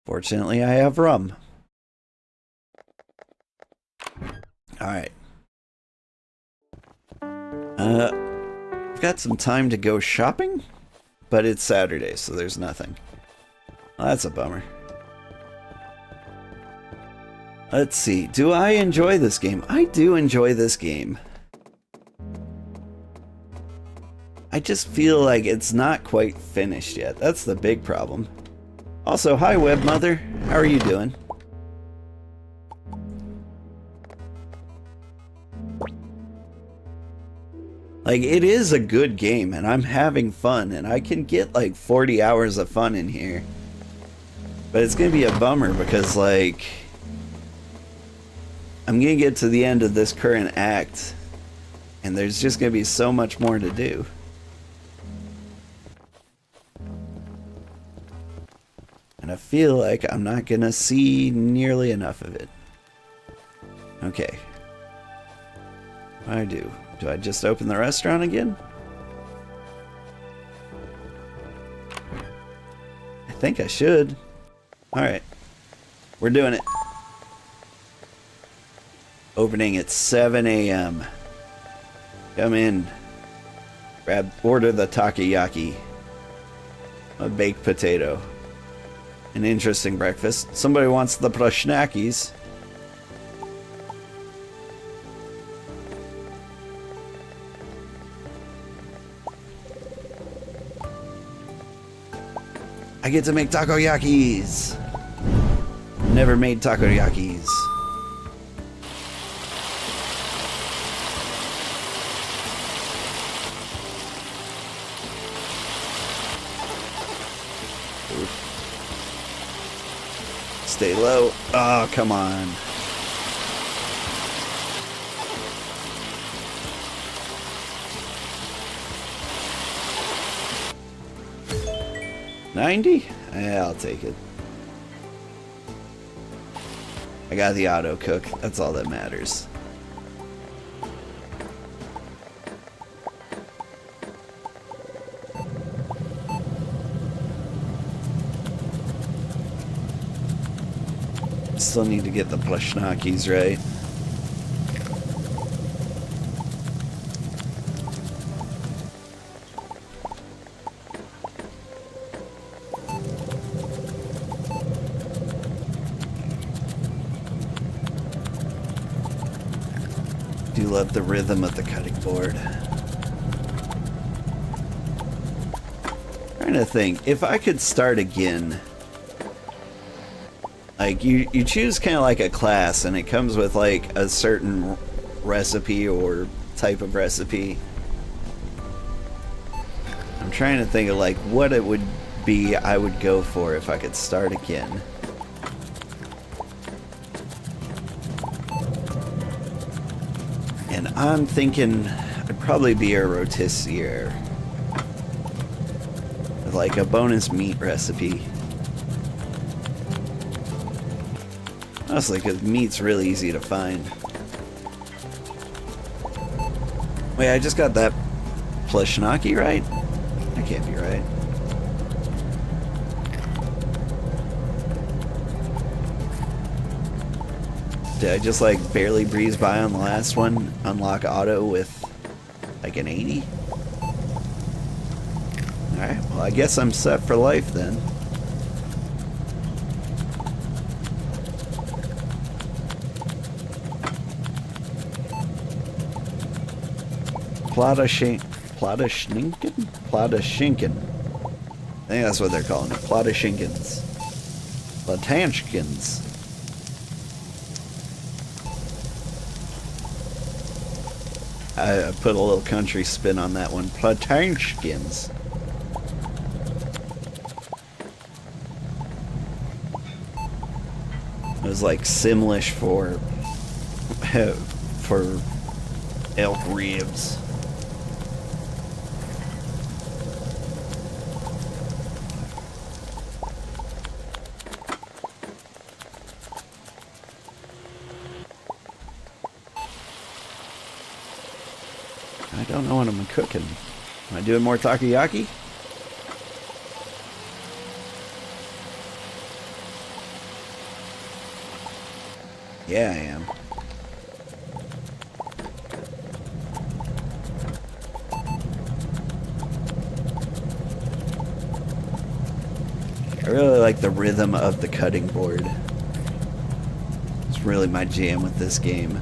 Fortunately, I have rum. Alright. I've got some time to go shopping, but it's Saturday, so there's nothing. Well, that's a bummer. Let's see. Do I enjoy this game? I do enjoy this game. I just feel like it's not quite finished yet. That's the big problem. Also, hi Webmother. How are you doing? Like, it is a good game, and I'm having fun, and I can get like 40 hours of fun in here. But it's gonna be a bummer because, like, I'm gonna get to the end of this current act, and there's just gonna be so much more to do. And I feel like I'm not gonna see nearly enough of it. Okay. What do I do? Do I just open the restaurant again? I think I should. Alright. We're doing it. Opening at 7 a.m. Come in. Order the takoyaki. A baked potato. An interesting breakfast. Somebody wants the plashnakis. I get to make takoyakis. Never made takoyakis. Stay low. Oh, come on. 90? Yeah, I'll take it. I got the auto cook. That's all that matters. Still need to get the plushnakis right. Do love the rhythm of the cutting board. Trying to think, if I could start again. Like, you choose kind of like a class, and it comes with, like, a certain recipe or type of recipe. I'm trying to think of, like, what it would be I would go for if I could start again. And I'm thinking I'd probably be a rotisserie. With, like, a bonus meat recipe. Honestly, because meat's really easy to find. Wait, I just got that plushnaki right? That can't be right. Did I just, like, barely breeze by on the last one? Unlock auto with, like, an 80? Alright, well, I guess I'm set for life then. Plata-schinken? I think that's what they're calling it. Plata-schinkens. Platanchkins. I put a little country spin on that one. Platanchkins. It was like Simlish for elk ribs. I don't know what I'm cooking. Am I doing more takoyaki? Yeah, I am. I really like the rhythm of the cutting board. It's really my jam with this game.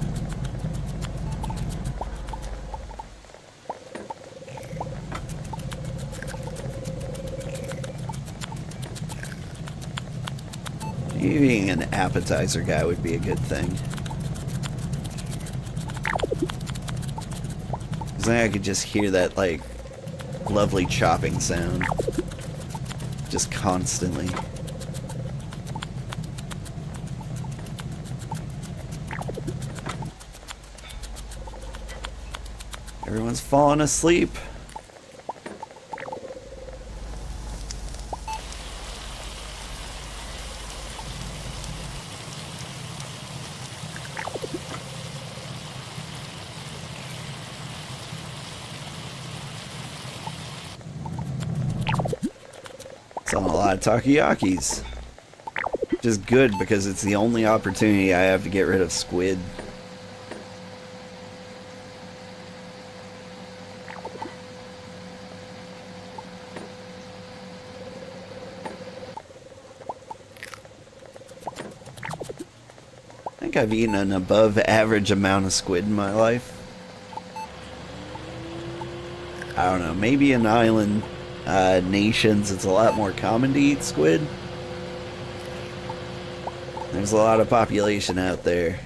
Being an appetizer guy would be a good thing. Because then I could just hear that, like, lovely chopping sound. Just constantly. Everyone's falling asleep. Selling a lot of takoyakis. Which is good because it's the only opportunity I have to get rid of squid. I think I've eaten an above average amount of squid in my life. I don't know, maybe in island nations it's a lot more common to eat squid. There's a lot of population out there.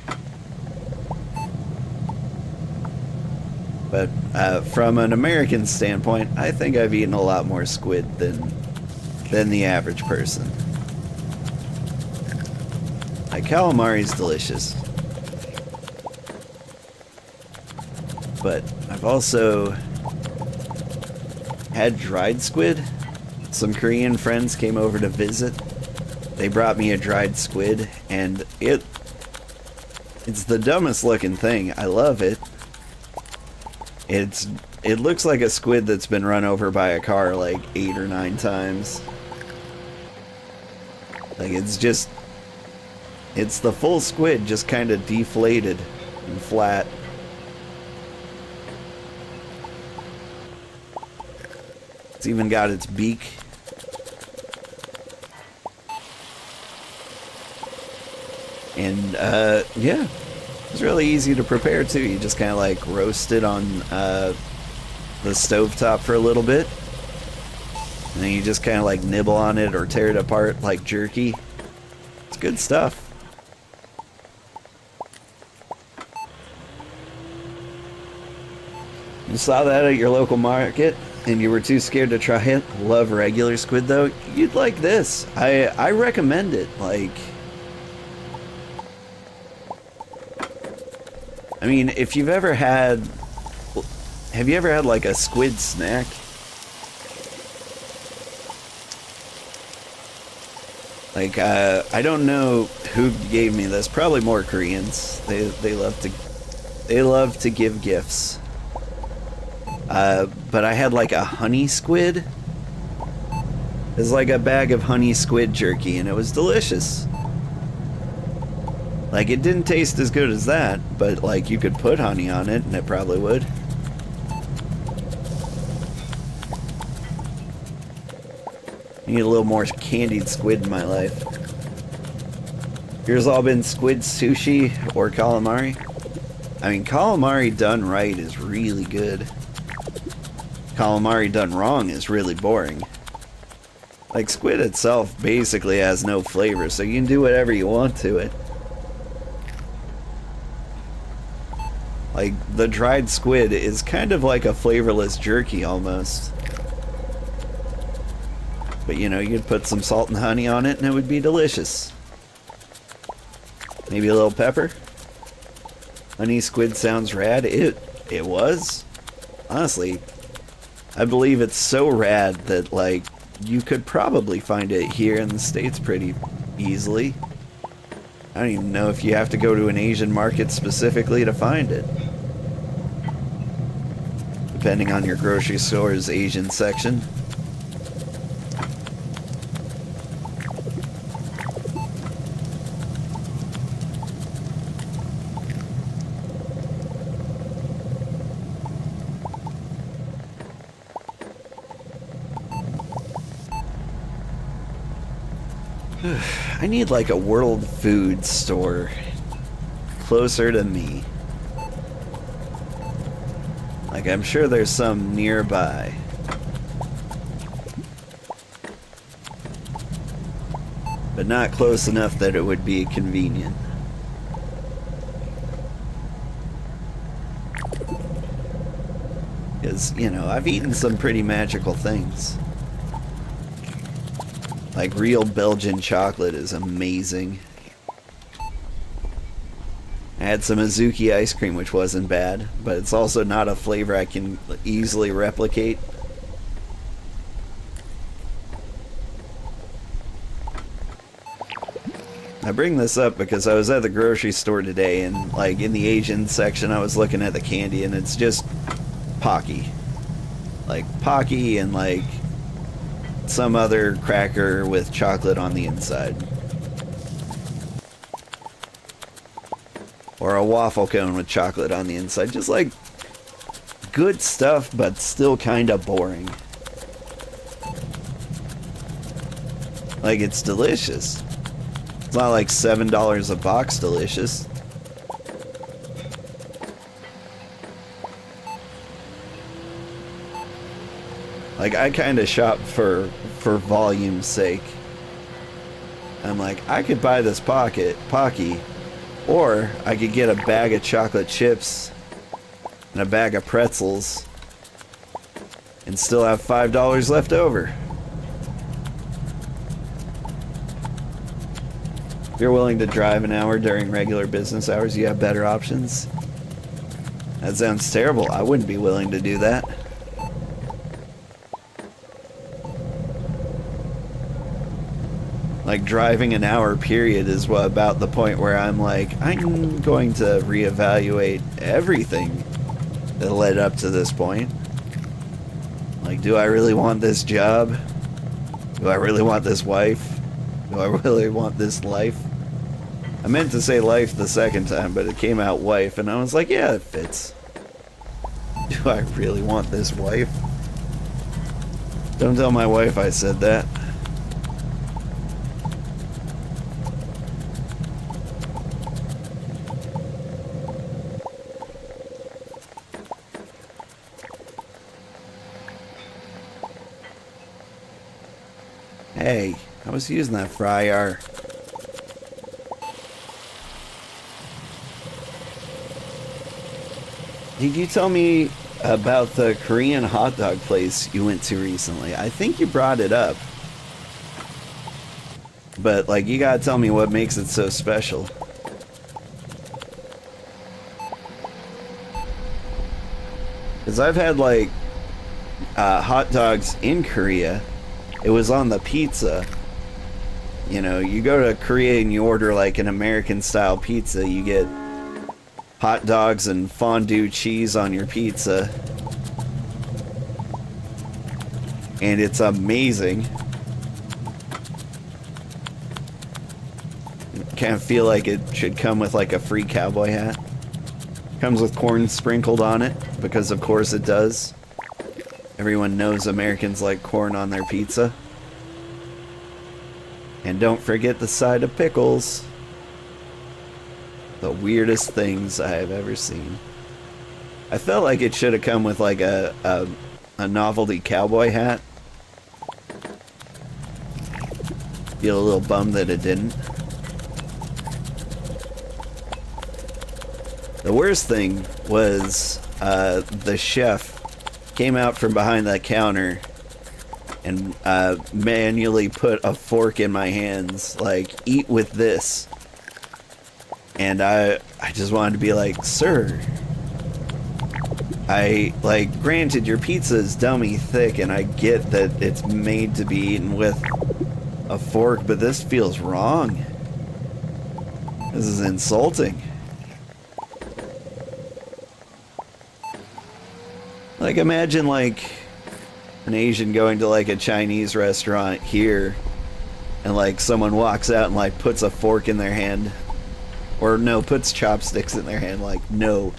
But from an American standpoint, I think I've eaten a lot more squid than the average person. Like, calamari's delicious. But I've also had dried squid. some Korean friends came over to visit. They brought me a dried squid, and it's the dumbest looking thing. I love it. It looks like a squid that's been run over by a car like 8 or 9 times. Like, it's the full squid just kind of deflated and flat. It's even got its beak. And, yeah. It's really easy to prepare, too. You just kind of, like, roast it on, the stovetop for a little bit. And then you just kind of, like, nibble on it or tear it apart like jerky. It's good stuff. You saw that at your local market and you were too scared to try it? Love regular squid, though? You'd like this. I recommend it. Like, I mean, if you've ever had... Have you ever had, like, a squid snack? Like, I don't know who gave me this. Probably more Koreans. They love to give gifts. But I had, like, a honey squid. It was like a bag of honey squid jerky, and it was delicious. Like, it didn't taste as good as that, but, like, you could put honey on it, and it probably would. I need a little more candied squid in my life. Yours all been squid sushi or calamari? I mean, calamari done right is really good. Calamari done wrong is really boring. Like, squid itself basically has no flavor, so you can do whatever you want to it. Like, the dried squid is kind of like a flavorless jerky almost. But, you know, you'd put some salt and honey on it and it would be delicious. Maybe a little pepper. Honey squid sounds rad. It was. Honestly, I believe it's so rad that, like, you could probably find it here in the States pretty easily. I don't even know if you have to go to an Asian market specifically to find it. Depending on your grocery store's Asian section. I need like a world food store closer to me. Like, I'm sure there's some nearby. But not close enough that it would be convenient. Because, you know, I've eaten some pretty magical things. Like, real Belgian chocolate is amazing. I had some Azuki ice cream, which wasn't bad, but it's also not a flavor I can easily replicate. I bring this up because I was at the grocery store today, and, like, in the Asian section, I was looking at the candy, and it's just Pocky. Like, Pocky and, like, some other cracker with chocolate on the inside. Or a waffle cone with chocolate on the inside. Just like good stuff, but still kind of boring. Like, it's delicious. It's not like $7 a box delicious. Like, I kind of shop for volume's sake. I'm like, I could buy this Pocky, or I could get a bag of chocolate chips and a bag of pretzels and still have $5 left over. If you're willing to drive an hour during regular business hours, you have better options. That sounds terrible. I wouldn't be willing to do that. Like, driving an hour period is what, about the point where I'm like, I'm going to reevaluate everything that led up to this point. Like, do I really want this job? Do I really want this wife? Do I really want this life? I meant to say life the second time, but it came out wife, and I was like, yeah, it fits. Do I really want this wife? Don't tell my wife I said that. Hey, I was using that fryer. Did you tell me about the Korean hot dog place you went to recently? I think you brought it up. But, like, you gotta tell me what makes it so special. Because I've had, like, hot dogs in Korea. It was on the pizza. You know, you go to Korea and you order, like, an American-style pizza. You get hot dogs and fondue cheese on your pizza. And it's amazing. Kind of feel like it should come with like a free cowboy hat. Comes with corn sprinkled on it, because of course it does. Everyone knows Americans like corn on their pizza. And don't forget the side of pickles. The weirdest things I have ever seen. I felt like it should have come with like a novelty cowboy hat. Feel a little bummed that it didn't. The worst thing was the chef came out from behind that counter and manually put a fork in my hands, like, eat with this. And I just wanted to be like, sir, granted your pizza is dummy thick and I get that it's made to be eaten with a fork, but this feels wrong. This is insulting. Like, imagine, like, an Asian going to, like, a Chinese restaurant here, and, like, someone walks out and, like, puts a fork in their hand. Or, no, puts chopsticks in their hand, like, no,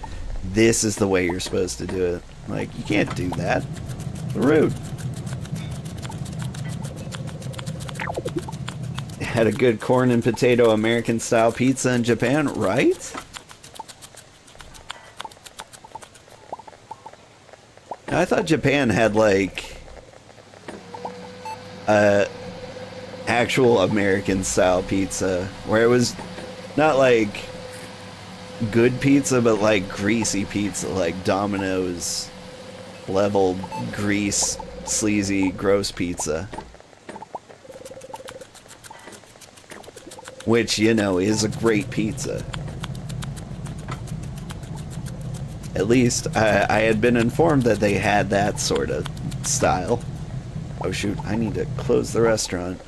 this is the way you're supposed to do it. Like, you can't do that. It's rude. Had a good corn and potato American-style pizza in Japan, right? I thought Japan had, like, actual American-style pizza, where it was not, like, good pizza, but, like, greasy pizza, like Domino's level grease, sleazy, gross pizza. Which, you know, is a great pizza. At least, I had been informed that they had that sort of style. Oh shoot, I need to close the restaurant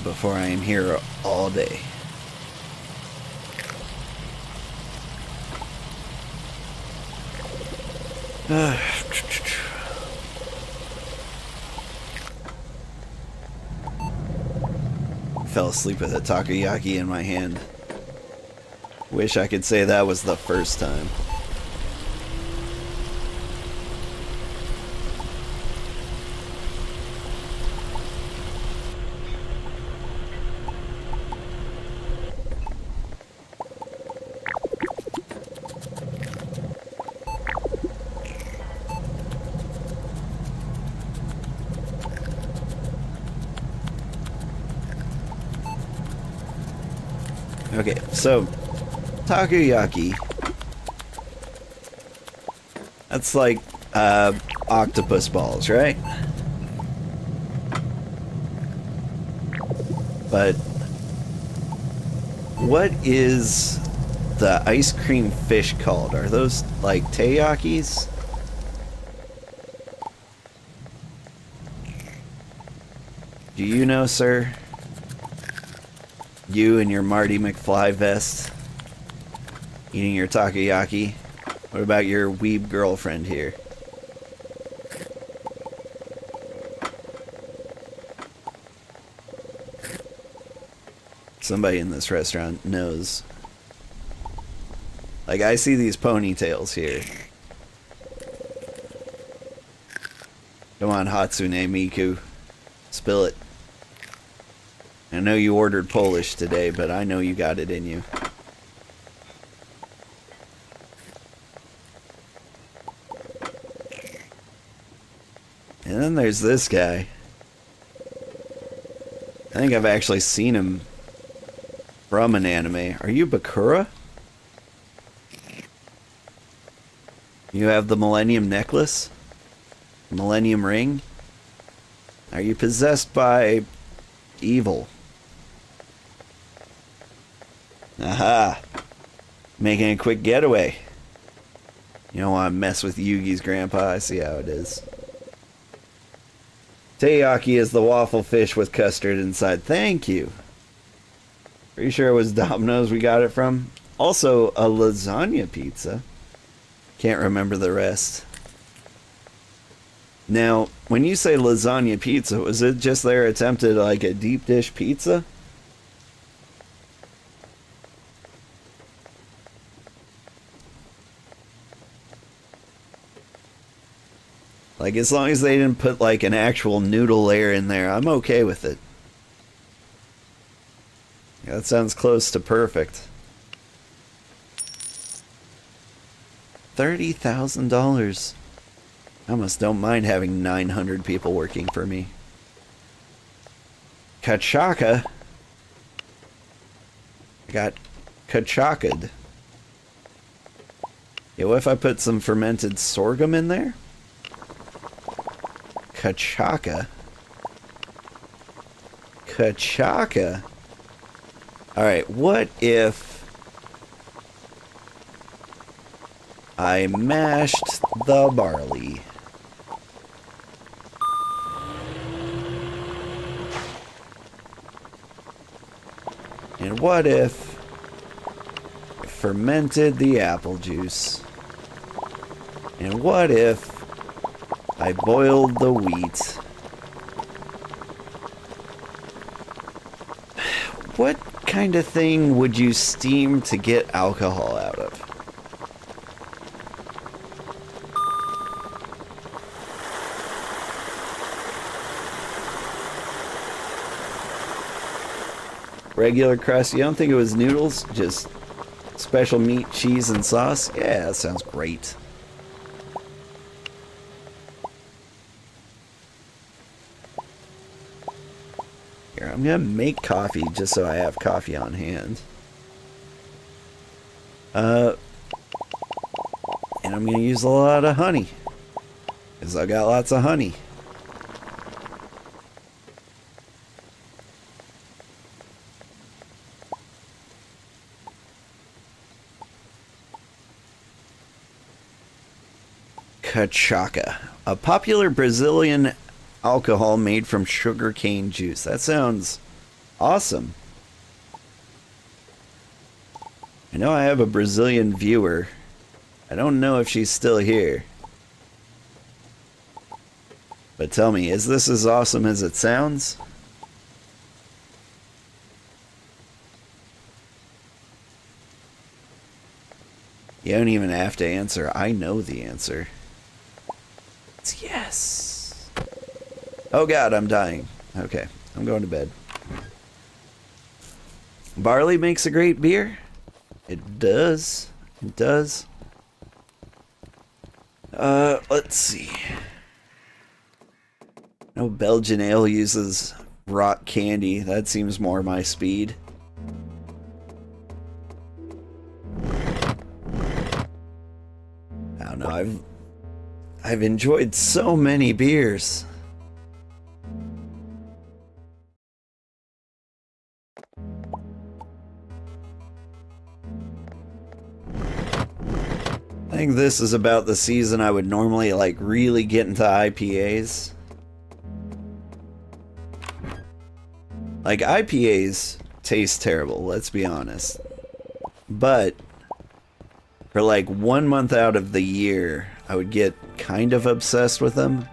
before I am here all day. Fell asleep with a takoyaki in my hand. Wish I could say that was the first time. Okay, so takoyaki. That's like octopus balls, right? But what is the ice cream fish called? Are those like teiyakis? Do you know, sir? You and your Marty McFly vest, eating your takoyaki. What about your weeb girlfriend here? Somebody in this restaurant knows. Like, I see these ponytails here. Come on, Hatsune Miku. Spill it. I know you ordered Polish today, but I know you got it in you. And then there's this guy. I think I've actually seen him from an anime. Are you Bakura? You have the Millennium Necklace? Millennium Ring? Are you possessed by evil? Aha! Making a quick getaway. You don't want to mess with Yugi's grandpa. I see how it is. Taiyaki is the waffle fish with custard inside. Thank you. Pretty sure it was Domino's we got it from. Also, a lasagna pizza. Can't remember the rest. Now, when you say lasagna pizza, was it just their attempt at like a deep dish pizza? Like, as long as they didn't put like an actual noodle layer in there, I'm okay with it. Yeah, that sounds close to perfect. $30,000. I almost don't mind having 900 people working for me. Kachaka. I got kachaka'd. Yeah, what if I put some fermented sorghum in there? Kachaka. Kachaka. Alright, what if I mashed the barley? And what if I fermented the apple juice? And what if I boiled the wheat? What kind of thing would you steam to get alcohol out of? Regular crust? You don't think it was noodles? Just special meat, cheese, and sauce? Yeah, that sounds great. Here, I'm gonna make coffee just so I have coffee on hand. And I'm gonna use a lot of honey, because I got lots of honey. Cachaca, a popular Brazilian alcohol made from sugarcane juice. That sounds awesome. I know I have a Brazilian viewer. I don't know if she's still here. But tell me, is this as awesome as it sounds? You don't even have to answer. I know the answer. It's yes. Oh god, I'm dying. Okay, I'm going to bed. Barley makes a great beer? It does. It does. Let's see. No, Belgian ale uses rock candy. That seems more my speed. I don't know, I've enjoyed so many beers. I think this is about the season I would normally like really get into IPAs. Like, IPAs taste terrible, let's be honest. But for like 1 month out of the year, I would get kind of obsessed with them.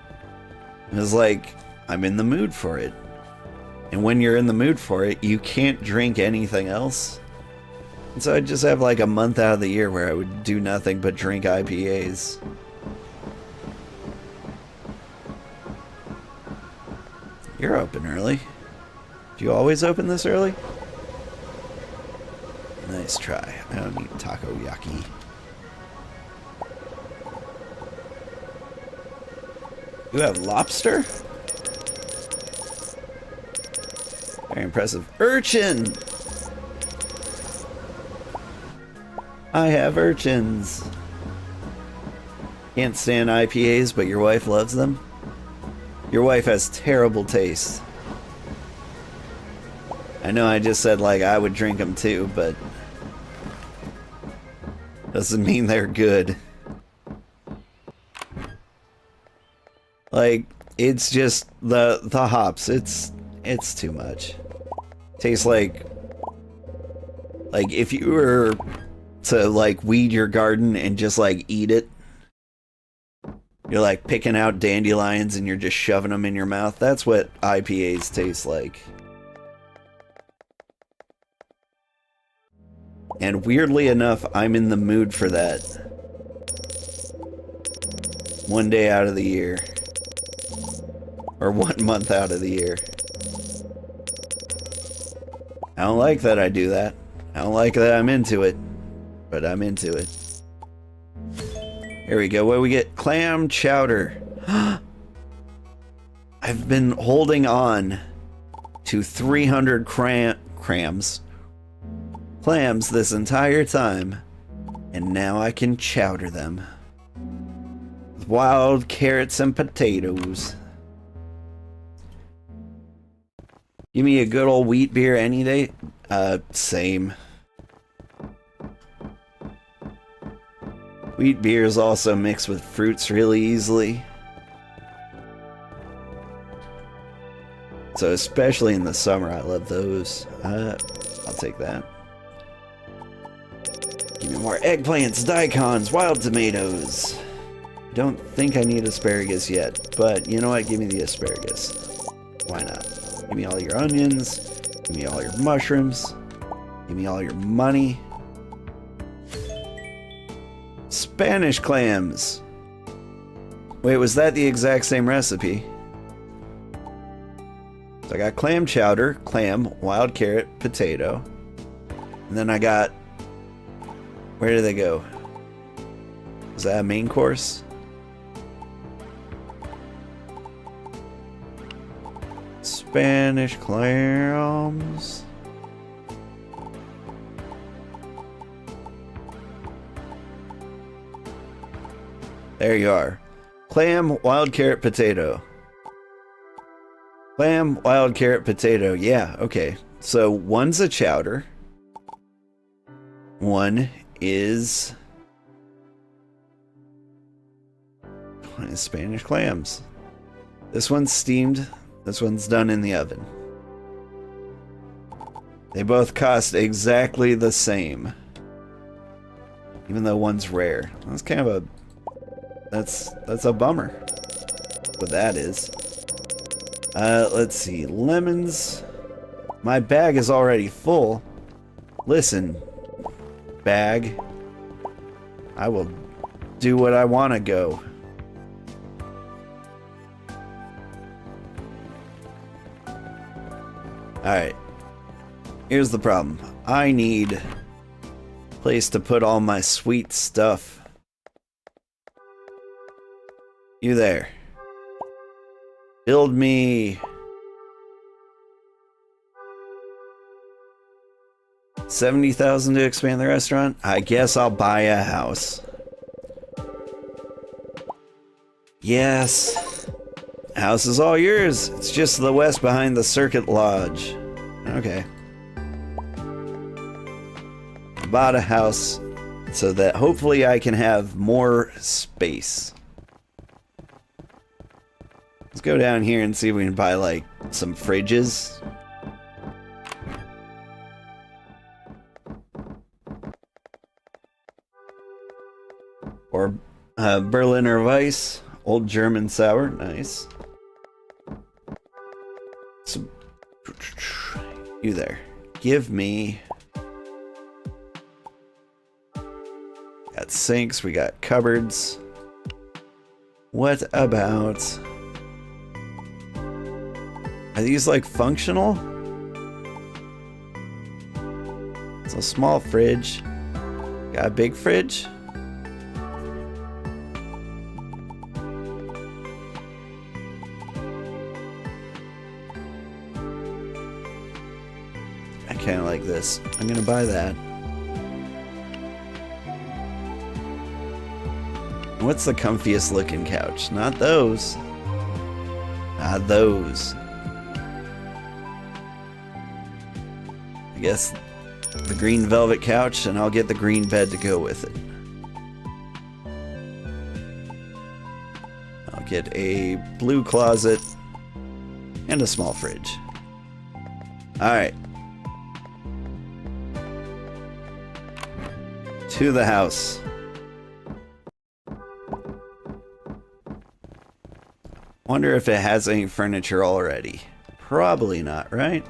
It was like, I'm in the mood for it. And when you're in the mood for it, you can't drink anything else. And so I'd just have like a month out of the year where I would do nothing but drink IPAs. You're open early. Do you always open this early? Nice try. I don't need takoyaki. You have lobster? Very impressive. Urchin! I have urchins. Can't stand IPAs, but your wife loves them? Your wife has terrible taste. I know I just said, like, I would drink them too, but doesn't mean they're good. Like, it's just the hops. It's too much. Tastes like if you were to like weed your garden and just like eat it. You're like picking out dandelions and you're just shoving them in your mouth. That's what IPAs taste like. And weirdly enough, I'm in the mood for that. 1 day out of the year. Or 1 month out of the year. I don't like that I do that. I don't like that I'm into it. But I'm into it. Here we go. What do we get? Clam chowder. I've been holding on to 300 clams this entire time. And now I can chowder them. With wild carrots and potatoes. Give me a good old wheat beer any day. Same. Wheat beer is also mixed with fruits really easily. So especially in the summer, I love those. I'll take that. Give me more eggplants, daikons, wild tomatoes. Don't think I need asparagus yet, but you know what? Give me the asparagus. Why not? Give me all your onions. Give me all your mushrooms. Give me all your money. Spanish clams. Wait, was that the exact same recipe? So I got clam chowder, clam, wild carrot, potato. And then I got... Where did they go? Was that a main course? Spanish clams. There you are. Clam, wild carrot, potato. Clam, wild carrot, potato. Yeah, okay. So one's a chowder. One is Spanish clams. This one's steamed. This one's done in the oven. They both cost exactly the same. Even though one's rare. That's kind of a... That's a bummer. What that is. Let's see. Lemons. My bag is already full. Listen, bag. I will do what I want to go. Alright. Here's the problem. I need a place to put all my sweet stuff. You there. Build me 70,000 to expand the restaurant? I guess I'll buy a house. Yes. House is all yours. It's just to the west behind the Circuit Lodge. Okay. I bought a house so that hopefully I can have more space. Let's go down here and see if we can buy like some fridges. Berliner Weiss, old German sour, nice. So, you there. Give me... Got sinks, we got cupboards. What about... Are these like functional? It's a small fridge. Got a big fridge? I kind of like this. I'm gonna buy that. What's the comfiest looking couch? Not those. Not those. I guess the green velvet couch, and I'll get the green bed to go with it. I'll get a blue closet and a small fridge. Alright. To the house. Wonder if it has any furniture already. Probably not, right?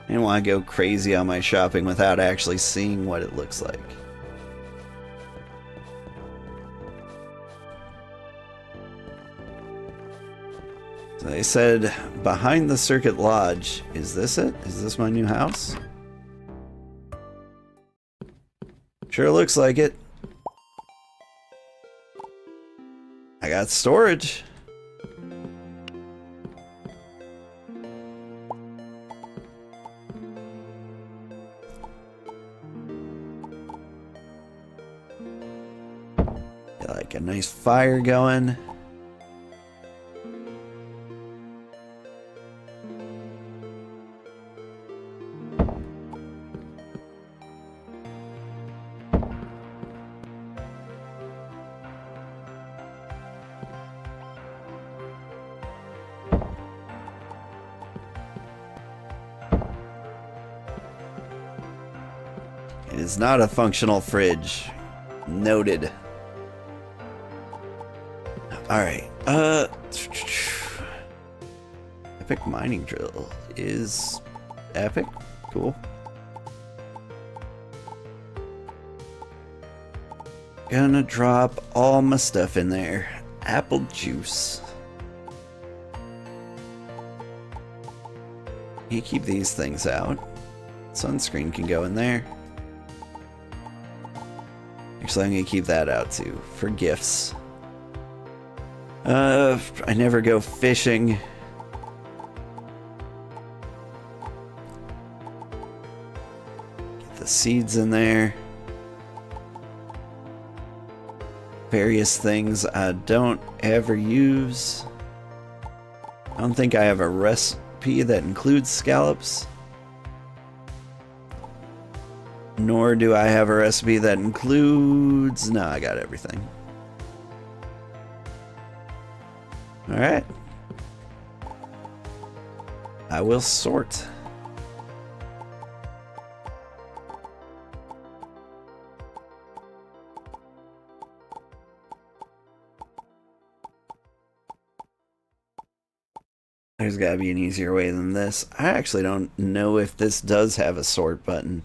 I didn't want to go crazy on my shopping without actually seeing what it looks like. So they said behind the Circuit Lodge. Is this it? Is this my new house? Sure looks like it. I got storage. Got like a nice fire going. It is not a functional fridge. Noted. Alright, epic mining drill is epic. Cool. Gonna drop all my stuff in there. Apple juice. You keep these things out. Sunscreen can go in there. Actually, I'm gonna keep that out too, for gifts. I never go fishing. Get the seeds in there. Various things I don't ever use. I don't think I have a recipe that includes scallops. Nor do I have a recipe that includes... No, I got everything. Alright. I will sort. There's gotta be an easier way than this. I actually don't know if this does have a sort button.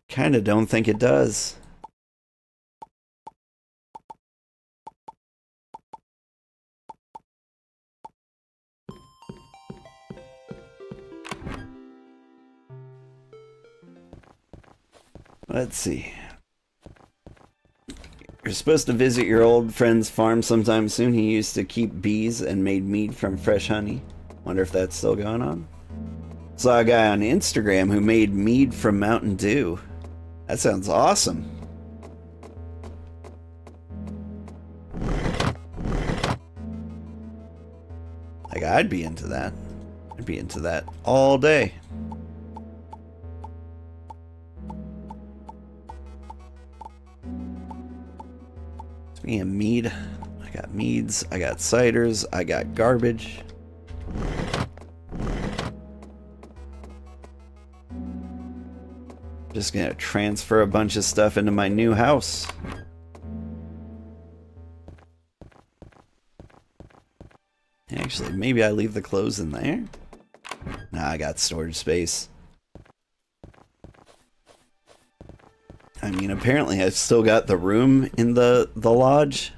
Kinda don't think it does. Let's see. You're supposed to visit your old friend's farm sometime soon. He used to keep bees and made mead from fresh honey. Wonder if that's still going on. Saw a guy on Instagram who made mead from Mountain Dew. That sounds awesome. Like, I'd be into that. I'd be into that all day. Speaking of mead, I got meads, I got ciders, I got garbage. Just gonna transfer a bunch of stuff into my new house. Actually, maybe I leave the clothes in there? Nah, I got storage space. I mean, apparently I've still got the room in the lodge.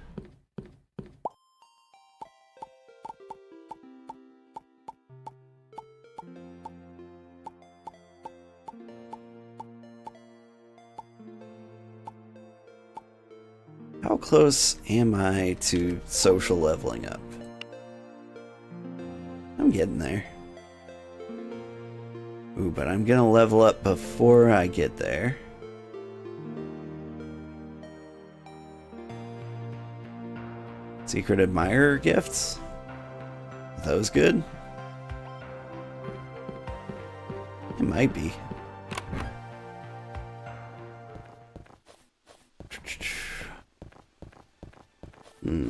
How close am I to social leveling up? I'm getting there. Ooh, but I'm gonna level up before I get there. Secret admirer gifts? Are those good? It might be.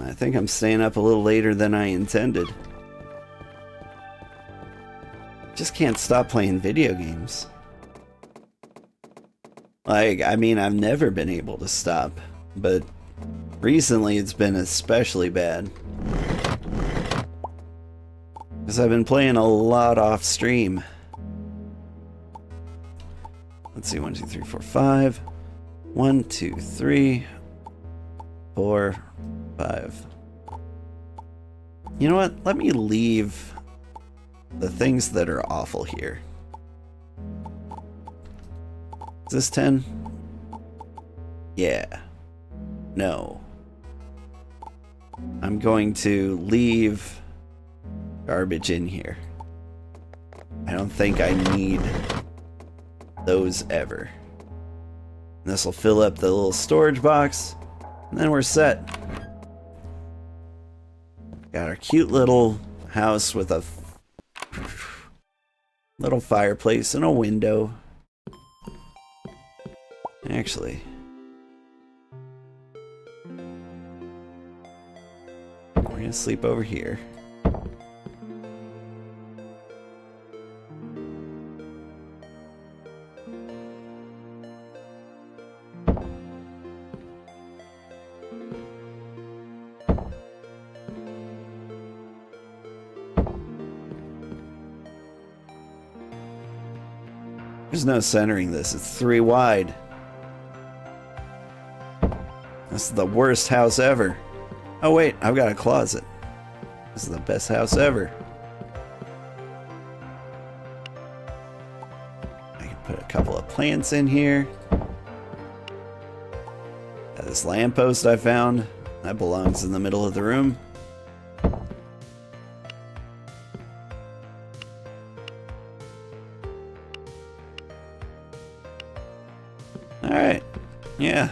I think I'm staying up a little later than I intended. Just can't stop playing video games. Like, I mean, I've never been able to stop, but recently it's been especially bad. Because I've been playing a lot off stream. Let's see, 1, 2, 3, 4, 5. 1, 2, 3, 4, 5. You know what? Let me leave the things that are awful here. Is this 10? Yeah. No. I'm going to leave garbage in here. I don't think I need those ever. This will fill up the little storage box, and then we're set. Got our cute little house with a little fireplace and a window. Actually, we're gonna sleep over here. There's no centering this. It's 3 wide. This is the worst house ever. Oh wait, I've got a closet. This is the best house ever. I can put a couple of plants in here. Got this lamppost I found. That belongs in the middle of the room. Alright. Yeah.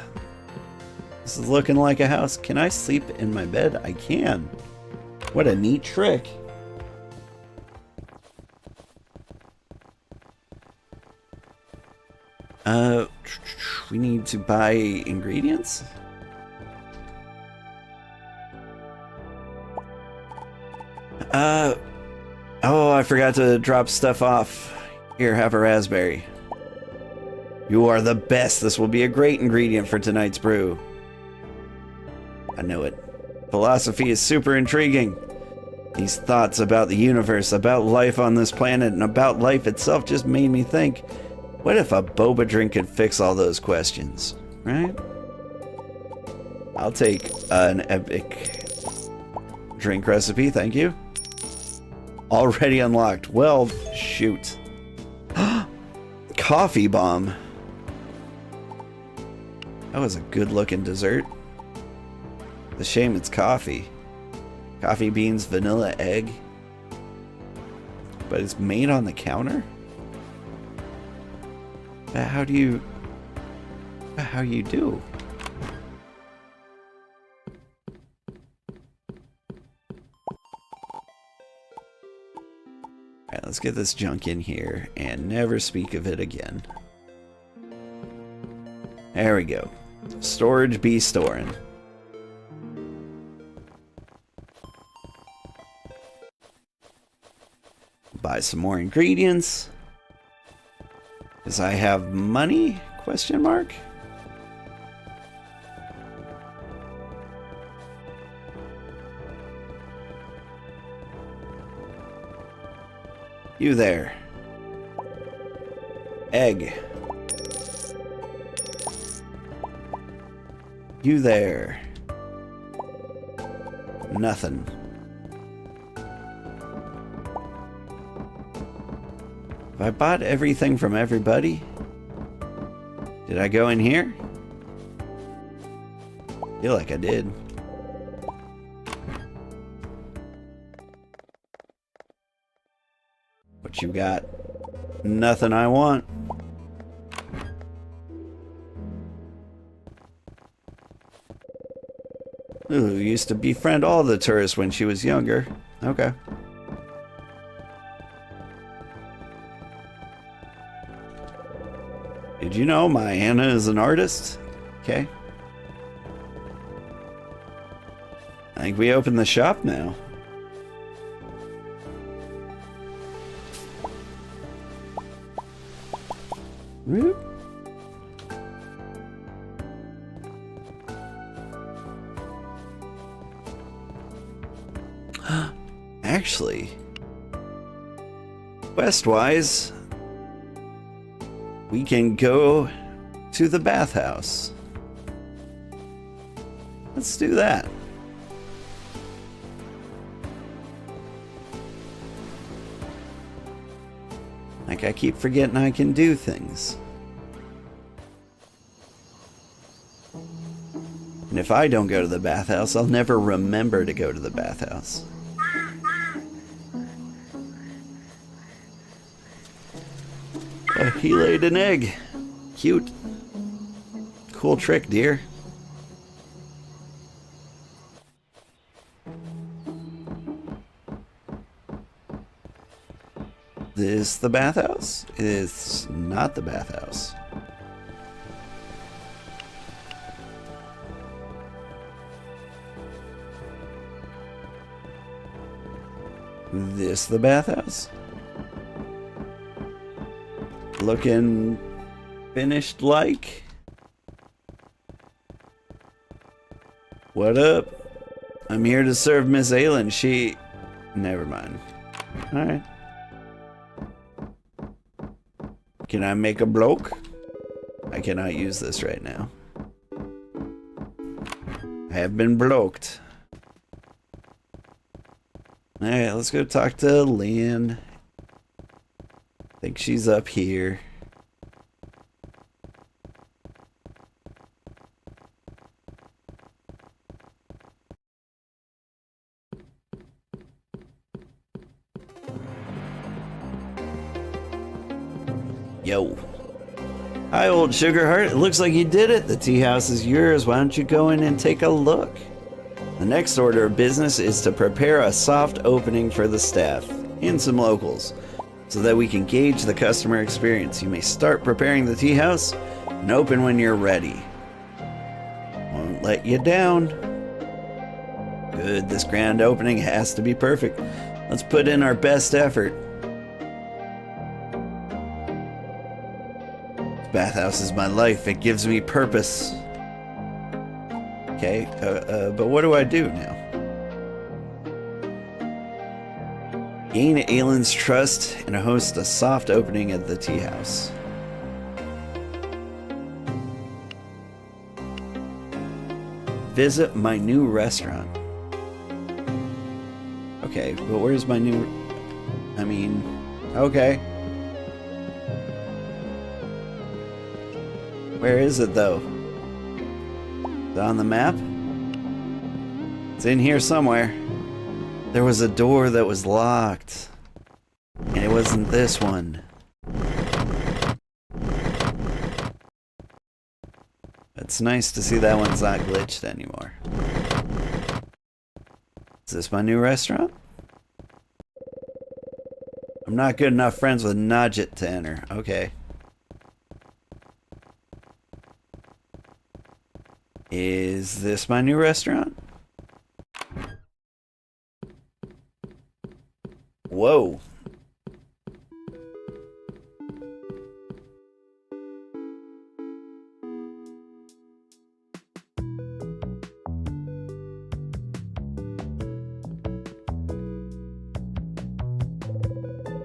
This is looking like a house. Can I sleep in my bed? I can. What a neat trick. We need to buy ingredients? Oh, I forgot to drop stuff off. Here, have a raspberry. You are the best. This will be a great ingredient for tonight's brew. I know it. Philosophy is super intriguing. These thoughts about the universe, about life on this planet, and about life itself just made me think, what if a boba drink could fix all those questions, right? I'll take an epic drink recipe, thank you. Already unlocked. Well, shoot. Coffee bomb. That was a good looking dessert. It's a shame it's coffee. Coffee beans, vanilla, egg. But it's made on the counter? How do you... How you do? Alright, let's get this junk in here and never speak of it again. There we go. Storage be storing. Buy some more ingredients. Because I have money? Question mark? You there. Egg. You there. Nothing. Have I bought everything from everybody? Did I go in here? Feel like I did. What you got? Nothing I want. Ooh, used to befriend all the tourists when she was younger. Okay. Did you know my Anna is an artist? Okay. I think we open the shop now. Whoop. Actually, quest-wise, we can go to the bathhouse. Let's do that. Like, I keep forgetting I can do things. And if I don't go to the bathhouse, I'll never remember to go to the bathhouse. Oh, he laid an egg. Cute. Cool trick, dear. This the bathhouse? It's not the bathhouse. This the bathhouse? Looking finished like? What up? I'm here to serve Miss Aylin. She... Never mind. Alright. Can I make a bloke? I cannot use this right now. I have been bloked. Alright, let's go talk to Lynn. I think she's up here. Yo. Hi, old Sugarheart. It looks like you did it. The tea house is yours. Why don't you go in and take a look? The next order of business is to prepare a soft opening for the staff and some locals so that we can gauge the customer experience. You may start preparing the tea house and open when you're ready. Won't let you down. Good. This grand opening has to be perfect. Let's put in our best effort. Bathhouse is my life. It gives me purpose. Okay, but what do I do now? Gain Aylin's trust and host a soft opening at the tea house. Visit my new restaurant. Okay, but where's my new... I mean, okay. Where is it, though? Is it on the map? It's in here somewhere. There was a door that was locked. And it wasn't this one. It's nice to see that one's not glitched anymore. Is this my new restaurant? I'm not good enough friends with Najit to enter. Okay. Is this my new restaurant? Whoa.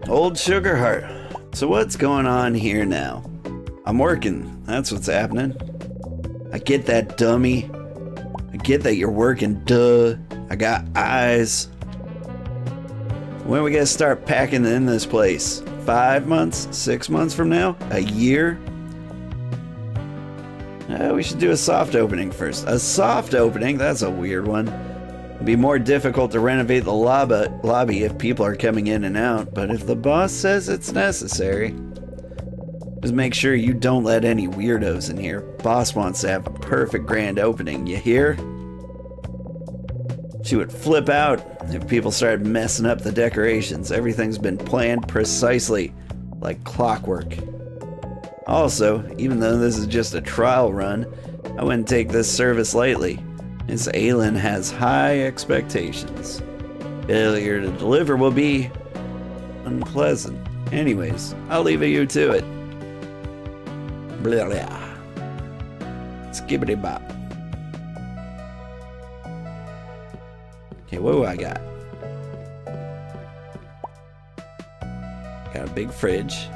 Old Sugarheart. So what's going on here now? I'm working. That's what's happening. I get that, dummy. I get that you're working, duh. I got eyes. When are we gonna start packing in this place? 5 months? 6 months from now? A year? We should do a soft opening first. A soft opening? That's a weird one. It'd be more difficult to renovate the lobby if people are coming in and out, but if the boss says it's necessary, just make sure you don't let any weirdos in here. Boss wants to have a perfect grand opening, you hear? She would flip out if people started messing up the decorations. Everything's been planned precisely, like clockwork. Also, even though this is just a trial run, I wouldn't take this service lightly. Miss Aylin has high expectations. Failure to deliver will be unpleasant. Anyways, I'll leave you to it. Blah blah. Skibbity bop. Okay, what do I got? Got a big fridge.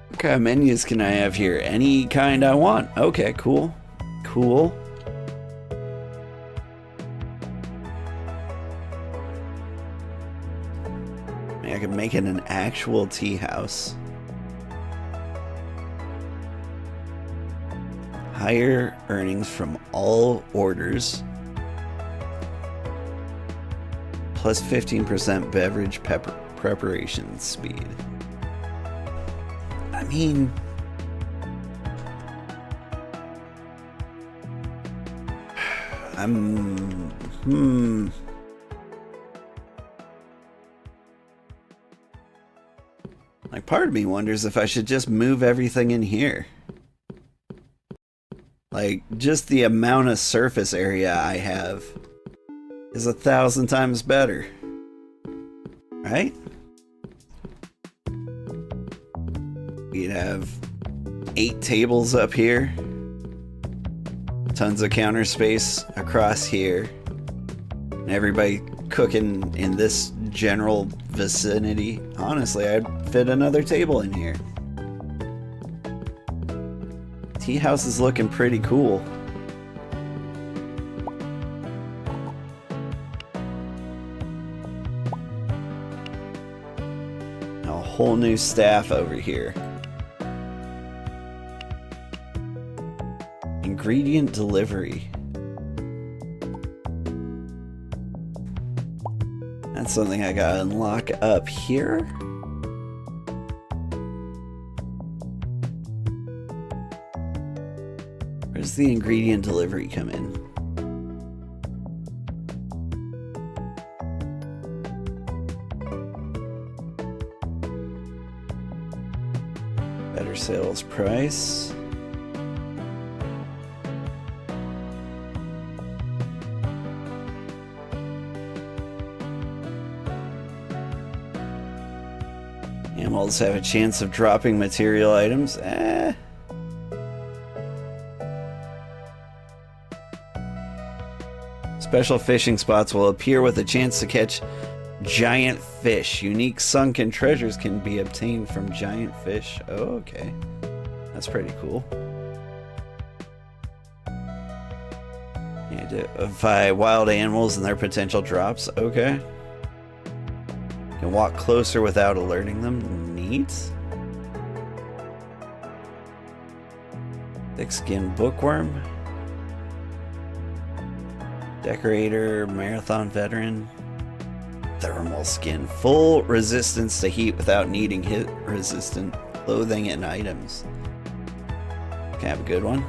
What kind of menus can I have here? Any kind I want. Okay, cool. Cool. I could make it an actual tea house. Higher earnings from all orders. Plus 15% beverage preparation speed. I mean, like, part of me wonders if I should just move everything in here. Like, just the amount of surface area I have is 1,000 times better. Right? We'd have 8 tables up here. Tons of counter space across here. And everybody cooking in this general vicinity. Honestly, I'd fit another table in here. Tea house is looking pretty cool. A whole new staff over here. Ingredient delivery. That's something I gotta unlock up here. Where's the ingredient delivery come in? Better sales price. Animals have a chance of dropping material items. Special fishing spots will appear with a chance to catch giant fish. Unique sunken treasures can be obtained from giant fish. Oh, okay. That's pretty cool. Identify wild animals and their potential drops. Okay. Can walk closer without alerting them. Neat. Thick skin bookworm. Decorator, marathon veteran. Thermal skin. Full resistance to heat without needing hit resistant clothing and items. Can I have a good one?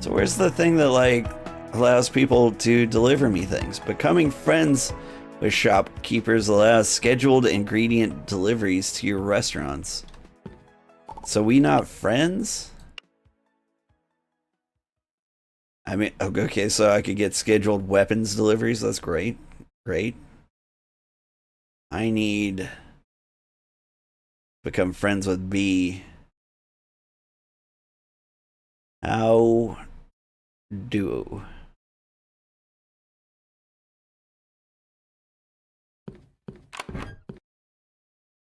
So where's the thing that, like, allows people to deliver me things? Becoming friends with shopkeepers allows scheduled ingredient deliveries to your restaurants. So we not friends? I mean, okay, so I could get scheduled weapons deliveries. That's great. Great. I need to become friends with B. How do?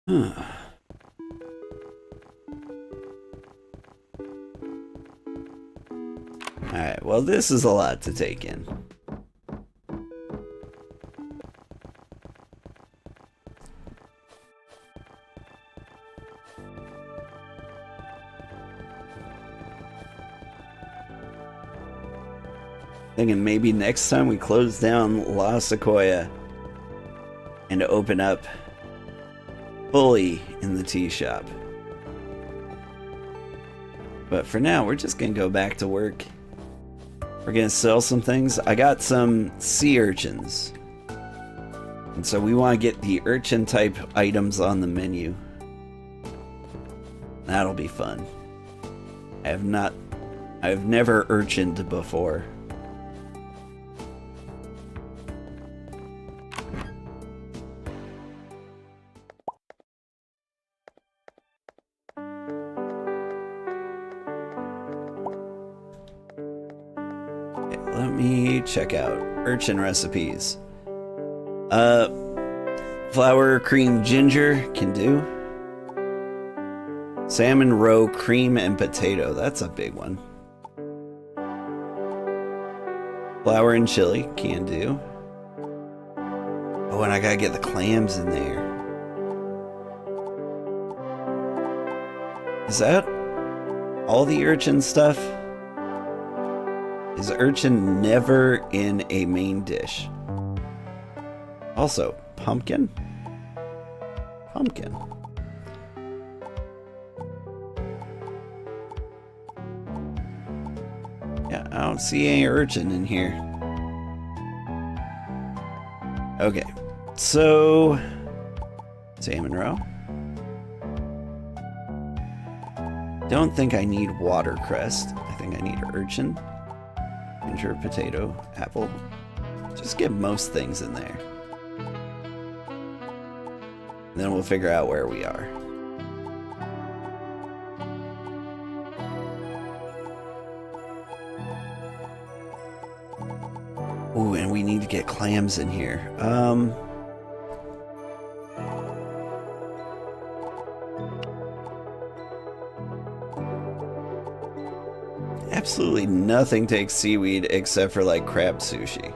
Huh. Alright, well, this is a lot to take in. Thinking maybe next time we close down La Sequoia and open up fully in the tea shop. But for now, we're just gonna go back to work. We're gonna sell some things. I got some sea urchins. And so we want to get the urchin type items on the menu. That'll be fun. I've never urchined before. Let me check out urchin recipes. Flour, cream, ginger can do. Salmon, roe, cream, and potato. That's a big one. Flour and chili can do. Oh, and I gotta get the clams in there. Is that all the urchin stuff? Is urchin never in a main dish? Also, pumpkin? Pumpkin. Yeah, I don't see any urchin in here. Okay, so salmon roe. Don't think I need watercress. I think I need urchin. Ginger, potato, apple. Just get most things in there. And then we'll figure out where we are. Ooh, and we need to get clams in here. Absolutely nothing takes seaweed except for like crab sushi.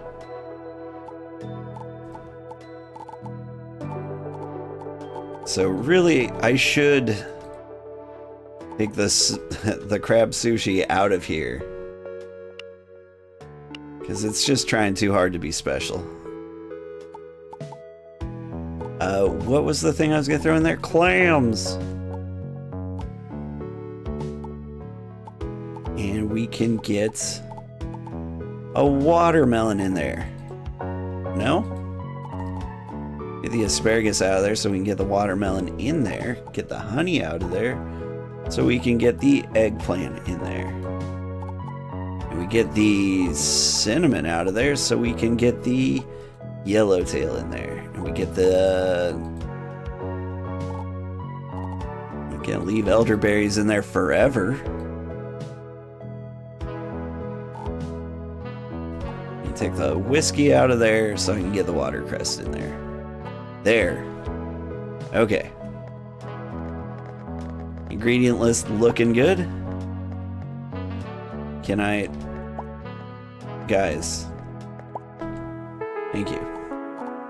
So really, I should take the crab sushi out of here. Because it's just trying too hard to be special. What was the thing I was going to throw in there? Clams! And we can get a watermelon in there. No? Get the asparagus out of there so we can get the watermelon in there. Get the honey out of there so we can get the eggplant in there. And we get the cinnamon out of there so we can get the yellowtail in there. And we get the... We can't leave elderberries in there forever. Take the whiskey out of there so I can get the watercress in there. There. Okay. Ingredient list looking good. Can I... Guys. Thank you.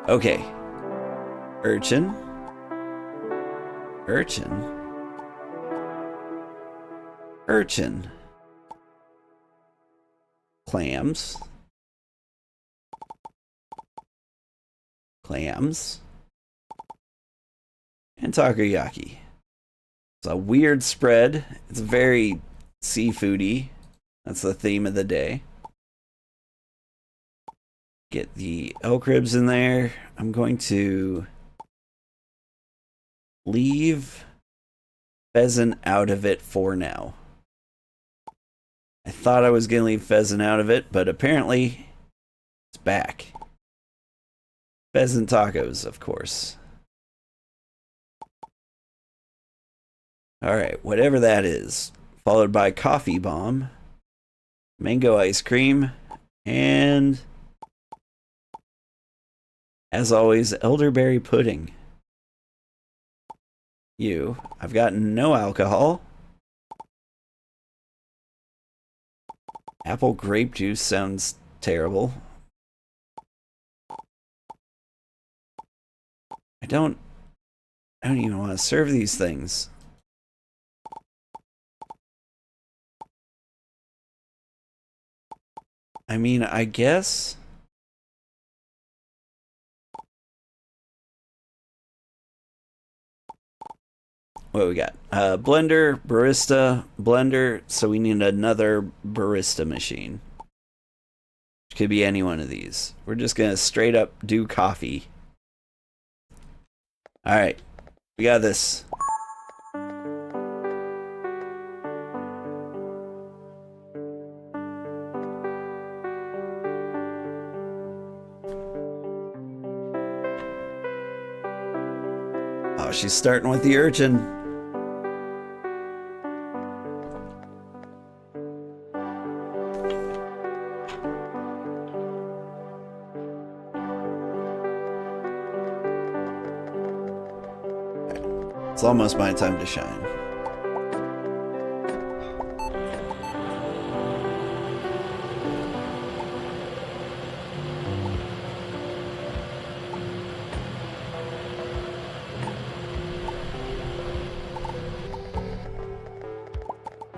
Okay. Urchin. Urchin. Urchin. Clams. Clams, and takoyaki. It's a weird spread. It's very seafoody. That's the theme of the day. Get the elk ribs in there. I'm going to leave pheasant out of it for now. I thought I was going to leave pheasant out of it, but apparently it's back. Pheasant tacos, of course. Alright, whatever that is. Followed by coffee bomb. mango ice cream, and as always, elderberry pudding. I've got no alcohol. Apple grape juice sounds terrible. I don't even want to serve these things. I mean, I guess. What we got? Blender, barista, blender. So we need another barista machine. Which could be any one of these. We're just gonna straight up do coffee. Alright. We got this. Oh, she's starting with the urchin. It's almost my time to shine.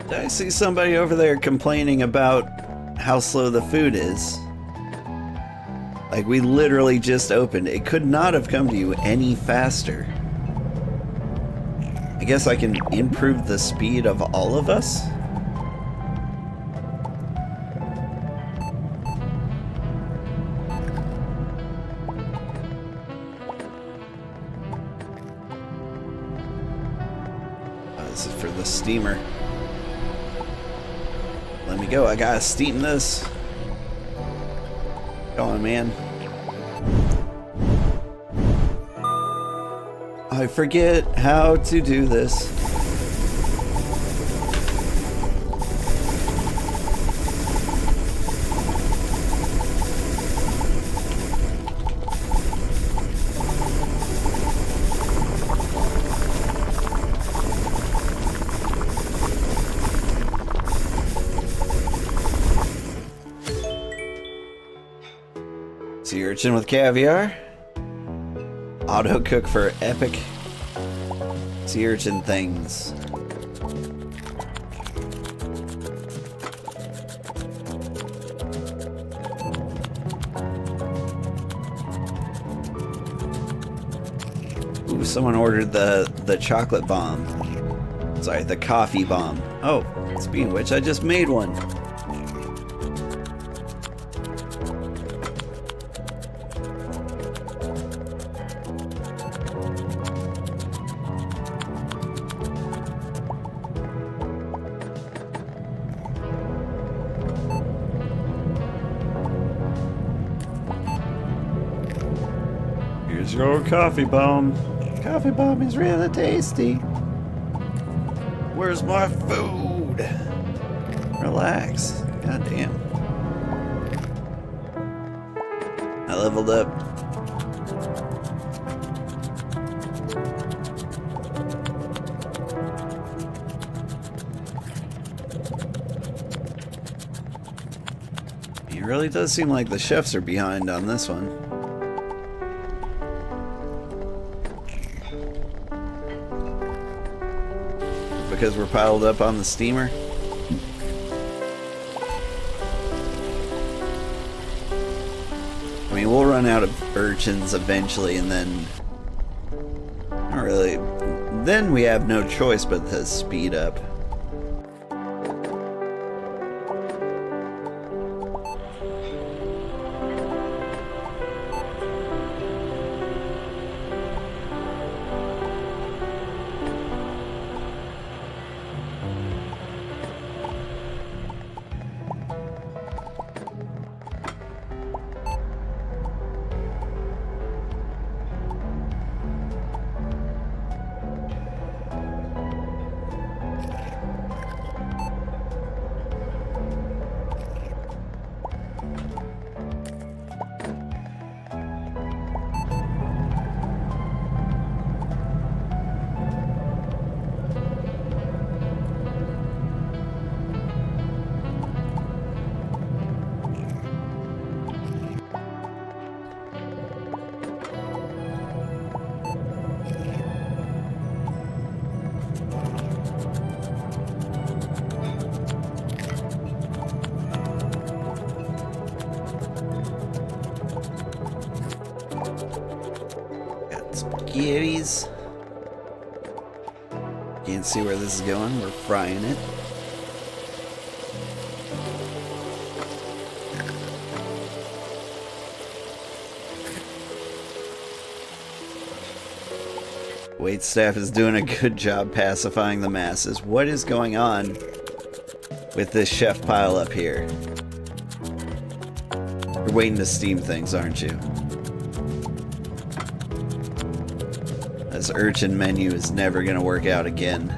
Did I see somebody over there complaining about how slow the food is? Like, we literally just opened. It could not have come to you any faster. I guess I can improve the speed of all of us? Oh, this is for the steamer. Let me go, I gotta steam this. Go on, man. I forget how to do this. Sea urchin with caviar. Auto cook for epic sea urchin things. Ooh, someone ordered the chocolate bomb. Sorry, the coffee bomb. Oh, speaking of which, I just made one. Here's your coffee bomb. Coffee bomb is really tasty. Where's my food? Relax. God damn. I leveled up. It really does seem like the chefs are behind on this one. Because we're piled up on the steamer. I mean, we'll run out of urchins eventually, and then... Not really. Then we have no choice but to speed up. spaghettis. Can't see where this is going. We're frying it. Waitstaff is doing a good job pacifying the masses. What is going on with this chef pile up here? You're waiting to steam things, aren't you? This urchin menu is never gonna work out again.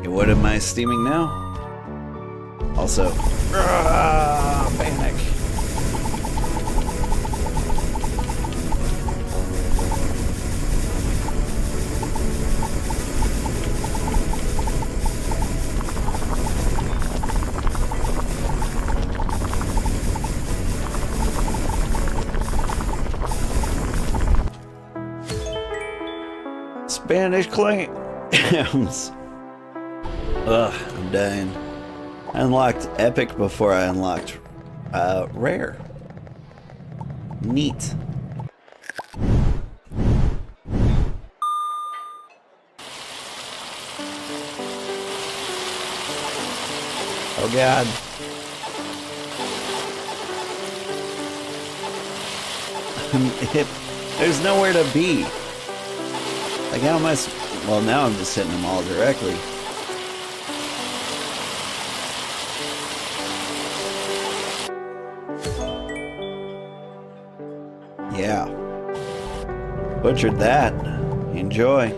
What am I steaming now? Also, panic. Spanish clams. Ugh, I'm dying. I unlocked epic before I unlocked rare. Neat. Oh god. There's nowhere to be. Like how am I... Well, now I'm just hitting them all directly. Yeah. Butchered that. Enjoy.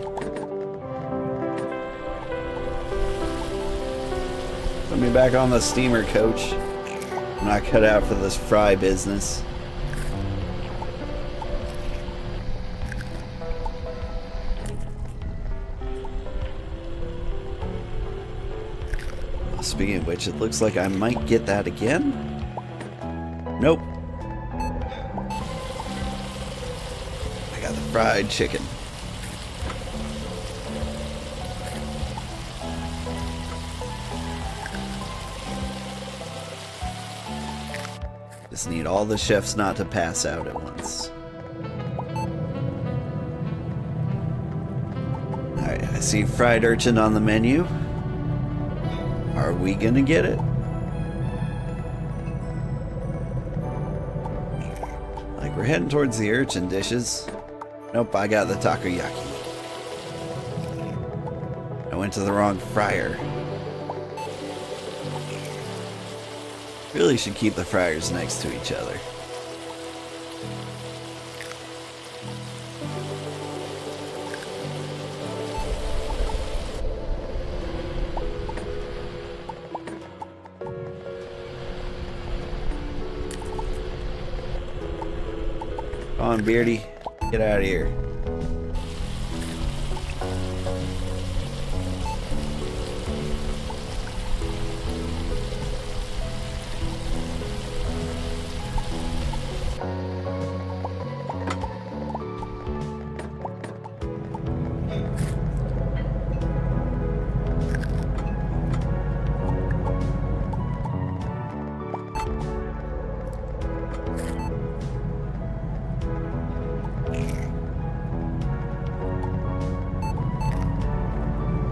Put me back on the steamer, coach. I'm not cut out for this fry business. Speaking of which, it looks like I might get that again. Nope. Fried chicken. Just need all the chefs not to pass out at once. Alright, I see fried urchin on the menu. Are we gonna get it? Like, we're heading towards the urchin dishes. Nope, I got the takoyaki. I went to the wrong fryer. Really should keep the fryers next to each other. Come on, Beardy. Get out of here.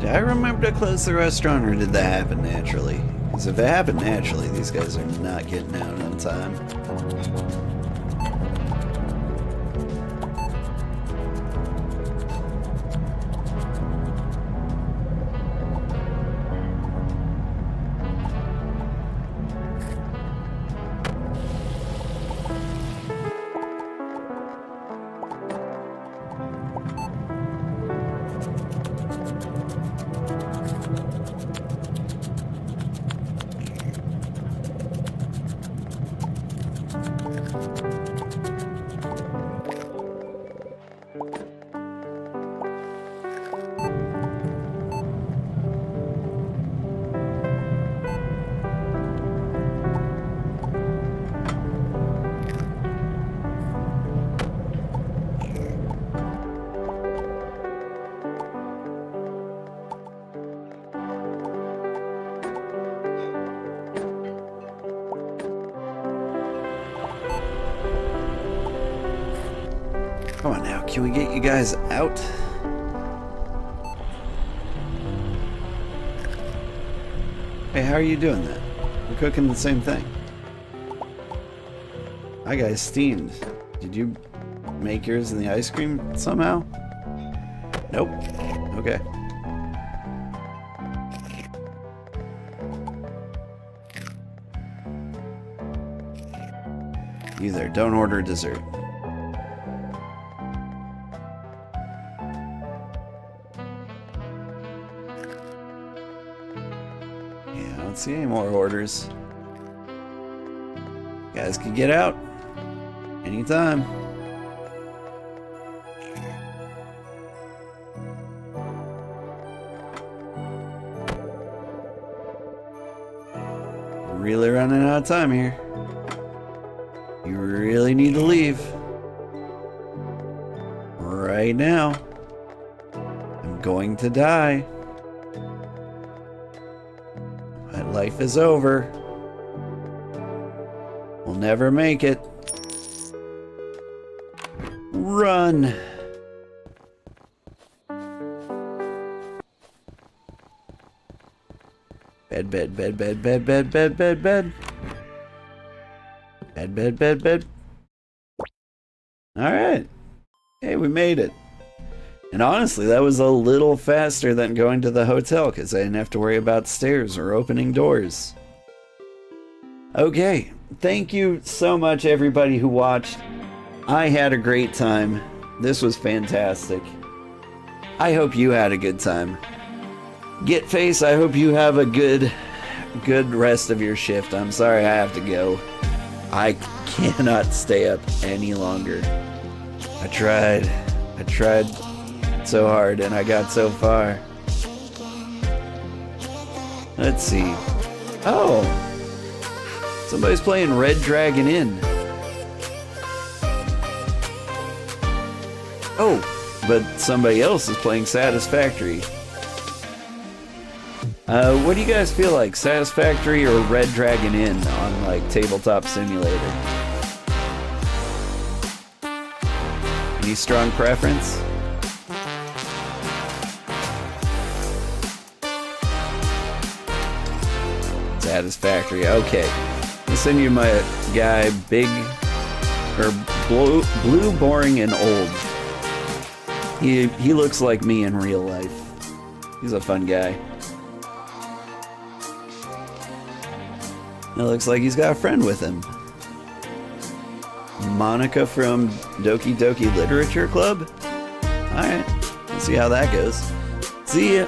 Did I remember to close the restaurant, or did that happen naturally? Because if it happened naturally, these guys are not getting out on time. Now, can we get you guys out? Hey, how are you doing that? We're cooking the same thing. My guy's steamed. Did you make yours in the ice cream somehow? Nope. Okay. You there, don't order dessert. Yeah, I don't see any more orders. You guys can get out anytime. Really running out of time here. You really need to leave. Right now. I'm going to die. My life is over. We'll never make it. Run. Bed, bed, bed, bed, bed, bed, bed, bed, bed. Bed, bed, bed, bed. Alright. Hey, we made it. And honestly, that was a little faster than going to the hotel because I didn't have to worry about stairs or opening doors. Okay. Thank you so much, everybody who watched. I had a great time. This was fantastic. I hope you had a good time. Get Face, I hope you have a good rest of your shift. I'm sorry I have to go. I cannot stay up any longer. I tried so hard and I got so far. Let's see. Oh, somebody's playing Red Dragon Inn. Oh, but somebody else is playing Satisfactory. What do you guys feel like, Satisfactory or Red Dragon Inn on like Tabletop Simulator? Any strong preference? Satisfactory, okay. I'll send you my guy, Big, or Blue, Boring, and Old. He looks like me in real life. He's a fun guy. It looks like he's got a friend with him. Monica from Doki Doki Literature Club? Alright, let's see how that goes. See ya!